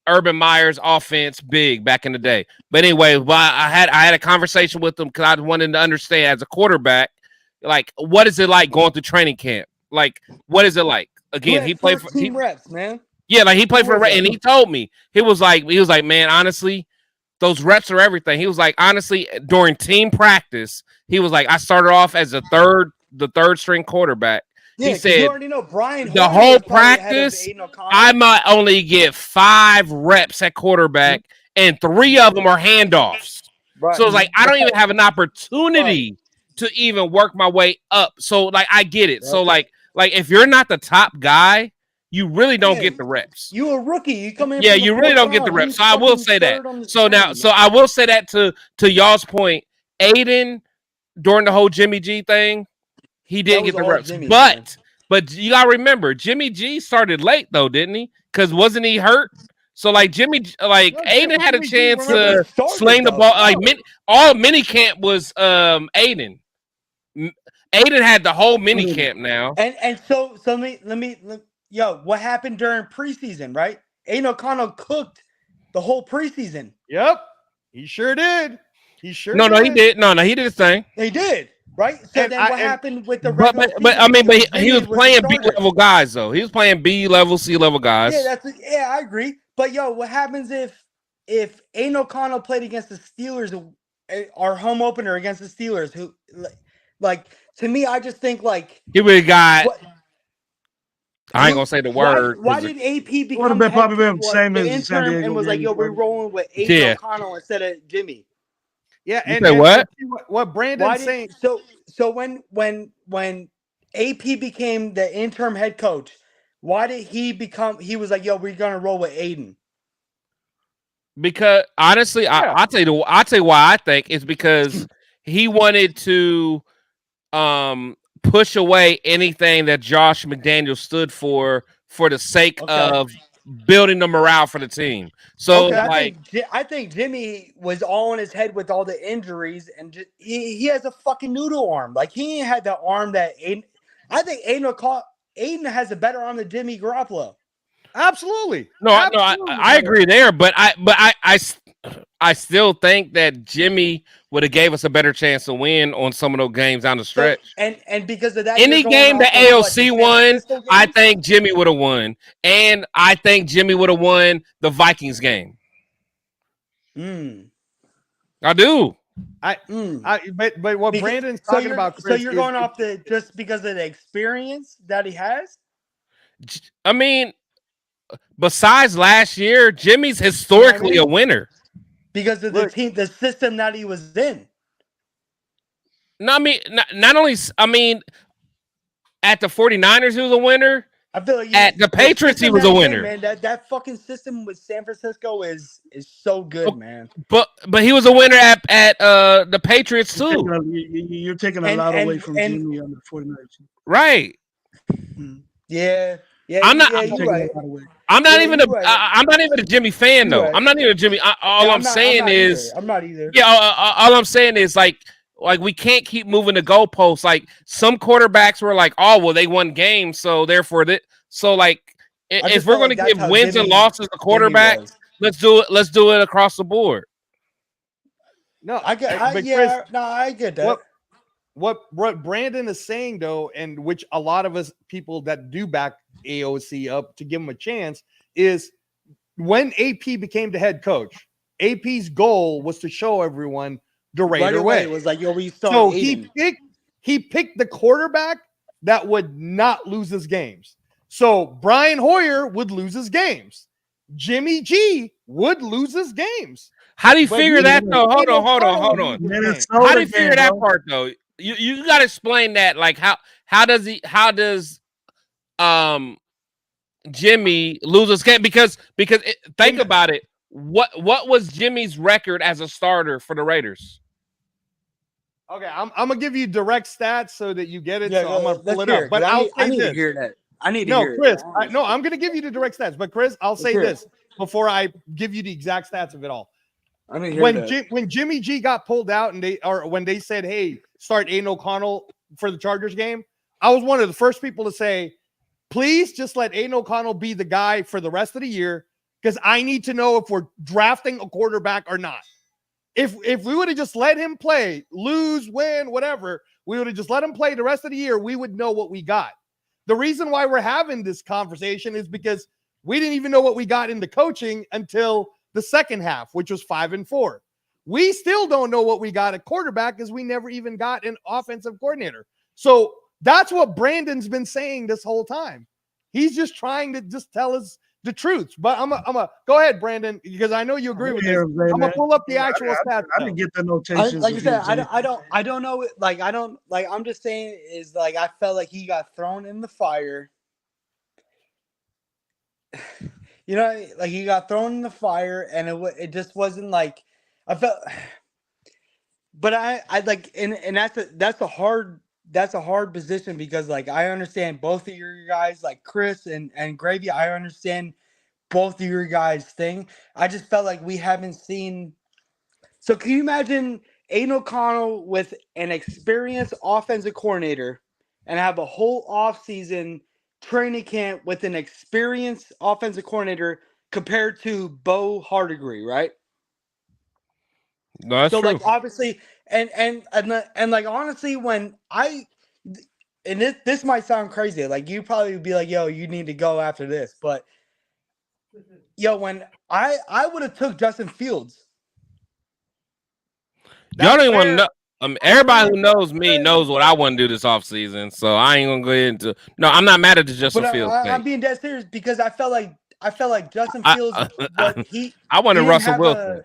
Urban Meyer's offense big back in the day. But anyway, I had a conversation with him because I wanted to understand as a quarterback, like, what is it like going through training camp? Like, what is it like? Again, he played for team reps, man. Yeah, like he played for, and he told me he was like, man, honestly, those reps are everything. He was like, honestly, during team practice, he was like, I started off as the third string quarterback. Yeah, he said, you already know Brian. The whole practice, I might only get 5 reps at quarterback, and 3 of them are handoffs. Right. So it's like I don't even have an opportunity to even work my way up. So like I get it. Right. So like like if you're not the top guy, you really don't get the reps. You a rookie. You come in. Yeah, you really don't get the reps. So I will say that. So I will say that to y'all's point, Aiden during the whole Jimmy G thing, he didn't get the reps. But you gotta remember, Jimmy G started late though, didn't he? Because wasn't he hurt? So like Aiden had a chance to sling the ball. Like all mini camp was Aiden. Aiden had the whole mini camp now. And so let me what happened during preseason, right? Aiden O'Connell cooked the whole preseason. Yep. He sure did. He did. He did. No, he did his thing. He did. Right? So then what happened with the regular season? He was playing B-level guys, though. He was playing B-level, C-level guys. Yeah, I agree. But, what happens if Aiden O'Connell played against the Steelers, our home opener against the Steelers, who, like, to me, I just think, like... He would have got... I ain't going to say the word. Why did AP become the intern and was like, we're rolling with Aiden O'Connell instead of Jimmy? Yeah, and what Brandon's saying. So when AP became the interim head coach, why did he become? He was like, we're gonna roll with Aiden. Because honestly, I'll tell you why I think it's because he wanted to push away anything that Josh McDaniels stood for the sake of building the morale for the team. So I think Jimmy was all in his head with all the injuries, and he has a fucking noodle arm. Like he ain't had the arm that Aiden. I think Aiden has a better arm than Jimmy Garoppolo. Absolutely. I agree there, but I still think that Jimmy would have gave us a better chance to win on some of those games down the stretch. And because of that, any game the AOC won, I think Jimmy would have won, and I think Jimmy would have won the Vikings game. I do. But what Brandon's talking about, Chris, so you're going off just because of the experience that he has. I mean, besides last year, Jimmy's historically a winner. Because of the team, the system that he was in. No, I mean, not only, at the 49ers, he was a winner. I feel like at the Patriots, he was a winner. Man, that fucking system with San Francisco is so good, man. But he was a winner at the Patriots too. You're taking a lot away from Jimmy on the 49ers. Right. Yeah. I'm not. Right. I'm not even a Jimmy fan though. Right. I'm not even a Jimmy. I'm saying is I'm not either. Yeah. All I'm saying is like we can't keep moving the goalposts. Like some quarterbacks were like, oh well, they won games, so therefore that. So like if we're going to give wins and losses to quarterback, let's do it across the board. No, I get that. What Brandon is saying though, and which a lot of us people that do back AOC up to give him a chance, is when AP became the head coach, AP's goal was to show everyone the Raider way. It was like, we start. So he picked the quarterback that would not lose his games. So Brian Hoyer would lose his games. Jimmy G would lose his games. How do you figure that though? Hold on. How do you figure that part though? You got to explain that. Like how does Jimmy lose his game? Because think about it. What was Jimmy's record as a starter for the Raiders? Okay, I'm gonna give you direct stats so that you get it. Yeah, so I'm gonna pull it up. But I need to hear that. I need to hear Chris. I'm gonna give you the direct stats. But Chris, I'll say this before I give you the exact stats of it all. I need to hear when Jimmy G got pulled out and when they said, "Hey, start Aiden O'Connell for the Chargers game," I was one of the first people to say, "Please just let Aiden O'Connell be the guy for the rest of the year because I need to know if we're drafting a quarterback or not." If we would have just let him play, lose, win, whatever, we would have just let him play the rest of the year, we would know what we got. The reason why we're having this conversation is because we didn't even know what we got in the coaching until the second half, which was 5-4. We still don't know what we got at quarterback because we never even got an offensive coordinator. So that's what Brandon's been saying this whole time. He's just trying to just tell us the truth. But I'm a go ahead, Brandon, because I know you agree with this. I'm gonna pull up the actual stats. I didn't get the notations. Like I said, I don't know. Like I don't like. I'm just saying is like I felt like he got thrown in the fire. You know, like he got thrown in the fire, and it just wasn't like I felt. But I like, and that's a hard position because like I understand both of your guys, like Chris and Gravy. I understand both of your guys' thing. I just felt like we haven't seen. So can you imagine Aiden O'Connell with an experienced offensive coordinator and have a whole offseason training camp with an experienced offensive coordinator compared to Bo Hardigree, right? No, that's so true. Like obviously, and like honestly, when this might sound crazy, like you probably would be like, yo, you need to go after this, but yo, when I would have took Justin Fields. Y'all don't want to know. Everybody who knows me knows what I want to do this offseason, so I ain't gonna go into. No, I'm not mad at the Justin Fields. I'm being dead serious because I felt like Justin Fields. I wanted Russell Wilson.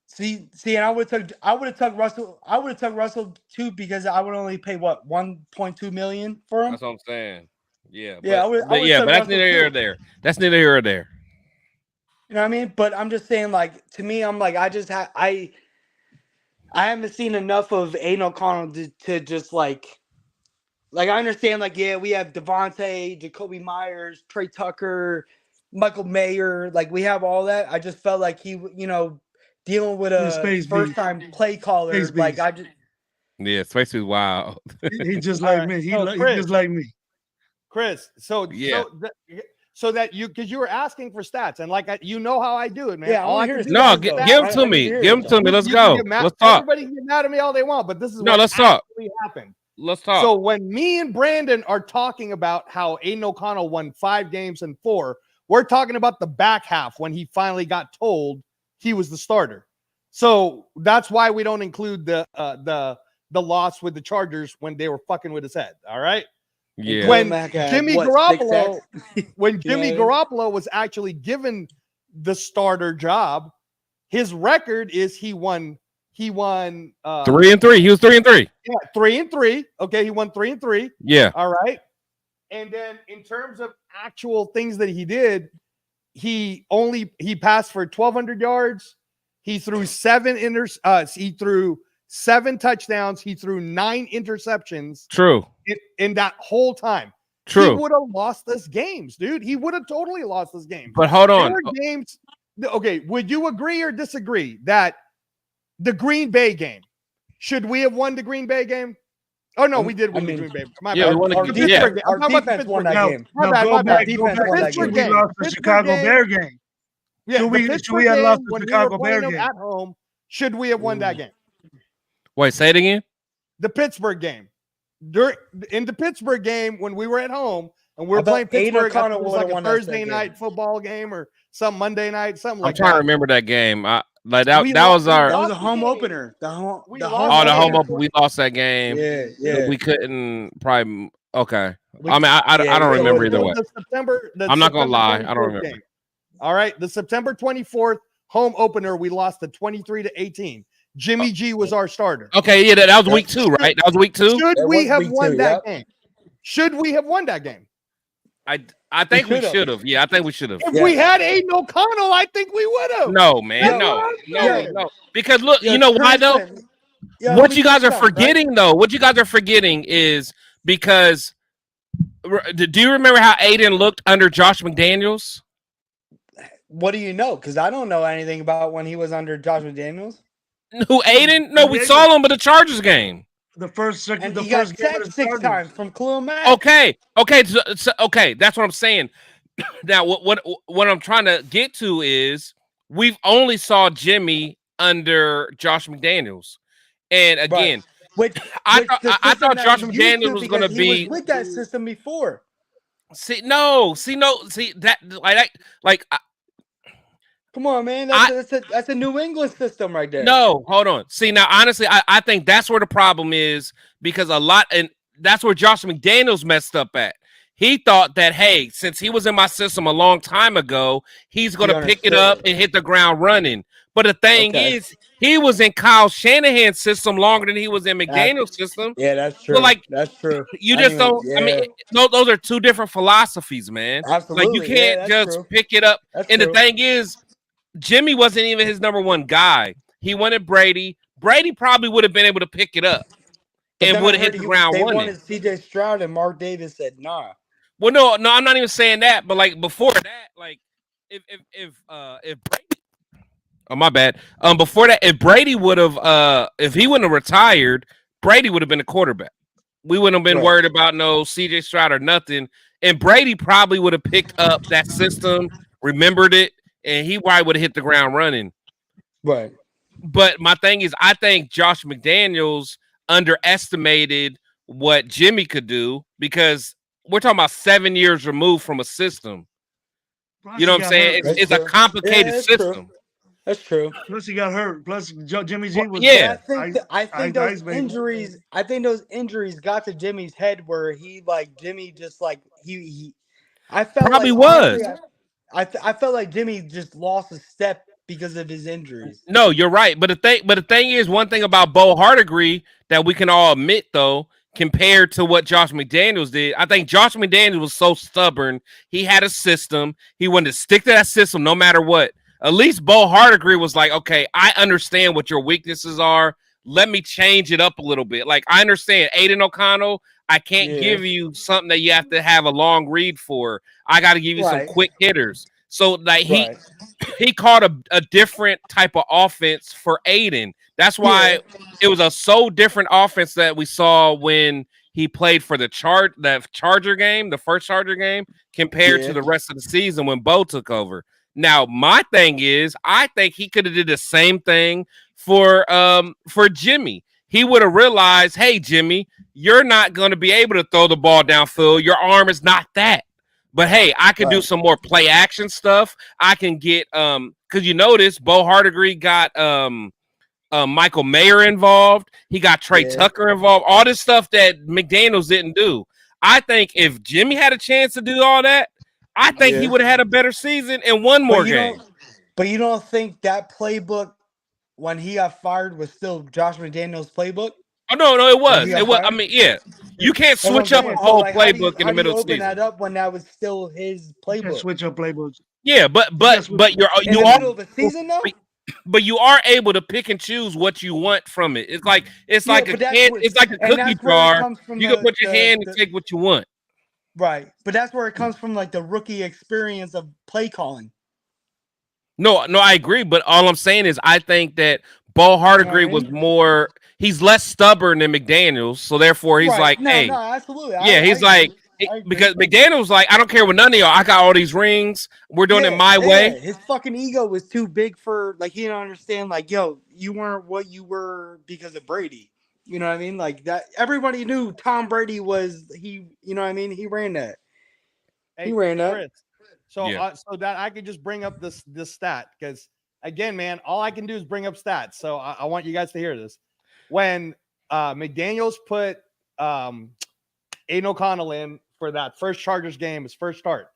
See, and I would have took Russell. I would have took Russell too because I would only pay what $1.2 million for him. That's what I'm saying. Yeah, yeah, but that's neither here or there. That's neither here or there. You know what I mean? But I'm just saying, like, to me, I'm like, I haven't seen enough of Aiden O'Connell to just like I understand, like, yeah, we have Devontae, Jacoby Myers, Trey Tucker, Michael Mayer, like we have all that. I just felt like he, dealing with a first-time play caller, like I just. Yeah, Space is wild. He just like me. He just like me. Chris, so that you, because you were asking for stats, and like you know how I do it, man. Yeah, give them to me. Give them to me. Let's go. Let's talk. Everybody can get mad at me all they want, but this is let's talk. Happened. Let's talk. So when me and Brandon are talking about how Aiden O'Connell won 5 games and 4, we're talking about the back half when he finally got told he was the starter. So that's why we don't include the loss with the Chargers when they were fucking with his head. All right. Yeah. When Jimmy Garoppolo was actually given the starter job, his record is he won 3-3. He was 3-3. Yeah, 3-3. Okay, he won 3-3. Yeah. All right. And then in terms of actual things that he did, he passed for 1,200 yards. He threw 7 touchdowns. He threw 9 interceptions. True. In that whole time. True. He would have lost us games, dude. He would have totally lost us games. But hold on. Games. Okay, would you agree or disagree that the Green Bay game, should we have won the Green Bay game? Oh no, we did win the Green Bay. My bad. We won the Green Bay. Our defense won that game. My bad. We lost the Chicago Bear game. Yeah, should we have lost the Chicago Bear game at home? Should we have won that game? Wait, say it again. The Pittsburgh game. In the Pittsburgh game, when we were at home and we were playing Pittsburgh, it was like a Thursday night football game or some Monday night, something like that. I'm trying to remember that game. That was a home opener. The home opener. We lost that game. Yeah. We couldn't probably. Okay. I don't remember either way. I'm not gonna lie. I don't remember. Game. All right, the September 24th home opener, we lost to 23-18. Jimmy G was our starter. Okay, yeah, that was week 2, right? That was week 2. Should we have won that game? Should we have won that game? I think we should have. Yeah, I think we should have. If we had Aiden O'Connell, I think we would have. No, man, no. Because look, you know why though? What you guys are forgetting though, what you guys are forgetting is because do you remember how Aiden looked under Josh McDaniels? What do you know? Because I don't know anything about when he was under Josh McDaniels. Who, Aiden? No, we saw him at the Chargers game. The first game 6 times from Khalil Mack. Okay, that's what I'm saying. Now, what I'm trying to get to is we've only saw Jimmy under Josh McDaniels, and again, I thought Josh McDaniels was going to be with that system before. See that like. Come on, man. That's a New England system right there. No, hold on. See, now, honestly, I think that's where the problem is because and that's where Josh McDaniels messed up at. He thought that, hey, since he was in my system a long time ago, he's going to pick it up and hit the ground running. But the thing is, he was in Kyle Shanahan's system longer than he was in McDaniels' system. Yeah, that's true. So, like, that's true. You just don't. I mean, those are two different philosophies, man. Absolutely. Like, you can't just pick it up. And the thing is, Jimmy wasn't even his number one guy. He wanted Brady. Brady probably would have been able to pick it up and would have hit the ground running. They wanted C.J. Stroud, and Mark Davis said, "Nah." Well, no, I'm not even saying that. But like before that, like if Brady, oh my bad. Before that, if Brady would have, if he wouldn't have retired, Brady would have been a quarterback. We wouldn't have been worried about no C.J. Stroud or nothing. And Brady probably would have picked up that system, remembered it, and he probably would have hit the ground running. Right. But my thing is, I think Josh McDaniels underestimated what Jimmy could do because we're talking about 7 years removed from a system. You know what I'm saying? It's a complicated system. True. That's true. Plus, he got hurt. Plus, Jimmy G was. Yeah, I think those injuries. I think those injuries got to Jimmy's head where Jimmy just like he. I felt probably was. I felt like Jimmy just lost a step because of his injuries. No, you're right. But the thing is, one thing about Bo Hardegree that we can all admit, though, compared to what Josh McDaniels did, I think Josh McDaniels was so stubborn. He had a system. He wanted to stick to that system no matter what. At least Bo Hardegree was like, okay, I understand what your weaknesses are. Let me change it up a little bit. Like, I understand Aiden O'Connell. I can't give you something that you have to have a long read for. I got to give you some quick hitters. So, like, he caught a different type of offense for Aiden. That's why it was a so different offense that we saw when he played for the Charger game, the first Charger game, compared to the rest of the season when Bo took over. Now, my thing is, I think he could have did the same thing for Jimmy. He would have realized, hey, Jimmy, you're not going to be able to throw the ball downfield. Your arm is not that. But, hey, I can do some more play action stuff. I can get because you notice Bo Hardegree got Michael Mayer involved. He got Trey Tucker involved. All this stuff that McDaniels didn't do. I think if Jimmy had a chance to do all that, I think he would have had a better season and one more game. But you don't think that playbook when he got fired was still Josh McDaniels' playbook? Oh no, it was. It was. I mean, you can't switch up a whole playbook in the middle of the season. That up when that was still his playbook. Switch up playbooks. Yeah, but you are middle of the season though. But you are able to pick and choose what you want from it. It's like a cookie jar. You can put your hand and take what you want. Right, but that's where it comes from, like the rookie experience of play calling. No, I agree. But all I'm saying is I think that Bo Hardegree was more. He's less stubborn than McDaniels, so therefore he's hey, absolutely, because McDaniels like, I don't care what none of y'all. I got all these rings. We're doing it my way. His fucking ego was too big for he didn't understand. Like, yo, you weren't what you were because of Brady. You know what I mean? Like that. Everybody knew Tom Brady was he. You know what I mean? He ran that. He ran that. Chris, so that I could just bring up this stat because again, man, all I can do is bring up stats. So I want you guys to hear this. When McDaniels put Aiden O'Connell in for that first Chargers game, his first start,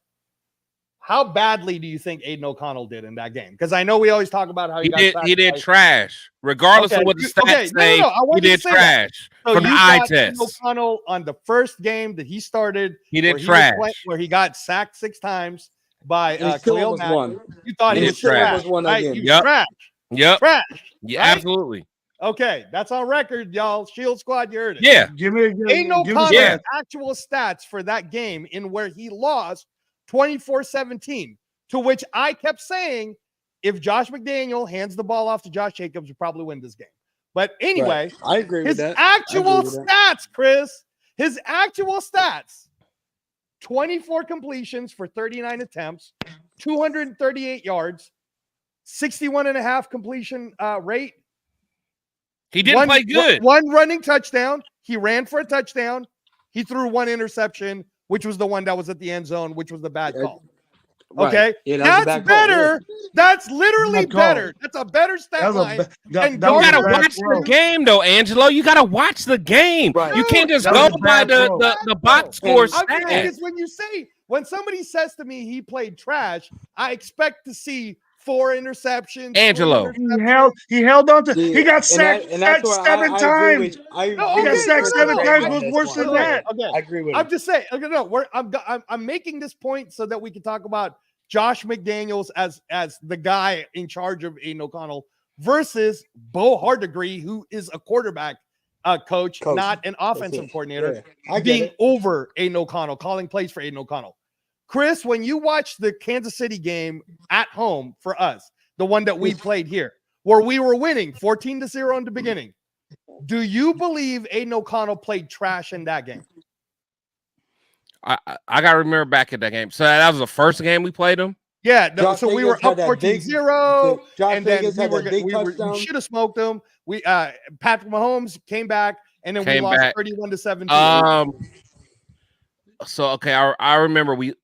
how badly do you think Aiden O'Connell did in that game? Because I know we always talk about how he did trash, regardless of what the stats say. He did trash from the eye test. Aiden O'Connell on the first game that he started, he did trash, where he got sacked 6 times by Khalil Mack. One. You thought he was trash, right? Trash. Yep. Trash. Yeah, right? Absolutely. Okay, that's on record, y'all. Shield Squad, you heard it. Yeah. Ain't no actual stats for that game in where he lost 24-17, to which I kept saying, if Josh McDaniel hands the ball off to Josh Jacobs, you probably win this game. But anyway, I agree with that. His actual stats, Chris, his actual stats, 24 completions for 39 attempts, 238 yards, 61.5 completion rate. He didn't play good. One running touchdown. He ran for a touchdown. He threw one interception, which was the one that was at the end zone, which was the bad call. Okay, that's better. That's literally better. That's a better stat line. You gotta watch the game, though, Angelo. You gotta watch the game. Right. You can't just go by the box score stats. When somebody says to me he played trash, I expect to see 4 interceptions. Angelo, he held on to. He got sacked 7 times. He got sacked 7 times. Was worse than that. Okay, I agree with. I'm just saying. Okay, no, I'm making this point so that we can talk about Josh McDaniels as the guy in charge of Aiden O'Connell versus Bo Hardegree, who is a quarterback coach, not an offensive coordinator, being over Aiden O'Connell, calling plays for Aiden O'Connell. Chris, when you watch the Kansas City game at home for us, the one that we played here, where we were winning 14-0 in the beginning, do you believe Aiden O'Connell played trash in that game? I got to remember back at that game. So that was the first game we played them? Yeah. So we were up 14-0, and then we should have smoked them. Patrick Mahomes came back, and then we lost 31-17. So okay, I remember it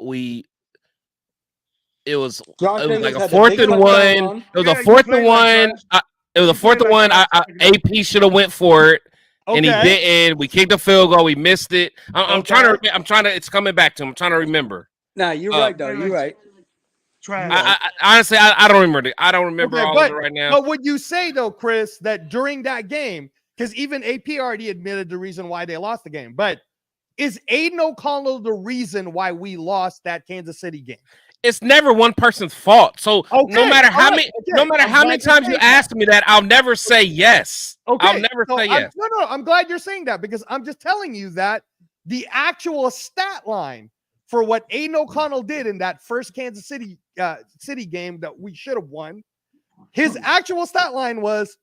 was like a 4th and 1. It was a 4th and 1. It was a 4th and 1. AP should have went for it, and he didn't. We kicked a field goal. We missed it. I'm trying to. It's coming back to him. I'm trying to remember. Nah, you're right though. You're right. Honestly, I don't remember. I don't remember all of it right now. But would you say though, Chris, that during that game, because even AP already admitted the reason why they lost the game, but is Aiden O'Connell the reason why we lost that Kansas City game? It's never one person's fault. So no matter how many times you ask me that, I'll never say yes. Okay. I'll never say yes. No. I'm glad you're saying that, because I'm just telling you that the actual stat line for what Aiden O'Connell did in that first Kansas City game that we should have won, his actual stat line was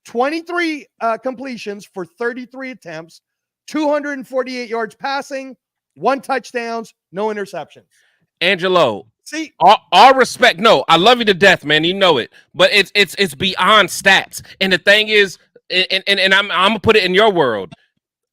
23 completions for 33 attempts, 248 yards passing, 1 touchdowns, no interceptions. Angelo, see, all respect. No, I love you to death, man. You know it, but it's beyond stats. And the thing is, and I'm gonna put it in your world.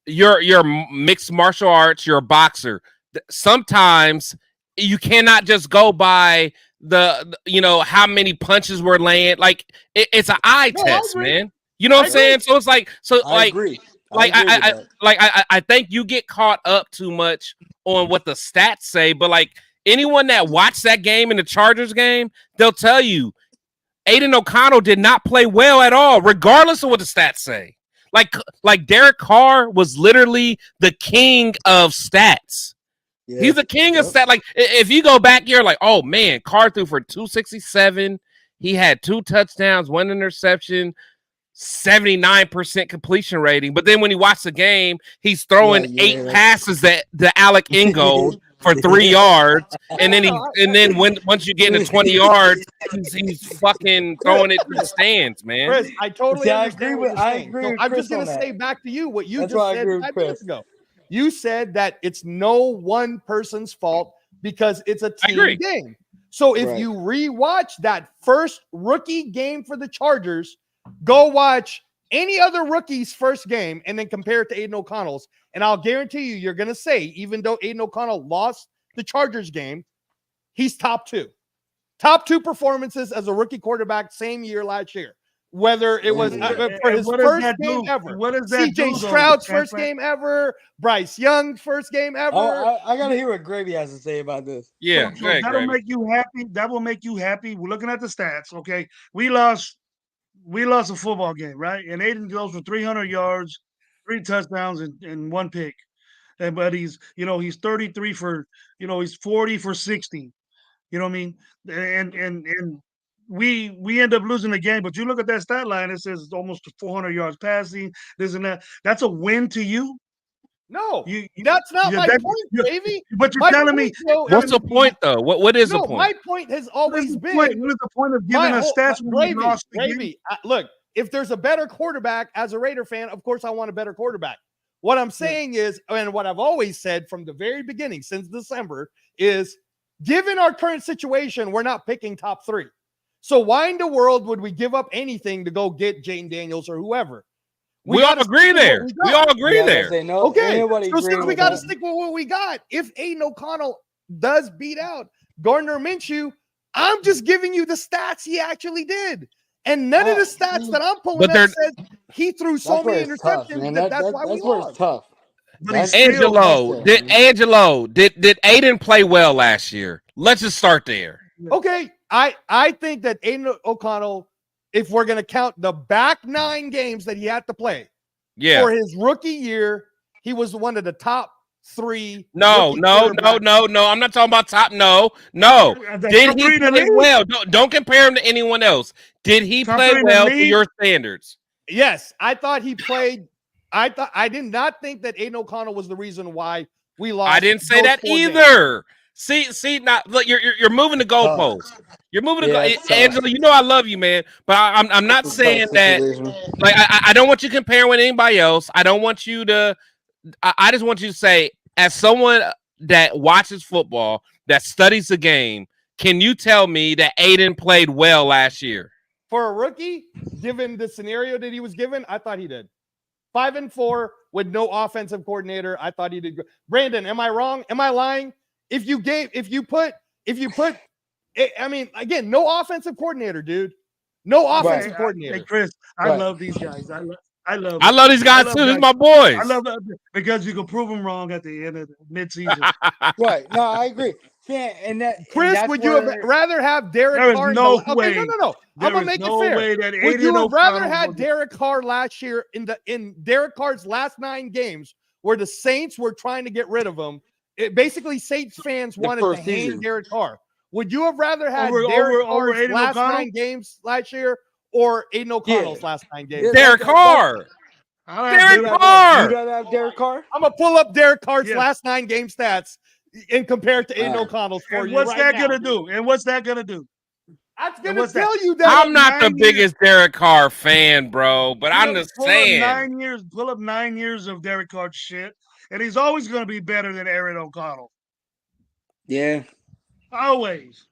You're mixed martial arts. You're a boxer. Sometimes you cannot just go by the how many punches we're laying. Like it's an eye test, man. You know what I'm saying? So it's like I agree. I think you get caught up too much on what the stats say, but like anyone that watched that game in the Chargers game, they'll tell you Aiden O'Connell did not play well at all, regardless of what the stats say. Like Derek Carr was literally the king of stats. Yeah. He's the king of stats. Like if you go back, you're like, oh man, Carr threw for 267. He had 2 touchdowns, 1 interception. 79% completion rating, but then when you watch the game, he's throwing 8 passes that Alec Ingold for 3 yards, and then once you get into 20 yards, he's fucking throwing it to the stands, man. Chris, I totally agree with. I agree. So I'm just gonna say back to you what you just said 5 minutes ago. You said that it's no one person's fault because it's a team game. So if you rewatch that first rookie game for the Chargers, go watch any other rookie's first game and then compare it to Aiden O'Connell's. And I'll guarantee you're going to say, even though Aiden O'Connell lost the Chargers game, he's top 2. Top 2 performances as a rookie quarterback same year last year. Whether it was for his first game ever. What is that? CJ Stroud's first game ever. Bryce Young's first game ever. I got to hear what Gravy has to say about this. Yeah. So that'll make you happy. That will make you happy. We're looking at the stats. Okay. We lost a football game, right? And Aiden goes for 300 yards, 3 touchdowns, and 1 pick. But he's 33 for, he's 40 for 60. You know what I mean? And we end up losing the game. But you look at that stat line, it says almost 400 yards passing, this and that. That's a win to you? No, that's not my point, baby. But you're telling me, what's the point though? What is the point? My point has always been. What is the point of giving us stats when we lost the game? Look, if there's a better quarterback as a Raider fan, of course I want a better quarterback. What I'm saying is, and what I've always said from the very beginning since December is, given our current situation, we're not picking top 3. So why in the world would we give up anything to go get Jayden Daniels or whoever? We all agree there. We all agree there. Okay. So since we got to stick with what we got, if Aiden O'Connell does beat out Gardner Minshew. I'm just giving you the stats he actually did. And none of the stats that I'm pulling up says he threw so many interceptions that's why we where lost. it's tough. Angelo, did Aiden play well last year? Let's just start there. Okay, I think that Aiden O'Connell, if we're going to count the back 9 games that he had to play, for his rookie year, he was one of the top 3. No. I'm not talking about top. No. Did he play well? Don't compare him to anyone else. Did he play well to your standards? Yes, I thought he played. I did not think that Aiden O'Connell was the reason why we lost. I didn't say that either. See, now look, you're moving the goalposts. You're moving the goalposts. Angela, you know I love you, man, but I'm not saying that. Like I don't want you to compare with anybody else. I don't want you to. I just want you to say, as someone that watches football, that studies the game, can you tell me that Aiden played well last year? For a rookie, given the scenario that he was given, I thought he did. 5-4 with no offensive coordinator. I thought he did good. Brandon, am I wrong? Am I lying? If you put, I mean, again, no offensive coordinator, dude. No offensive coordinator. Hey, Chris, I love these guys. I love these guys too. These are my boys. I love them because you can prove them wrong at the end of the midseason. Right. No, I agree. Yeah, Chris, would you have rather have Derek Carr? No. I'm gonna make it fair. Would you have rather had Derek Carr last year in Derek Carr's last 9 games, where the Saints were trying to get rid of him? Basically, Saints fans wanted to hang Derek Carr. Would you have rather had Derek Carr's last 9 games last year, or Aiden O'Connell's last 9 games? Derek Carr. Derek Carr. You'd rather have Derek Carr? I'm gonna pull up Derek Carr's last 9 game stats and compare it to Aiden O'Connell's for you. What's that gonna do? And what's that gonna do? That's gonna tell you that I'm not the biggest Derek Carr fan, bro, but I'm just saying. Pull up 9 years of Derek Carr shit, and he's always gonna be better than Aaron O'Connell. Yeah. Always.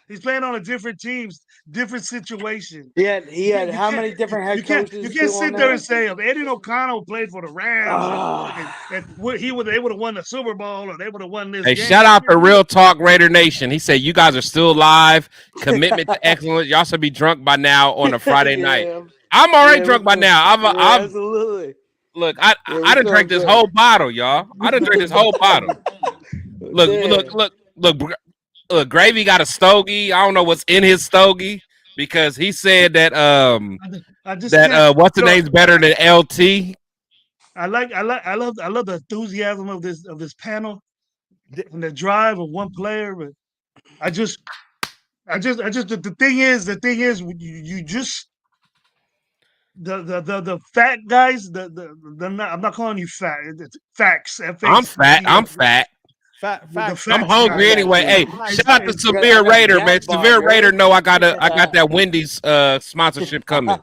He's playing on a different teams, different situation. Yeah, he had how many different head coaches? You can't sit there and say if Eddie O'Connell played for the Rams, and they would have won the Super Bowl, or they would have won this. Hey, game. Shout out to Real Talk Raider Nation. He said you guys are still alive. Commitment to excellence. Y'all should be drunk by now on a Friday night. I'm already drunk by now. Absolutely. Look, I done drank this whole bottle, y'all. I done drank this whole bottle. Look, Gravy got a stogie. I don't know what's in his stogie because he said that what's the name's better than LT. I love the enthusiasm of this panel and the drive of one player, but the thing is you just the fat guys, I'm not calling you fat. It's facts. I'm fat. I'm hungry anyway. Hey, shout out to Severe Raider, man. Severe Raider know I got that Wendy's sponsorship coming.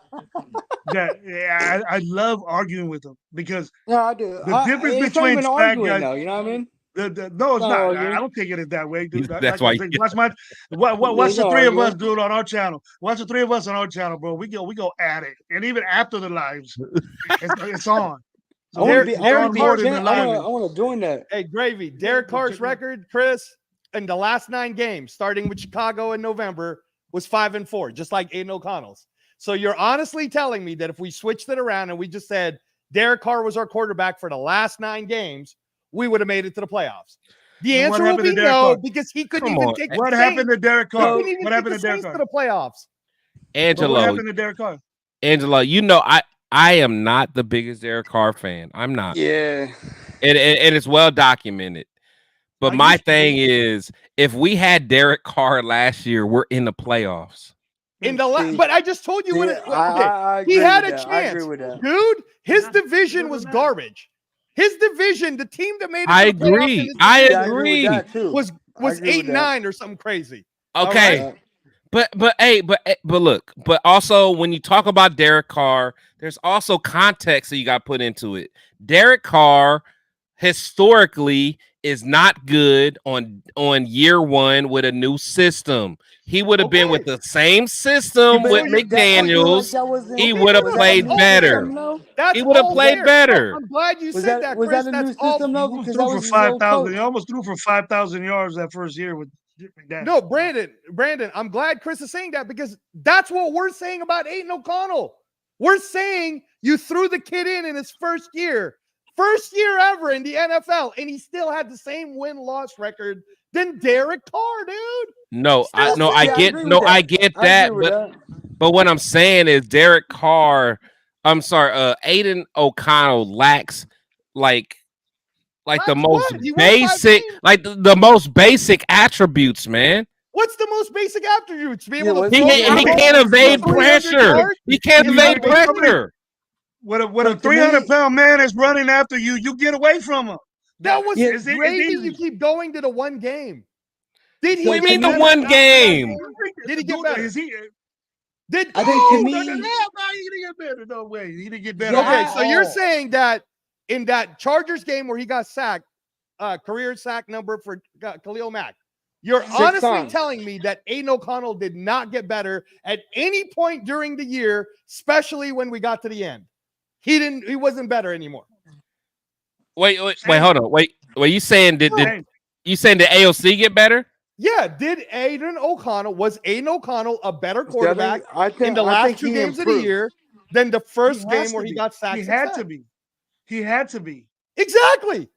I love arguing with them because I do. The difference between fat guys, though, you know what I mean? No, it's not. I don't take it that way, dude. That's why. Watch the 3 of us do it on our channel. Watch the 3 of us on our channel, bro. We go at it, and even after the lives, it's on. I want to join that. Hey, Gravy, Derek Carr's record, Chris, in the last 9 games, starting with Chicago in November, was 5-4, just like Aiden O'Connell's. So you're honestly telling me that if we switched it around and we just said Derek Carr was our quarterback for the last 9 games, we would have made it to the playoffs? The answer will be no, because he couldn't even take the What happened to Derek Carr? What happened to Derek Carr? To the playoffs? Angelo. What happened to Derek Carr? Angelo, you know I am not the biggest Derek Carr fan. I'm not. Yeah. And it's well documented. But my thing is, if we had Derek Carr last year, we're in the playoffs. But I just told you he had a chance. Dude, his division was garbage. His division, the team that made it. I agree. Was 8-9 or something crazy. Okay. Right? But also when you talk about Derek Carr, there's also context that you got put into it. Derek Carr historically is not good on year 1 with a new system. He would have been with the same system with McDaniels. He would have played better. He would have played better. I'm glad you said that, Chris. Was that a new system though? Because that was 5,000. He almost threw for 5,000 yards that first year with No, Brandon, I'm glad Chris is saying that because that's what we're saying about Aiden O'Connell. We're saying you threw the kid in his first year ever in the NFL, and he still had the same win-loss record than Derek Carr, dude. No, I get that. But what I'm saying is Derek Carr, Aiden O'Connell lacks the most basic, the most basic attributes, man. What's the most basic attributes? Be able to he can't evade pressure. He can't evade pressure. When a 300-pound man is running after you, you get away from him. That was Brady. You keep going to the one game. What do you mean the one game? Did he get better? I think to me, he didn't get better. No way, he didn't get better. Okay, so you're saying that in that Chargers game where he got sacked, career sack number for Khalil Mack, you're honestly telling me that Aiden O'Connell did not get better at any point during the year, especially when we got to the end. He wasn't better anymore. Wait, hold on. Wait, you saying did AOC get better? Yeah, was Aiden O'Connell a better quarterback in the last 2 games of the year than the first game where he got sacked? He had to be. He had to be. Exactly.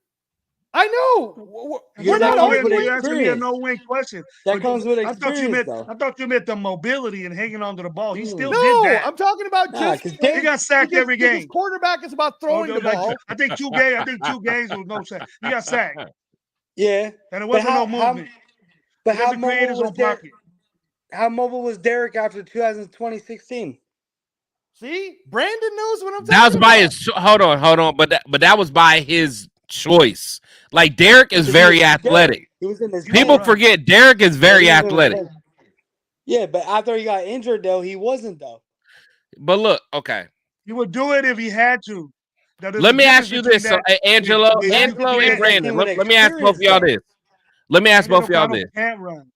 I know. We're not asking a no-win question. That comes with experience. I thought you meant the mobility and hanging onto the ball. He still did that. I'm talking about he got sacked every game. His quarterback is about throwing the ball. I think 2 games was no sack. He got sacked. Yeah, and it wasn't no movement. But how mobile was Derek after 2016? See, Brandon knows what I'm talking about. That was by his. Hold on. But that was by his choice. Like Derek is very athletic. People forget Derek is very athletic. Yeah, but after he got injured, though, he wasn't though. But look, okay. He would do it if he had to. Let me ask you this, Angelo and Brandon. Let me ask both of y'all this. Can't run.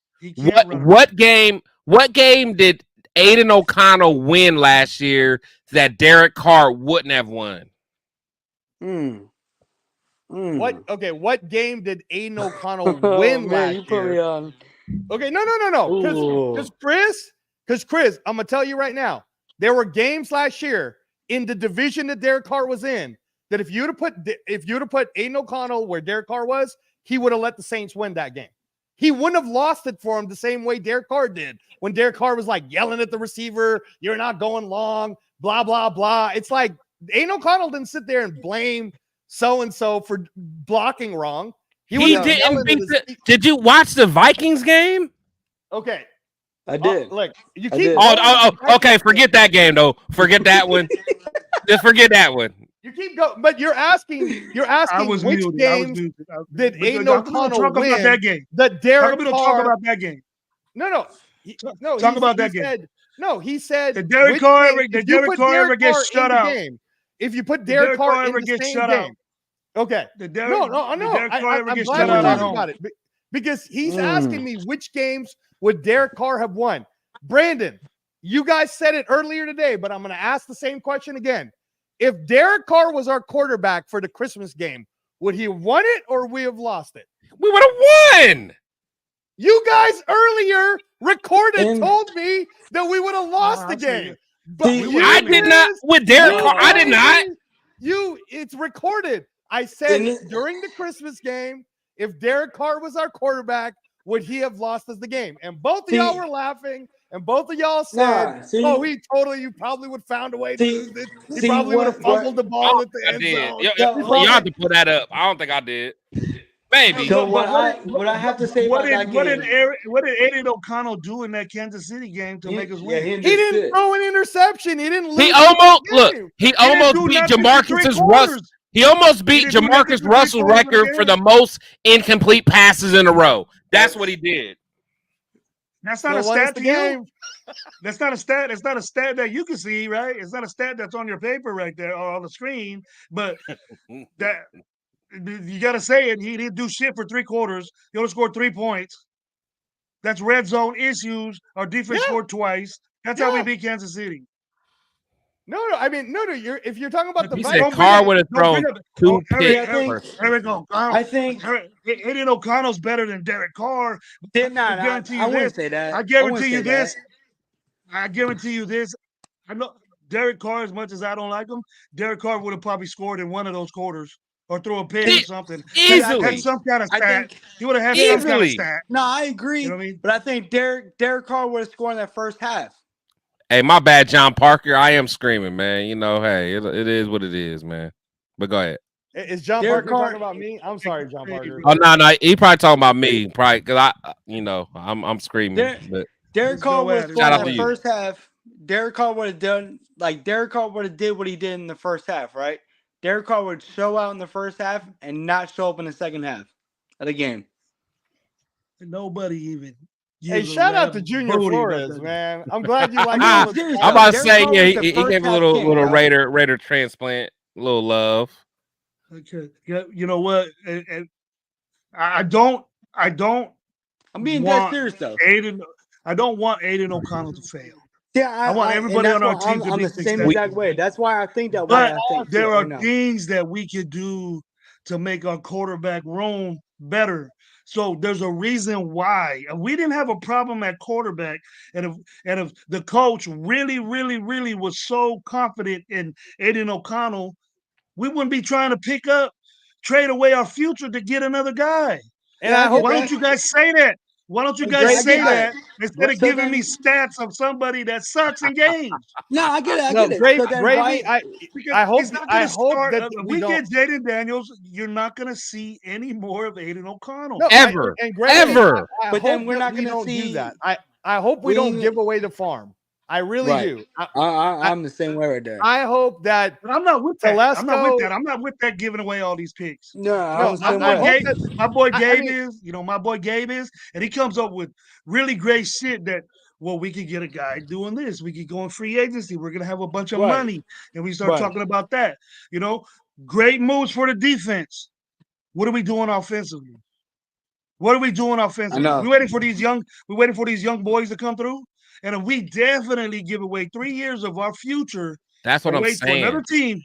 What game did Aiden O'Connell win last year that Derek Carr wouldn't have won? What game did Aiden O'Connell win last year? Put me on. Okay, no. Because Chris, I'm gonna tell you right now, there were games last year in the division that Derek Carr was in that if you'd have put Aiden O'Connell where Derek Carr was, he would have let the Saints win that game. He wouldn't have lost it for him the same way Derek Carr did when Derek Carr was like yelling at the receiver, "You're not going long," blah blah blah. It's like Aiden O'Connell didn't sit there and blame so-and-so for blocking wrong. He didn't. Did you watch the Vikings game? Okay. I did. Look, you keep. Okay. Forget that game, though. Forget that one. Just forget that one. You keep going, but you're asking which games did Aiden O'Connell win? About that game. That Derek Carr. Talk about that game. No. Talk about that game. He said. Did Derek Carr ever get shut out? If you put Derek Carr in the same game. Okay. No. I'm glad we're talking about it because he's asking me which games would Derek Carr have won. Brandon, you guys said it earlier today, but I'm going to ask the same question again. If Derek Carr was our quarterback for the Christmas game, would he have won it or we have lost it? We would have won. You guys earlier told me that we would have lost the game. But I did not with Derek Carr. I did not. It's recorded. I said during the Christmas game, if Derek Carr was our quarterback, would he have lost us the game? And both of y'all were laughing, and both of y'all said, you probably would have found a way to lose it. He probably would have fumbled the ball at the end zone. Y'all have to put that up. I don't think I did. Maybe. So what I have to say about that game. What did Aiden O'Connell do in that Kansas City game to make us win? He didn't throw an interception. He didn't lose. He almost beat Jamarcus's Russell. He almost beat Jamarcus Russell's record for the most incomplete passes in a row. That's what he did. That's not a stat to you. That's not a stat. It's not a stat that you can see, right? It's not a stat that's on your paper right there or on the screen. But that you got to say it. He didn't do shit for 3 quarters. He only scored 3 points. That's red zone issues. Our defense scored twice. That's how we beat Kansas City. No. I mean, no. If you're talking about the he value, said Carr would have thrown 2 picks. Eric O'Connell. I think Aiden O'Connell's better than Derek Carr. Did not. I guarantee you I wouldn't this. say that. I guarantee you this. I guarantee you this. I know Derek Carr, as much as I don't like him, Derek Carr would have probably scored in one of those quarters or throw a pick or something. Easily. Had some kind of stat. He would have had Easily. some kind of stat. No, I agree. You know what I mean? But I think Derek Carr would have scored in that first half. Hey, my bad, John Parker. I am screaming, man. You know, hey, it is what it is, man. But go ahead. Is John Derek Parker Carr talking about me? I'm sorry, John Parker. Oh no, he probably talking about me, probably because I'm screaming. But Derek Carr would have Shout out scored in to the you. first half. Derek Carr would have done Derek Carr would have did what he did in the first half, right? Derek Carr would show out in the first half and not show up in the second half of the game. Nobody even. Hey, shout out to Junior Flores, man. I'm glad you like. I'm about to say, yeah, he gave a little Raider transplant, a little love. Okay, yeah, you know what? And I don't. I'm being dead serious though. I don't want Aiden O'Connell to fail. Yeah, I want everybody on our team to be the same successful. exact way. That's why I think that But way. I think there are things that we could do to make our quarterback room better. So there's a reason why. And we didn't have a problem at quarterback. And if the coach really was so confident in Aiden O'Connell, we wouldn't be trying to trade away our future to get another guy. And why don't you guys say that? Why don't you guys say that instead of giving me stats of somebody that sucks in games? No, I get it. Gravy, I hope that we get Jayden Daniels, you're not going to see any more of Aiden O'Connell. No, ever. But then we're not going to see that. I hope we don't give away the farm. I really do. I'm the same way right there. I hope that. But I'm not with that. Telesco, I'm not with that giving away all these picks. No, my boy Gabe is, my boy Gabe is, and he comes up with really great shit that, well, we could get a guy doing this. We could go in free agency. We're going to have a bunch of money. And we start talking about that. Great moves for the defense. What are we doing offensively? We're waiting for these young boys to come through. And if we definitely give away 3 years of our future, that's what I'm saying. For another team,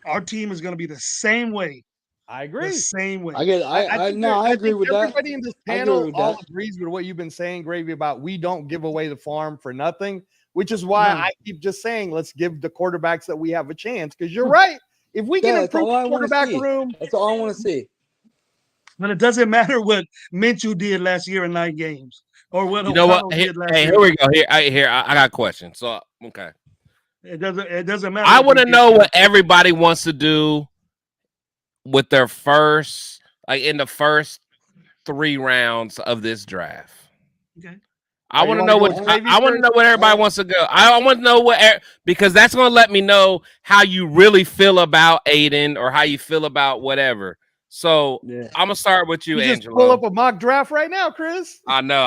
our team is going to be the same way. I agree. The same way. I agree with that. Everybody in this panel all agrees with what you've been saying, Gravy, about we don't give away the farm for nothing, which is why I keep just saying let's give the quarterbacks that we have a chance. Because you're right. If we can improve the quarterback room, that's all I want to see. But it doesn't matter what Minshew did last year in 9 games. Or what did last year. Here we go. Here, I got a question. So okay. It doesn't matter. I want to know what everybody wants to do with their first, in the first 3 rounds of this draft. Okay. I want to know what everybody wants to go. I want to know because that's going to let me know how you really feel about Aiden or how you feel about whatever. So I'm gonna start with you, Angelo. Just pull up a mock draft right now, Chris. I know.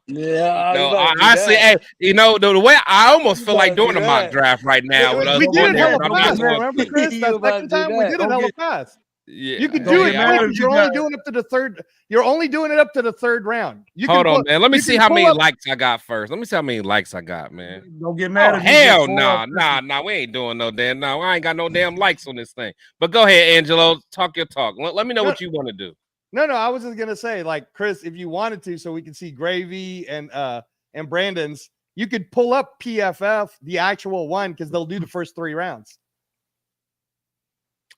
Yeah, honestly, hey, the way I almost feel like doing a mock draft right now. We did it hella fast. Remember, Chris? That second time we did it hella fast. Yeah, you can do it. You're only doing up to the third. You're only doing it up to the 3rd round. Hold on, man. Let me see how many likes I got first. Let me see how many likes I got, man. Don't get mad at me. Hell nah. We ain't doing no damn. No, I ain't got no damn likes on this thing. But go ahead, Angelo. Talk your talk. Let me know what you want to do. No. I was just gonna say, Chris, if you wanted to, so we can see Gravy and Brandon's, you could pull up PFF, the actual one, because they'll do the first 3 rounds.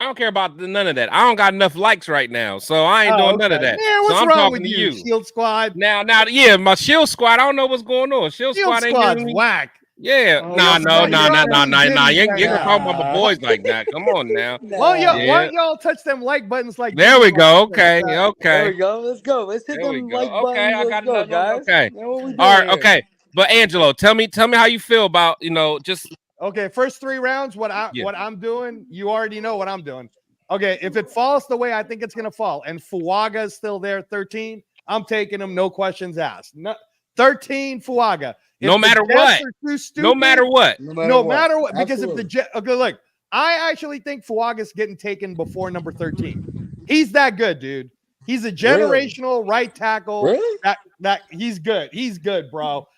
I don't care about none of that. I don't got enough likes right now, so I ain't doing none of that. Yeah, what's wrong with you? Shield Squad. Now, yeah, my Shield Squad. I don't know what's going on. Shield Squad ain't Squad's whack. Yeah, nah. You ain't gonna talk about my boys like that. Come on now. Why don't y'all touch them like buttons like? There we go. Okay. There we go. Let's go. Let's hit them like buttons. Okay, I got it, guys. Okay. All right. Okay. But Angelo, tell me how you feel about just. Okay, first 3 rounds. What I'm doing, you already know what I'm doing. Okay, if it falls the way I think it's gonna fall, and Fuaga is still there, 13, I'm taking him, no questions asked. 13, Fuaga. No matter what. No matter what. Because if the Jets, okay, look, I actually think Fuaga's getting taken before number 13. He's that good, dude. He's a generational right tackle. Really? That he's good. He's good, bro.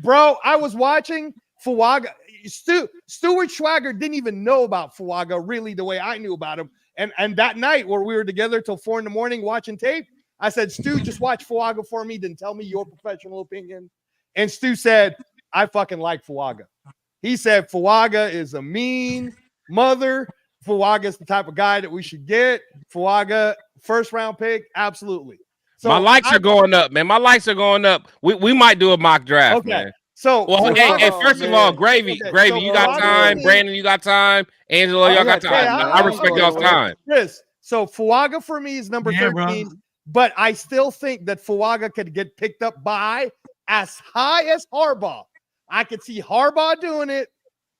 Bro, I was watching Fuaga. Stuart Schwager didn't even know about Fuaga really the way I knew about him. And that night where we were together till 4 a.m. watching tape, I said, Stu, just watch Fuaga for me, then tell me your professional opinion. And Stu said, I fucking like Fuaga. He said Fuaga is a mean mother. Fuaga is the type of guy that we should get. Fuaga, first round pick, absolutely. So my likes are going up, man. My likes are going up. We might do a mock draft, man. So, well, hey, first of all, Gravy, so you got time. Brandon, you got time. Angelo, y'all got time. I respect y'all's time. Chris, so Fuaga for me is number 13, bro. But I still think that Fuaga could get picked up by as high as Harbaugh. I could see Harbaugh doing it.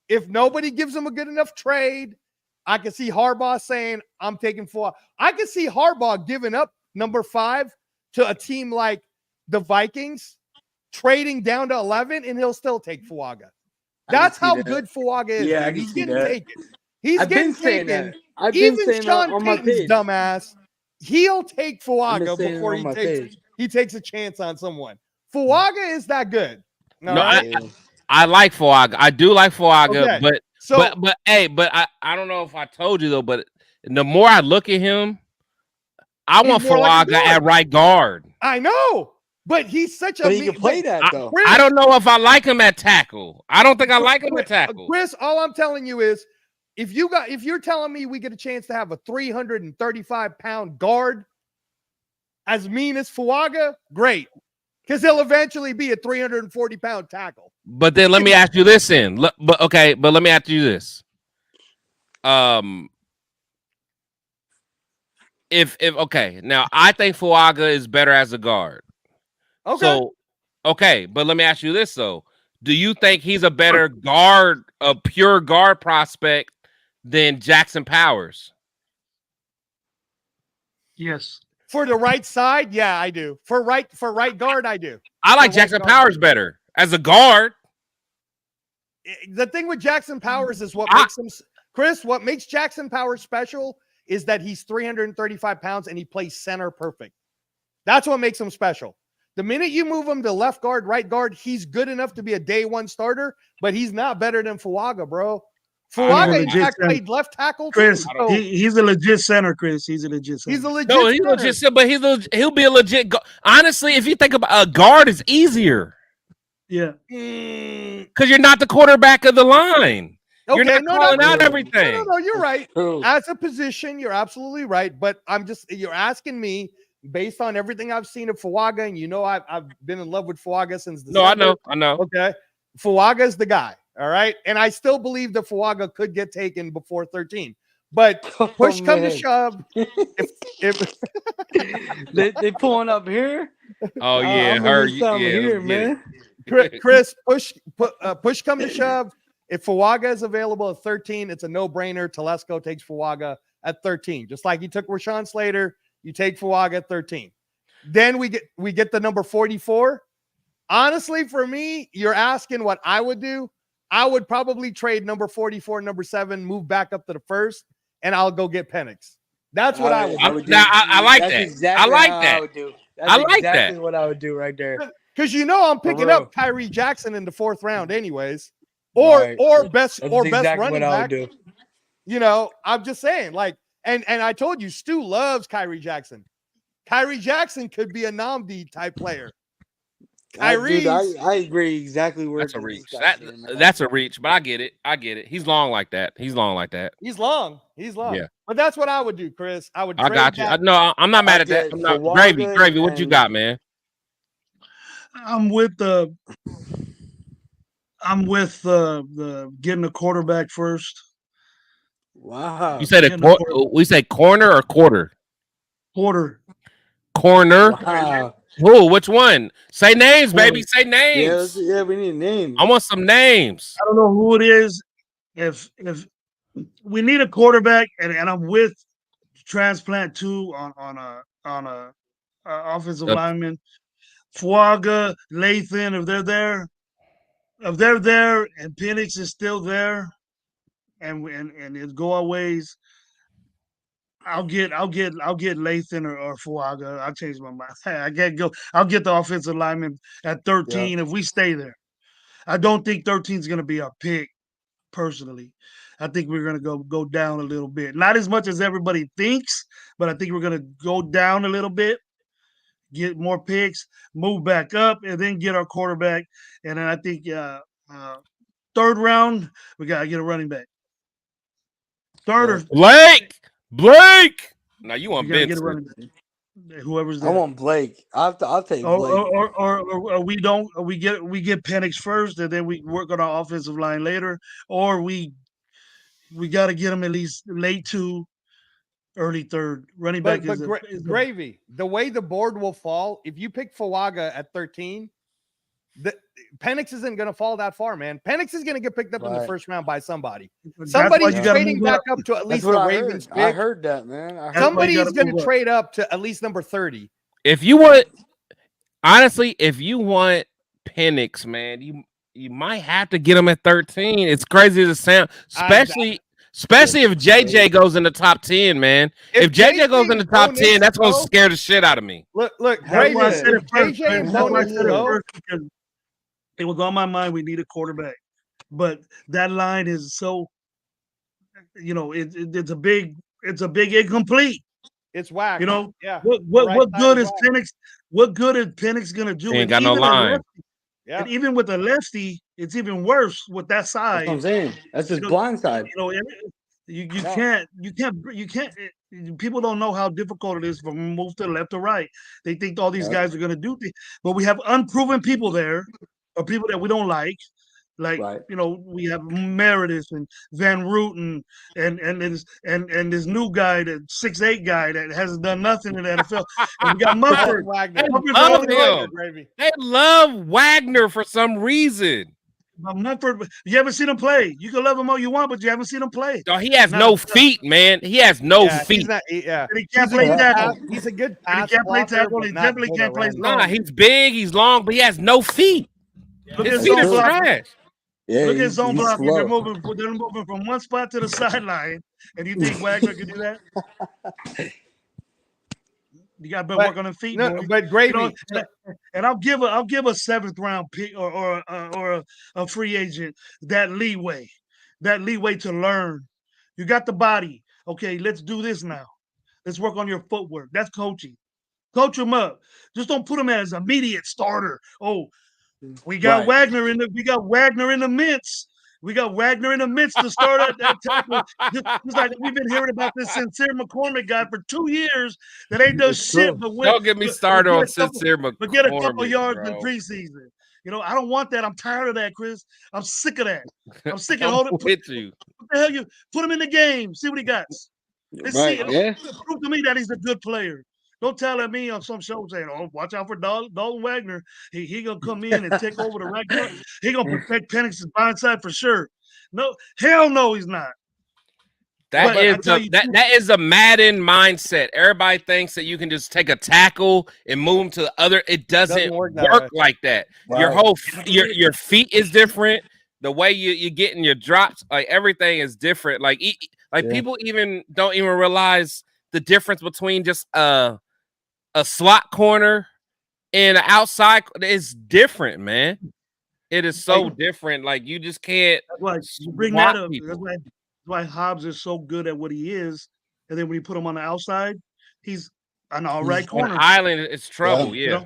If nobody gives him a good enough trade, I could see Harbaugh saying, I'm taking Fuaga. I could see Harbaugh giving up number 5 to a team like the Vikings, trading down to 11, and he'll still take Fuaga. That's how good Fuaga is. Yeah, man. He's getting taken. He's getting taken. I've been even Sean Payton's dumbass, he'll take Fuaga before he takes a chance on someone. Fuaga is that good. I like Fuaga. I do like Fuaga, but I don't know if I told you though, but the more I look at him, I want Fuaga at right guard. I know, but he's such a. But he can play that though. Chris, I don't know if I like him at tackle. I don't think I like him at tackle. Chris, all I'm telling you is, if you're telling me we get a chance to have a 335-pound guard as mean as Fuaga, great, because he'll eventually be a 340-pound tackle. But then let me ask you this then. But let me ask you this. If now I think Fuaga is better as a guard. Okay, but let me ask you this though. Do you think he's a better guard, a pure guard prospect than Jackson Powers? Yes. For the right side, yeah, I do. For right guard, I do. I like Jackson Powers better as a guard. The thing with Jackson Powers is what makes him, Chris, what makes Jackson Powers special is that he's 335 pounds and he plays center perfect. That's what makes him special. The minute you move him to left guard, right guard, he's good enough to be a day one starter, but he's not better than Fuaga, bro. Fuaga, in fact, played left tackle. Chris, he's a legit center, Chris. He's a legit center. He's a legit center, but he'll be a legit honestly, if you think about a guard is easier. Yeah. Because you're not the quarterback of the line. Okay, you're not calling out everything. No, you're right. As a position, you're absolutely right. But you're asking me based on everything I've seen of Fuaga, and I've been in love with Fuaga since December. No, I know. Okay. Fuaga is the guy. All right. And I still believe that Fuaga could get taken before 13. But push come to shove. If they pulling up here. Oh yeah, here, man. Chris, push come to shove. If Fuaga is available at 13, it's a no-brainer. Telesco takes Fuaga at 13. Just like you took Rashawn Slater, you take Fuaga at 13. Then we get the number 44. Honestly, for me, you're asking what I would do. I would probably trade number 44, number 7, move back up to the first, and I'll go get Penix. That's what I would do. I like that. Exactly I like that. I would do. That's exactly what I would do right there. Because I'm picking up Tyree Jackson in the 4th round anyways. Or best running back. I'm just saying, and I told you, Stu loves Kyrie Jackson. Kyrie Jackson could be a Namdi type player. I agree exactly where that's a reach. That's a reach, but I get it. He's long like that. He's long. Yeah. But that's what I would do, Chris. I got you. No, I'm not mad at that. I'm not. Gravy. What you got, man? I'm with the getting a quarterback first. Wow. You said we say corner or quarter? Corner. Wow. Who? Which one? Say names, baby. Say names. Yeah, we need names. I want some names. I don't know who it is. If we need a quarterback, and I'm with transplant too on a offensive lineman, Fuaga, Lathan, if they're there, and Penix is still there, and it go our ways, I'll get Lathan or Fuaga. I'll change my mind. I can't go. I'll get the offensive lineman at 13 if we stay there. I don't think 13 is going to be our pick. personally. I think we're going to go down a little bit. Not as much as everybody thinks, but I think we're going to go down a little bit, get more picks, move back up, and then get our quarterback. And then I think third round, we got to get a running back. Blake. Now you want Benson. Get a running back. Whoever's there. I want Blake. I'll take Blake. Or we don't. We get Penix first, and then we work on our offensive line later. Or we got to get him at least late 2, early 3rd. Running back is gravy. The way the board will fall, if you pick Fuaga at 13, Penix isn't going to fall that far, man. Penix is going to get picked up in the first round by somebody. Somebody's trading back up to at least the Ravens pick. I heard that, man. Somebody's going to trade up to at least number 30. If you want Penix, man, you might have to get him at 13. It's crazy to sound, especially if JJ goes in the top 10, man. If JJ goes in the top 10, that's going to scare the shit out of me. Look, it was on my mind. We need a quarterback, but that line is so, it's a big incomplete. It's whack. Yeah. What good is Penix? What good is Penix gonna do? He ain't got no line. And even with a lefty, it's even worse with that side. That's what I'm saying. That's his blind side. You can't. People don't know how difficult it is from move to left to right. They think all these guys are gonna do things, but we have unproven people there. Or people that we don't like we have Meredith and Van Rooten and this new guy, that 6'8" guy that hasn't done nothing in the NFL. And we got Mumford. They love Wagner for some reason. Mumford, you haven't seen him play. You can love him all you want, but you haven't seen him play. No, he has no feet, man. He has no feet. He can't play tackle. He's a good pass. He can't play tackle. He definitely can't play. Nah, he's big, he's long, but he has no feet. His feet are trash. Yeah, look at zone blocking. They're moving from one spot to the sideline, and you think Wagner can do that? You got to work on the feet. No, but gravy. And I'll give a 7th round pick or a free agent that leeway to learn. You got the body. Okay, let's do this now. Let's work on your footwork. That's coaching. Coach him up. Just don't put him as immediate starter. Oh. We got Wagner in the midst. We got Wagner in the midst to start at that tackle. Just like we've been hearing about this Sincere McCormick guy for 2 years that ain't done shit. But don't get me started on Sincere McCormick. But get a couple yards in preseason. I don't want that. I'm tired of that, Chris. I'm sick of that. I'm sick of holding. What you? What the hell? You put him in the game. See what he got. Prove to me that he's a good player. Don't tell me on some show saying, "Oh, watch out for Dalton Wagner. He gonna come in and take over the right guard. He gonna protect Penix's blind side for sure." No, hell no, he's not. That is a Madden mindset. Everybody thinks that you can just take a tackle and move him to the other. It doesn't work like that. Right. Your feet is different. The way you get in your drops, like everything is different. People even don't even realize the difference between just a slot corner and an outside is different, man. It is so different. Like you just can't. That's why you bring that up. That's why Hobbs is so good at what he is, and then when you put him on the outside, he's an all right corner. Island, it's trouble. Yeah.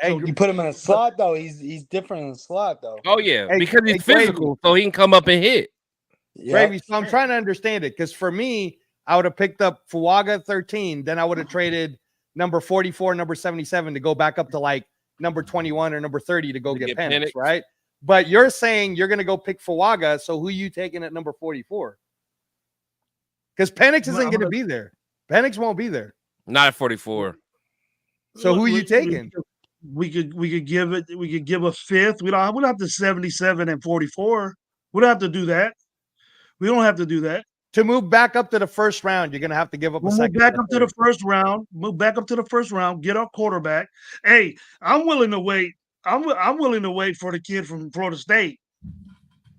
Hey, you put him in a slot though. He's different in the slot though. Oh yeah, because he's physical, so he can come up and hit. Gravy. So I'm trying to understand it because for me, I would have picked up Fuaga at 13, then I would have traded number 44, number 77 to go back up to like number 21 or number 30 to go get Penix, right? But you're saying you're going to go pick Fuaga, so who are you taking at number 44? Because Penix isn't going to be there. Penix won't be there. Not at 44. So who are you taking? We could give a 5th. We don't have to 77 and 44. We don't have to do that. We don't have to do that. To move back up to the first round, you're going to have to give up a second. Move back up to the first round. Get our quarterback. Hey, I'm willing to wait. I'm willing to wait for the kid from Florida State.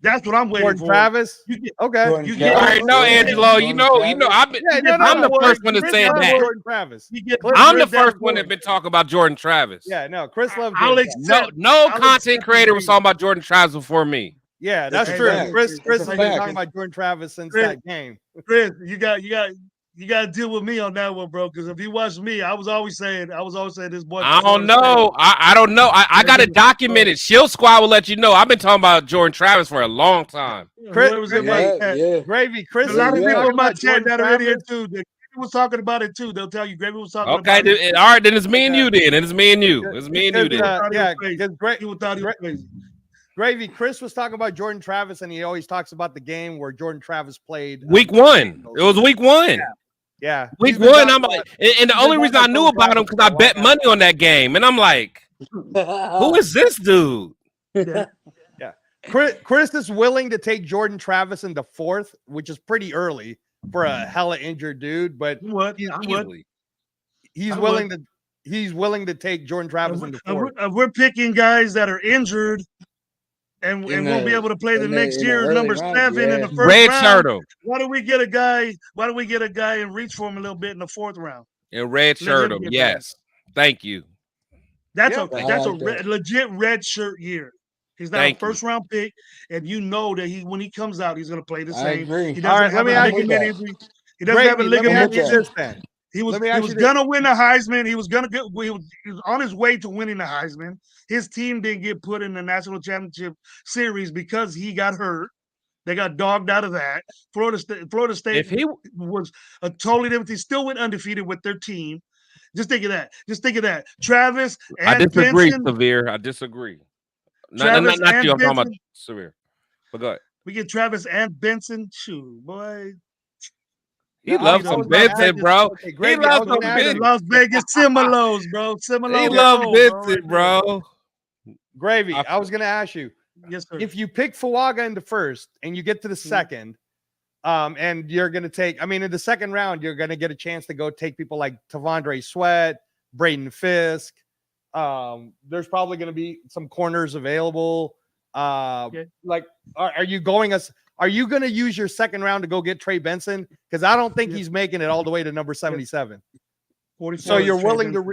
That's what I'm waiting for. Travis. Okay. All right, no, Angelo. I'm the first one to say that. Jordan Travis. I'm the first one that's been talking about Jordan Travis. Yeah, no. Chris loves. No content creator was talking about Jordan Travis before me. Yeah, that's true. Chris has been talking about Jordan Travis since that game. Chris, you got to deal with me on that one, bro. Because if you watch me, I was always saying this boy. I don't know. I don't know. I got it documented. Shield Squad will let you know. I've been talking about Jordan Travis for a long time. Gravy. Chris, a lot of people in my chat that are in here too. Gravy was talking about it too. They'll tell you Gravy was talking about it. Okay, all right. Then it's me and you. Then it's me and you. It's me and you. Then People thought he was crazy. Gravy, Chris was talking about Jordan Travis, and he always talks about the game where Jordan Travis played. Week 1. It was week 1. Yeah. Week 1. I'm like, and the only reason I knew about him because I bet money on that game, and I'm like, who is this dude? Yeah. Chris is willing to take Jordan Travis in the 4th, which is pretty early for a hella injured dude, but he's willing to take Jordan Travis in the 4th. We're picking guys that are injured and won't be able to play the next year. Number 7 in the first round. Why do we get a guy and reach for him a little bit in the 4th round? And red shirt him, yes. Thank you. That's a legit red shirt year. He's not a first round pick, and you know that when he comes out, he's going to play the same. He doesn't have a ligament injury. He doesn't have a ligament injury. He was going to win the Heisman. He was on his way to winning the Heisman. His team didn't get put in the national championship series because he got hurt. They got dogged out of that. Florida State was a totally different. He still went undefeated with their team. Just think of that. Travis and I disagree, Benson. Severe. I disagree. Not you. I'm talking about Severe. But go ahead. We get Travis and Benson. Shoot, boy. He loves some Benson, bro. He loves some Benson. Las Vegas Similos, bro. He loves Benson, bro. Gravy, I was going to ask you. Yes, sir. If you pick Fuaga in the 1st and you get to the 2nd, and you're going to take, in the 2nd round, you're going to get a chance to go take people like Tavondre Sweat, Braden Fisk. There's probably going to be some corners available. Are you going to use your 2nd round to go get Trey Benson? Because I don't think he's making it all the way to number 77. So you're willing to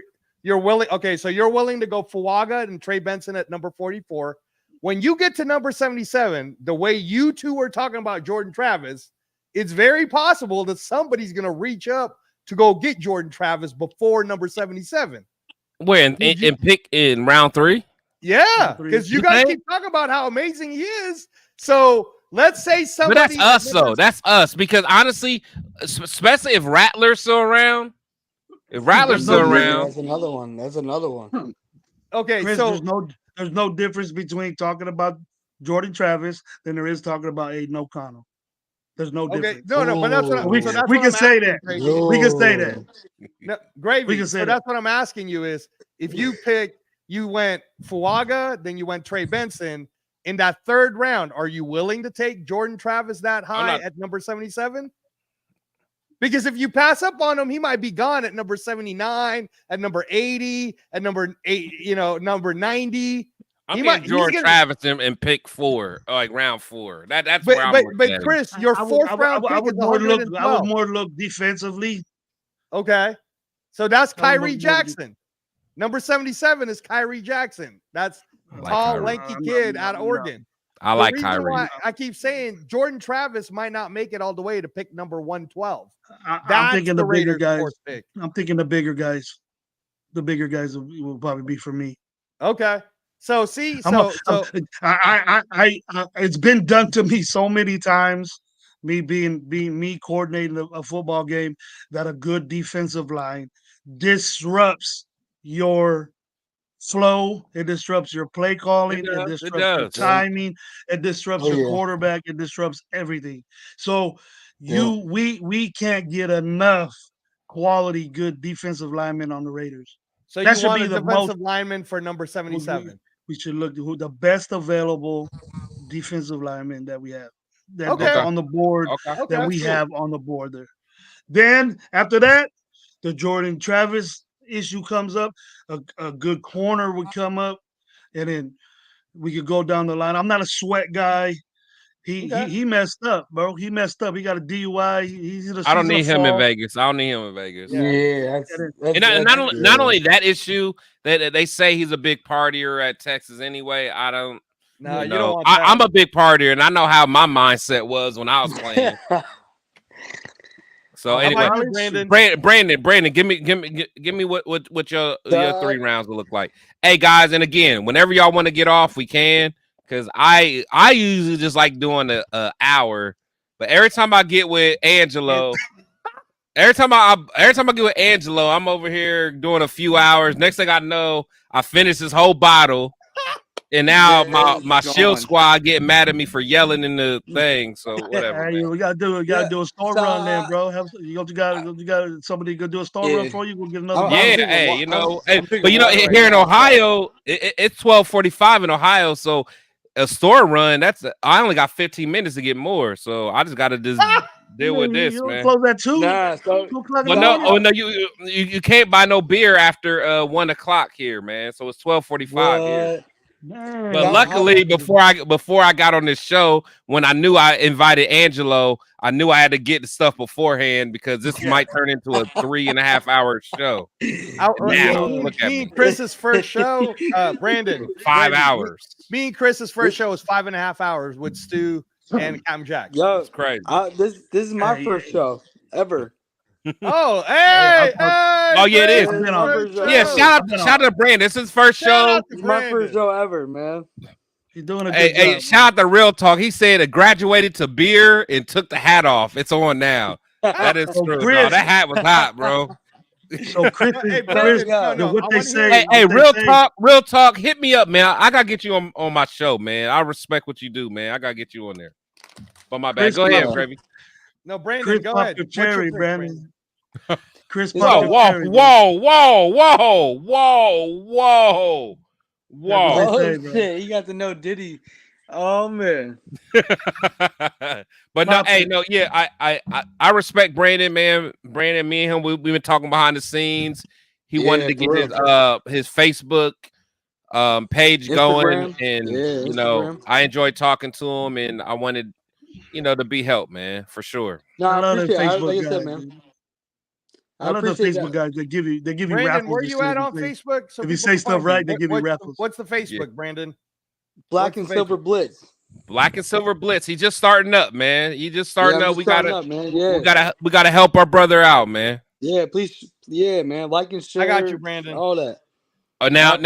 go Fuaga and Trey Benson at number 44. When you get to number 77, the way you two are talking about Jordan Travis, it's very possible that somebody's going to reach up to go get Jordan Travis before number 77. When and pick in round 3? Yeah, because you guys keep talking about how amazing he is. So let's say somebody. But that's us, though. That's us. Because honestly, especially if Rattler's still around. That's another one. Okay, Chris, so there's no difference between talking about Jordan Travis than there is talking about Aiden O'Connell. There's no difference. No, but that's what we can say that. We can say that. No, Gravy. So that's what I'm asking you is if you went Fuaga, then you went Trey Benson in that 3rd round. Are you willing to take Jordan Travis that high at number 77? Because if you pass up on him, he might be gone at number 79, at number 80, at number number 90. I'm getting Jordan Travis and pick 4, like round 4. That's where I'm. But Chris, your 4th round pick is 112. I would more look defensively. Okay, so that's Kyrie Jackson. Number 77 is Kyrie Jackson. That's tall, lanky kid out of Oregon. I like Kyrie. I keep saying Jordan Travis might not make it all the way to pick number 112. I'm thinking the bigger guys. I'm thinking the bigger guys. The bigger guys will probably be for me. Okay. So it's been done to me so many times. Me being coordinating a football game, that a good defensive line disrupts your flow. It disrupts your play calling. It disrupts your timing. It disrupts your quarterback. It disrupts everything. So we can't get enough quality good defensive linemen on the Raiders. So that should be the defensive lineman for number 77. We should look at who the best available defensive lineman that we have. That's on the board that we have on the board there. Then after that, the Jordan Travis issue comes up. A good corner would come up, and then we could go down the line. I'm not a Sweat guy. He messed up, bro. He messed up. He got a DUI. I don't need him in Vegas. Yeah, and not only that issue that they say he's a big partier at Texas anyway. I don't. No, you know, don't want that. I'm a big partier, and I know how my mindset was when I was playing. So anyway, Brandon, give me what your 3 rounds will look like. Hey guys, and again, whenever y'all want to get off, we can, because I usually just like doing a hour, but every time I get with Angelo, every time I get with Angelo, I'm over here doing a few hours. Next thing I know, I finish this whole bottle. And now my shield squad getting mad at me for yelling in the thing. So whatever. Hey, we gotta do a store run then, bro. You got somebody gonna do a store run for you. We'll get another. Hey, but here in Ohio, it's 12:45 in Ohio, so a store run. I only got 15 minutes to get more, so I just got to just deal with this, man. Close at 2. Nah, no, you can't buy no beer after 1 o'clock here, man. So it's 12:45 here. Man, but luckily, before I got on this show, when I knew I invited Angelo, I knew I had to get the stuff beforehand because this might turn into a 3.5 hour show. Me and Chris's first show, Brandon, 5 hours. Me and Chris's first show was 5.5 hours with Stu and Cam Jack. Yo, it's crazy. This is my first show ever. Oh, hey, oh yeah, it is. Yeah, shout out to Brandon. This is his first show. It's my first show ever, man. You're doing a good job. Hey, shout out to Real Talk. He said it graduated to beer and took the hat off. It's on now. That is true. No, that hat was hot, bro. So Chris, what they say? Hey, Real Talk. Hit me up, man. I gotta get you on my show, man. I respect what you do, man. I gotta get you on there. But my bad. Go ahead, Gravy. No, Brandon, go ahead. Cherry, Brandon. Chris, whoa! Oh shit! You got to know Diddy. Oh man. But no, I respect Brandon, man. Brandon, me and him, we've been talking behind the scenes. He wanted to get his Facebook page going, and I enjoyed talking to him, and I wanted to be helped, man, for sure. No, I love that Facebook guy, man. I love the Facebook guys. They give you Brandon, raffles. Where you at on Facebook? So if you say stuff right, they give you raffles. What's the Facebook, Brandon? Black and Silver Blitz. Black and Silver Blitz. He's just starting up, man. He just starting up. We gotta help our brother out, man. Yeah, please. Yeah, man. Like and share. I got you, Brandon. All that. Now,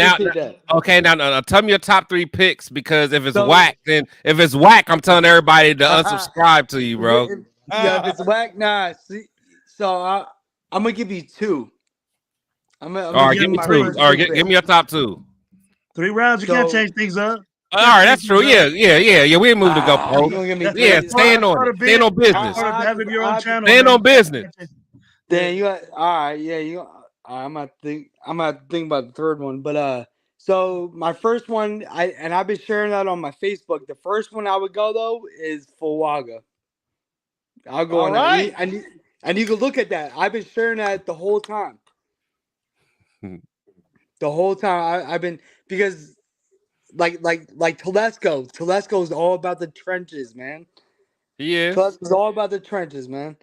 tell me your top 3 picks, because if it's whack, I'm telling everybody to unsubscribe to you, bro. If it's whack, nah. See, so I'm gonna give you 2. All right, give me 2. All right, give me your top 2. 3 rounds, you can't change things up. All right, that's true. Yeah. We ain't moved to go post. Yeah, stand on business. Stand on business. Then you got all right. Yeah, I'm gonna think about the third one, but so my first one, I've been sharing that on my Facebook. The first one I would go though is Fuaga. I'll go on that, and you can look at that. I've been sharing that the whole time. The whole time I've been, because like Telesco. Telesco is all about the trenches, man. Yeah, Telesco's all about the trenches, man.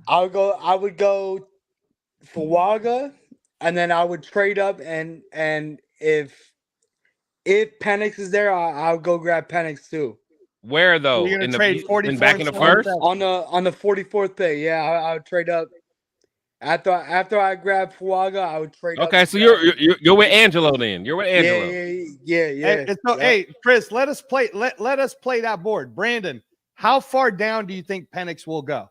I would go Fuaga, and then I would trade up, and if Penix is there, I'll go grab Penix too. Where though? You're gonna trade 44 back in the first? On the 44th pick. Yeah, I would trade up. After I grab Fuaga, I would trade up. Okay, so you're with Angelo then. You're with Angelo. Yeah. Hey, Chris, let us play that board. Brandon, how far down do you think Penix will go?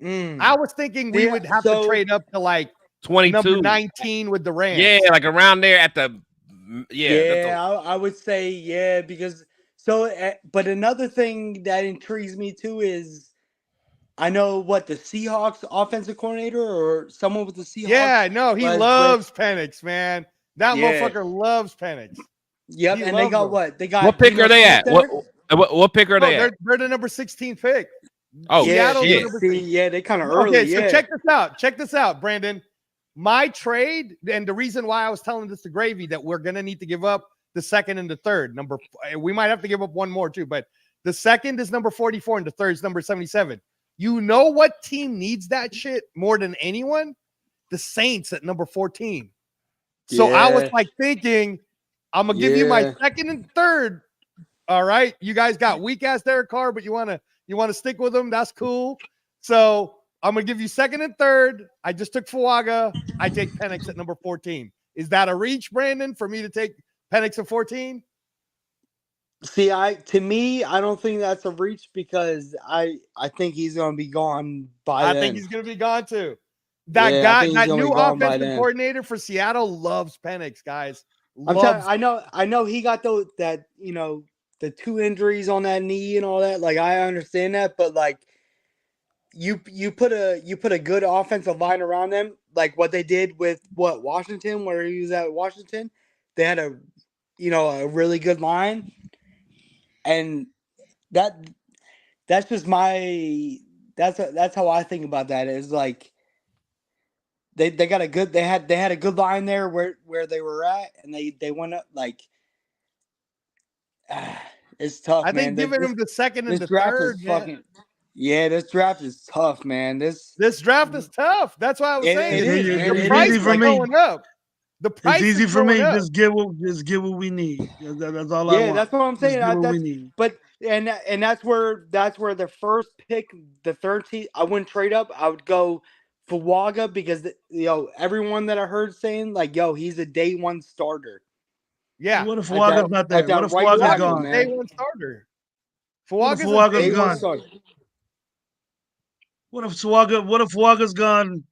I was thinking we would have to trade up to like 22, number 19 with the Rams. Yeah, like around there at the I would say because but another thing that intrigues me too is I know what the Seahawks offensive coordinator or someone with the Seahawks. Yeah, no, he loves Penix, man. That motherfucker loves Penix. Yep, and they got what? They got what pick are they at? What pick are they at? They're the number 16 pick. Oh, yeah, they kind of early. Okay, so check this out, Brandon. My trade, and the reason why I was telling this to Gravy that we're gonna need to give up the second and the third. We might have to give up one more too, but the second is number 44 and the third is number 77. You know what team needs that shit more than anyone? The Saints at number 14. So I was like thinking, I'm gonna give you my second and third. All right, you guys got weak ass Derek Carr, but you wanna stick with him. That's cool. So I'm gonna give you second and third. I just took Fuaga. I take Penix at number 14. Is that a reach, Brandon, for me to take Penix at 14? See, to me, I don't think that's a reach because I think he's going to be gone by then. I think he's going to be gone too. That new offensive coordinator for Seattle loves Penix, guys. I know he got the 2 injuries on that knee and all that. Like, I understand that, but like you put a good offensive line around them, like what they did with Washington, where he was at Washington. They had a really good line. And that's just that's how I think about that. Is like they got they had a good line there where they were at, and they went up like it's tough. I think giving him the second and the third. This draft is tough, man. This draft is tough. That's why I was saying the price is going up. The price it's easy for me. Up. Just get what we need. That's all I want. Yeah, that's what I'm saying. But that's where the first pick, the 13th, I wouldn't trade up. I would go Fuaga because everyone that I heard saying like, he's a day one starter. Yeah. What if Fuaga's not there? What if Fuaga's gone? Day one starter. Fuaga's gone. What if Fuaga's gone?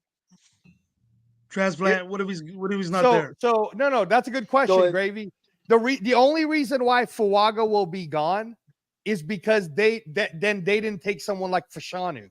Transplant. What if he's not there? So no, that's a good question, Gravy. The only reason why Fuaga will be gone is because they didn't take someone like Fashanu.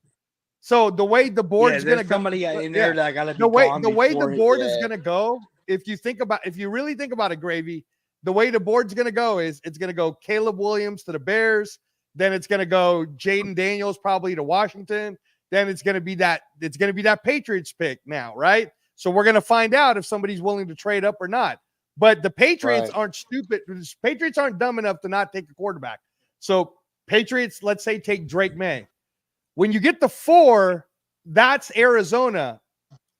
So the way the board is going to go, somebody in there that got to be the way the board is going to go. If you really think about it, Gravy, the way the board's going to go is it's going to go Caleb Williams to the Bears, then it's going to go Jayden Daniels probably to Washington, then it's going to be that Patriots pick now, right? So we're going to find out if somebody's willing to trade up or not. But the Patriots aren't stupid. Patriots aren't dumb enough to not take a quarterback. So Patriots, let's say, take Drake May. When you get the 4, that's Arizona.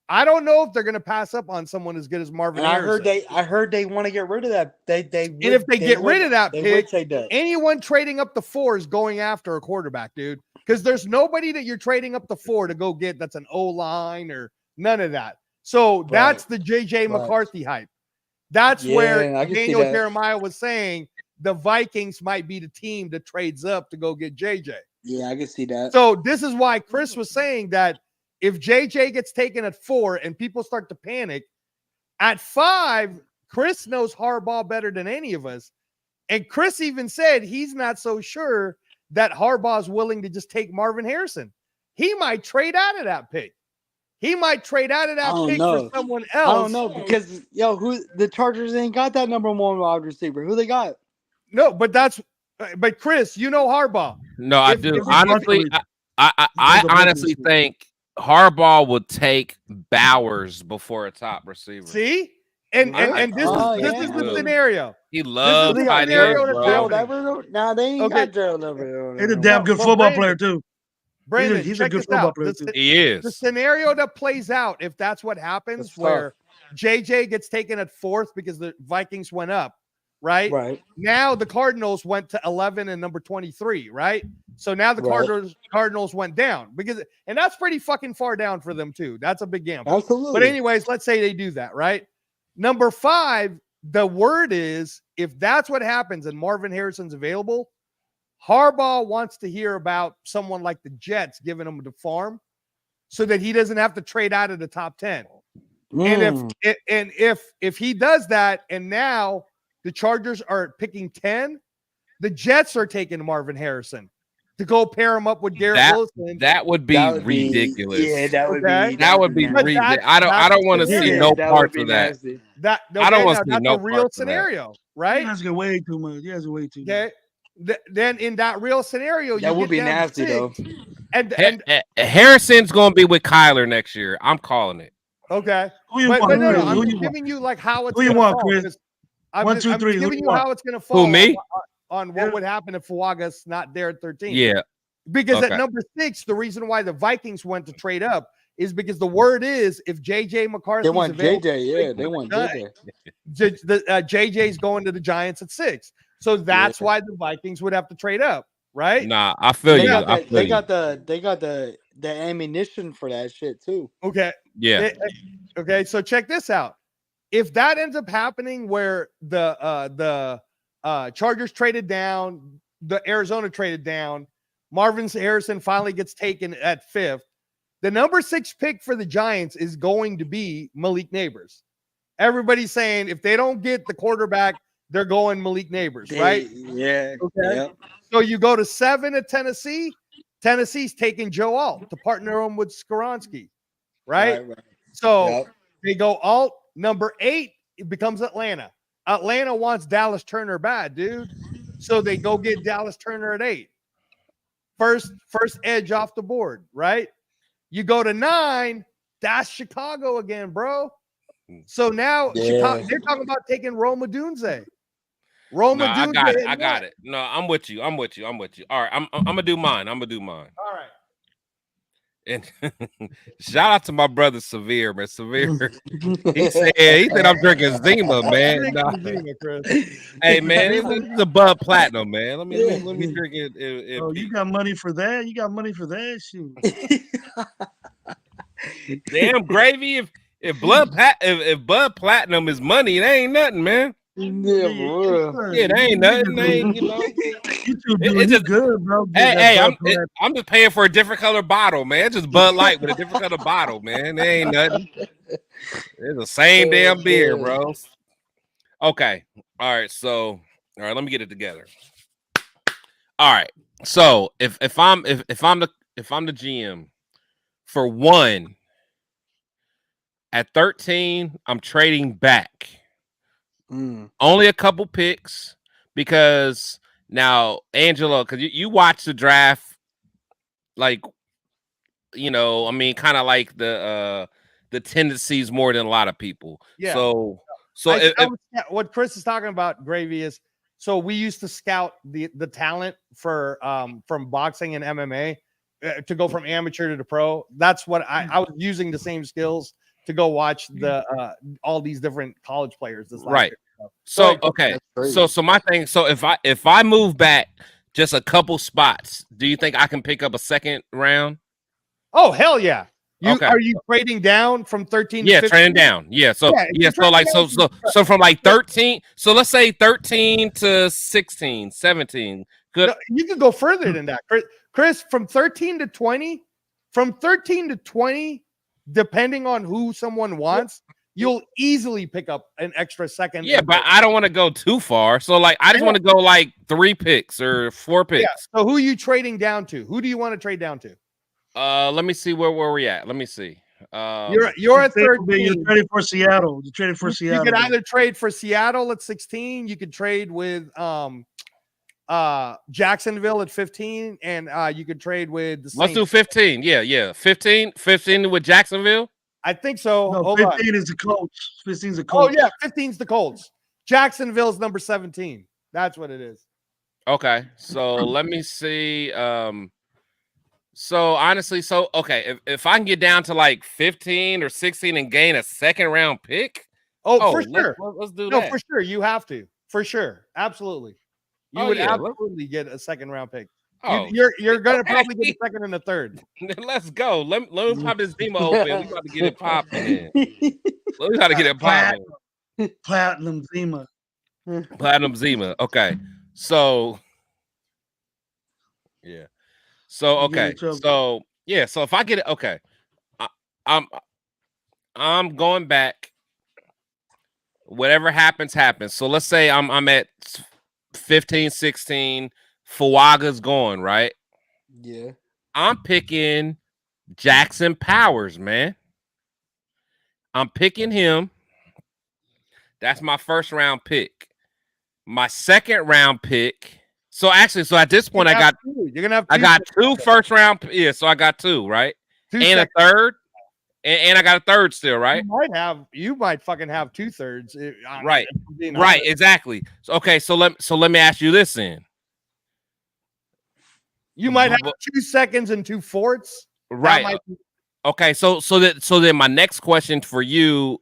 I don't know if they're going to pass up on someone as good as Marvin Harrison. I heard they want to get rid of that. If they get rid of that pick, anyone trading up the 4 is going after a quarterback, dude. Because there's nobody that you're trading up the 4 to go get that's an O-line or none of that. So that's the JJ McCarthy hype. That's where Daniel Jeremiah was saying the Vikings might be the team that trades up to go get JJ. Yeah, I can see that. So this is why Chris was saying that if JJ gets taken at 4 and people start to panic, at 5, Chris knows Harbaugh better than any of us. And Chris even said he's not so sure that Harbaugh's willing to just take Marvin Harrison. He might trade out of that pick. He might trade out of that pick for someone else. I don't know because who the Chargers ain't got that number 1 wide receiver. Who they got? No, but Chris, you know Harbaugh. No, I do. Honestly, I honestly think Harbaugh would take Bowers before a top receiver. See? And this is the scenario. He loves tight ends. Nah, they ain't got Gerald over there. He's a damn good football player too. Brandon, he's a good football player too. He is. The scenario that plays out, if that's what happens, where JJ gets taken at 4th because the Vikings went up, right? Right. Now the Cardinals went to 11 and number 23, right? So now the Cardinals went down and that's pretty fucking far down for them too. That's a big gamble. Absolutely. But anyways, let's say they do that, right? Number 5, the word is if that's what happens and Marvin Harrison's available, Harbaugh wants to hear about someone like the Jets giving him the farm so that he doesn't have to trade out of the top 10. And if he does that and now the Chargers are picking 10, the Jets are taking Marvin Harrison to go pair him up with Garrett Wilson. That would be ridiculous. That would be ridiculous. I don't want to see no parts of that. I don't want to see no parts of that. That's a real scenario, right? He has to get way too much. He has to way too much. Okay. Then in that real scenario, that would be nasty though. And Harrison's going to be with Kyler next year. I'm calling it. Okay. I'm giving you like how it's going to fall. Chris? I'm giving you how it's going to fall. Who, me? On what would happen if Fuaga's not there at 13. Yeah. Because at number 6, the reason why the Vikings went to trade up is because the word is if JJ McCarthy, they want JJ, they want JJ. JJ's going to the Giants at 6, so that's why the Vikings would have to trade up, right? Nah, I feel you. They got the ammunition for that shit too. Okay, yeah. Okay, so check this out. If that ends up happening, where the Chargers traded down, the Arizona traded down, Marvin Harrison finally gets taken at 5th. The number 6 pick for the Giants is going to be Malik Neighbors. Everybody's saying if they don't get the quarterback, they're going Malik Neighbors, right? Yeah. Okay. Yep. So you go to 7 at Tennessee. Tennessee's taking Joe Alt to partner him with Skoronski, right? So they go Alt. Number 8, it becomes Atlanta. Atlanta wants Dallas Turner bad, dude. So they go get Dallas Turner at 8. First edge off the board, right? You go to 9, that's Chicago again, bro. So now Chicago, they're talking about taking Rome Odunze. I got it. No, I'm with you. All right, I'm gonna do mine. All right. And shout out to my brother Severe, man. Severe. he said I'm drinking Zima, man. Hey, man, it's a Bud Platinum, man. Let me drink it. Oh, you got money for that? You got money for that? Shoot. Damn gravy. If Bud Platinum is money, it ain't nothing, man. It ain't nothing. It's just good, bro. I'm just paying for a different color bottle, man. It's just Bud Light with a different color bottle, man. It ain't nothing. It's the same damn beer, bro. Okay. All right. So, let me get it together. All right. So if I'm the GM for 1 at 13, I'm trading back. Only a couple picks because now Angelo, because you watch the draft, like, kind of like the tendencies more than a lot of people. Yeah. So what Chris is talking about, Gravy, is so we used to scout the talent for from boxing and MMA to go from amateur to the pro. That's what I was using the same skills to go watch the all these different college players this last year. So okay. So my thing, so if I move back just a couple spots, do you think I can pick up a second round? Oh, hell yeah. Are you trading down from 13 to 15? Trading down. So from like 13, so let's say 13 to 16, 17. Good. No, you can go further than that. Chris, from 13 to 20, depending on who someone wants, you'll easily pick up an extra second. Yeah, but I don't want to go too far. So like I just want to go like 3 picks or 4 picks. Yeah. So who are you trading down to? Who do you want to trade down to? Let me see where we at. Let me see. You're at 13. You're trading for Seattle. You could either trade for Seattle at 16. You could trade with Jacksonville at 15, and you could trade with the Saints. Let's do 15. Yeah. 15 with Jacksonville. I think so. No, 15 is the Colts. 15 is the Colts. Oh yeah, 15's the Colts. Jacksonville's number 17. That's what it is. Okay, so let me see. So honestly, okay, if I can get down to like 15 or 16 and gain a second round pick, for sure. Let's do that. No, for sure. You have to. For sure. Absolutely. You would absolutely get a second round pick. You're gonna probably get a second and a third. Let's go. Let me pop this Zima open. We about to get it popping. We got to get it popping. Platinum Zima. Platinum Zima. Okay. So yeah. So okay. So yeah. So if I get it, okay. I'm going back. Whatever happens. So let's say I'm at 15, 16. Fuaga's going, right? Yeah. I'm picking Jackson Powers, man. I'm picking him. That's my first round pick. My second round pick. So at this point, I got 2 first round. Yeah, so I got 2, right? And a third. And I got a third still, right? You might fucking have 2 thirds. Right. Right, exactly. So, okay, so let me ask you this then. You might have 2 seconds and 2 fourths. Right. Okay, so then my next question for you,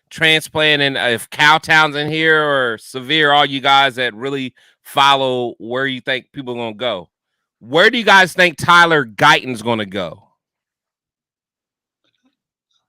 transplanting, if Cowtown's in here or Severe, all you guys that really follow where you think people are gonna go, where do you guys think Tyler Guyton's gonna go?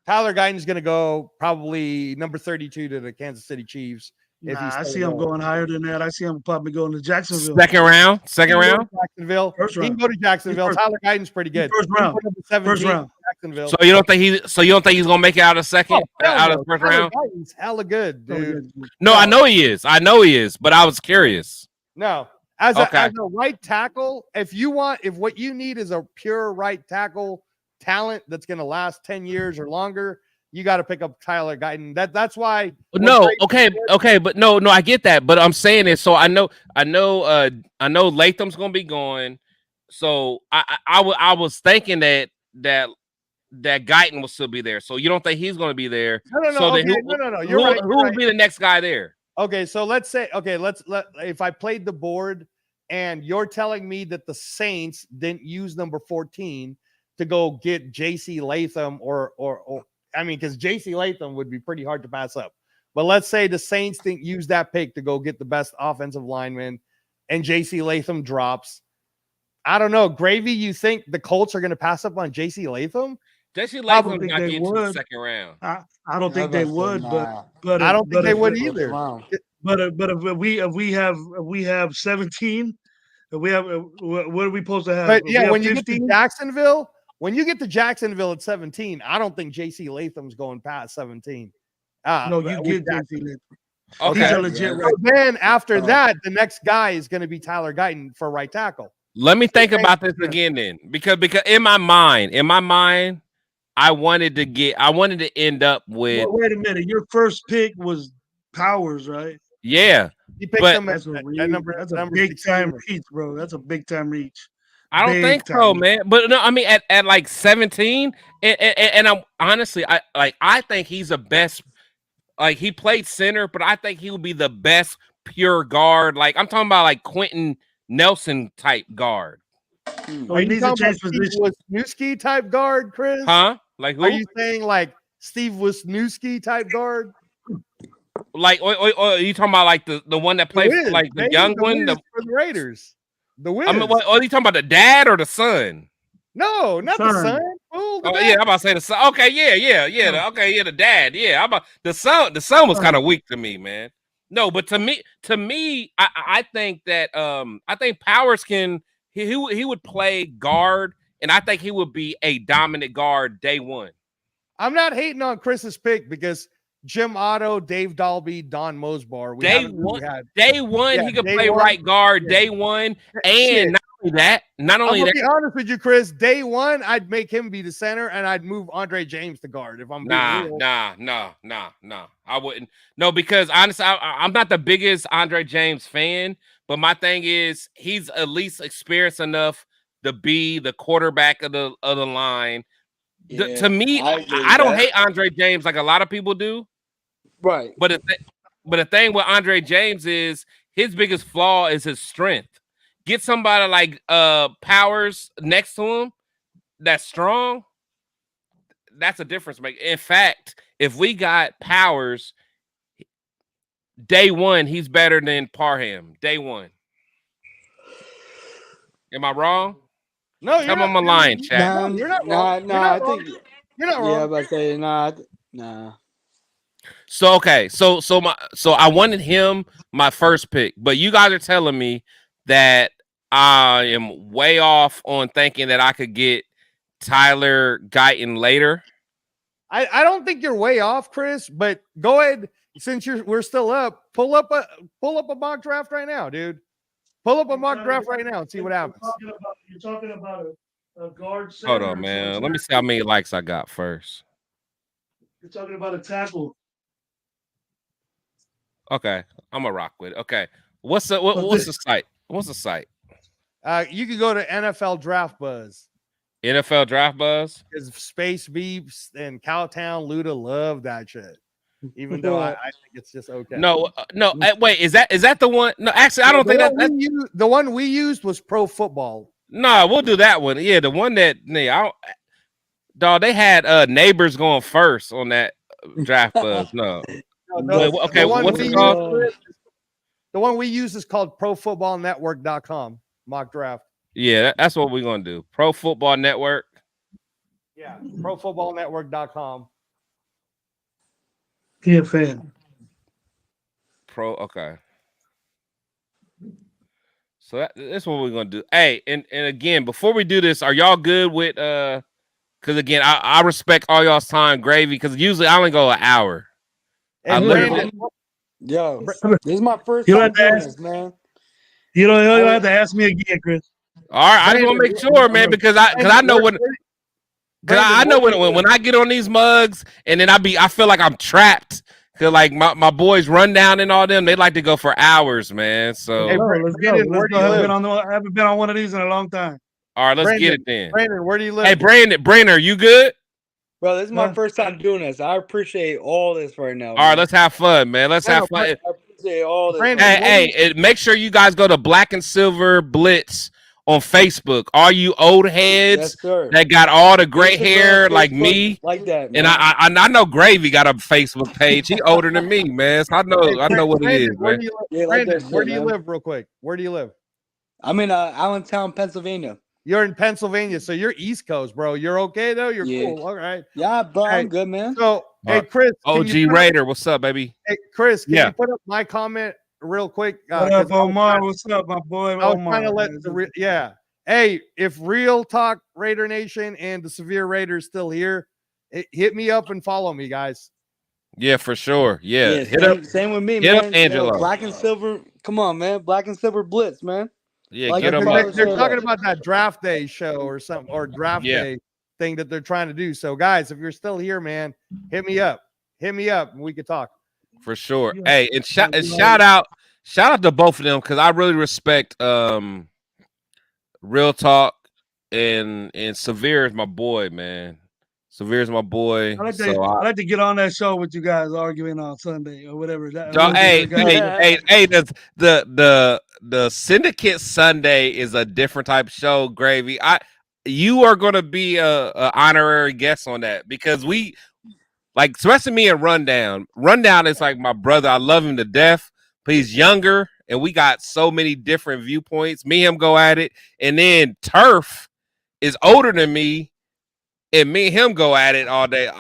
Tyler Guyton's gonna go probably number 32 to the Kansas City Chiefs. I see him going higher than that. I see him probably going to Jacksonville. Second round. Jacksonville. First round. He can go to Jacksonville. Tyler Guyton's pretty good. First round. Jacksonville. So you don't think he's gonna make it out of second, out of the first round? Guyton's hella good, dude. No, I know he is. But I was curious. No, as a right tackle, if what you need is a pure right tackle talent that's gonna last 10 years or longer, you got to pick up Tyler Guyton. That's why. No, okay, but no, I get that. But I'm saying it, so I know Latham's gonna be going. So I was thinking that Guyton will still be there. So you don't think he's gonna be there? No. So No. You're right. Who will be the next guy there? Okay, so let's say if I played the board and you're telling me that the Saints didn't use number 14 to go get JC Latham or I mean, because JC Latham would be pretty hard to pass up. But let's say the Saints didn't use that pick to go get the best offensive lineman and JC Latham drops. I don't know. Gravy, you think the Colts are going to pass up on JC Latham? JC Latham's not getting to the second round. I don't think they would, but I don't think they would either. But if we have 17, what are we supposed to have? But yeah, when you get to Jacksonville. When you get to Jacksonville at 17, I don't think JC Latham's going past 17. No, you get JC Latham. Okay. He's a legit right. Then after that, the next guy is going to be Tyler Guyton for right tackle. Let me think about this again then. Because in my mind, I wanted to end up with. Well, wait a minute. Your first pick was Powers, right? Yeah. He picked him at number. That's a big time reach, bro. That's a big time reach. I don't think so, man. But no, I mean at like 17, and I'm honestly, I think he's the best. Like he played center, but I think he would be the best pure guard. Like I'm talking about like Quentin Nelson type guard. Are you talking about Steve Wisniewski type guard, Chris? Huh? Like who? Are you saying like Steve Wisniewski type guard? Like or are you talking about like the one that played like the young one for the Raiders? The Wiz. I mean, are you talking about the dad or the son? No, not the son. Oh, yeah, I'm about to say the son. Okay, yeah. The dad. Yeah, I'm about the son. The son was kind of weak to me, man. No, but to me, I think that I think Powers can he would play guard, and I think he would be a dominant guard day one. I'm not hating on Chris's pick because Jim Otto, Dave Dalby, Don Mosbar. Day one, he could play right guard. Yeah. Day one, and not only that. To be honest with you, Chris, day one, I'd make him be the center, and I'd move Andre James to guard. If I'm being real. Nah. I wouldn't. No, because honestly, I'm not the biggest Andre James fan, but my thing is he's at least experienced enough to be the quarterback of the line. Yeah, to me, I don't hate Andre James like a lot of people do. Right. But the thing with Andre James is his biggest flaw is his strength. Get somebody like Powers next to him that's strong. That's a difference maker. In fact, if we got Powers day one, he's better than Parham. Day one. Am I wrong? No, tell me I'm a lying, chat. You're not wrong. I think you're not wrong. Yeah, but say nah. So okay, so I wanted him my first pick, but you guys are telling me that I am way off on thinking that I could get Tyler Guyton later. I don't think you're way off, Chris, but go ahead since we're still up. Pull up a mock draft right now, dude. Pull up a mock draft right now and see what happens. You're talking about a guard. Hold on, man. Let me see how many likes I got first. You're talking about a tackle. Okay, I'm gonna rock with it. Okay, what's the site? What's the site? You can go to NFL Draft Buzz. NFL Draft Buzz. Because Space Beeps and Cowtown Luda love that shit. Even though I think it's just okay. No. Wait, is that the one? No, actually, I don't think that. The one we used was Pro Football. No, we'll do that one. Yeah, the one that Dog, they had neighbors going first on that draft buzz. No. Okay, what's it called? The one we use is called ProFootballNetwork.com mock draft. Yeah, that's what we're gonna do. Pro Football Network. Yeah, ProFootballNetwork.com. PFN. Okay. So that's what we're gonna do. Hey, and again, before we do this, are y'all good with because again, I respect all y'all's time, Gravy, because usually I only go an hour. And Brandon, yo, this is my first time doing this, man. You don't have to ask me again, Chris. All right, I just want to make sure, man, because I know when I get on these mugs and then I feel like I'm trapped. Cause like my boys run down and all them, they like to go for hours, man. So let's go. I haven't been on one of these in a long time. All right, let's get it then. Brandon, where do you live? Hey, Brandon, are you good? Bro, this is my first time doing this. I appreciate all this right now. All right, let's have fun, man. Let's have fun. I appreciate all this. Brandon, hey, make sure you guys go to Black and Silver Blitz on Facebook. All you old heads that got all the gray hair like me, like that, man. And I know Gravy got a Facebook page. He older than me, man. So I know what it is, man. Brandon, where do you live, real quick? Where do you live? I'm in Allentown, Pennsylvania. You're in Pennsylvania, so you're East Coast, bro. You're okay though. You're cool. All right. Yeah, bro, I'm good, man. So, hey, Chris, OG Raider, what's up, baby? Hey, Chris, can you put up my comment real quick? What up, Omar? What's up, my boy? I was trying to let Hey, if Real Talk Raider Nation and the Severe Raiders still here, hit me up and follow me, guys. Yeah, for sure. Yeah, same with me, man. Hit up Angelo. Black and Silver. Come on, man. Black and Silver Blitz, man. Yeah, like get them up. They're talking about that draft day show or something, or draft day thing that they're trying to do. So, guys, if you're still here, man, hit me up. Hit me up and we can talk. For sure. Hey, and shout out to both of them because I really respect Real Talk and Severe is my boy, man. Severe is my boy. I like to get on that show with you guys arguing on Sunday or whatever. The Syndicate Sunday is a different type of show, Gravy. You are gonna be a honorary guest on that because we like, especially me and Rundown. Rundown is like my brother. I love him to death, but he's younger. And we got so many different viewpoints. Me and him go at it. And then Turf is older than me. And me and him go at it all day.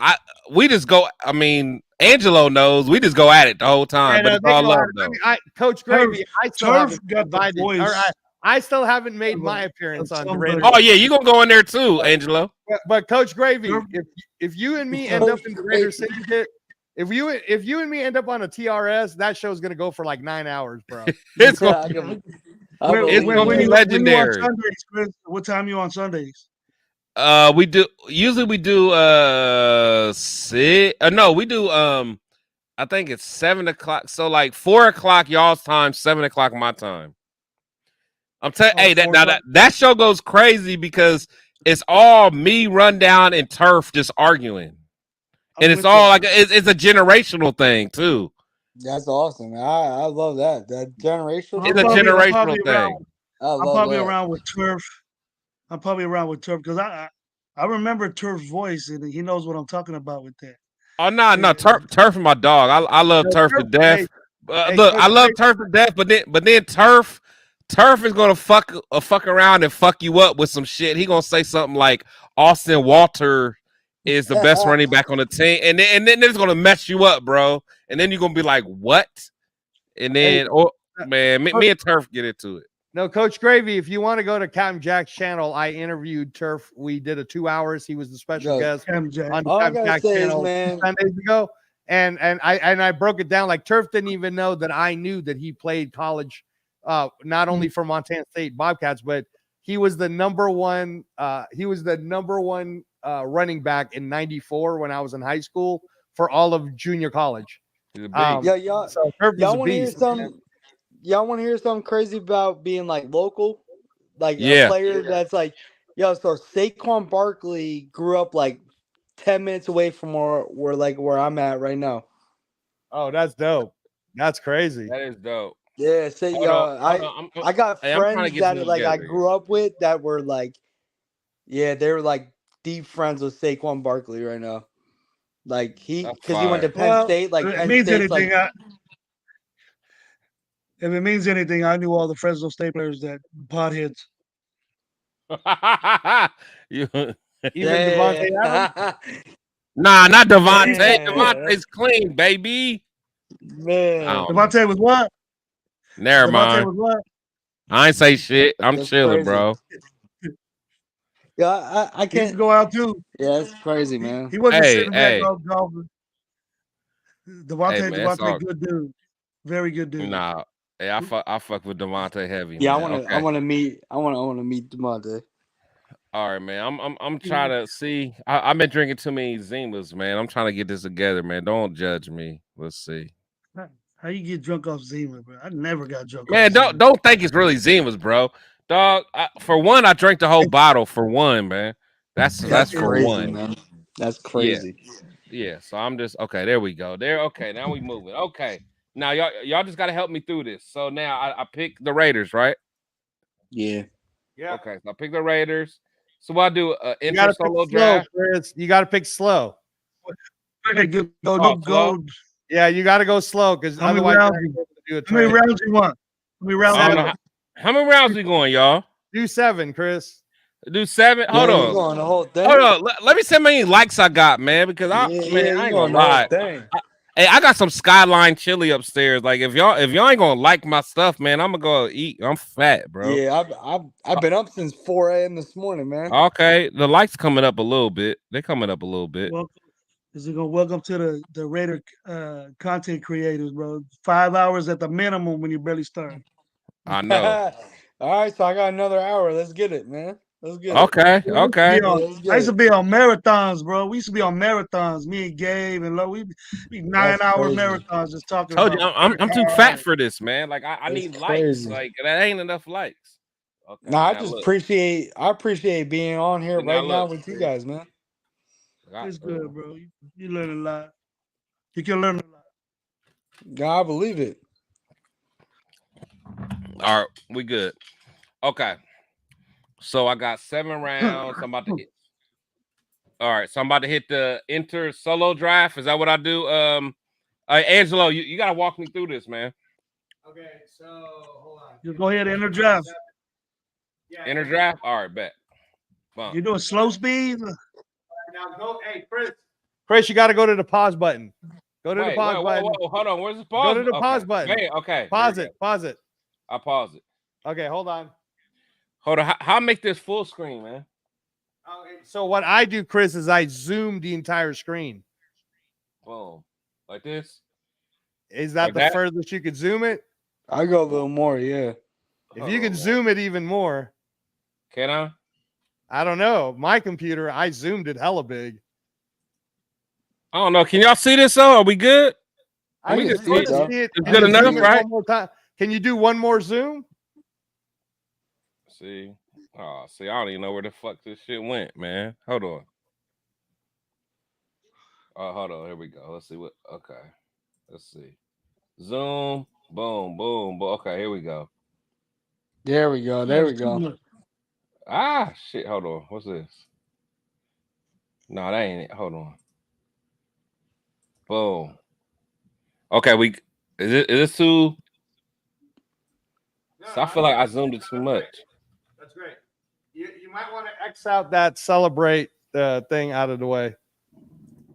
We just go. I mean, Angelo knows. We just go at it the whole time. But it's all love, though. Coach Gravy, I still haven't invited. I still haven't made my appearance on the radio. Oh, yeah. You're going to go in there too, Angelo. But Coach Gravy, if you and me end up in the Raider Syndicate, if you and me end up on a TRS, that show's gonna go for like 9 hours, bro. It's gonna be legendary. What time are you on Sundays? We do I think it's 7 o'clock. So like 4 o'clock y'all's time, 7 o'clock my time. I'm telling that show goes crazy because it's all me, Rundown, and Turf just arguing. And it's all like it's a generational thing too. That's awesome. I love that. That generational. It's a generational thing. I'm probably around with Turf. I'm probably around with Turf because I remember Turf's voice and he knows what I'm talking about with that. Oh no, Turf is my dog. I love Turf to death. Look, I love Turf to death, but then Turf is gonna fuck around and fuck you up with some shit. He gonna say something like Austin Walter is the best running back on the team, and then it's gonna mess you up, bro. And then you're gonna be like, "What?" And then, me and Turf get into it. No, Coach Gravy, if you want to go to Captain Jack's channel, I interviewed Turf. We did 2 hours. He was the special guest on Captain Jack's channel 2 Sundays ago, and I broke it down. Like Turf didn't even know that I knew that he played college, not only for Montana State Bobcats, but he was the number one. Running back in '94 when I was in high school for all of junior college. Y'all want to hear something? Y'all want to hear something crazy about being like local, like a player that's like, so Saquon Barkley grew up like 10 minutes away from where I'm at right now. Oh, that's dope. That's crazy. That is dope. Yeah, I got friends that like I grew up with that were like, they were like deep friends with Saquon Barkley right now. Like because he went to fire. Penn State. Like if it Penn means State's anything, like, if it means anything, I knew all the Fresno State players that potheads. Even yeah. Devontae Adams. Nah, not Devontae. Damn. Devontae's clean, baby. Man, Devontae was what? Never mind. Was what? I ain't say shit. I'm That's chilling, crazy. bro. Yeah, I He can't can go out too. Yeah, it's crazy, man. He wasn't sitting Hey. back golfing. Devontae, good dude, very good dude. Nah, hey, I fuck with Devontae heavy. Yeah, man. I want to meet Devontae. All right, man. I'm trying to see. I've been drinking too many Zimas, man. I'm trying to get this together, man. Don't judge me. Let's see. How you get drunk off Zima, bro? I never got drunk. Man, don't think it's really Zimas, bro. Dog. For one, I drank the whole bottle. For one, man. That's for crazy, one. man. That's crazy. Yeah. So I'm just okay. There we go. Okay. Now we moving. Okay. Now y'all just gotta help me through this. So now I pick the Raiders, right? Yeah. Okay. So I pick the Raiders. So what I do? You gotta solo pick slow, draft. Chris. You gotta pick slow. Go. Yeah, you gotta go slow because otherwise rounds do a how many rounds you want? How many rounds? How many rounds we going, y'all? Do 7, Chris. Do 7. Hold on. Going the whole thing. Hold on. Let me see how many likes I got, man. Because I ain't gonna lie. Hey, I got some Skyline chili upstairs. Like if y'all ain't gonna like my stuff, man, I'm gonna go eat. I'm fat, bro. Yeah, I've been up since 4 a.m. this morning, man. Okay, the likes coming up a little bit. They're coming up a little bit. Welcome to the Raider content creators, bro. 5 hours at the minimum when you barely start. I know. All right, so I got another hour. Let's get it, man. Let's get okay. it. Okay. I used to be on marathons, bro. We used to be on marathons. Me and Gabe and Lo, we 9-hour marathons just talking. Told you, I'm too fat for this, man. Like I need likes. Like that ain't enough likes. Okay. No, I appreciate being on here now with you guys, man. It's good, bro. You learn a lot. You can learn a lot. Yeah, I believe it. All right, we good. Okay. So I got 7 rounds. I'm about to hit. All right, so I'm about to hit the enter solo draft. Is that what I do? Angelo, you gotta walk me through this, man. Okay, so hold on. You go ahead and enter draft. Yeah, enter draft. All right, bet. You're doing slow speed. Now go, hey Chris. Chris, you got to go to the pause button. Go to the pause button. Whoa, hold on. Where's the pause? Go to the pause button. Okay. Pause it. Pause it. I pause it. Okay, hold on. Hold on. How I make this full screen, man? Okay, so what I do, Chris, is I zoom the entire screen. Boom. Like this? Is that the furthest you could zoom it? I go a little more, yeah. If you can zoom it even more. Can I? I don't know. My computer, I zoomed it hella big. I don't know. Can y'all see this though? Are we good? I can see it. It's good enough, right? One more time. Can you do one more zoom? See. Oh, see, I don't even know where the fuck this shit went, man. Hold on. Hold on. Here we go. Let's see what. Okay. Let's see. Zoom. Boom. Boom. Boom. Okay. Here we go. There we go. There we go. Ah, shit. Hold on. What's this? No, that ain't it. Hold on. Boom. Okay. Is this too? No, so I feel like I zoomed it too much. That's great. You might want to X out that celebrate thing out of the way.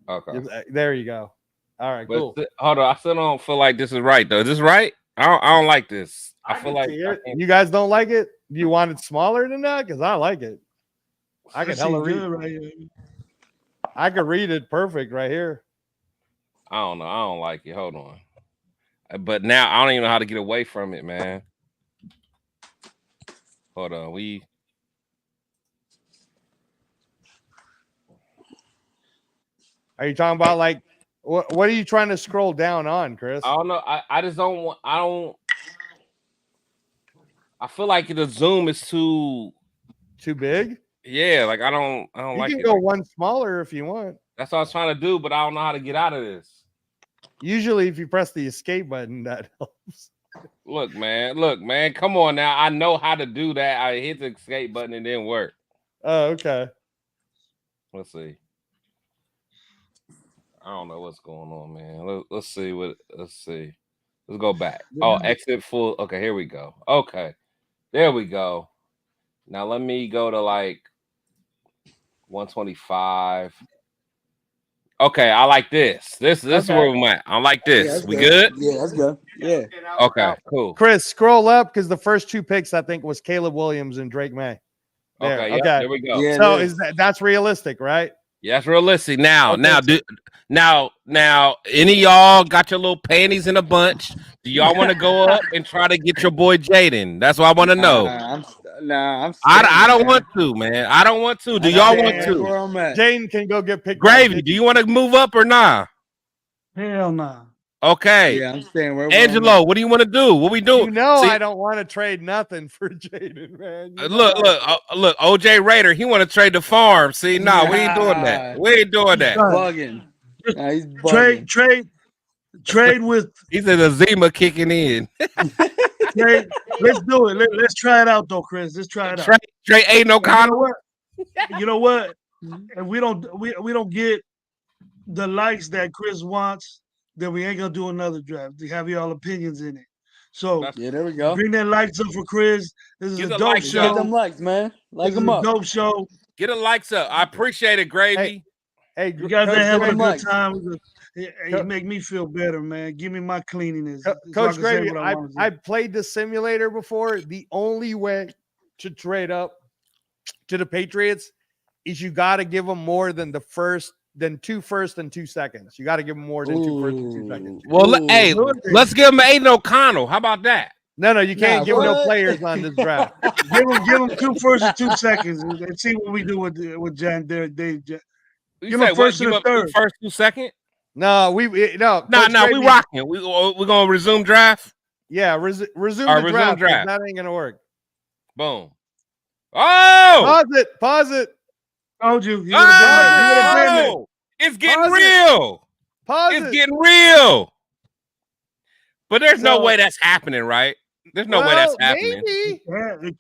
Okay. There you go. All right, cool. Hold on. I still don't feel like this is right, though. Is this right? I don't like this. I feel like you guys don't like it. Do you want it smaller than that? Because I like it. I can hella read right here. I could read it perfect right here. I don't know. I don't like it. Hold on. But now I don't even know how to get away from it, man. Hold on. Are you talking about like what are you trying to scroll down on, Chris? I don't know. I just don't want. I feel like the zoom is too big. Yeah, like I don't like it. You can go one smaller if you want. That's what I was trying to do, but I don't know how to get out of this. Usually, if you press the escape button, that helps. Look, man. Come on now. I know how to do that. I hit the escape button and it didn't work. Oh, okay. Let's see. I don't know what's going on, man. Let's see what. Let's see. Let's go back. Oh, exit full. Okay, here we go. Okay, there we go. Now let me go to like 125. Okay, I like this. This is where we went. I like this. Yeah, we good? Yeah, that's good. Yeah. Okay, cool. Chris, scroll up because the first 2 picks I think was Caleb Williams and Drake May. There. Okay, yeah, there we go. Yeah, so that's realistic, right? Yeah, that's realistic. Now, Okay. now, any of y'all got your little panties in a bunch? Do y'all want to go up and try to get your boy Jayden? That's what I want to know. I don't want to, man. I don't want to. Do y'all want to? Jayden can go get picked. Gravy, do you want to move up or not? Hell nah. Okay. Yeah, I'm staying where Angelo, what do you want to do? What we doing? You know, I don't want to trade nothing for Jayden, man. Look, OJ Raider, he want to trade the farm. See, we ain't doing that. We ain't doing that. Bugging. He's bugging. Trade with. He said the Zima kicking in. Let's do it. Let's try it out, though, Chris. Let's try it out. Trade Aiden O'Connell. You know what? If we don't get the likes that Chris wants, then we ain't gonna do another draft. To have y'all opinions in it. So yeah, there we go. Bring that likes up for Chris. This is a dope show. Get them likes, man. Like them up. Dope show. Get a likes up. I appreciate it, Gravy. Hey, you guys are having a good time. You make me feel better, man. Give me my cleanliness. Coach Gravy, I played the simulator before. The only way to trade up to the Patriots is you got to give them more than 2 firsts and 2 seconds. You got to give them more than 2 firsts and 2 seconds. Well, let's give him Aiden O'Connell. How about that? No, you can't give no players on this draft. give them 2 firsts and 2 seconds and see what we do with Jan. Give them first and third. First, 2 second. No, we rocking. We're gonna resume draft. Yeah, resume the draft. That ain't gonna work. Boom. Oh, pause it. Told you. It's getting real. It's getting real. But there's no way that's happening, right? There's no way that's happening. Maybe.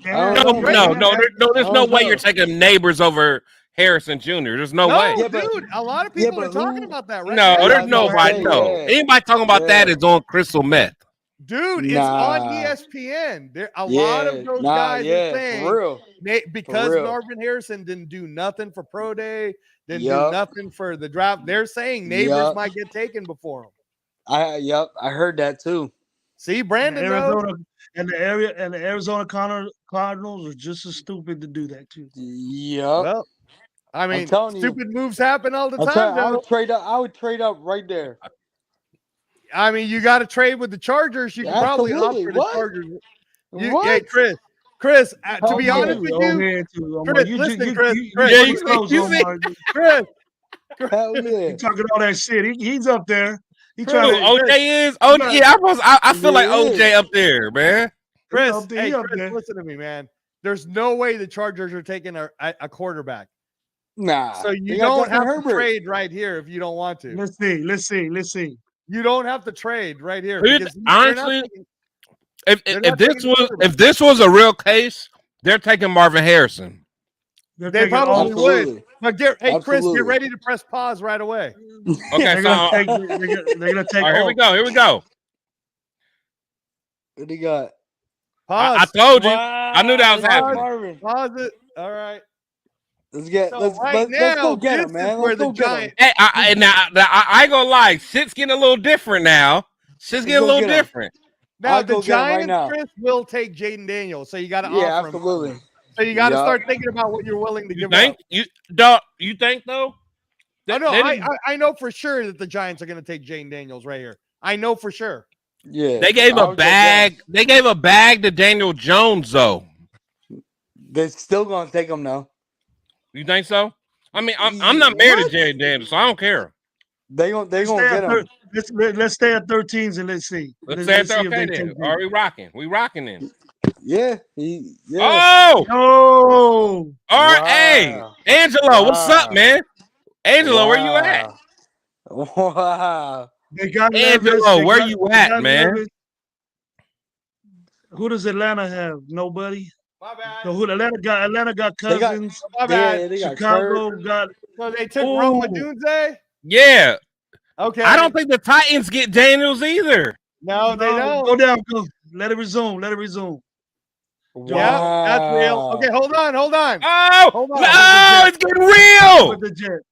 No. There's no way you're taking neighbors over Harrison Jr. There's no way. Dude, a lot of people are talking about that, right? No, there's nobody. No. Anybody talking about that is on crystal meth. Dude, it's on ESPN. A lot of those guys are saying for real. because Marvin Harrison didn't do nothing for Pro Day, didn't do nothing for the draft. They're saying neighbors might get taken before him. I heard that too. See, Brandon, the Arizona Cardinals are just as stupid to do that too. Yep. Well, I mean, stupid moves happen all the time. I would trade up right there. I mean, you got to trade with the Chargers. You can probably offer the Chargers. Hey, Chris. To be honest with you, Chris, listen, Chris. He's talking all that shit. He's up there. He trying to. OJ is. Oh yeah, I feel like OJ up there, man. Chris, listen to me, man. There's no way the Chargers are taking a quarterback. Nah. So you don't have to trade right here if you don't want to. Let's see. You don't have to trade right here. Honestly, if this was a real case, they're taking Marvin Harrison. They probably would. But Chris, get ready to press pause right away. Okay, they're gonna take. All right, here we go. What do you got? Pause. I told you. I knew that was happening. Pause it. All right. Let's go get him, man. Let's go get him. Hey, I ain't gonna lie. Shit's getting a little different now. Shit's getting a little different. Now the Giants, Chris, will take Jayden Daniels, so you got to offer him. Absolutely. So you got to start thinking about what you're willing to give up. You think though? I know for sure that the Giants are going to take Jayden Daniels right here. I know for sure. Yeah. They gave a bag. They gave a bag to Daniel Jones though. They're still going to take him now. You think so? I mean, I'm not married to Jayden Daniels, so I don't care. They gonna get him. Let's stay at 13s and let's see. Let's stay at 13 then. Are we rocking? We rocking then. Yeah. Oh! All right, hey, Angelo, what's up, man? Angelo, where you at? Wow. Angelo, where you at, man? Who does Atlanta have? Nobody. My bad. So who Atlanta got Cousins. My bad. Chicago got So they took Rome Odunze? Yeah. Okay. I don't think the Titans get Daniels either. No, they don't. Go down. Go. Let it resume. Wow. Yeah, that's real. Okay, hold on. Oh, Hold on. oh, it's getting real. With the Jets.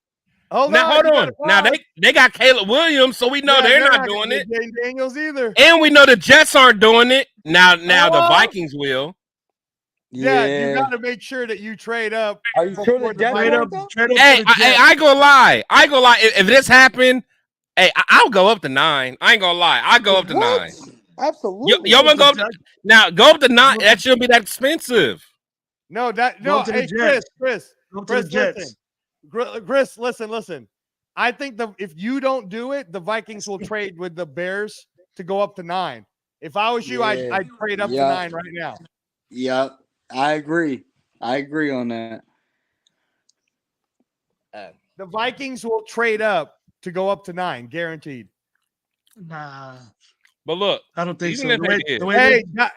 Hold on. Now they got Caleb Williams, so we know they're not doing it. Jayden Daniels either. And we know the Jets aren't doing it. Now the Vikings will. Yeah, you got to make sure that you trade up. Are you sure the Jets trade up? Hey, I ain't gonna lie. If this happened, hey, I'll go up to 9. I ain't gonna lie. I go up to 9. Absolutely. Y'all want to go up now? Go up to 9. That shouldn't be that expensive. No. Hey, Chris, listen. I think if you don't do it, the Vikings will trade with the Bears to go up to 9. If I was you, I'd trade up to 9 right now. Yep, I agree. On that. The Vikings will trade up to go up to 9, guaranteed. Nah, but look, I don't think so.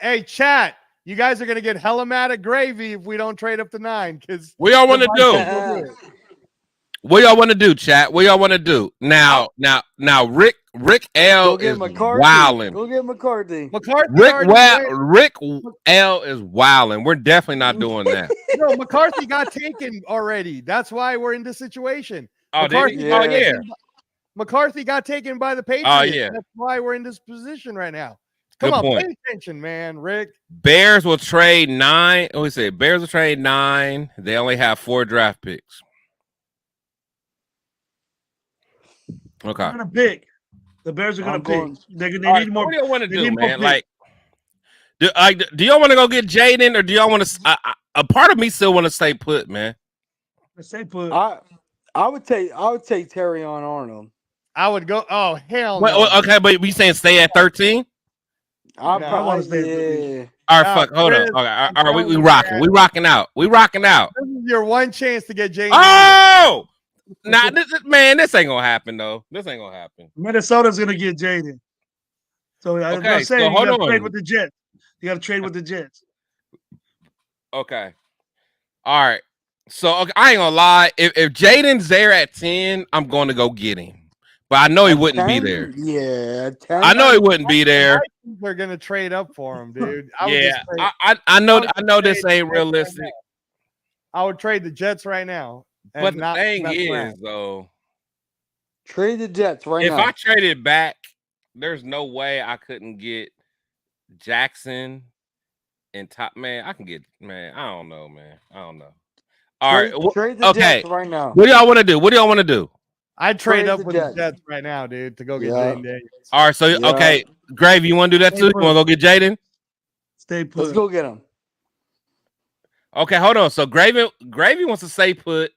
Hey, chat. You guys are gonna get hella mad at Gravy if we don't trade up to 9. Because what y'all want to do? What y'all want to do, chat? What y'all want to do? Now, Rick L is wilding. Go get McCarthy. Rick L is wilding. We're definitely not doing that. No, McCarthy got taken already. That's why we're in this situation. McCarthy got taken by the Patriots. Oh, yeah. That's why we're in this position right now. Come on, pay attention, man, Rick. Bears will trade 9. What we say? Bears will trade 9. They only have 4 draft picks. Okay. They're gonna pick. The Bears are gonna pick. They need more. What do y'all want to do, man? Like, do y'all want to go get Jayden, or do y'all want to? A part of me still want to stay put, man. Stay put. I would take Terry on Arnold. I would go. Oh hell no. Okay, but we saying stay at 13. I want to stay. Yeah. All right, fuck. Hold on. Okay, all right. We rocking. We rocking out. This is your one chance to get Jayden. Oh. Nah, this ain't gonna happen though. This ain't gonna happen. Minnesota's gonna get Jayden. So I'm saying you gotta trade with the Jets. You gotta trade with the Jets. Okay. All right. So I ain't gonna lie. If Jayden's there at 10, I'm going to go get him. But I know he wouldn't be there. Yeah, 10. I know he wouldn't be there. They're gonna trade up for him, dude. I know this ain't realistic. I would trade the Jets right now. But the thing is, though, trade the Jets right now. If I traded back, there's no way I couldn't get Jackson and top. Man, I can get. Man, I don't know, man. I don't know. All right, trade the Jets right now. What do y'all want to do? I'd trade up with the Jets right now, dude, to go get Jayden Daniels. All right, so okay, Gravy, you want to do that too? You want to go get Jayden? Stay put. Let's go get him. Okay, hold on. So Gravy wants to stay put.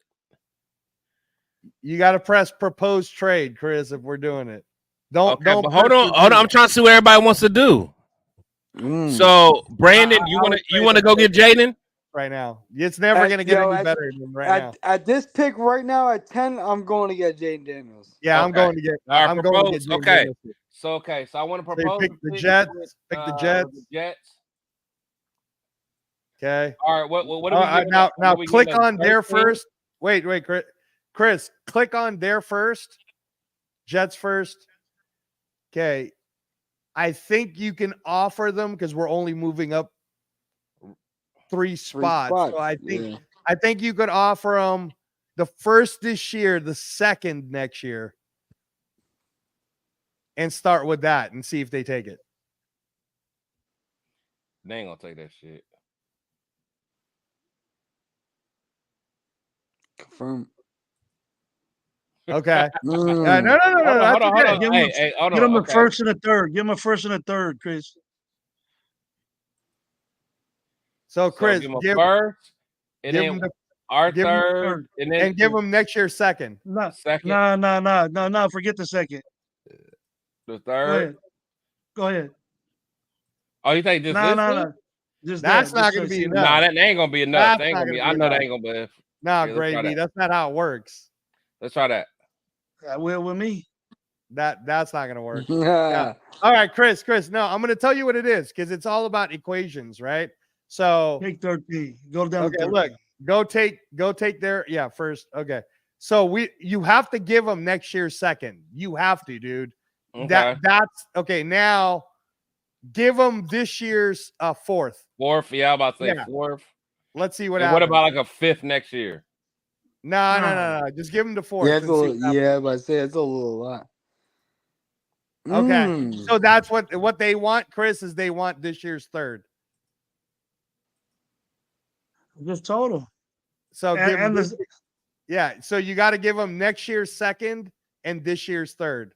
You got to press propose trade, Chris, if we're doing it. Don't hold on. I'm trying to see what everybody wants to do. So Brandon, you want to go get Jayden right now? It's never going to get any better than right now. At this pick right now at 10, I'm going to get Jayden Daniels. Yeah, I'm going to get. I'm going to get. Okay. So I want to propose. Pick the Jets. Pick the Jets. Okay. All right. What do we now click on their first. Wait, Chris, click on their first. Jets first. Okay. I think you can offer them because we're only moving up 3 spots. So I think you could offer them the first this year, the second next year, and start with that and see if they take it. They ain't gonna take that shit. Confirm. Okay. No. Hold on. Give him a first and a third. Give him a first and a third, Chris. So Chris, give first, and then our third, and give him next year second. No, second. No. Forget the second. The third. Go ahead. Oh, you think just no. That's not going to be enough. Nah, that ain't going to be enough. That ain't gonna be. I know that ain't going to be. Nah, Gravy. That's not how it works. Let's try that. Will with me. That's not gonna work. Yeah. All right, Chris. No, I'm gonna tell you what it is because it's all about equations, right? So take 13. Go down. Okay, look. Go take their first. Okay. So you have to give them next year's second. You have to, dude. Okay. That's okay. Now give them this year's fourth. Fourth, yeah, I'm about to say fourth. Let's see what happens. What about like a fifth next year? No. Just give them the fourth. Yeah, but I say it's a little lot. Okay, so that's what they want, Chris. Is they want this year's third. Just total. So so you got to give them next year's second and this year's third.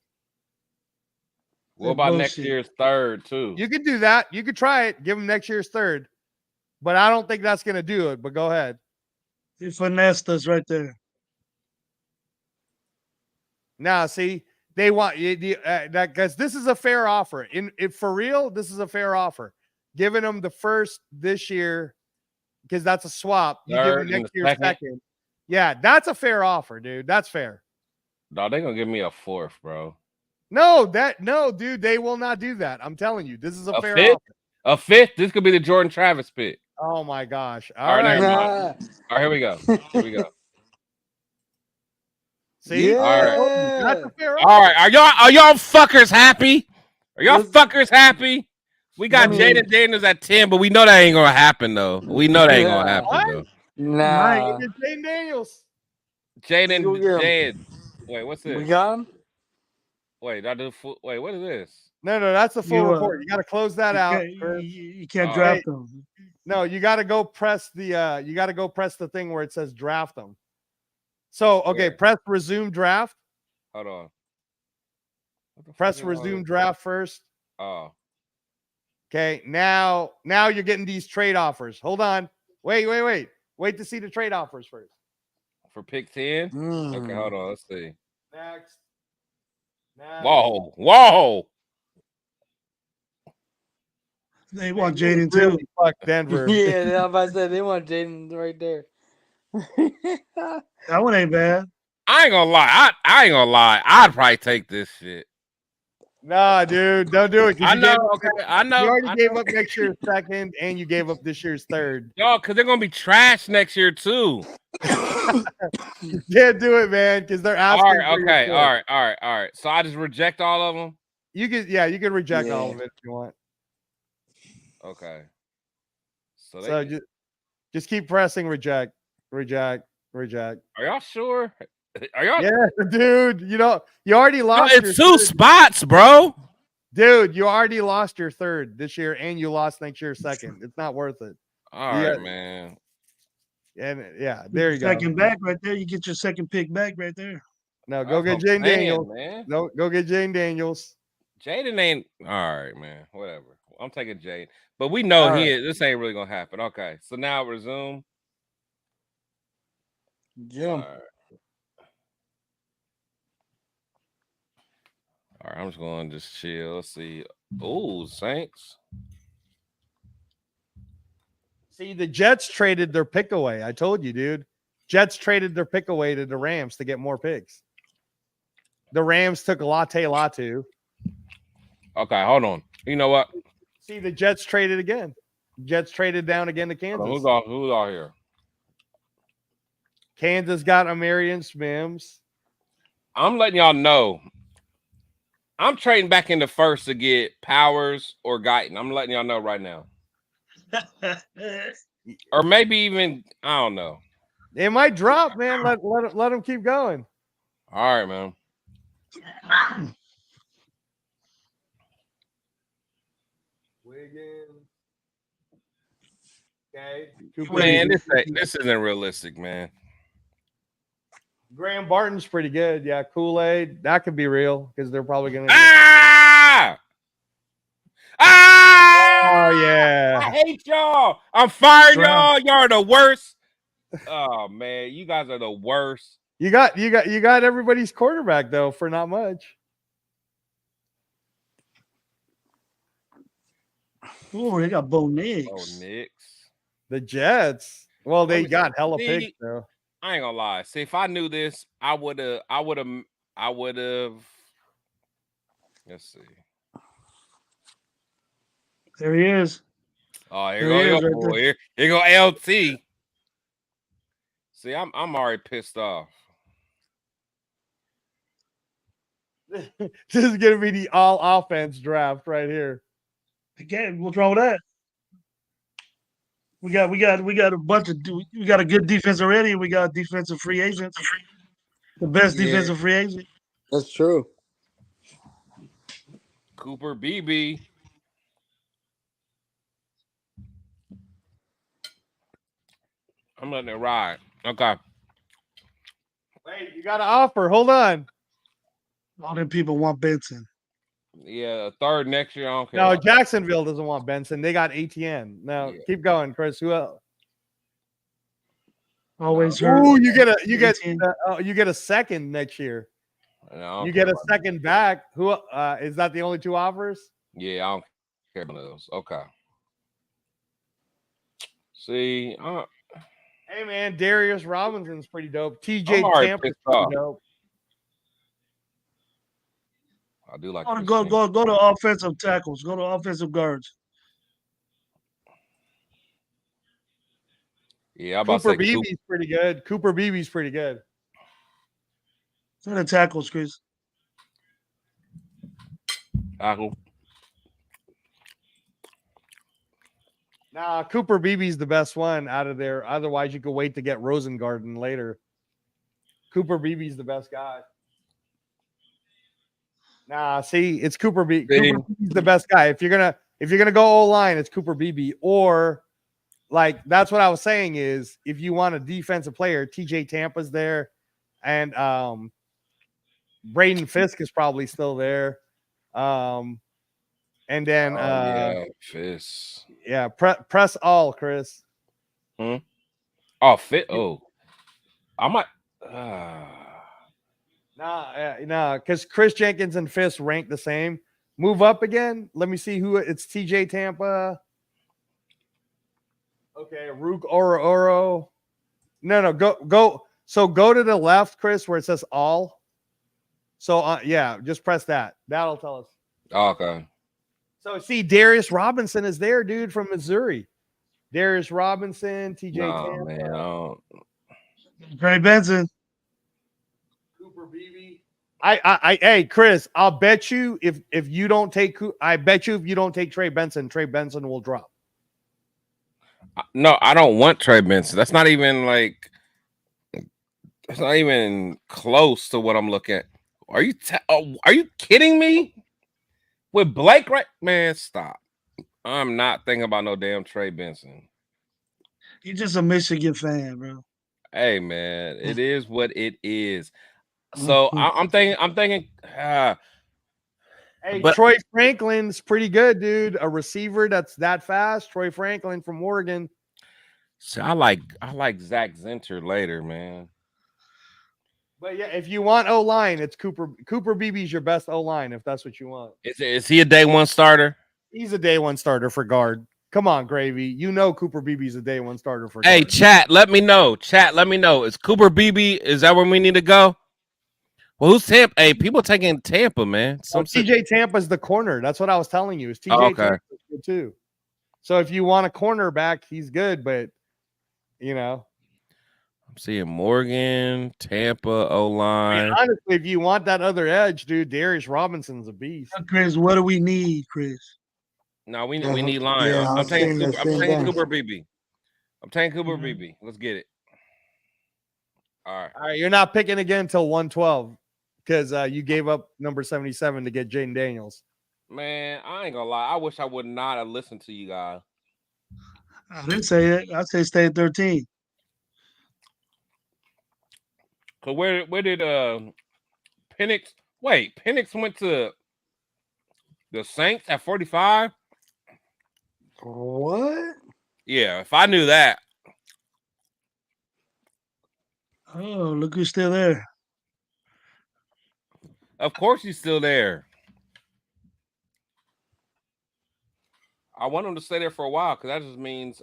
What about next year's third too? You could do that. You could try it. Give them next year's third, but I don't think that's going to do it. But go ahead. You finessed us right there. Now, see, they want that because this is a fair offer. For real, this is a fair offer. Giving them the first this year because that's a swap. You give them next year's second. Yeah, that's a fair offer, dude. That's fair. No, they're gonna give me a fourth, bro. No, dude, they will not do that. I'm telling you, this is a fair fifth? offer. A fifth? This could be the Jordan Travis pick. Oh my gosh. All right. All right, here we go. See? Yeah. All right. That's a fair offer. All right. Are y'all fuckers happy? Are y'all fuckers happy? We got Jayden Daniels at 10, but we know that ain't gonna happen though. We know that ain't gonna happen though. Nah. Jayden Daniels. Jayden. Wait, what's this? We got him? Wait, what is this? No, that's the full report. You got to close that out. You can't draft them. No, you got to go press the thing where it says draft them. So, press resume draft. Hold on. Press resume draft first. Oh. Okay, now you're getting these trade offers. Hold on. Wait. Wait to see the trade offers first. For pick 10? Okay, hold on. Let's see. Next. Whoa. They want Jayden too. Fuck Denver. Yeah, I'm about to say they want Jayden right there. That one ain't bad. I ain't gonna lie. I ain't gonna lie. I'd probably take this shit. Nah, dude, don't do it. I know. I know. You already gave up next year's second, and you gave up this year's third. Yo, because they're gonna be trash next year too. You can't do it, man, because they're asking. All right. So I just reject all of them. You can reject all of it if you want. Okay. So just keep pressing reject. Are y'all sure? Are y'all? Yeah, dude. You already lost. It's two spots, bro. Dude, you already lost your third this year, and you lost next year's second. It's not worth it. All right, man. And there you go. Second back right there. You get your second pick back right there. No, go get Jayden Daniels. Man. No, go get Jayden Daniels. Jayden ain't all right, man. Whatever. I'm taking Jayden, but we know this ain't really gonna happen. Okay, so now resume. Jim. All right, I'm just going to just chill. Let's see. Oh, Saints. See, the Jets traded their pick away. I told you, dude. Jets traded their pick away to the Rams to get more picks. The Rams took Latte Latu. Okay, hold on. You know what? See, the Jets traded again. Jets traded down again to Kansas. Who's all here? Kansas got Amarian Mims. I'm letting y'all know. I'm trading back into first to get Powers or Guyton. I'm letting y'all know right now. Or maybe even, I don't know. It might drop, man. Let them keep going. All right, man. Wiggins. Okay. Man, this isn't realistic, man. Graham Barton's pretty good. Yeah, Kool-Aid. That could be real because they're probably going to. Oh, yeah. I hate y'all. I'm firing y'all. Y'all are the worst. Oh, man. You guys are the worst. You got everybody's quarterback, though, for not much. Oh, they got Bo Nix. The Jets. Well, they got hella picks, though. I ain't gonna lie. See, if I knew this, I would have. Let's see. There he is. Oh, here go LT. See, I'm already pissed off. This is gonna be the all offense draft right here. Again, what's wrong with that? We got a bunch of we got a good defense already, and we got defensive free agents. The best defensive free agent. That's true. Cooper BB. I'm letting it ride. Okay. Wait, you got an offer. Hold on. All them people want Benson. Yeah, a third next year. I don't care. No, Jacksonville doesn't want Benson. They got ATN. Now keep going, Chris. Who else? Always hurt. Ooh, you get a second next year. No, you get a second back. Who is that? The only two offers? Yeah, I don't care about those. Okay. See, hey man, Darius Robinson's pretty dope. TJ Tampa's pretty dope. I do like. Go to offensive tackles. Go to offensive guards. Yeah, Cooper Beebe's pretty good. Cooper Beebe's pretty good. Go to tackles, Chris. Tackle. Nah, Cooper Beebe's the best one out of there. Otherwise, you could wait to get Rosengarten later. Cooper Beebe's the best guy. Nah, see, it's Cooper Beebe. Cooper Beebe's the best guy. If you're gonna go O-line, it's Cooper Beebe. Or like that's what I was saying is if you want a defensive player, TJ Tampa's there, and Braden Fisk is probably still there. And then Fisk. Yeah, press all, Chris. Oh, fit. Oh, I might. Nah, because Chris Jenkins and Fisk rank the same. Move up again. Let me see who it's. TJ Tampa. Okay, Rook Oro. No, go. So go to the left, Chris, where it says all. So yeah, just press that. That'll tell us. Okay. So see, Darius Robinson is there, dude, from Missouri. Darius Robinson, TJ Tampa. Man, Trey Benson. Cooper Beebe. Hey, Chris, I'll bet you if you don't take Trey Benson will drop. No, I don't want Trey Benson. That's not even it's not even close to what I'm looking at. Are you kidding me? With Blake, right? Man, stop. I'm not thinking about no damn Trey Benson. You're just a Michigan fan, bro. Hey, man, it is what it is. So I'm thinking. Hey, Troy Franklin's pretty good, dude. A receiver that's that fast. Troy Franklin from Oregon. So I like Zach Zinter later, man. But yeah, if you want O-line, it's Cooper Beebe's your best O-line if that's what you want. Is he a day one starter? He's a day one starter for guard. Come on, Gravy. You know Cooper Beebe's a day one starter for guard. Hey, chat, let me know. Is Cooper Beebe, is that where we need to go? Well, who's Tampa? Hey, people taking Tampa, man. TJ Tampa's the corner. That's what I was telling you. Is TJ Tampa's good too. So if you want a cornerback, he's good, but you know. I'm seeing Morgan, Tampa, O-line. Honestly, if you want that other edge, dude, Darius Robinson's a beast. Chris, what do we need, Chris? No, we need line. Yeah, I'm taking Cooper Beebe. Beebe. I'm taking Cooper Beebe. Let's get it. All right. You're not picking again until 112 because you gave up number 77 to get Jayden Daniels. Man, I ain't gonna lie. I wish I would not have listened to you guys. I didn't say it. I say stay at 13. Cause where did Penix? Wait, Penix went to the Saints at 45. What? Yeah, if I knew that. Oh, look who's still there. Of course he's still there. I want him to stay there for a while because that just means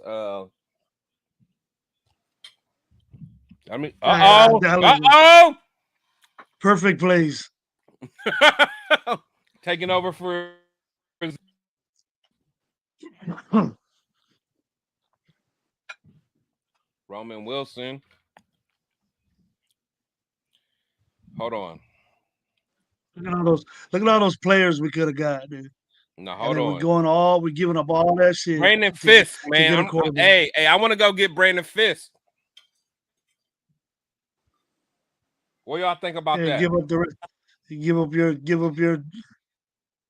Perfect plays. Taking over for Roman Wilson. Hold on. Look at all those players we could have got, dude. No, hold on. We're giving up all that shit. Brandon Fisk, man. Hey, I want to go get Brandon Fisk. What y'all think about that? Give up your.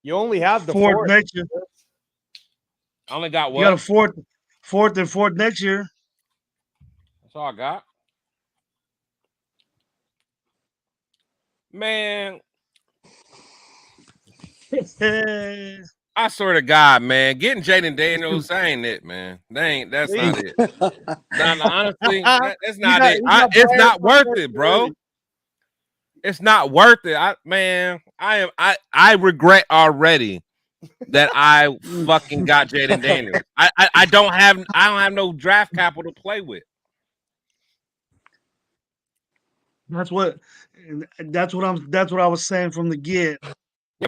You only have the fourth next year. I only got what? You got a fourth and fourth next year. That's all I got. Man. I swear to God, man, getting Jayden Daniels, that ain't it, man. That's not it. Honestly, that's not it. It's not worth it, bro. It's not worth it. I regret already that I fucking got Jayden Daniels. I don't have no draft capital to play with. That's what I was saying from the get.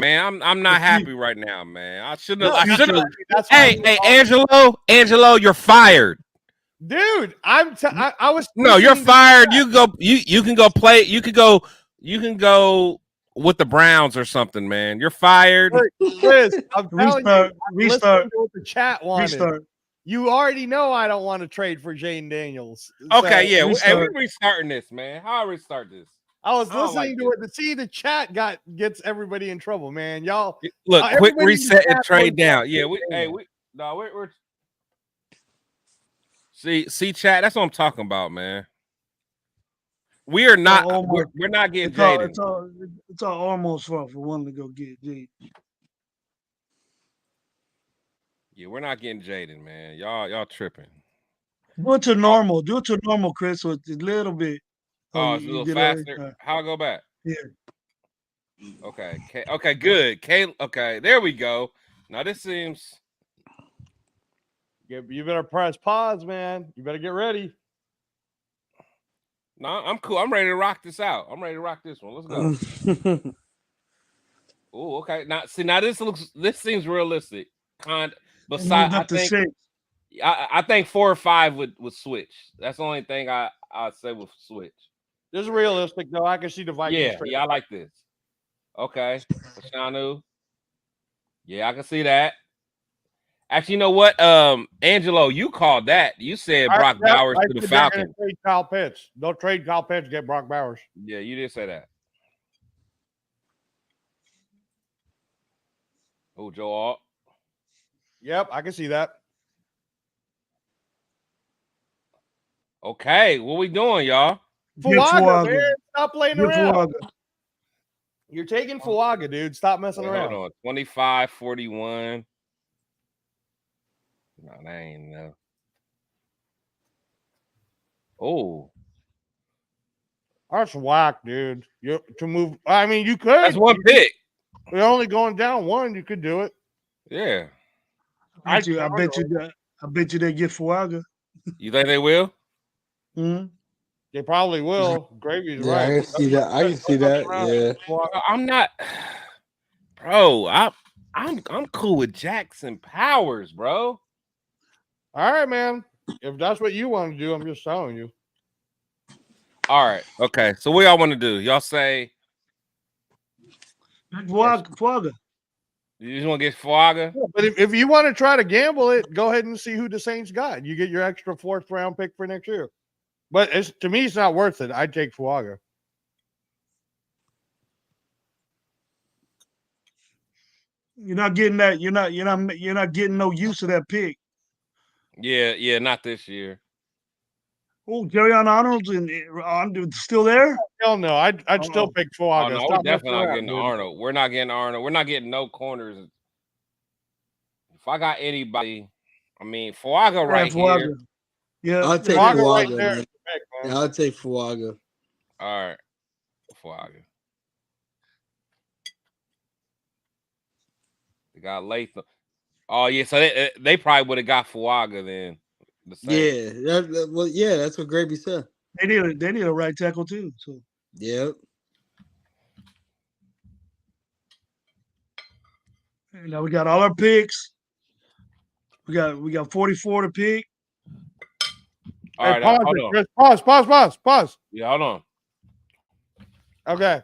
Man, I'm not happy right now, man. I should have. Hey, Angelo, you're fired, dude. I was. No, you're fired. You go. You can go play. You can go with the Browns or something, man. You're fired. Chris, I'm restart. What the chat wanted. Restart. You already know I don't want to trade for Jayden Daniels. Okay, yeah. Hey, we're restarting this, man. How I restart this? I was listening to it to see the chat gets everybody in trouble, man. Y'all look, quick reset and trade down. Yeah, we're see chat. That's what I'm talking about, man. We are not. We're not getting Jayden. It's all almost for one to go get Jayden. Yeah, we're not getting Jayden, man. Y'all tripping. Do it to normal. Do it to normal, Chris. So it's a little bit. Oh, it's a little faster. How I go back? Yeah. Okay. Okay. Good. Okay. There we go. Now this seems. You better press pause, man. You better get ready. No, I'm cool. I'm ready to rock this out. I'm ready to rock this one. Let's go. Oh, okay. Now this seems realistic. Besides, I think 4 or 5 would switch. That's the only thing I'd say would switch. This is realistic, though. I can see the Vikings. Yeah, I like this. Okay. Shanu. Yeah, I can see that. Actually, you know what? Angelo, you called that. You said Brock Bowers to the Falcons. Trade Kyle Pitts. Don't trade Kyle Pitts, get Brock Bowers. Yeah, you did say that. Oh, Joe Alt. Yep, I can see that. Okay, what we doing, y'all? Fuaga, man. Stop playing around. You're taking Fuaga, dude. Stop messing around. Hold on. 25-41. No, that ain't no. Oh. That's whack, dude. You could. That's one pick. We're only going down one. You could do it. Yeah. I bet you they get Fuaga. You think they will? Mm-hmm. They probably will. Gravy's right. I can see that. Yeah. I'm not, bro. I'm cool with Jackson Powers, bro. All right, man. If that's what you want to do, I'm just telling you. All right. Okay. So what y'all want to do? Y'all say Fuaga. You just want to get Fuaga? Yeah, but if you want to try to gamble it, go ahead and see who the Saints got. You get your extra 4th round pick for next year. But to me, it's not worth it. I'd take Fuaga. You're not getting that. You're not getting no use of that pick. Yeah, not this year. Oh, Jerrion Arnold's still there? Hell no, I'd still pick Fuaga. Oh, no, we're definitely not getting Arnold. We're not getting Arnold. We're not getting no corners. If I got anybody, Fuaga right here. Yeah, I'll take Fuaga. Right yeah, I'll take Fuaga. All right, Fuaga. They got Latham. Oh yeah, so they probably would have got Fuaga then. Yeah, that's what Gravy said. They need a right tackle too. So yep. And now we got all our picks. We got 44 to pick. All right, hold on. Pause. Yeah, hold on. Okay.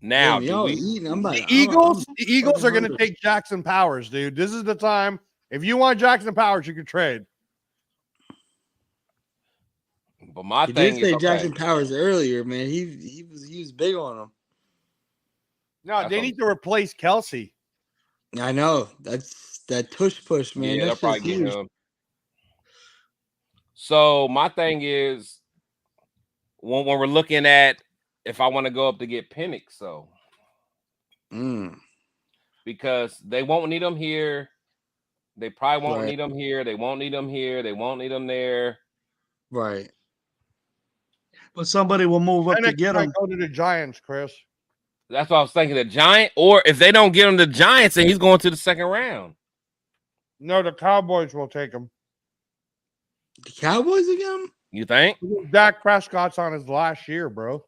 Now, Damn, y'all we? eating? The Eagles are going to take Jackson Powers, dude. This is the time. If you want Jackson Powers, you can trade. But my He thing did say is Jackson Powers earlier, man. He was big on him. No, they need to replace Kelsey. I know. That's that tush push, man. Yeah, That's they'll just probably huge. get him. So my thing is, when we're looking at if I want to go up to get Penix, so because they won't need him here, they probably won't need him here. They won't need him here. They won't need him there. Right. But somebody will move up to get him. Go to the Giants, Chris. That's what I was thinking. The Giant, or if they don't get him, the Giants, and he's going to the second round. No, the Cowboys will take him. The Cowboys again? You think? Dak Prescott's on his last year, bro.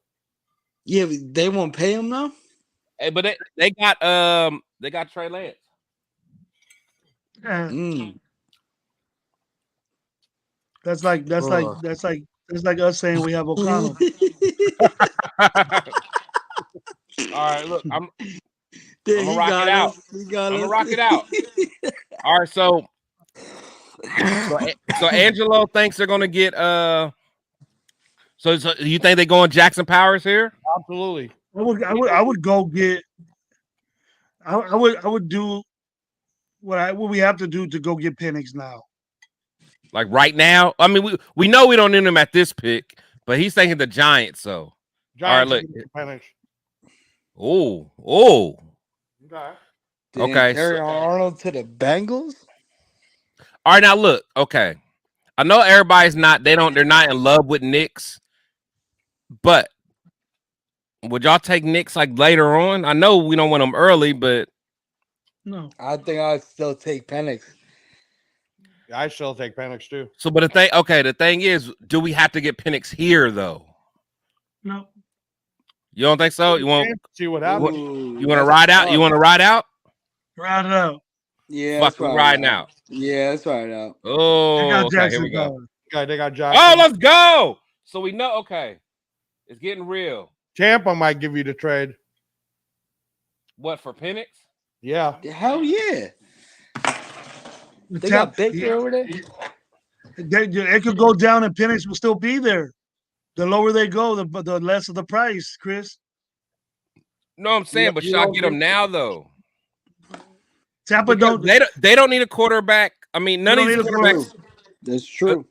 Yeah, but they won't pay him now. Hey, but they got Trey Lance. That's like us saying we have O'Connell. All right, look, I'm gonna rock it out. I'm gonna rock it out. All right, so Angelo thinks they're gonna get So you think they're going Jackson Powers here? Absolutely. I would go get. I would do what we have to do to go get Penix now. Like right now? I mean, we know we don't need him at this pick, but he's thinking the Giants. So Giants, all right, look. Oh. Okay. Aaron Arnold to the Bengals. All right, now look. Okay, I know everybody's not. They're not in love with Knicks, but would y'all take Knicks like later on? I know we don't want them early, but no, I think I'd still take Penix. I still take Penix too. So, but the thing is, do we have to get Penix here though? No. You don't think so? You want see what happens? You want to ride out? You want to ride out? Ride it out. Yeah, fuck, we're riding out. Yeah, that's right out. Oh, okay, here we go. They got Jackson. Oh, let's go. So we know. Okay, it's getting real. Tampa might give you the trade. What, for Penix? Yeah. Hell yeah. They got Baker over there. It could go down and Penix will still be there. The lower they go, the less of the price, Chris. No, I'm saying, but should I get them now though? Tampa because they don't need a quarterback. I mean, none of these quarterbacks. That's true.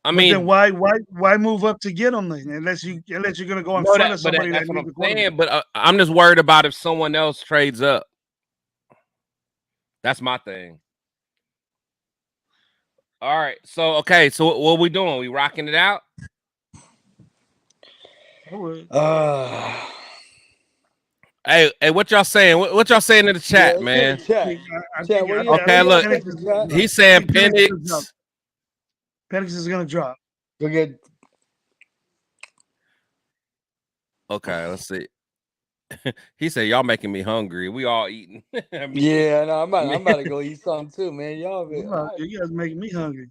I mean, then why move up to get them then? Unless you're gonna go in front of somebody that's that what needs I'm the saying. But I'm just worried about if someone else trades up. That's my thing. All right. So okay. So what are we doing? We rocking it out? Hey, what y'all saying? What y'all saying in the chat, man? Okay, look, he's saying Penix. Penix is gonna drop. Go get. Okay, let's see. He said, "Y'all making me hungry. We all eating." Yeah, no, I'm about to go eat something too, man. You guys making me hungry.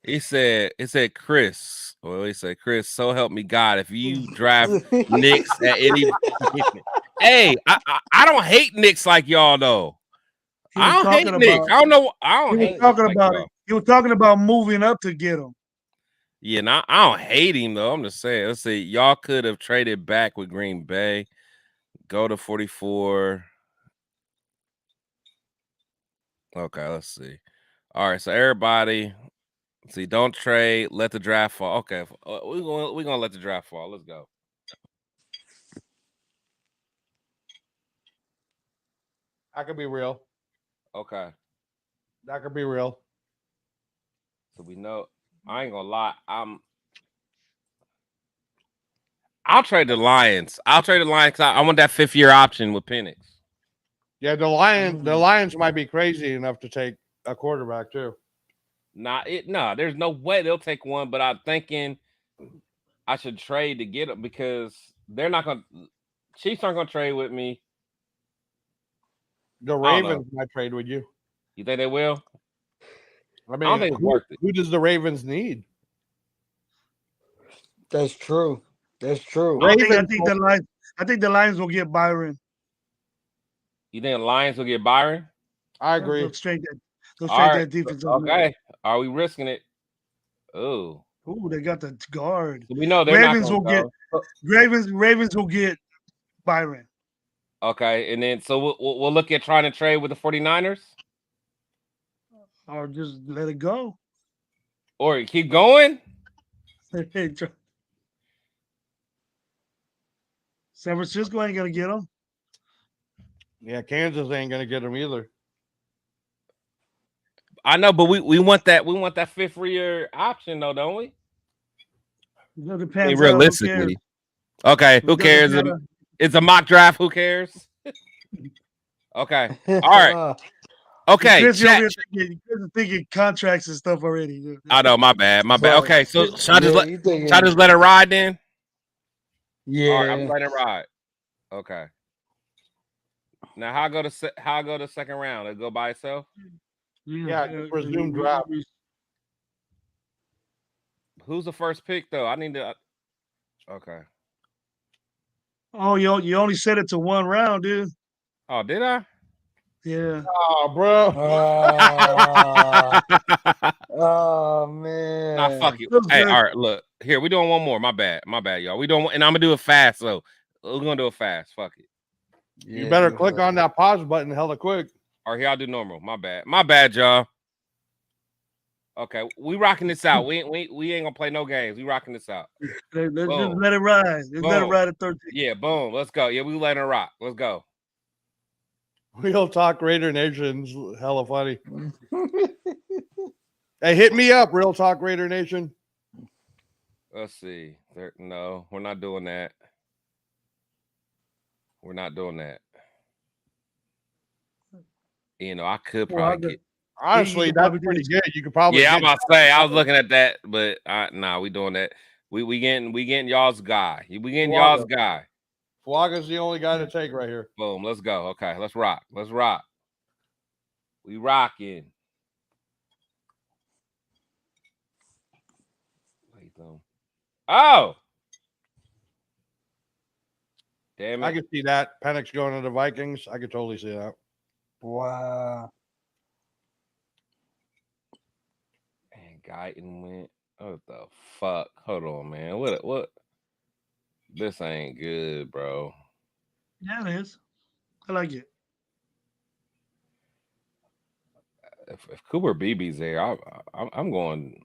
He said, Chris. Well, he said, Chris, so help me God, if you draft Knicks at any. Hey, I don't hate Knicks like y'all though. I don't hate Knicks. I don't know. I don't hate. He was talking about moving up to get him. Yeah, no, I don't hate him though. I'm just saying. Let's see. Y'all could have traded back with Green Bay. Go to 44. Okay, let's see. All right, so everybody, see, don't trade. Let the draft fall. Okay, we're gonna let the draft fall. Let's go. That could be real. Okay, that could be real. So we know. I ain't gonna lie. I'll trade the Lions. Because I want that 5th-year option with Penix. Yeah, the Lions might be crazy enough to take a quarterback too. There's no way they'll take one, but I'm thinking I should trade to get them because they're not gonna. Chiefs aren't gonna trade with me. The Ravens might trade with you. You think they will? I mean, I don't think it's worth it. Who does the Ravens need? That's true. That's true. I think the Lions will get Byron. You think the Lions will get Byron? I agree. They'll straighten All right. that defense up. Okay. Are we risking it? Oh. Ooh, they got the guard. We know they're Ravens not going to get Ravens will get Byron. Okay, and then so we'll look at trying to trade with the 49ers? Or just let it go. Or keep going? San Francisco ain't gonna get them. Yeah, Kansas ain't gonna get them either. I know, but we want that fifth year option though, don't we? It depends. Realistically. Okay, who cares? It's a mock draft. Who cares? Okay. All right. Okay. Chris is thinking contracts and stuff already. I know. My bad. Okay. So should I just let it ride then? Yeah. All right, I'm letting it ride. Okay. Now how I go to second round? It go by itself? Yeah, presumed draft. Who's the first pick though? I need to. Okay. Oh, you only set it to one round, dude. Oh, did I? Yeah. Oh, bro. Oh man. Nah, fuck you. Hey, all right, look. Here, we doing one more. My bad, y'all. We don't, and I'm gonna do it fast, so we're gonna do it fast. Fuck it. Yeah, you better click on that pause button hella quick. All right, here, I'll do normal. My bad, y'all. Okay, we rocking this out. We ain't gonna play no games. We rocking this out. Let's just let it ride. Let it ride at 13. Yeah, boom. Let's go. Yeah, we letting it rock. Let's go. Real Talk Raider Nation's hella funny. Hey, hit me up, Real Talk Raider Nation. Let's see. No, we're not doing that. We're not doing that. You know, I could probably get. Honestly, that's pretty good. You could probably. Yeah, I'm about to say. I was looking at that, but we doing that. We getting y'all's guy. We getting y'all's guy. Flogga's the only guy to take right here. Boom. Let's go. Okay, let's rock. Let's rock. We rocking. Oh. Damn it. I could see that. Penix going to the Vikings. I could totally see that. Wow. And Guyton went. What the fuck? Hold on, man. What? This ain't good, bro. Yeah, it is. I like it. If Cooper BB's there, I'm going.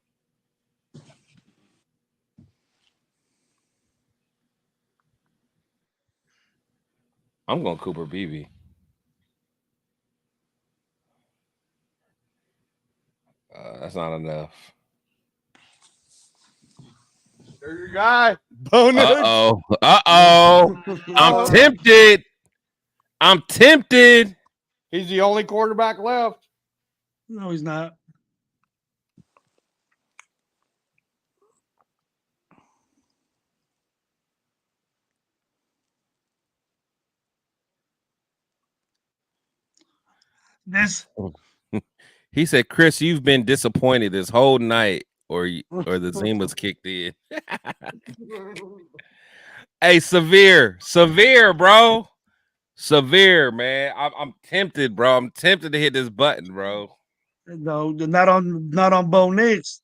I'm going Cooper BB. That's not enough. There's your guy. Bonus. Uh-oh. I'm tempted. He's the only quarterback left. No, he's not. He said, Chris, you've been disappointed this whole night, or the Zima's kicked in. Hey, severe, bro. Severe, man. I'm tempted, bro. I'm tempted to hit this button, bro. No, not on Bo Nix.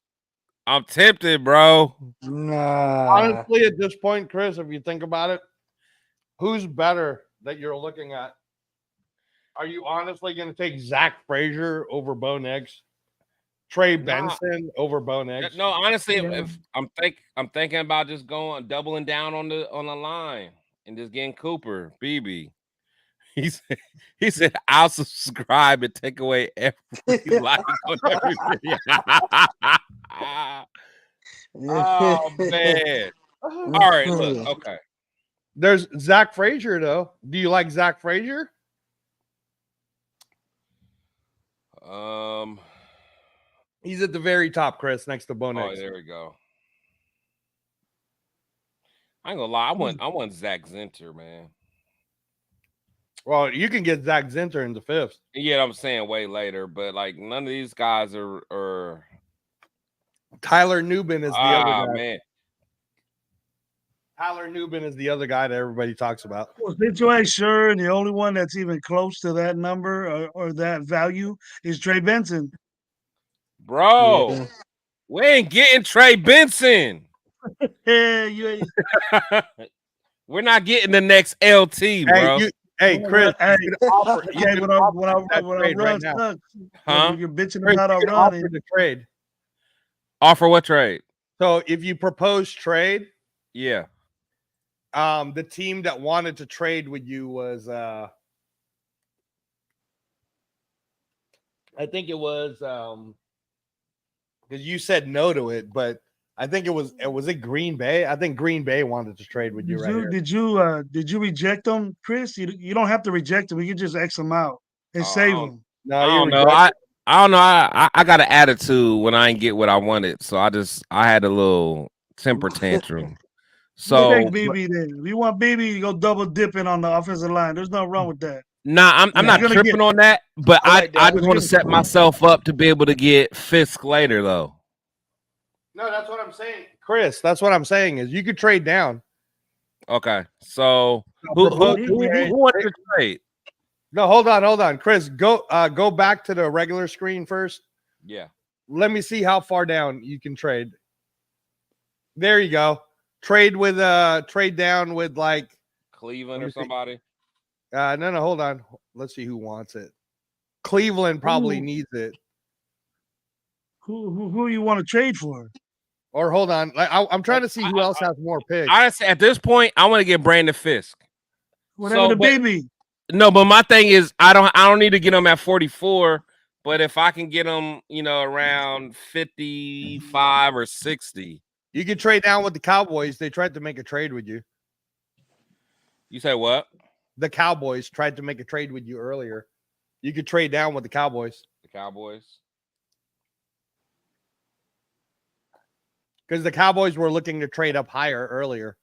I'm tempted, bro. Nah. Honestly, at this point, Chris, if you think about it, who's better that you're looking at? Are you honestly going to take Zach Frazier over Bo Nix? Trey Benson over Bo Nix? No, honestly, if I'm thinking about just doubling down on the line and just getting Cooper BB. He said I'll subscribe and take away every like on every video. Oh man! All right, look, okay. There's Zach Frazier though. Do you like Zach Frazier? He's at the very top, Chris, next to Bo Nix. Oh, there we go. I ain't gonna lie, I want Zach Zinter, man. Well, you can get Zach Zinter in the fifth. Yeah, I'm saying way later, but like none of these guys are. Tyler Nubin is the other guy. Man. Tyler Newman is the other guy that everybody talks about. Well, since you ain't sure, and the only one that's even close to that number or that value is Trey Benson. Bro, Yeah. we ain't getting Trey Benson. Yeah, you ain't. We're not getting the next LT, bro. Hey, Chris. Hey, you can offer when I trade run right now. stuck, Huh? you're bitching Chris, about our you can running. offer the trade. Offer what trade? So if you propose trade, Yeah. the team that wanted to trade with you was I think it was because you said no to it, but I think it was Green Bay. I think Green Bay wanted to trade with you right here. Did you reject them, Chris? You don't have to reject them. You can just X them out and save them. No, I don't know. I don't know. I got an attitude when I ain't get what I wanted, so I had a little temper tantrum. So take BB then. If you want BB, you go double dipping on the offensive line. There's nothing wrong with that. Nah, I'm not tripping on that, but I just want to set myself up to be able to get Fisk later, though. No, that's what I'm saying, Chris. That's what I'm saying is you could trade down. Okay, so who wanted to trade? No, hold on, Chris. Go back to the regular screen first. Yeah. Let me see how far down you can trade. There you go. Trade down with like Cleveland or somebody. No, hold on. Let's see who wants it. Cleveland probably needs it. Who you want to trade for? Or hold on. I'm trying to see who else has more picks. Honestly, at this point, I want to get Brandon Fisk. Whatever the baby. No, but my thing is, I don't need to get him at 44. But if I can get him, around 55 or 60, you can trade down with the Cowboys. They tried to make a trade with you. You say what? The Cowboys tried to make a trade with you earlier. You could trade down with the Cowboys. The Cowboys. Because the Cowboys were looking to trade up higher earlier.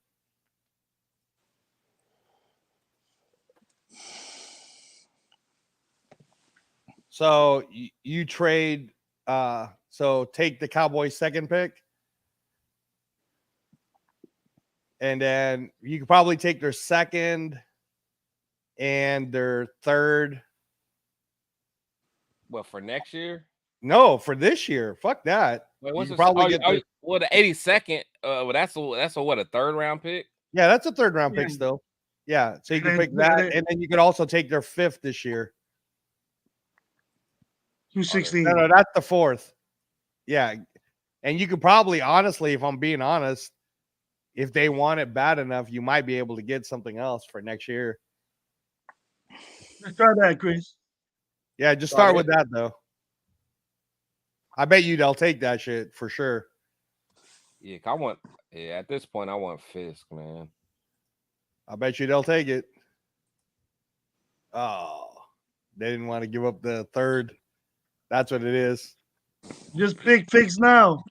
So you trade, so take the Cowboys' second pick. And then you could probably take their second and their third. What, for next year? No, for this year. Fuck that. Wait, what's the 82nd? That's a third round pick? Yeah, that's a third round pick still. Yeah, so you can pick that, and then you could also take their fifth this year. 216. No, that's the fourth. Yeah, and you could probably, honestly, if I'm being honest, if they want it bad enough, you might be able to get something else for next year. Let's try that, Chris. Yeah, just start with that though. I bet you they'll take that shit for sure. Yeah, at this point, I want Fisk, man. I bet you they'll take it. Oh, they didn't want to give up the third. That's what it is. Just pick Fix now.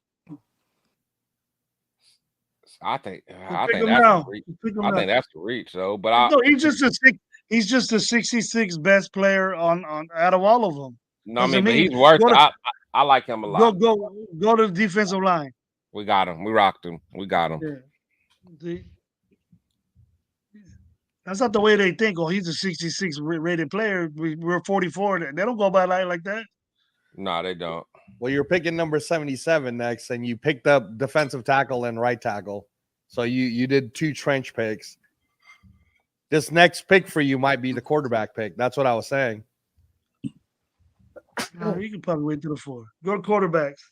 I think that's the reach, though. But he's just the 66 best player on out of all of them. No, I mean, but he's worth it. I like him a lot. Go to the defensive line. We got him. We rocked him. We got him. Yeah. That's not the way they think. Oh, he's a 66 rated player. We're 44. They don't go by like that. No, they don't. Well, you're picking number 77 next, and you picked up defensive tackle and right tackle. So you did 2 trench picks. This next pick for you might be the quarterback pick. That's what I was saying. No, you can probably wait till the 4. Go to quarterbacks.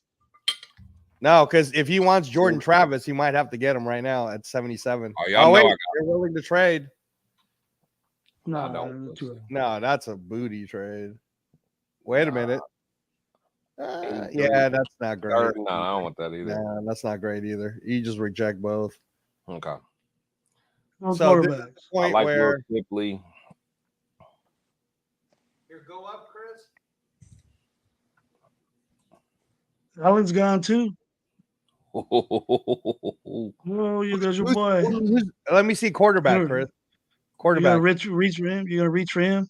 No, because if he wants Jordan Travis, he might have to get him right now at 77. Oh, wait, you're willing to trade? No, that's a booty trade. Wait a minute. Yeah, that's not great. No, I don't want that either. Nah, that's not great either. You just reject both. Okay. No so quarterbacks. I like where Ripley. Here, go up, Chris. Allen's gone too. Oh, yeah, there's your boy. Let me see quarterback, Chris. Quarterback. You gonna reach for him? You gonna reach for him?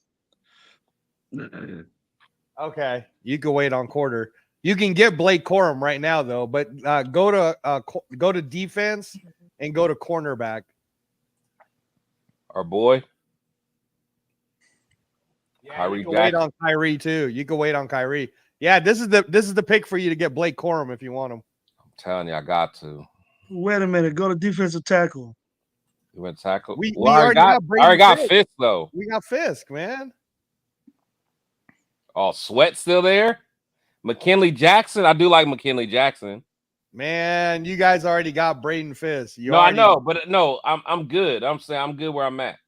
Okay, you can wait on quarter. You can get Blake Corum right now though, but go to defense and go to cornerback. Our boy. Yeah, Kyrie you can wait on Kyrie too. You can wait on Kyrie. Yeah, this is the pick for you to get Blake Corum if you want him. I'm telling you, I got to. Wait a minute. Go to defensive tackle. You went tackle. We already got Fisk though. We got Fisk, man. Oh, Sweat still there. McKinley Jackson. I do like McKinley Jackson. Man, you guys already got Braden Fisk. I know, but no, I'm good. I'm saying I'm good where I'm at.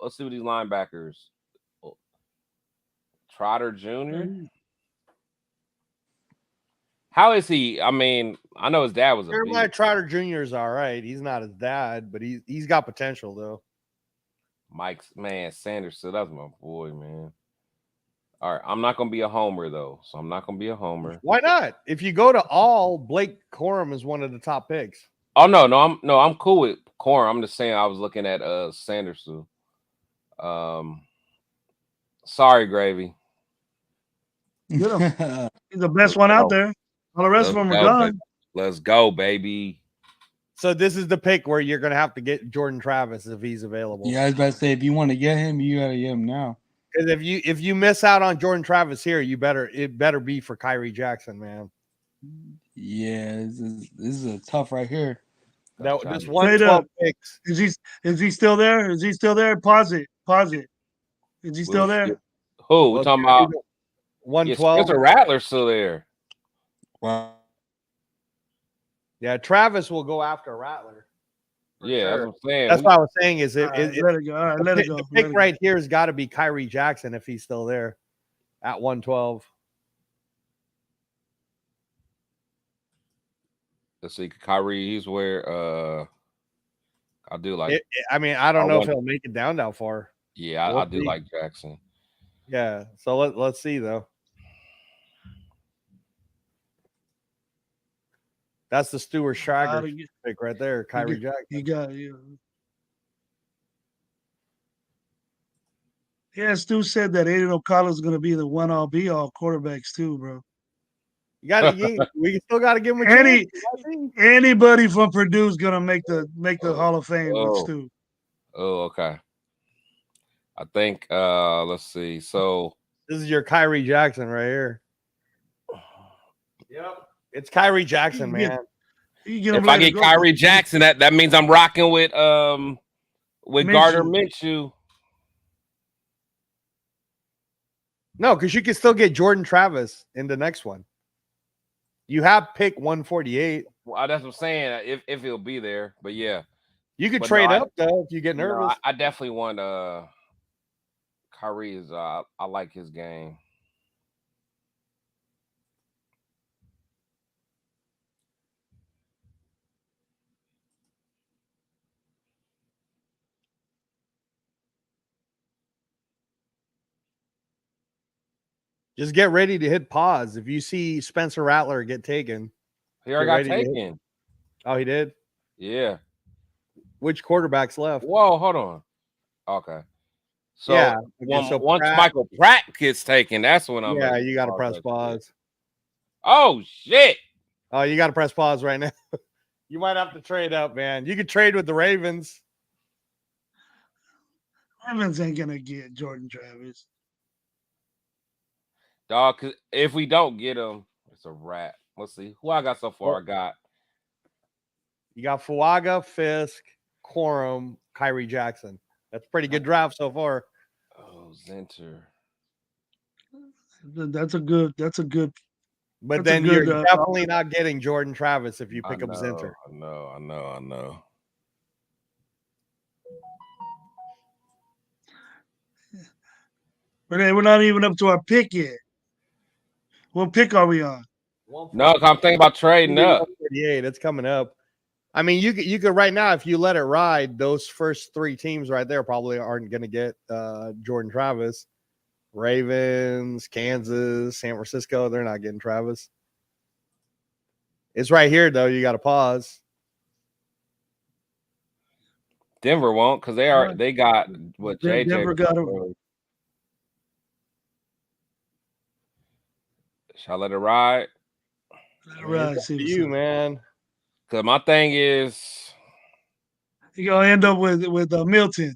Let's see what these linebackers. Trotter Jr. How is he? I mean, I know his dad was a Jeremiah Trotter Jr. is all right. He's not his dad, but he's got potential though. Mike's man, Sanders, so that's my boy, man. All right, I'm not gonna be a homer though, so I'm not gonna be a homer. Why not? If you go to all, Blake Corum is one of the top picks. Oh no, I'm cool with Corum. I'm just saying I was looking at Sanders too. Sorry, Gravy. He's the best one out there. All the rest of them are gone. Let's go, baby. So this is the pick where you're gonna have to get Jordan Travis if he's available. Yeah, I was about to say if you want to get him, you gotta get him now. Because if you miss out on Jordan Travis here, it better be for Kyrie Jackson, man. Yeah, this is a tough right here. That this 112 picks. Is he still there? Is he still there? Pause it. Is he still there? Who? We're talking about 112. Spencer Rattler's still there. Wow. Yeah, Travis will go after Rattler. Yeah, sure. that's what I'm saying. That's what I was saying. Is let it go. All right, let it go. The pick right here has got to be Kyrie Jackson if he's still there at 112. Let's see, Kyrie. He's where I do like. I mean, I don't know if he'll make it down that far. Yeah, I do like Jackson. Yeah, so let's see though. That's the Stuart Schrager pick right there, Kyrie Jackson. You got Yeah, Stu said that Aiden O'Connell is going to be the one-all be-all quarterbacks too, bro. We still got to give him a chance. Anybody from Purdue is going to make the Hall of Fame with Stu. Oh, okay. I think let's see. So this is your Kyrie Jackson right here. Yep. It's Kyrie Jackson, man. If I get Kyrie Jackson, that means I'm rocking with Gardner Minshew. No, because you can still get Jordan Travis in the next one. You have pick 148. Well, that's what I'm saying. If he'll be there, but yeah, you could trade up though if you get nervous. I definitely want Kyrie. I like his game. Just get ready to hit pause. If you see Spencer Rattler get taken. He already got taken. Oh, he did? Yeah. Which quarterback's left? Whoa, hold on. Okay. So, yeah. Once Michael Pratt gets taken, that's when I'm. Yeah, you got to press pause. Oh, shit. Oh, you got to press pause right now. You might have to trade up, man. You could trade with the Ravens. Ravens ain't going to get Jordan Travis. Dog, cause if we don't get him, it's a wrap. Let's see who I got so far. You got Fuaga, Fisk, Corum, Kyrie Jackson. That's a pretty good draft so far. Oh, Zinter. That's a good. But then you're definitely not getting Jordan Travis if you pick up Zinter. I know. But we're not even up to our pick yet. What pick are we on? No, I'm thinking about trading up. 148, it's coming up. I mean, you could right now, if you let it ride, those first three teams right there probably aren't going to get Jordan Travis. Ravens, Kansas, San Francisco, they're not getting Travis. It's right here, though. You got to pause. Denver won't because they got what JJ. Denver got him. Shall I let it ride? Let it ride. See you, man. Because my thing is, You're gonna end up with Milton.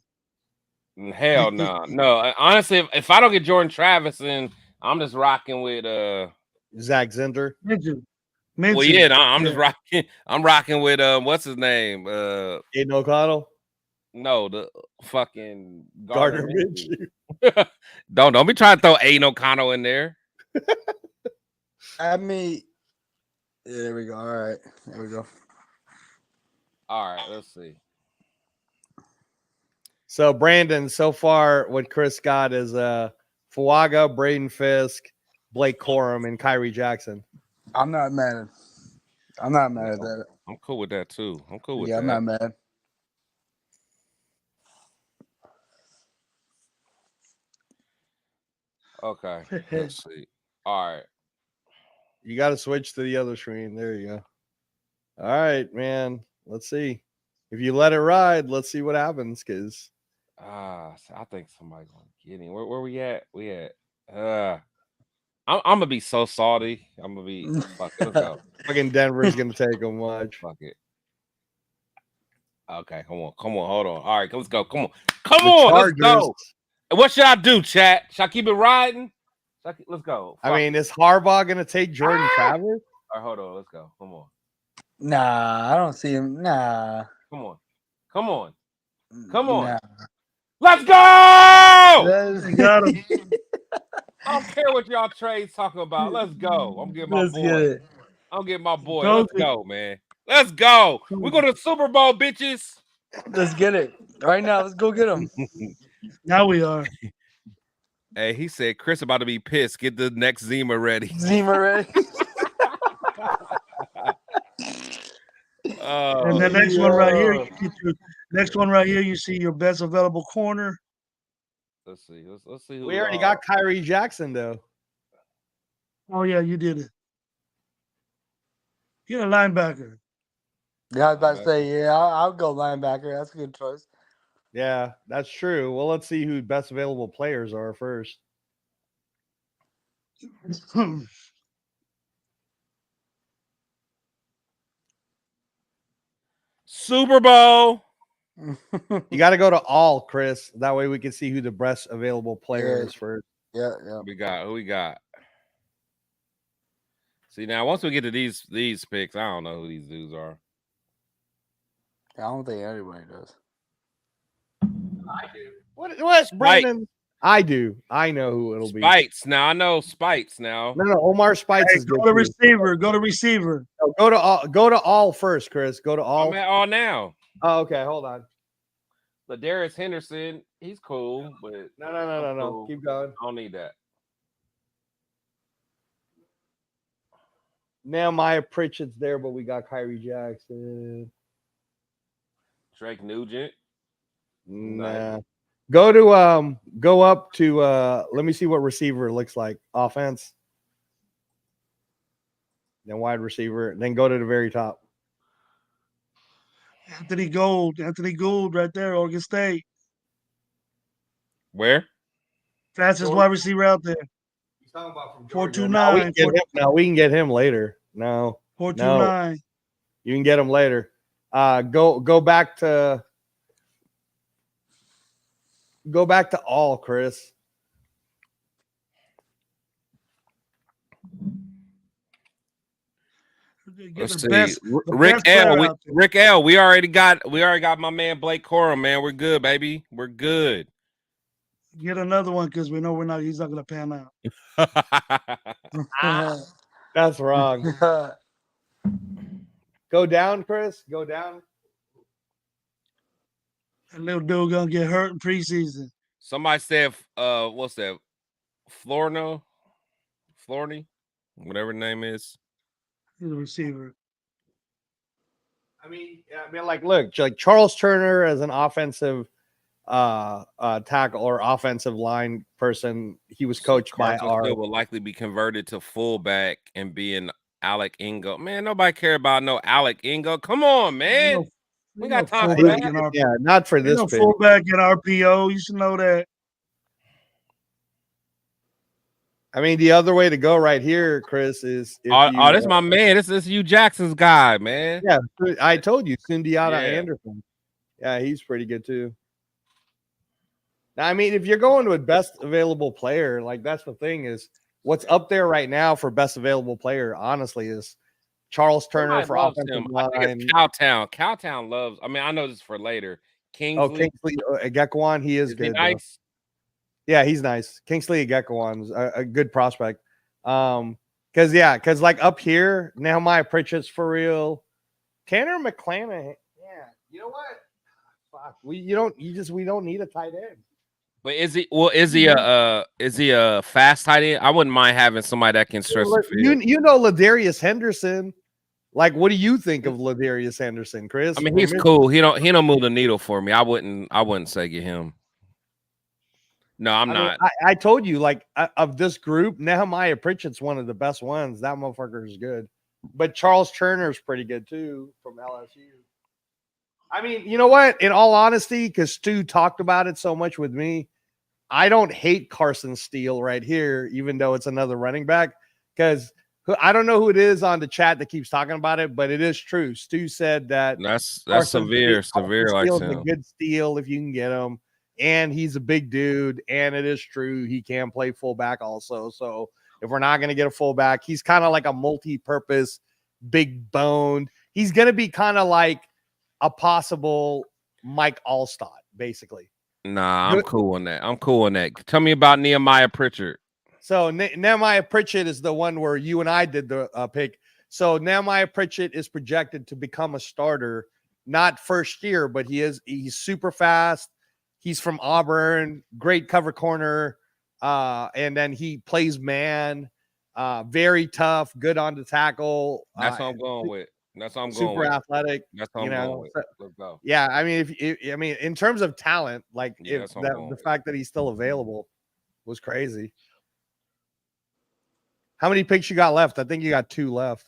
Hell no. No, honestly, if I don't get Jordan Travis, then I'm just rocking with Zach Zinder. Mention. Well, yeah, I'm just rocking. I'm rocking with what's his name? Aiden O'Connell. No, the fucking Gardner Minshew. Don't be trying to throw Aiden O'Connell in there. I mean, yeah, there we go. All right, there we go. All right, let's see. So Brandon, so far what Chris got is Fuaga, Braden Fisk, Blake Corum, and Kyrie Jackson. I'm not mad. I'm not mad at that. I'm cool with that too. I'm cool with that. Yeah, I'm not mad. Okay, let's see. All right. You got to switch to the other screen. There you go. All right, man. Let's see. If you let it ride, let's see what happens. Because I think somebody's gonna get him. Where we at? I'm gonna be so salty. I'm gonna be fuck it. Let's go. Fucking Denver's gonna take him. Watch. Fuck it. Okay, come on, hold on. All right, let's go. Come on, let's go. What should I do, chat? Should I keep it riding? Let's go. I mean, is Harbaugh gonna take Jordan Travis? All right, hold on. Let's go. Come on. Nah, I don't see him. Nah. Come on. Nah. Let's go! Got him. I don't care what y'all trades talking about. Let's go. I'm getting my boy. I'm getting my boy. Let's go, man. Let's go. We go to the Super Bowl, bitches. Let's get it right now. Let's go get him. Now we are. Hey, he said Chris about to be pissed. Get the next Zima ready. Zima ready. And the next one right here, you get your next one right here. You see your best available corner. Let's see. Let's see. We already got Kyrie Jackson though. Oh yeah, you did it. You're a linebacker. Yeah, I was about to say, yeah, I'll go linebacker. That's a good choice. Yeah, that's true. Well, let's see who best available players are first. Super Bowl. You got to go to all, Chris. That way we can see who the best available player is first. Yeah. Who we got? See, now once we get to these picks, I don't know who these dudes are. I don't think anybody does. I do. What's Brandon? I do. I know who it'll be. Spites. Now I know Spites. Now no, Omar Spites is go good to receiver. Go to receiver. No, go to all first, Chris. Go to all. I'm at all now. Oh, okay. Hold on. Ladarius Henderson, he's cool, but no. Cool. Keep going. I don't need that. Now Maya Pritchett's there, but we got Kyrie Jackson. Drake Nugent. Nah. Go up to let me see what receiver looks like. Offense. Then wide receiver. Then go to the very top. Anthony Gould right there, Oregon State. Where? Fastest wide receiver out there. He's talking about from 429. No, we can get him later. No. 429. You can get him later. Go back to all, Chris. Let's see. Rick L. We already got my man Blake Corum, man. We're good, baby. We're good. Get another one because we know he's not gonna pan out. That's wrong. Go down, Chris. Go down. That little dude gonna get hurt in preseason. Somebody said, what's that? Florney, whatever the name is. He's a receiver. I mean, like, look, like Charles Turner as an offensive tackle or offensive line person, he was coached by our. Will likely be converted to fullback and be an Alec Ingo. Man, nobody care about no Alec Ingo. Come on, man. We got time for that. Yeah, not for this. Fullback in RPO. You should know that. I mean, the other way to go right here, Chris, is this is my man. This is Hugh Jackson's guy, man. Yeah, I told you, Sundiata Anderson. Yeah, he's pretty good too. Now, I mean, if you're going with best available player, like that's the thing is what's up there right now for best available player, honestly, is Charles Turner for offensive line. I think it's Cowtown. Cowtown loves. I mean, I know this is for later. Kingsley Egekwan, he is good. Nice. Yeah, he's nice. Kingsley Egekwan's a good prospect. Because like up here, Nehemiah Pritchett's for real. Tanner McClanahan. Yeah, you know what? Fuck, we don't need a tight end. But is he a fast tight end? I wouldn't mind having somebody that can stretch the field. You know Ladarius Henderson. Like, what do you think of Ladarius Henderson, Chris? I mean, he's cool. He don't move the needle for me. I wouldn't say get him. No, I'm not. I told you, like, of this group, Nehemiah Pritchett's one of the best ones. That motherfucker is good. But Charles Turner's pretty good too from LSU. I mean, you know what? In all honesty, because Stu talked about it so much with me, I don't hate Carson Steele right here, even though it's another running back. Because I don't know who it is on the chat that keeps talking about it, but it is true. Stu said that that's severe like him. A good steal if you can get him, and he's a big dude, and it is true he can play fullback also. So if we're not going to get a fullback, he's kind of like a multi-purpose, big boned. He's going to be kind of like a possible Mike Allstott, basically. Nah, I'm cool on that. Tell me about Nehemiah Pritchett. So Nehemiah Pritchett is the one where you and I did the pick. So Nehemiah Pritchett is projected to become a starter, not first year, but he's super fast. He's from Auburn, great cover corner. And then he plays man, very tough, good on the tackle. That's what I'm going with. That's what I'm going super with. athletic. That's what I'm going with. Let's go. Yeah, I mean, in terms of talent, like the fact that he's still available was crazy. How many picks you got left? I think you got 2 left.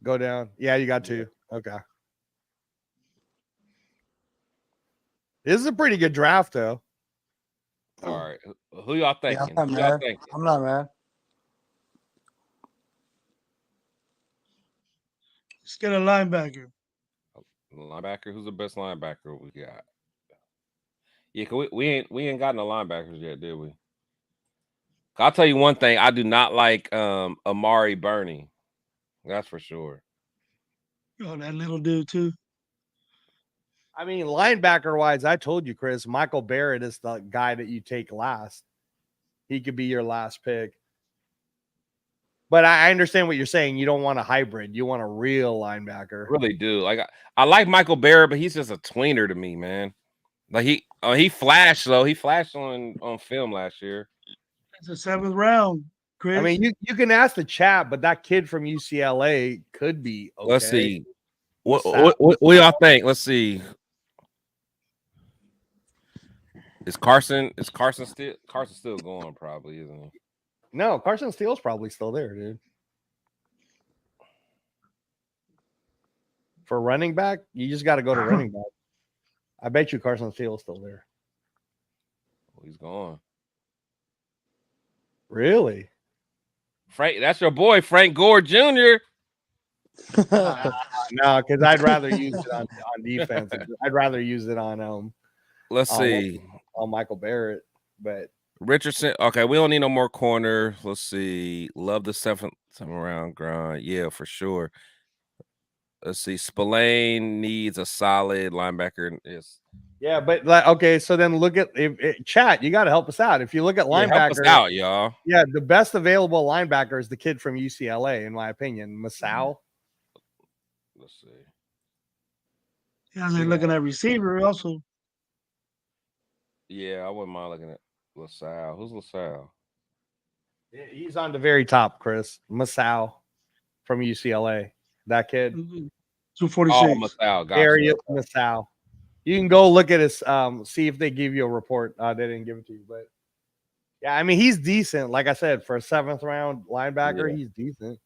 Go down. Yeah, you got 2. Okay. This is a pretty good draft, though. All right. Who y'all thinking? Yeah, I'm not mad. Let's get a linebacker. Linebacker? Who's the best linebacker we got? Yeah, we ain't gotten the linebackers yet, did we? I'll tell you one thing. I do not like Amari Burney. That's for sure. Oh, that little dude too. I mean, linebacker wise, I told you, Chris, Michael Barrett is the guy that you take last. He could be your last pick. But I understand what you're saying. You don't want a hybrid. You want a real linebacker. I really do. Like I like Michael Barrett, but he's just a tweener to me, man. Like he flashed though. He flashed on film last year. It's a 7th round, Chris. I mean, you can ask the chat, but that kid from UCLA could be okay. Let's see. What y'all think? Let's see. Is Carson still going? Probably, isn't he? No, Carson Steele's probably still there, dude. For running back, you just got to go to running back. I bet you Carson Steele's still there. Well, he's gone. Really? Frank, that's your boy, Frank Gore Jr. No, because I'd rather use it on defense. I'd rather use it on Let's see. On Michael Barrett, but Richardson. Okay, we don't need no more corner. Let's see. Love the 7th round grind. Yeah, for sure. Let's see. Spillane needs a solid linebacker. Yes. Yeah, but okay. So then look at chat. You got to help us out. If you look at linebacker, help us out, y'all. Yeah, the best available linebacker is the kid from UCLA, in my opinion, Masao. Let's see. Yeah, they're looking at receiver also. Yeah, I wouldn't mind looking at LaSalle. Who's LaSalle? He's on the very top, Chris. Masao from UCLA. That kid. 246. Oh, Masao. Darius Masao. You can go look at his see if they give you a report. They didn't give it to you, but yeah, I mean he's decent. Like I said, for a 7th round linebacker, he's decent.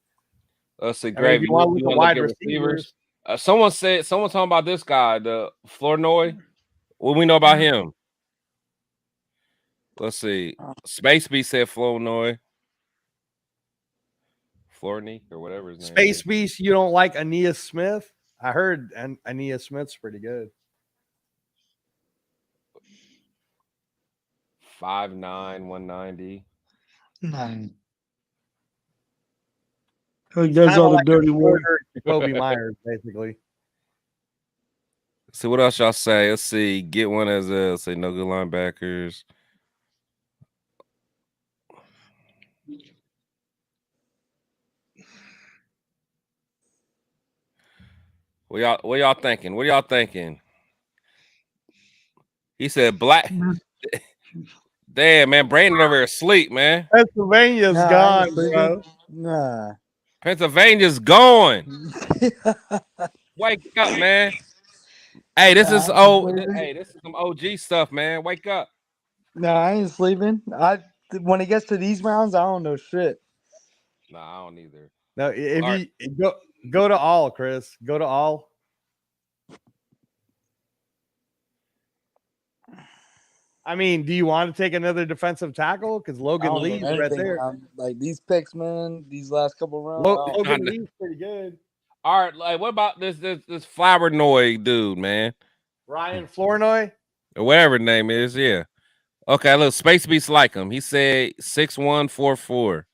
Let's see, Greg. You want to look at wide receivers? Someone talking about this guy, the Flournoy. What do we know about him? Let's see. Space Beast said Flournoy. Flournoy or whatever his name Space is. Beast, you don't like Aeneas Smith? I heard Ania Smith's pretty good. 5'9", 190. That's all the dirty work. Kobe Myers, basically. See what else y'all say. Let's see. Get one as a say no good linebackers. What y'all thinking? What y'all thinking? He said black. Damn, man, Brandon over here asleep, man. Pennsylvania's gone, bro. Nah. Pennsylvania's gone. Wake up, man. Hey, this is this is some OG stuff, man. Wake up. No, I ain't sleeping. When it gets to these rounds, I don't know shit. Nah, I don't either. No, if you go to all, Chris. Go to all. I mean, do you want to take another defensive tackle? Because Logan Lee's right there. Like these picks, man. These last couple rounds. Logan Lee's pretty good. All right, like what about this Flournoy dude, man? Ryan Flournoy? Or whatever his name is, yeah. Okay, look, Space Beast like him. He said 6'1", 4'4".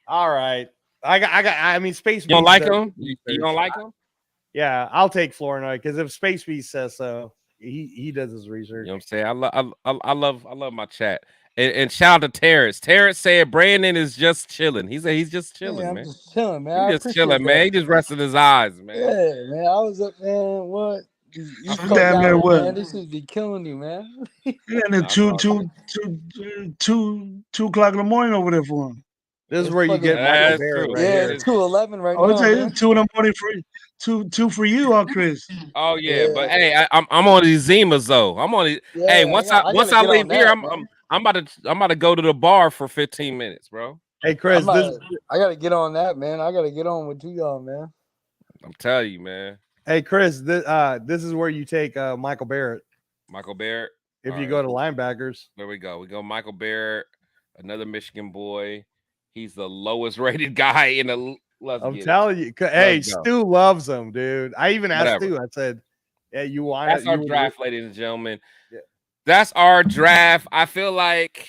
All right. I mean, Space Beast. You don't like him? You don't like him? Yeah, I'll take Flournoy because if Space Beast says so, he does his research. You know what I'm saying? I love my chat. And shout out to Terrence. Terrence said Brandon is just chilling. He said he's just chilling, man. I'm just chilling, man. He's just chilling, man. He just resting his eyes, man. Yeah, man. I was up, man. What? Man, this should be killing you, man. Yeah, and then 2 o'clock in the morning over there for him. This is where you get Michael Barrett. Right here. 2:11 right now. I'll tell you, 2 in the morning for two for you, Chris. Oh yeah, but hey, I'm on these Zimas though. I'm on these. Hey, once I leave here, I'm about to go to the bar for 15 minutes, bro. Hey Chris, I gotta get on that, man. I gotta get on with you y'all, man. I'm telling you, man. Hey Chris, this is where you take Michael Barrett. Michael Barrett. If you go to linebackers. There we go. We go Michael Barrett, another Michigan boy. He's the lowest rated guy in the. I'm telling you. Hey, Stu loves him, dude. I even asked Stu. I said, "Yeah, you want?" That's our draft, ladies and gentlemen. Yeah. That's our draft. I feel like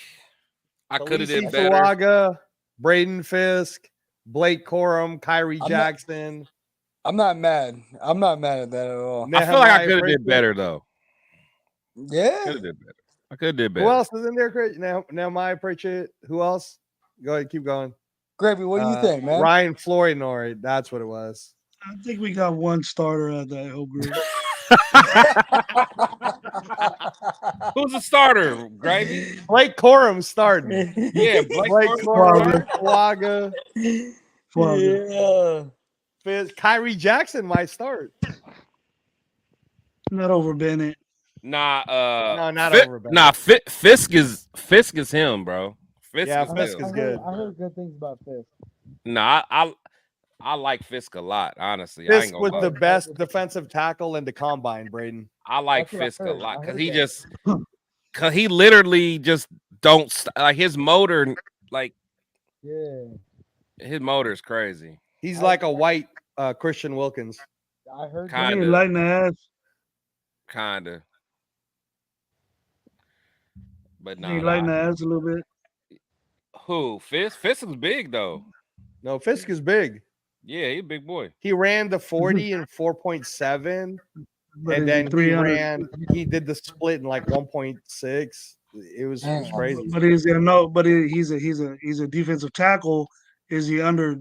I could have did better. Fuaga, Braden Fisk, Blake Corum, Kyrie Jackson. I'm not mad. I'm not mad at that at all. I feel like I could have did better though. Yeah, could have did better. I could have did better. Who else is in there, Chris? Now my Pritchett. Who else? Go ahead, keep going. Gravy, what do you think, man? Ryan Flournoy, that's what it was. I think we got one starter at that whole group. Who's the starter, Gravy? Blake Corum starting. Yeah, Blake Corum. Fuaga. Yeah. Kyrie Jackson might start. Not over Bennett. Nah, no, not over Bennett. Nah, Fisk is him, bro. Fisk is good. I heard good things about Fisk. Nah, I like Fisk a lot, honestly. Fisk was the best defensive tackle in the combine, Braden. I like Fisk a lot because he literally just don't like his motor, like his motor is crazy. He's like a white Christian Wilkins. I heard kinda lighting the ass. Kinda. But no, he lighting the ass a little bit. Who? Fisk? Fisk is big though. No, Fisk is big. Yeah, he's a big boy. He ran the 40 in 4.7, and then he did the split in like 1.6. It was crazy. But he's a defensive tackle. Is he under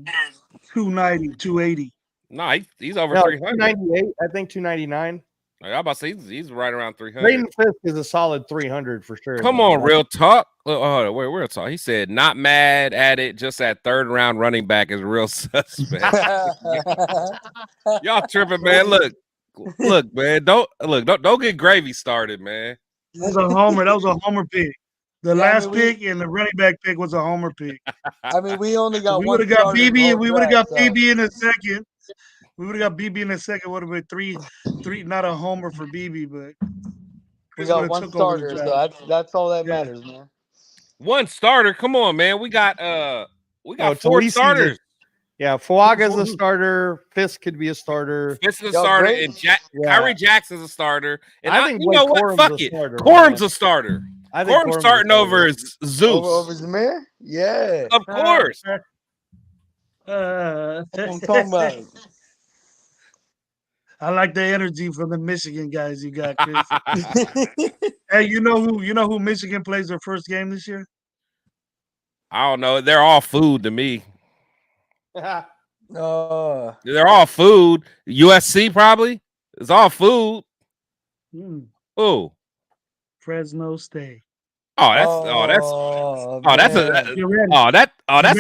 290, 280? No, he's over 300. 298, I think 299. I'm about to say he's right around 300. Braden Fisk is a solid 300 for sure. Come on, real talk. Oh, wait, real talk. He said, not mad at it, just that third round running back is real suspect. Y'all tripping, man. Look, man. Don't get Gravy started, man. That was a homer. That was a homer pick. The last pick and the running back pick was a homer pick. I mean, we only got we would have got BB. We would have got BB in the second. We would have got BB in the second. Would have been three. Not a homer for BB, but we got one starter. So that's all that matters, man. One starter. Come on, man. We got 4 starters. Yeah, Fuaga's a starter. Fisk could be a starter. Fisk is a starter, and Kyrie Jackson's a starter. And I think you know what? Fuck it. Quorum's a starter. I think Quorum's starting over Zeus. Over Zamir? Yeah. Of course. That's what I'm talking about. I like the energy from the Michigan guys you got, Chris. Hey, you know who Michigan plays their first game this year? I don't know. They're all food to me. Oh. They're all food. USC probably. It's all food. Oh. Fresno State. That's a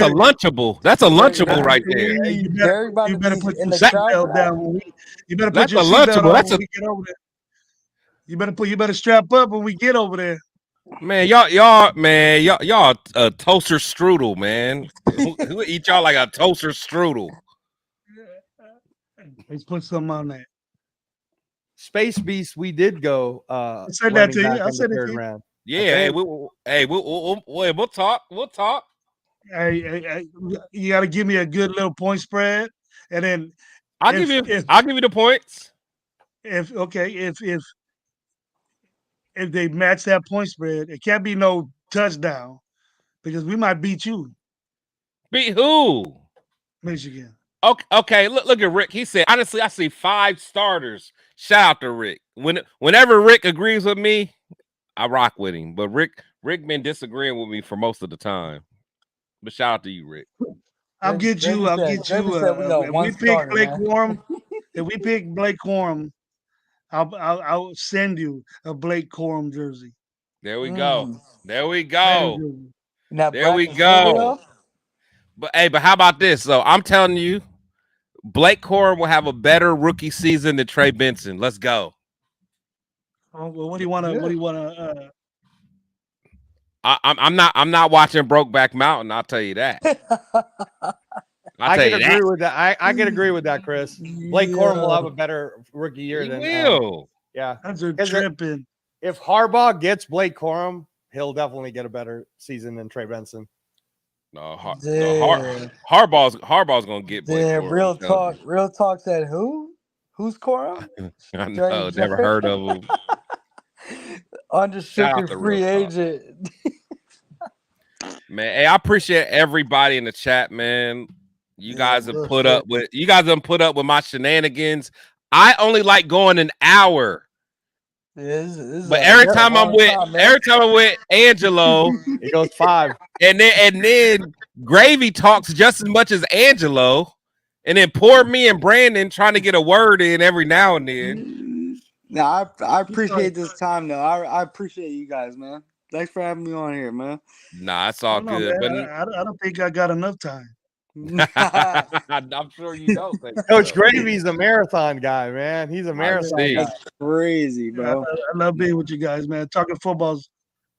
lunchable. That's a lunchable right there. You better put your seatbelt down. You better put your seatbelt on when we get over there. You better strap up when we get over there. Man, y'all a toaster strudel, man. Who eat y'all like a toaster strudel? Let's put something on that. Space Beast, we did go. I said that to you. I said it to you. Round. Yeah, we'll talk. We'll talk. Hey, you got to give me a good little point spread, and then I'll give you the points. If they match that point spread, it can't be no touchdown because we might beat you. Beat who? Michigan. Okay. Look at Rick. He said, honestly, I see 5 starters. Shout out to Rick. Whenever Rick agrees with me, I rock with him. But Rick been disagreeing with me for most of the time. But shout out to you, Rick. I'll get you. If we pick Blake Corum, I'll send you a Blake Corum jersey. There we go. There we go. There we go. But how about this? So I'm telling you, Blake Corum will have a better rookie season than Trey Benson. Let's go. Oh, well, what do you want to? I'm not watching Brokeback Mountain. I'll tell you that. I can agree with that. I can agree with that, Chris. Blake Corum will have a better rookie year than will. Yeah, that's a tripping. If Harbaugh gets Blake Corum, he'll definitely get a better season than Trey Benson. No, Harbaugh's gonna get Blake Corum. Real talk said who? Who's Corum? I know, never heard of him. Unrestricted free agent. Man, hey, I appreciate everybody in the chat, man. You guys have put up with my shenanigans. I only like going an hour. But every time I'm with Angelo, it goes 5. And then Gravy talks just as much as Angelo, and then poor me and Brandon trying to get a word in every now and then. No, I appreciate this time though. I appreciate you guys, man. Thanks for having me on here, man. Nah, it's all good. But I don't think I got enough time. I'm sure you don't. Coach Gravy's a marathon guy, man. He's a marathon guy. That's crazy, bro. I love being with you guys, man. Talking football's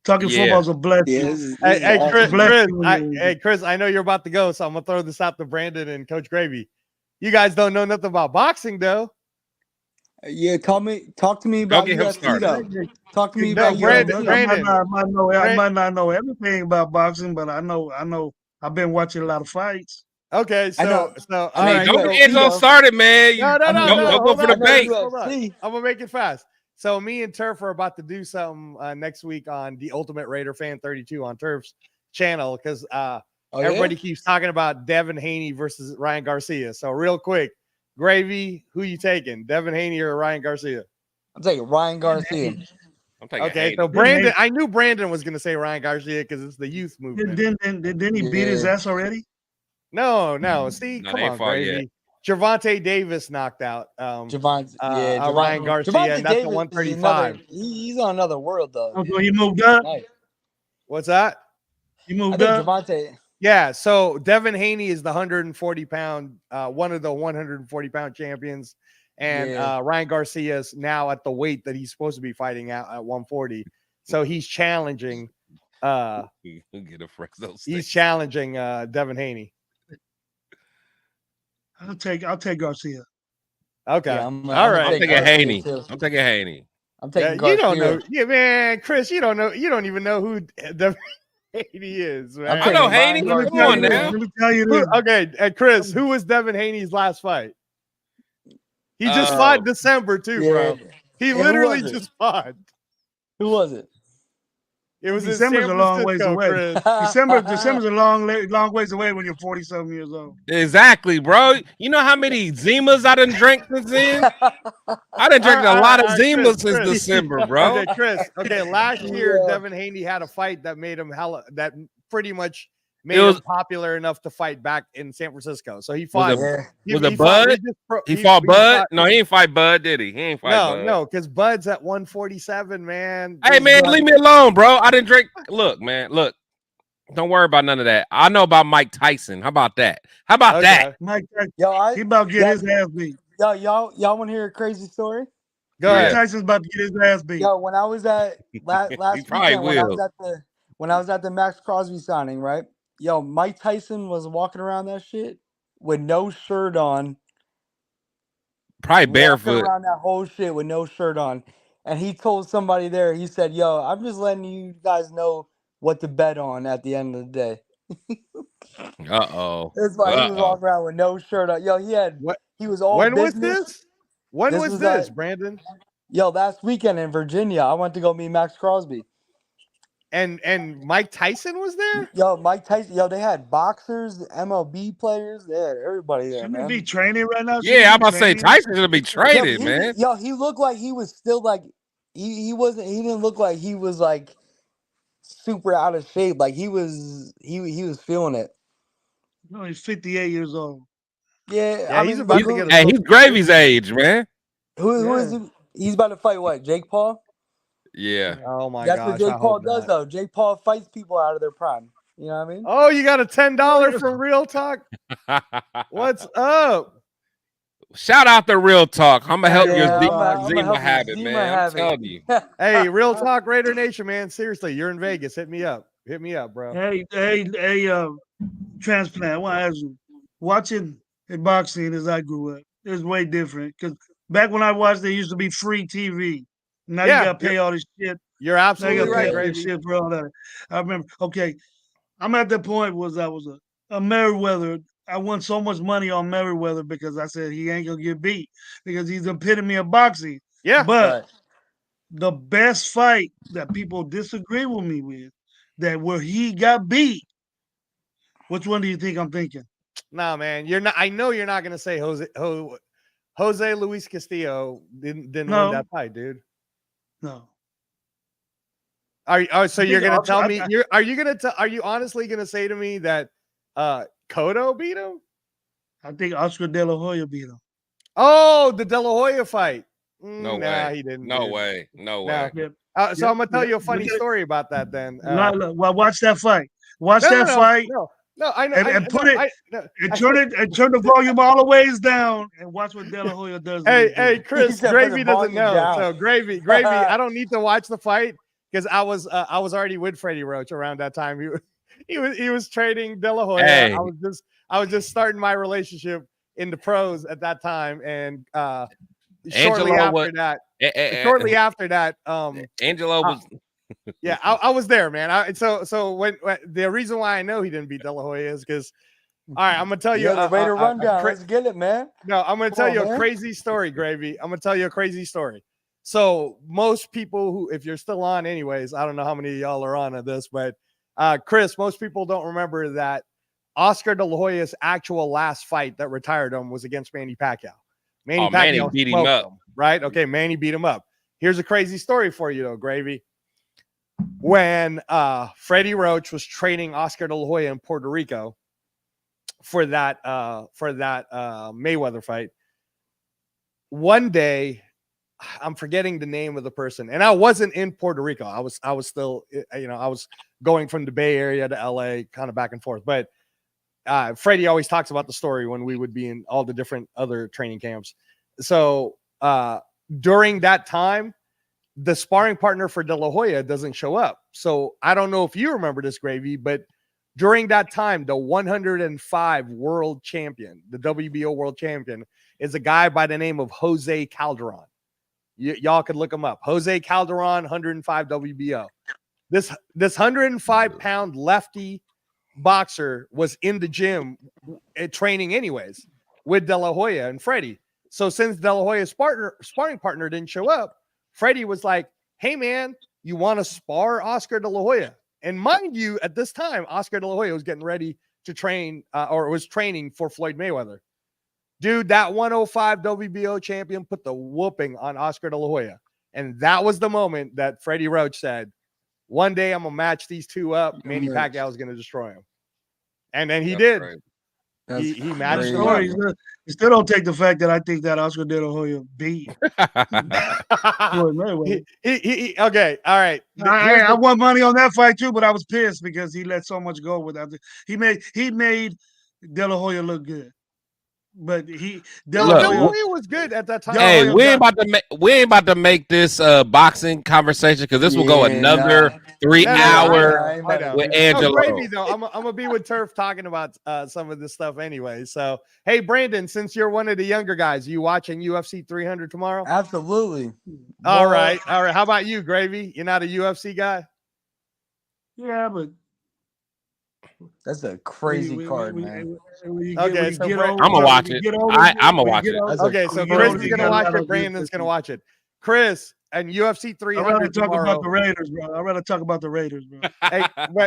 a blessing. Hey, Chris, I know you're about to go, so I'm gonna throw this out to Brandon and Coach Gravy. You guys don't know nothing about boxing, though. Yeah, talk to me about UFC, though. Talk to me about Brandon. I might not know everything about boxing, but I know. I've been watching a lot of fights. Okay, so don't get Angelo started, man. No. Don't go for the bait. I'm gonna make it fast. So me and Turf are about to do something next week on the Ultimate Raider Fan 32 on Turf's channel because everybody keeps talking about Devin Haney versus Ryan Garcia. So real quick, Gravy, who you taking, Devin Haney or Ryan Garcia? I'm taking Ryan Garcia. Okay, so Brandon, I knew Brandon was going to say Ryan Garcia because it's the youth movement. Didn't he beat his ass already? No. See, come on, Gravy. Gervonta Davis knocked out Ryan Garcia, and that's the 135. He's on another world, though. Oh, so he moved up? Nice. What's that? He moved up? Gervonta. Yeah, so Devin Haney is the 140-pound, one of the 140-pound champions. And Ryan Garcia is now at the weight that he's supposed to be fighting at 140. So he's challenging. He's challenging Devin Haney. I'll take Garcia. Okay, all right. I'm taking Haney. I'm taking Garcia. You don't know, man, Chris. You don't know. You don't even know who. Haney is, man. I know Haney. Come on now. Let me tell you this. Okay, and Chris, who was Devin Haney's last fight? He just fought in December too, bro. He literally just fought. Who was it? It was December's a long ways away. Chris. December's a long ways away when you're 40-something years old. Exactly, bro. You know how many Zimas I done drank since then? I done drank a lot of Zimas since December, bro. Okay, Chris. Okay, last year Devin Haney had a fight that made him that pretty much made him popular enough to fight back in San Francisco. So he fought. Was it Bud? He fought Bud? No, he didn't fight Bud, did he? He ain't fight Bud. No, because Bud's at 147, man. Hey, man, leave me alone, bro. I didn't drink. Look, man, look. Don't worry about none of that. I know about Mike Tyson. How about that? How about that? Mike Tyson. He about to get his ass beat. Y'all want to hear a crazy story? Go ahead. Mike Tyson's about to get his ass beat. Yo, when I was at last weekend, when I was at the Max Crosby signing, right? Yo, Mike Tyson was walking around that shit with no shirt on. Probably barefoot. Around that whole shit with no shirt on. And he told somebody there, he said, yo, I'm just letting you guys know what to bet on at the end of the day. Uh-oh. It's like he was walking around with no shirt on. Yo, he was all When business. was this? When was this, Brandon? Yo, last weekend in Virginia, I went to go meet Max Crosby. And Mike Tyson was there? Yo, Mike Tyson. Yo, they had boxers, MLB players. They had everybody there, man. Shouldn't he be training right now? Yeah, I'm about to say Tyson should be training, man. Yo, he looked like he was still like he didn't look like he was like super out of shape. Like he was feeling it. No, he's 58 years old. Yeah, he's about to get he's Gravy's age, man. Who is he? He's about to fight what? Jake Paul? Yeah. Oh my gosh. gosh. That's what Jake Paul does, though. Jake Paul fights people out of their prime. You know what I mean? Oh, you got a $10 from Real Talk? What's up? Shout out to Real Talk. I'm gonna help your Zima habit, man. I'm telling you. Hey, Real Talk Raider Nation, man. Seriously, you're in Vegas. Hit me up. Hit me up, bro. Hey, transplant. I want to ask you, watching boxing as I grew up, it was way different. Because back when I watched, there used to be free TV. Now you got to pay all this shit. You're absolutely right, Brady. Shit for all that. I remember. Okay, I'm at the point I was a Merriweather. I won so much money on Merriweather because I said he ain't gonna get beat because he's the epitome of boxing. Yeah, but the best fight that people disagree with me with, that where he got beat. Which one do you think I'm thinking? Nah, man, you're not. I know you're not gonna say Jose Luis Castillo didn't win that fight, dude. No. So you're gonna tell me? Are you honestly gonna say to me that Cotto beat him? I think Oscar De La Hoya beat him. Oh, the De La Hoya fight. No way. He didn't. No way. So I'm gonna tell you a funny story about that then. Well, watch that fight. Watch that fight. No, I know. And turn the volume all the ways down and watch what De La Hoya does. Hey, Chris, Gravy doesn't know. Down. So Gravy, I don't need to watch the fight because I was already with Freddie Roach around that time. He was trading De La Hoya. Hey. I was just starting my relationship in the pros at that time, and shortly after that, Angelo was. Yeah, I was there, man. So when the reason why I know he didn't beat De La Hoya is because, all right, I'm gonna tell you. The Raider rundown. Let's get it, man. No, I'm gonna tell you a crazy story, Gravy. I'm gonna tell you a crazy story. So most people who, if you're still on, anyways, I don't know how many of y'all are on this, but Chris, most people don't remember that Oscar De La Hoya's actual last fight that retired him was against Manny Pacquiao. Manny beat him up, right? Okay, Manny beat him up. Here's a crazy story for you, though, Gravy. When Freddie Roach was training Oscar De La Hoya in Puerto Rico for that Mayweather fight, one day, I'm forgetting the name of the person, and I wasn't in Puerto Rico. I was still, I was going from the Bay Area to LA, kind of back and forth. But Freddie always talks about the story when we would be in all the different other training camps. So during that time, the sparring partner for De La Hoya doesn't show up. So I don't know if you remember this, Gravy, but during that time, the 105 world champion, the WBO world champion, is a guy by the name of Jose Calderon. Y'all could look him up. Jose Calderon, 105 WBO. This 105-pound lefty boxer was in the gym training anyways with De La Hoya and Freddie. So since De La Hoya's sparring partner didn't show up, Freddie was like, hey, man, you want to spar Oscar De La Hoya? And mind you, at this time, Oscar De La Hoya was getting ready to train or was training for Floyd Mayweather. Dude, that 105 WBO champion put the whooping on Oscar De La Hoya. And that was the moment that Freddie Roach said, one day I'm going to match these two up. Manny Pacquiao is going to destroy him. And then he did. Right. He matched them up. You still don't take the fact that I think that Oscar De La Hoya beat. Okay, all right. I won money on that fight too, but I was pissed because he let so much go without he made De La Hoya look good. But De La Hoya was good at that time. Hey, we ain't about to make this boxing conversation because this will go another 3 hour with Angelo. Brady, though, I'm gonna be with Turf talking about some of this stuff anyway. So, hey, Brandon, since you're one of the younger guys, you watching UFC 300 tomorrow? Absolutely. All right. How about you, Gravy? You're not a UFC guy? Yeah, but that's a crazy card, man. Okay, so I'm gonna watch it. I'm gonna watch it. Okay, so Chris is gonna watch it. Brandon's gonna watch it. Chris and UFC 300. I'd rather talk about the Raiders, bro. I'd rather talk about the Raiders, bro.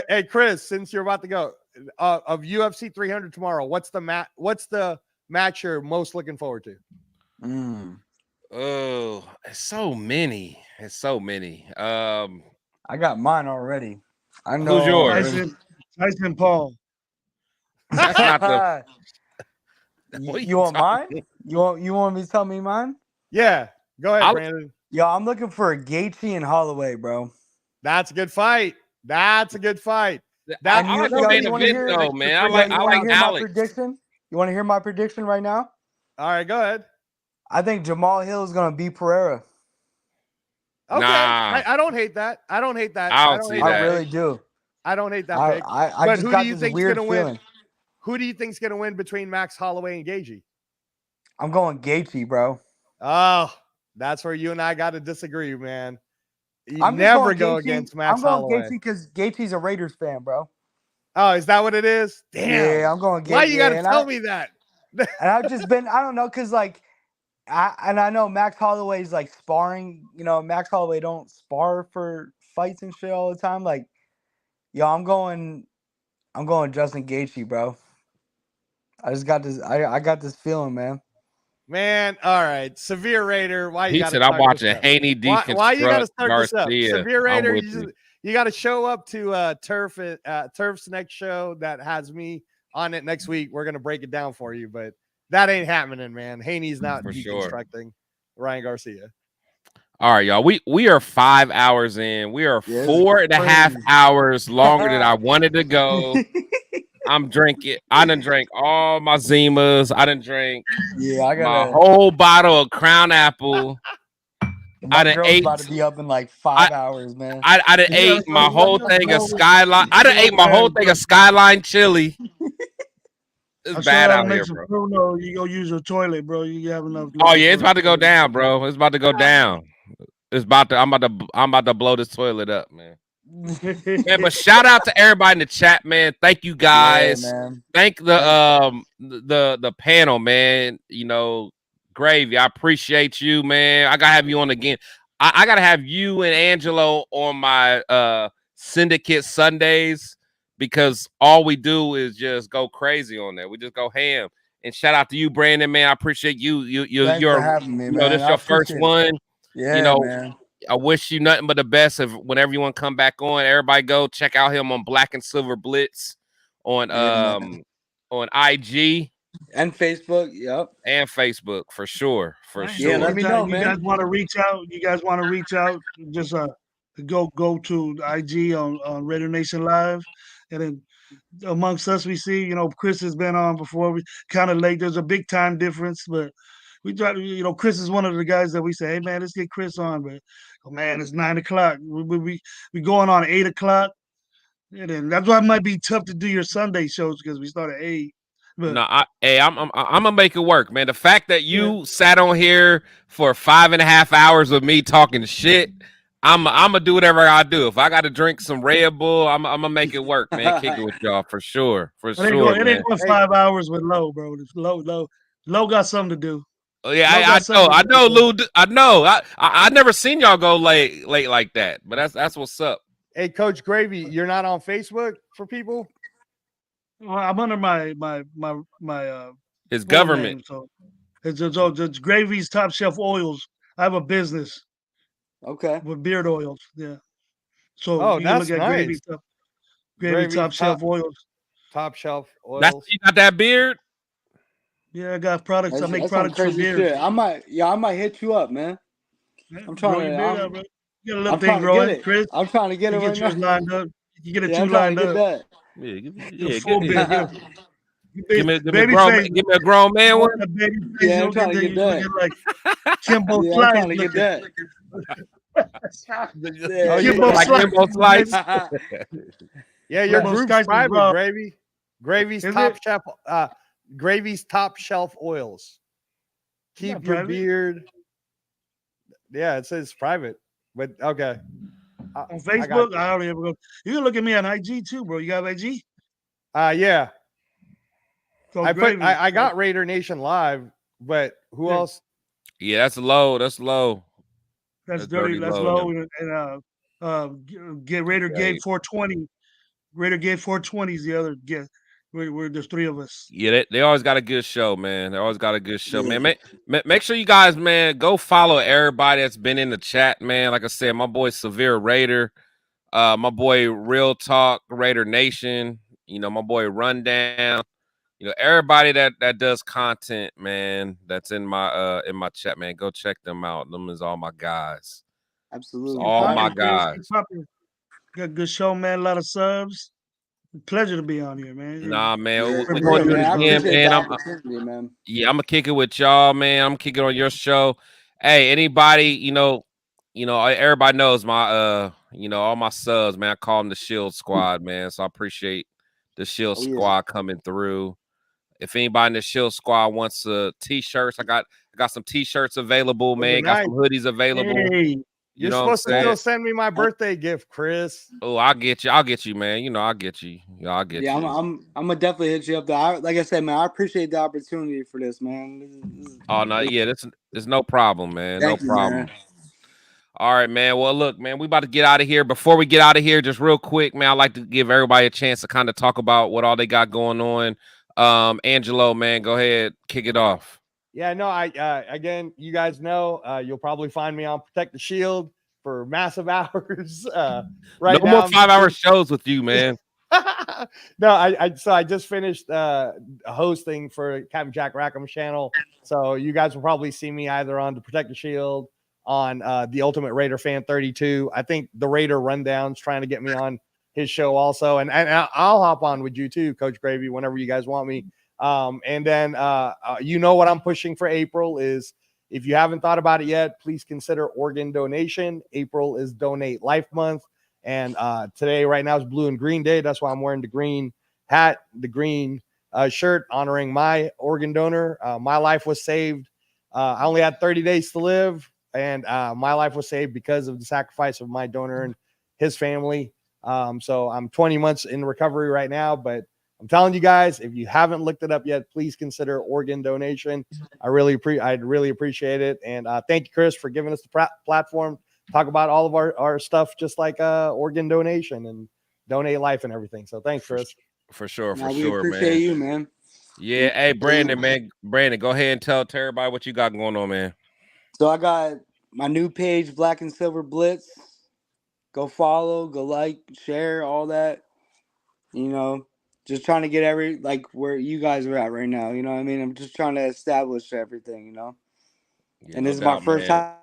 Hey, Chris, since you're about to go of UFC 300 tomorrow, what's the match you're most looking forward to? Oh, it's so many. I got mine already. I know. Who's yours? Tyson Paul. That's not the. You want mine? You want me to tell me mine? Yeah, go ahead, Brandon. Yo, I'm looking for a Gaethje and Holloway, bro. That's a good fight. That's a good fight. That's the main event, though, man. I like Alex. You want to hear my prediction right now? All right, go ahead. I think Jamal Hill is gonna beat Pereira. Okay, nah. I don't hate that. I really do. I don't hate that pick. But who do you think's gonna win? Who do you think's gonna win between Max Holloway and Gaethje? I'm going Gaethje, bro. Oh, that's where you and I got to disagree, man. You never go against Max Holloway. I'm going Gaethje because Gaethje's a Raiders fan, bro. Oh, is that what it is? Damn. Yeah, I'm going Gaethje. Why you got to tell me that? And I've just been, I don't know, because like, I know Max Holloway's like sparring. You know, Max Holloway don't spar for fights and shit all the time. Like, yo, I'm going Justin Gaethje, bro. I just got this. I got this feeling, man. Man, all right, Severe Raider. Why you? He said I'm watching Haney deconstruct. Why you got to start this up? Garcia. Severe Raider. You got to show up to Turf's next show that has me on it next week. We're gonna break it down for you, but that ain't happening, man. Haney's not for deconstructing Ryan Garcia. All right, y'all. We are 5 hours in. We are 4.5 hours longer than I wanted to go. I'm drinking. I done drank all my Zimas. I done drank my whole bottle of Crown Apple. I done ate. About to be up in like 5 hours, man. I done ate my whole thing of Skyline. I done ate my whole thing of Skyline chili. It's bad out here, bro. Bruno, you go use your toilet, bro. You have enough. Oh yeah, it's about to go down, bro. It's about to go down. I'm about to blow this toilet up, man. Man, but shout out to everybody in the chat, man. Thank you guys. Yeah, thank the panel, man. You know, Gravy, I appreciate you, man. I gotta have you on again. I gotta have you and Angelo on my Syndicate Sundays because all we do is just go crazy on there. We just go ham. And shout out to you, Brandon, man. I appreciate you. You're me, this is your first one. Yeah, you know, man. I wish you nothing but the best. If whenever you want to come back on, everybody go check out him on Black and Silver Blitz on IG and Facebook. Yep, and Facebook for sure. Yeah, let me know, man. You guys want to reach out? Just go to IG on Raider Nation Live, and then amongst us, we see Chris has been on before. We kind of late. There's a big time difference, but. We try to, Chris is one of the guys that we say, hey, man, let's get Chris on. But, man, it's 9 o'clock. We going on 8 o'clock. And then that's why it might be tough to do your Sunday shows because we start at 8. But, no, I'm going to make it work, man. The fact that you sat on here for 5.5 hours with me talking shit, I'm gonna do whatever I do. If I got to drink some Red Bull, I'm gonna make it work, man. Kick it with y'all for sure, It ain't going 5 hours with Low, bro. It's Low got something to do. Oh, yeah, I know, Lou. I know. I never seen y'all go late like that, but that's what's up. Hey, Coach Gravy, you're not on Facebook for people? Well, I'm under my his government. Name, so it's Gravy's Top Shelf Oils. I have a business. Okay. With beard oils, yeah. So you can look at nice. Gravy Top Shelf Oils. Top Shelf Oils. That's you got that beard? Yeah, I got products. I make products for beard. I might hit you up, man. I'm trying to get a little thing growing, Chris. I'm trying to get it right now. Lined up. You get it lined up. Yeah, give me a grown man one. Yeah, I'm trying to get that. Like Kimbo Slice. I'm trying to get that. Kimbo Slice. Yeah, your group's private, Gravy. Gravy's Top Shelf Oils. Keep your beard. Yeah, it says private, but okay. On Facebook, I don't ever go. You can look at me on IG too, bro. You got IG? Yeah. I got Raider Nation Live, but who else? Yeah, that's low. That's low. That's dirty. That's low. And get Raider Gate 420. Raider Gate 420 is the other. We're there's three of us. Yeah, they always got a good show, man. They always got a good show, man. Make sure you guys, man, go follow everybody that's been in the chat, man. Like I said, my boy Severe Raider, my boy Real Talk Raider Nation, my boy Rundown, everybody that does content, man. That's in my chat, man. Go check them out. Them is all my guys. Absolutely, it's all my guys. Got a good show, man. A lot of subs. Pleasure to be on here, man. Nah, man. We're going to do it again, man. I'm gonna kick it with y'all, man. I'm kicking on your show. Hey, anybody, everybody knows my all my subs, man. I call them the Shield Squad, man. So I appreciate the Shield Squad coming through. If anybody in the Shield Squad wants t-shirts, I got some t-shirts available, man. Got some hoodies available. Hey. You're supposed to still send me my birthday gift, Chris. Oh, I'll get you, man. I'll get you. I'll get you. Yeah, I'm gonna definitely hit you up there. Like I said, man, I appreciate the opportunity for this, man. Oh no, yeah, there's no problem, man. Thank no problem. Man. All right, man. Well, look, man, we about to get out of here. Before we get out of here, just real quick, man, I'd like to give everybody a chance to kind of talk about what all they got going on. Angelo, man, go ahead, kick it off. Yeah, no, again, you guys know, you'll probably find me on Protect the Shield for massive hours. Right no now, more 5-hour shows with you, man. No, I just finished hosting for Captain Jack Rackham's channel. So you guys will probably see me either on the Protect the Shield, on the Ultimate Raider Fan 32. I think the Raider Rundown's trying to get me on his show also. And I'll hop on with you too, Coach Gravy, whenever you guys want me. And then what I'm pushing for April is, if you haven't thought about it yet, please consider organ donation. April is Donate Life Month. And today, right now, is Blue and Green Day. That's why I'm wearing the green hat, the green shirt, honoring my organ donor. My life was saved. I only had 30 days to live, and my life was saved because of the sacrifice of my donor and his family. So I'm 20 months in recovery right now, but I'm telling you guys, if you haven't looked it up yet, please consider organ donation. I'd really appreciate it. And thank you, Chris, for giving us the platform to talk about all of our stuff, just like organ donation and donate life and everything. So thanks, Chris. For sure, we appreciate you, man. Yeah, hey, Brandon, man. Brandon, go ahead and tell everybody what you got going on, man. So I got my new page, Black and Silver Blitz. Go follow, go like, share, all that. Just trying to get where you guys are at right now. You know what I mean? I'm just trying to establish everything, Yeah, and this is my first time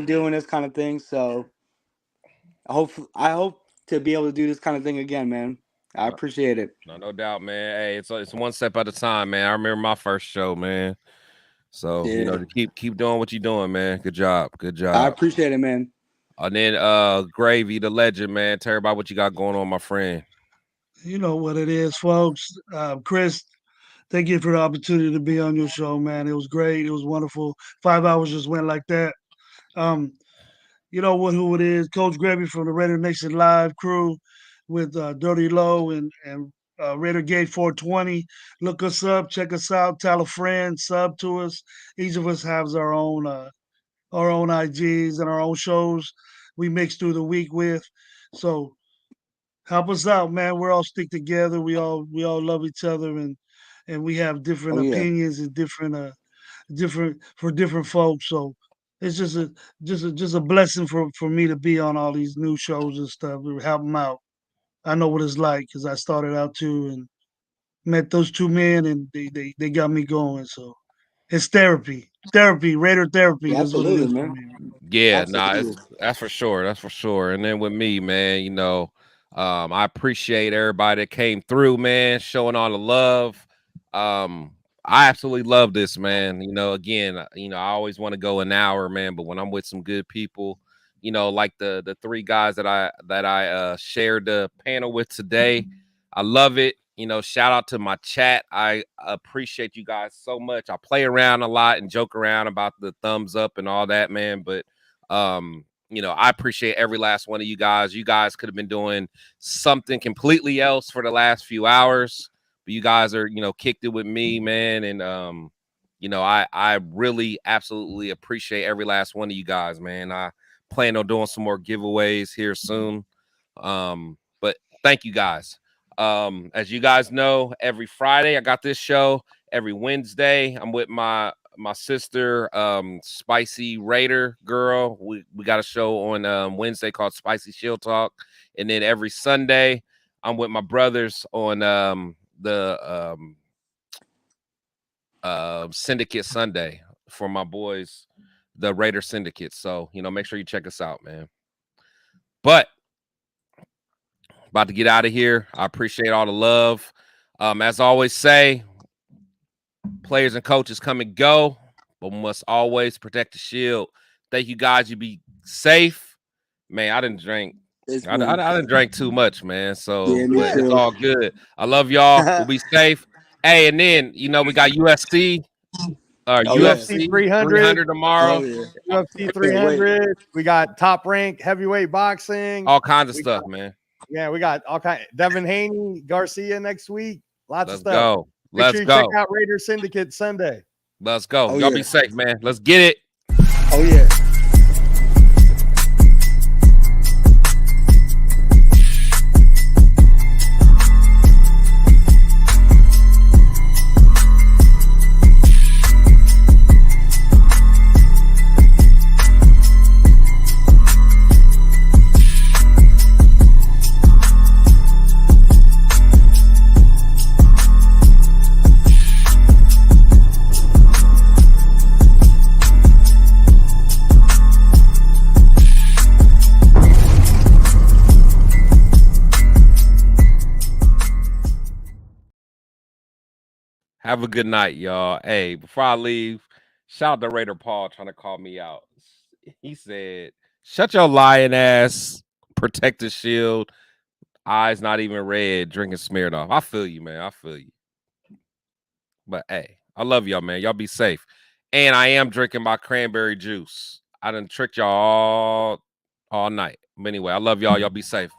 doing this kind of thing. So I hope to be able to do this kind of thing again, man. I appreciate it. No doubt, man. Hey, it's one step at a time, man. I remember my first show, man. So, keep doing what you're doing, man. Good job. I appreciate it, man. And then Gravy, the legend, man. Tell everybody what you got going on, my friend. You know what it is, folks. Chris, thank you for the opportunity to be on your show, man. It was great. It was wonderful. 5 hours just went like that. you know who it is, Coach Gravy from the Raider Nation Live crew with Dirty Low and Raider Gate 420. Look us up, check us out, tell a friend, sub to us. Each of us has our own IGs and our own shows we mix through the week with. So help us out, man. We're all stick together. We all love each other, and we have different opinions and different different folks. So it's just a blessing for me to be on all these new shows and stuff. We help them out. I know what it's like because I started out too and met those two men, and they got me going. So it's therapy, Raider therapy. That's what it is for me. Yeah, that's for sure. That's for sure. And then with me, man, you know, I appreciate everybody that came through, man, showing all the love. I absolutely love this, man. You know, again, you know, I always want to go an hour, man, but when I'm with some good people, you know, like the three guys that I shared the panel with today, I love it. You know, shout out to my chat. I appreciate you guys so much. I play around a lot and joke around about the thumbs up and all that, man. But you know, I appreciate every last one of you guys. You guys could have been doing something completely else for the last few hours, but you guys are, you know, kicked it with me, man. And you know, I really absolutely appreciate every last one of you guys, man. I plan on doing some more giveaways here soon. But thank you guys. As you guys know, every Friday I got this show. Every Wednesday I'm with my sister, Spicy Raider girl. We got a show on Wednesday called Spicy Shield Talk, and then every Sunday I'm with my brothers on the Syndicate Sunday for my boys, the Raider Syndicate. So, you know, make sure you check us out, man. But about to get out of here. I appreciate all the love. As I always say, players and coaches come and go, but we must always protect the shield. Thank you guys. You be safe. Man, I didn't drink. I didn't drink too much, man. So, yeah, but it's all good. I love y'all. We'll be safe. Hey, and then, you know, we got UFC. UFC 300 tomorrow. UFC 300. We got Top Rank heavyweight boxing. All kinds of stuff, man. Yeah, we got all kinds. Devin Haney, Garcia next week. Lots of stuff. Go. Let's go. Check out Raider Syndicate Sunday. Let's go. Y'all be safe, man. Let's get it. Oh, yeah. Have a good night, y'all. Hey, before I leave, shout out to Raider Paul trying to call me out. He said, shut your lying ass, protect the shield, eyes not even red, drinking smeared off. I feel you, man. I feel you. But hey, I love y'all, man. Y'all be safe. And I am drinking my cranberry juice. I done tricked y'all all night. But anyway, I love y'all. Y'all be safe.